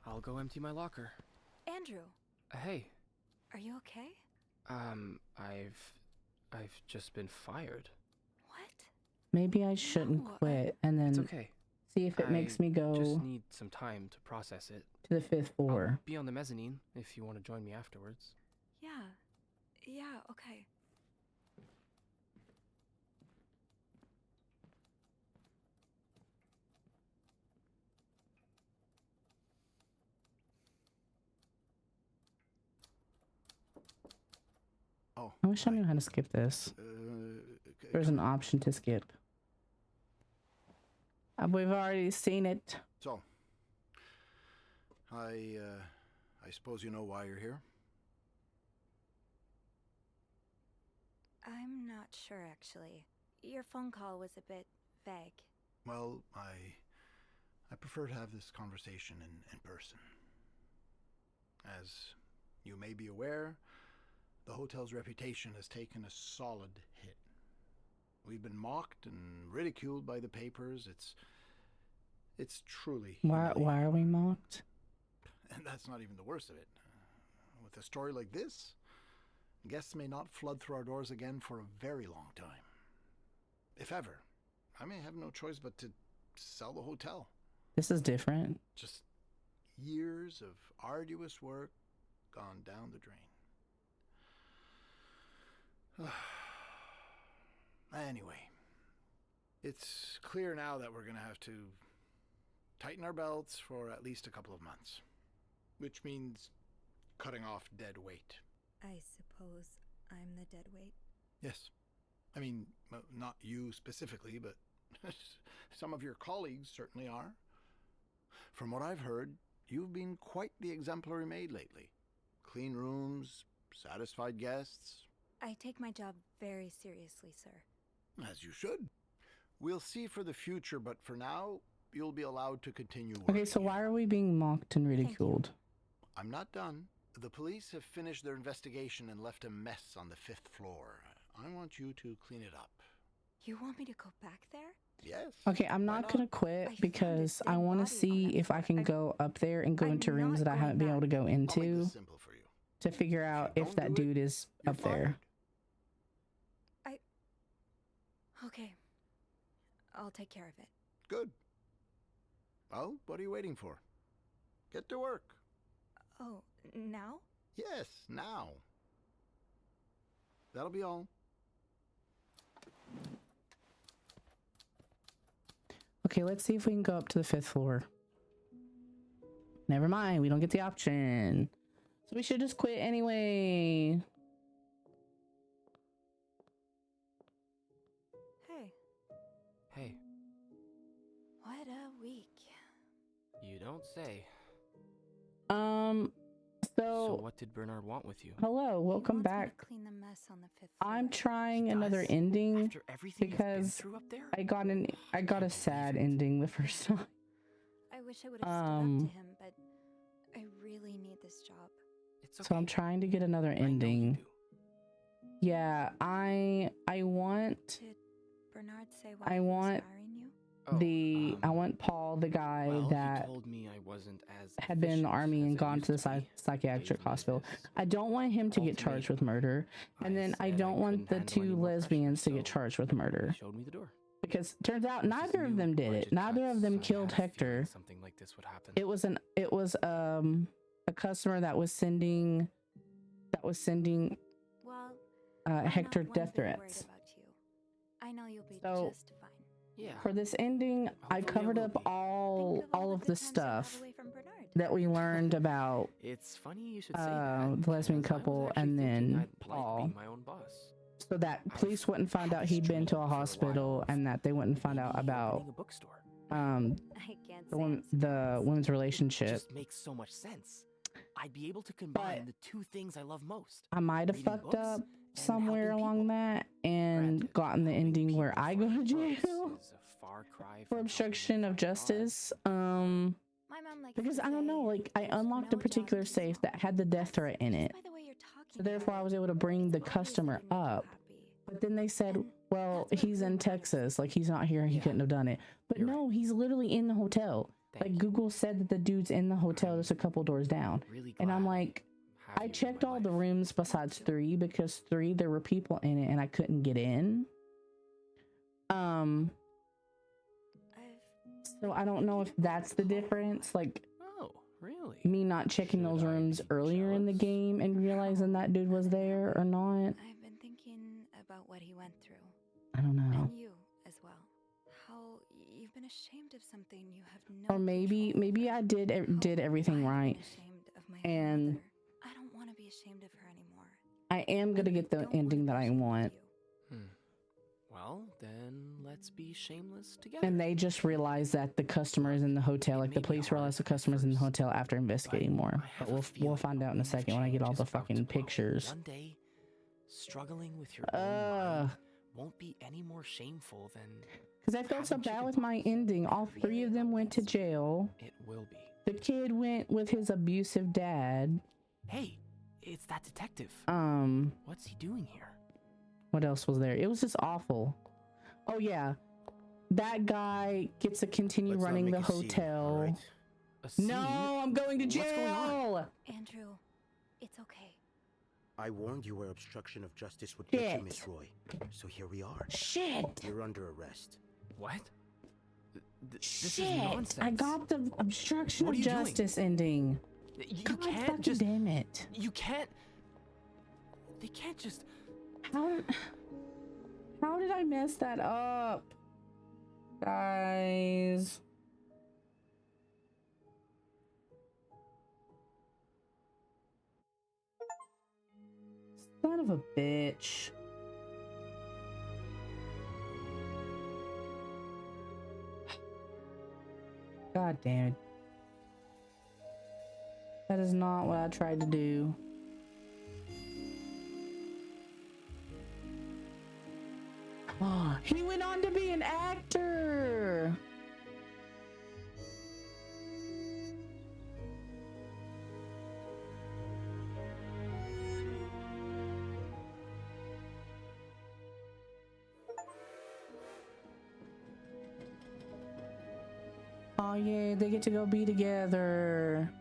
I'll go empty my locker. Andrew, Hey, are you okay? I've just been fired. What? Maybe I shouldn't quit and then It's okay. see if it makes me Just go need some time to process it. to the 5th floor. Be on the mezzanine if you want to join me afterwards. Yeah. Yeah, okay. Oh. I wish I knew how to skip this. There's an option to skip. We've already seen it. So, I suppose you know why you're here? I'm not sure, actually. Your phone call was a bit vague. Well, I prefer to have this conversation in person. As you may be aware, the hotel's reputation has taken a solid hit. We've been mocked and ridiculed by the papers. It's truly Why are we mocked? And that's not even the worst of it. With a story like this, guests may not flood through our doors again for a very long time. If ever, I may have no choice but to sell the hotel. This is different. Just years of arduous work gone down the drain. Anyway, it's clear now that we're going to have to tighten our belts for at least a couple of months, which means cutting off dead weight. I suppose I'm the dead weight. Yes. I mean, not you specifically, but some of your colleagues certainly are. From what I've heard, you've been quite the exemplary maid lately. Clean rooms, satisfied guests. I take my job very seriously, sir. As you should. We'll see for the future, but for now, you'll be allowed to continue working. Okay, so why are we being mocked and ridiculed? I'm not done. The police have finished their investigation and left a mess on the 5th floor. I want you to clean it up. You want me to go back there? Yes. Okay, I'm not gonna quit because I want to see if I can go up there and go into rooms that I haven't been able to go into to figure out if that dude is up there. Okay. I'll take care of it. Good. Well, what are you waiting for? Get to work. Oh, now? Yes, now. That'll be all. Okay, let's see if we can go up to the 5th floor. Never mind, we don't get the option. So we should just quit anyway. Hey. What a week. You don't say. So what did Bernard want with you? Hello, welcome back. Clean the mess on the 5th I'm trying another ending After everything you've been because through up there? I got a sad ending the first time. I wish I would have stood up to him, but I really need this job. It's okay. So I'm trying to get another ending. Yeah, I want Did Bernard say why I he was want firing you? I want Paul, the guy that he told me I wasn't as had been in the army and gone to the psychiatric hospital. I don't want him to get charged with murder, and then I don't want the 2 lesbians to get charged with murder. Showed me the door. Because turns out neither of them did it. Neither of them killed Hector. Something like this would happen. It was a customer that was sending Hector death threats. I know you'll be So, just fine. Yeah. For this ending, I covered up all of the stuff that we learned about It's funny you should say that. the lesbian couple and then I'd Paul. like being my own boss. So that police wouldn't find out he'd been to a hospital and that they wouldn't find out about a bookstore. the women's It relationship. just makes so much sense. I'd be able to combine the 2 things I love most. I might have reading fucked books up and somewhere helping along that and gotten the ending where I go to jail Is a far cry for from obstruction of justice. Because I don't know, like I unlocked a particular safe that had the death threat in it. So therefore I was able to bring the customer up. But then they said, well, he's in Texas, like he's not here, he couldn't have done it. But no, he's literally in the hotel. Like Google said that the dude's in the hotel just a couple doors down. And I'm like, I checked all the rooms besides 3 because 3 there were people in it and I couldn't get in. So I don't know if that's the difference. Like, oh, really? Me not checking those rooms earlier in the game and realizing that dude was there or not. I've been thinking about what he went through. I don't know. And you as well. How you've been ashamed of something you have no Or maybe I did everything right. And I don't want to be ashamed of her anymore. I am gonna get the ending that I want. Well, then let's be shameless together. And they just realized that the customer's in the hotel. Like the police realized the customer's in the hotel after investigating more. But we'll find out in a second when I get all the fucking pictures. One day, struggling with your own mind won't be any more shameful than. Because I felt so bad with my ending. All 3 of them went to jail. It will be. The kid went with his abusive dad. Hey, it's that detective. What's he doing here? What else was there? It was just awful. Oh yeah, that guy gets to continue running the hotel. No, I'm going to jail. What's going on? Andrew, it's okay. I warned you where obstruction of justice would get you, Miss Roy. So here we are. Shit. You're under arrest. What? This is Shit! nonsense. I got the obstruction What of are you doing? justice ending. You God can't fucking just. damn it! You can't. They can't just. How did I mess that up, guys? Son of a bitch. God damn it. That is not what I tried to do. Oh, he went on to be an actor. Oh yeah, they get to go be together.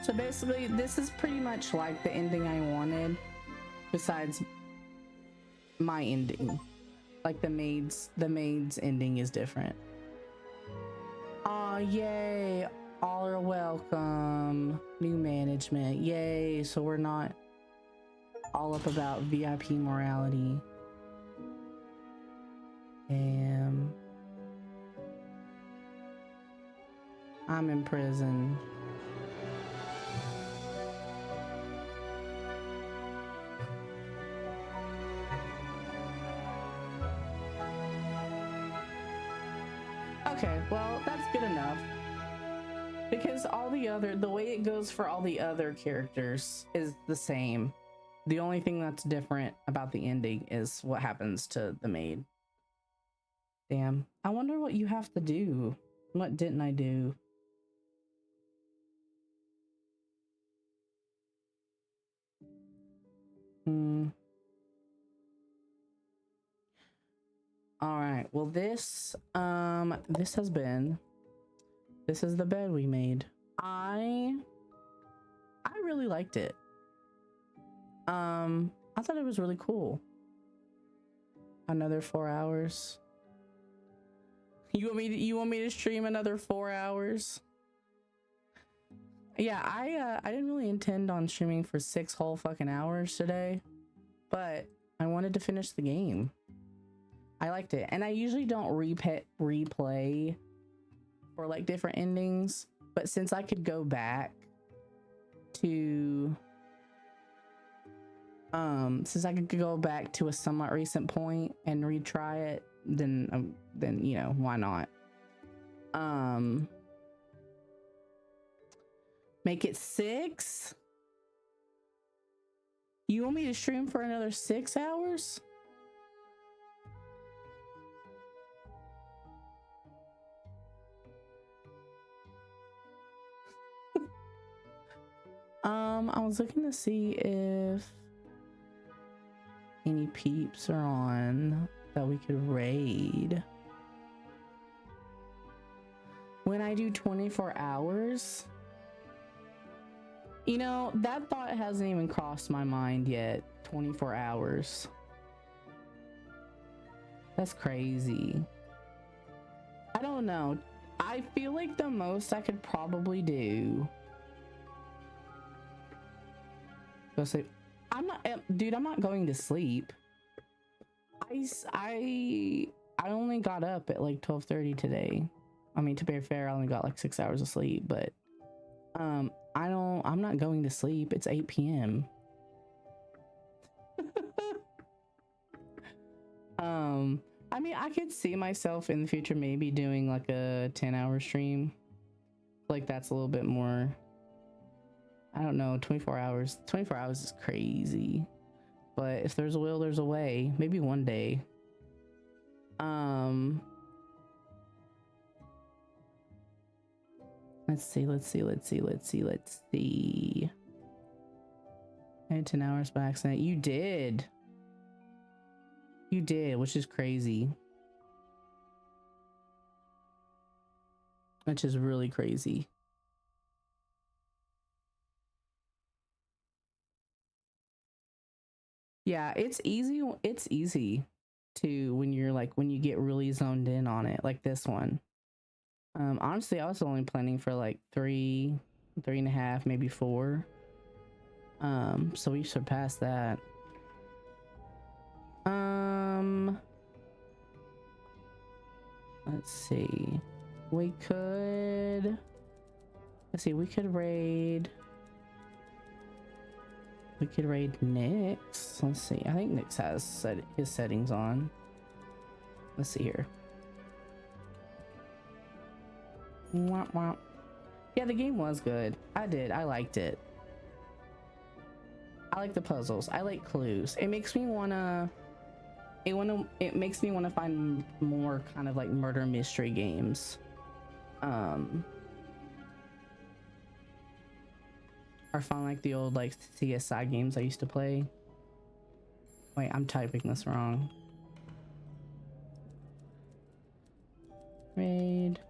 So basically, this is pretty much like the ending I wanted, besides my ending. Like the maid's ending is different. Oh yay, all are welcome. New management, yay. So we're not all up about VIP morality. Damn. I'm in prison. Okay, well, that's good enough. Because the way it goes for all the other characters is the same. The only thing that's different about the ending is what happens to the maid. Damn. I wonder what you have to do. What didn't I do? All right. Well, this is the bed we made. I really liked it. I thought it was really cool. Another 4 hours. You want me to stream another 4 hours? Yeah, I didn't really intend on streaming for 6 whole fucking hours today, but I wanted to finish the game. I liked it, and I usually don't replay for like different endings, but since I could go back to a somewhat recent point and retry it, then you know, why not? Make it 6? You want me to stream for another 6 hours? I was looking to see if any peeps are on that we could raid. When I do 24 hours, you know, that thought hasn't even crossed my mind yet. 24 hours. That's crazy. I don't know. I feel like the most I could probably do. Go sleep. I'm not, dude, I'm not going to sleep. I only got up at like 12:30 today. I mean, to be fair, I only got like 6 hours of sleep, but I'm not going to sleep. It's 8 p.m. I mean, I could see myself in the future maybe doing like a 10-hour stream. Like that's a little bit more, I don't know, 24 hours. 24 hours is crazy. But if there's a will, there's a way. Maybe one day. Let's see. I had 10 hours by accident. You did, which is crazy. Which is really crazy. Yeah, it's easy to when you get really zoned in on it, like this one. Honestly, I was only planning for like 3.5, maybe 4. So we surpassed that. Let's see. We could raid. We could raid Nyx. Let's see. I think Nyx has his settings on. Let's see here. Wah, wah. Yeah, the game was good. I liked it. I like the puzzles. I like clues. It makes me wanna find more kind of like murder mystery games. Or find like the old like CSI games I used to play. Wait, I'm typing this wrong. Raid.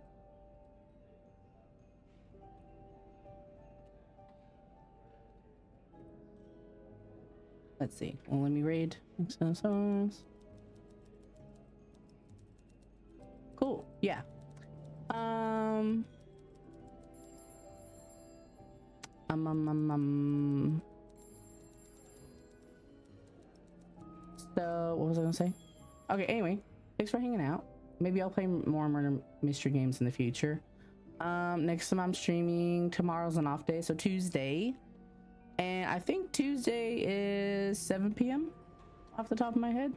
Let's see. Well, let me raid. Cool. Yeah. So what was I gonna say? Okay, anyway, thanks for hanging out. Maybe I'll play more murder mystery games in the future. Next time I'm streaming, tomorrow's an off day, so Tuesday. And I think Tuesday is 7 p.m. off the top of my head.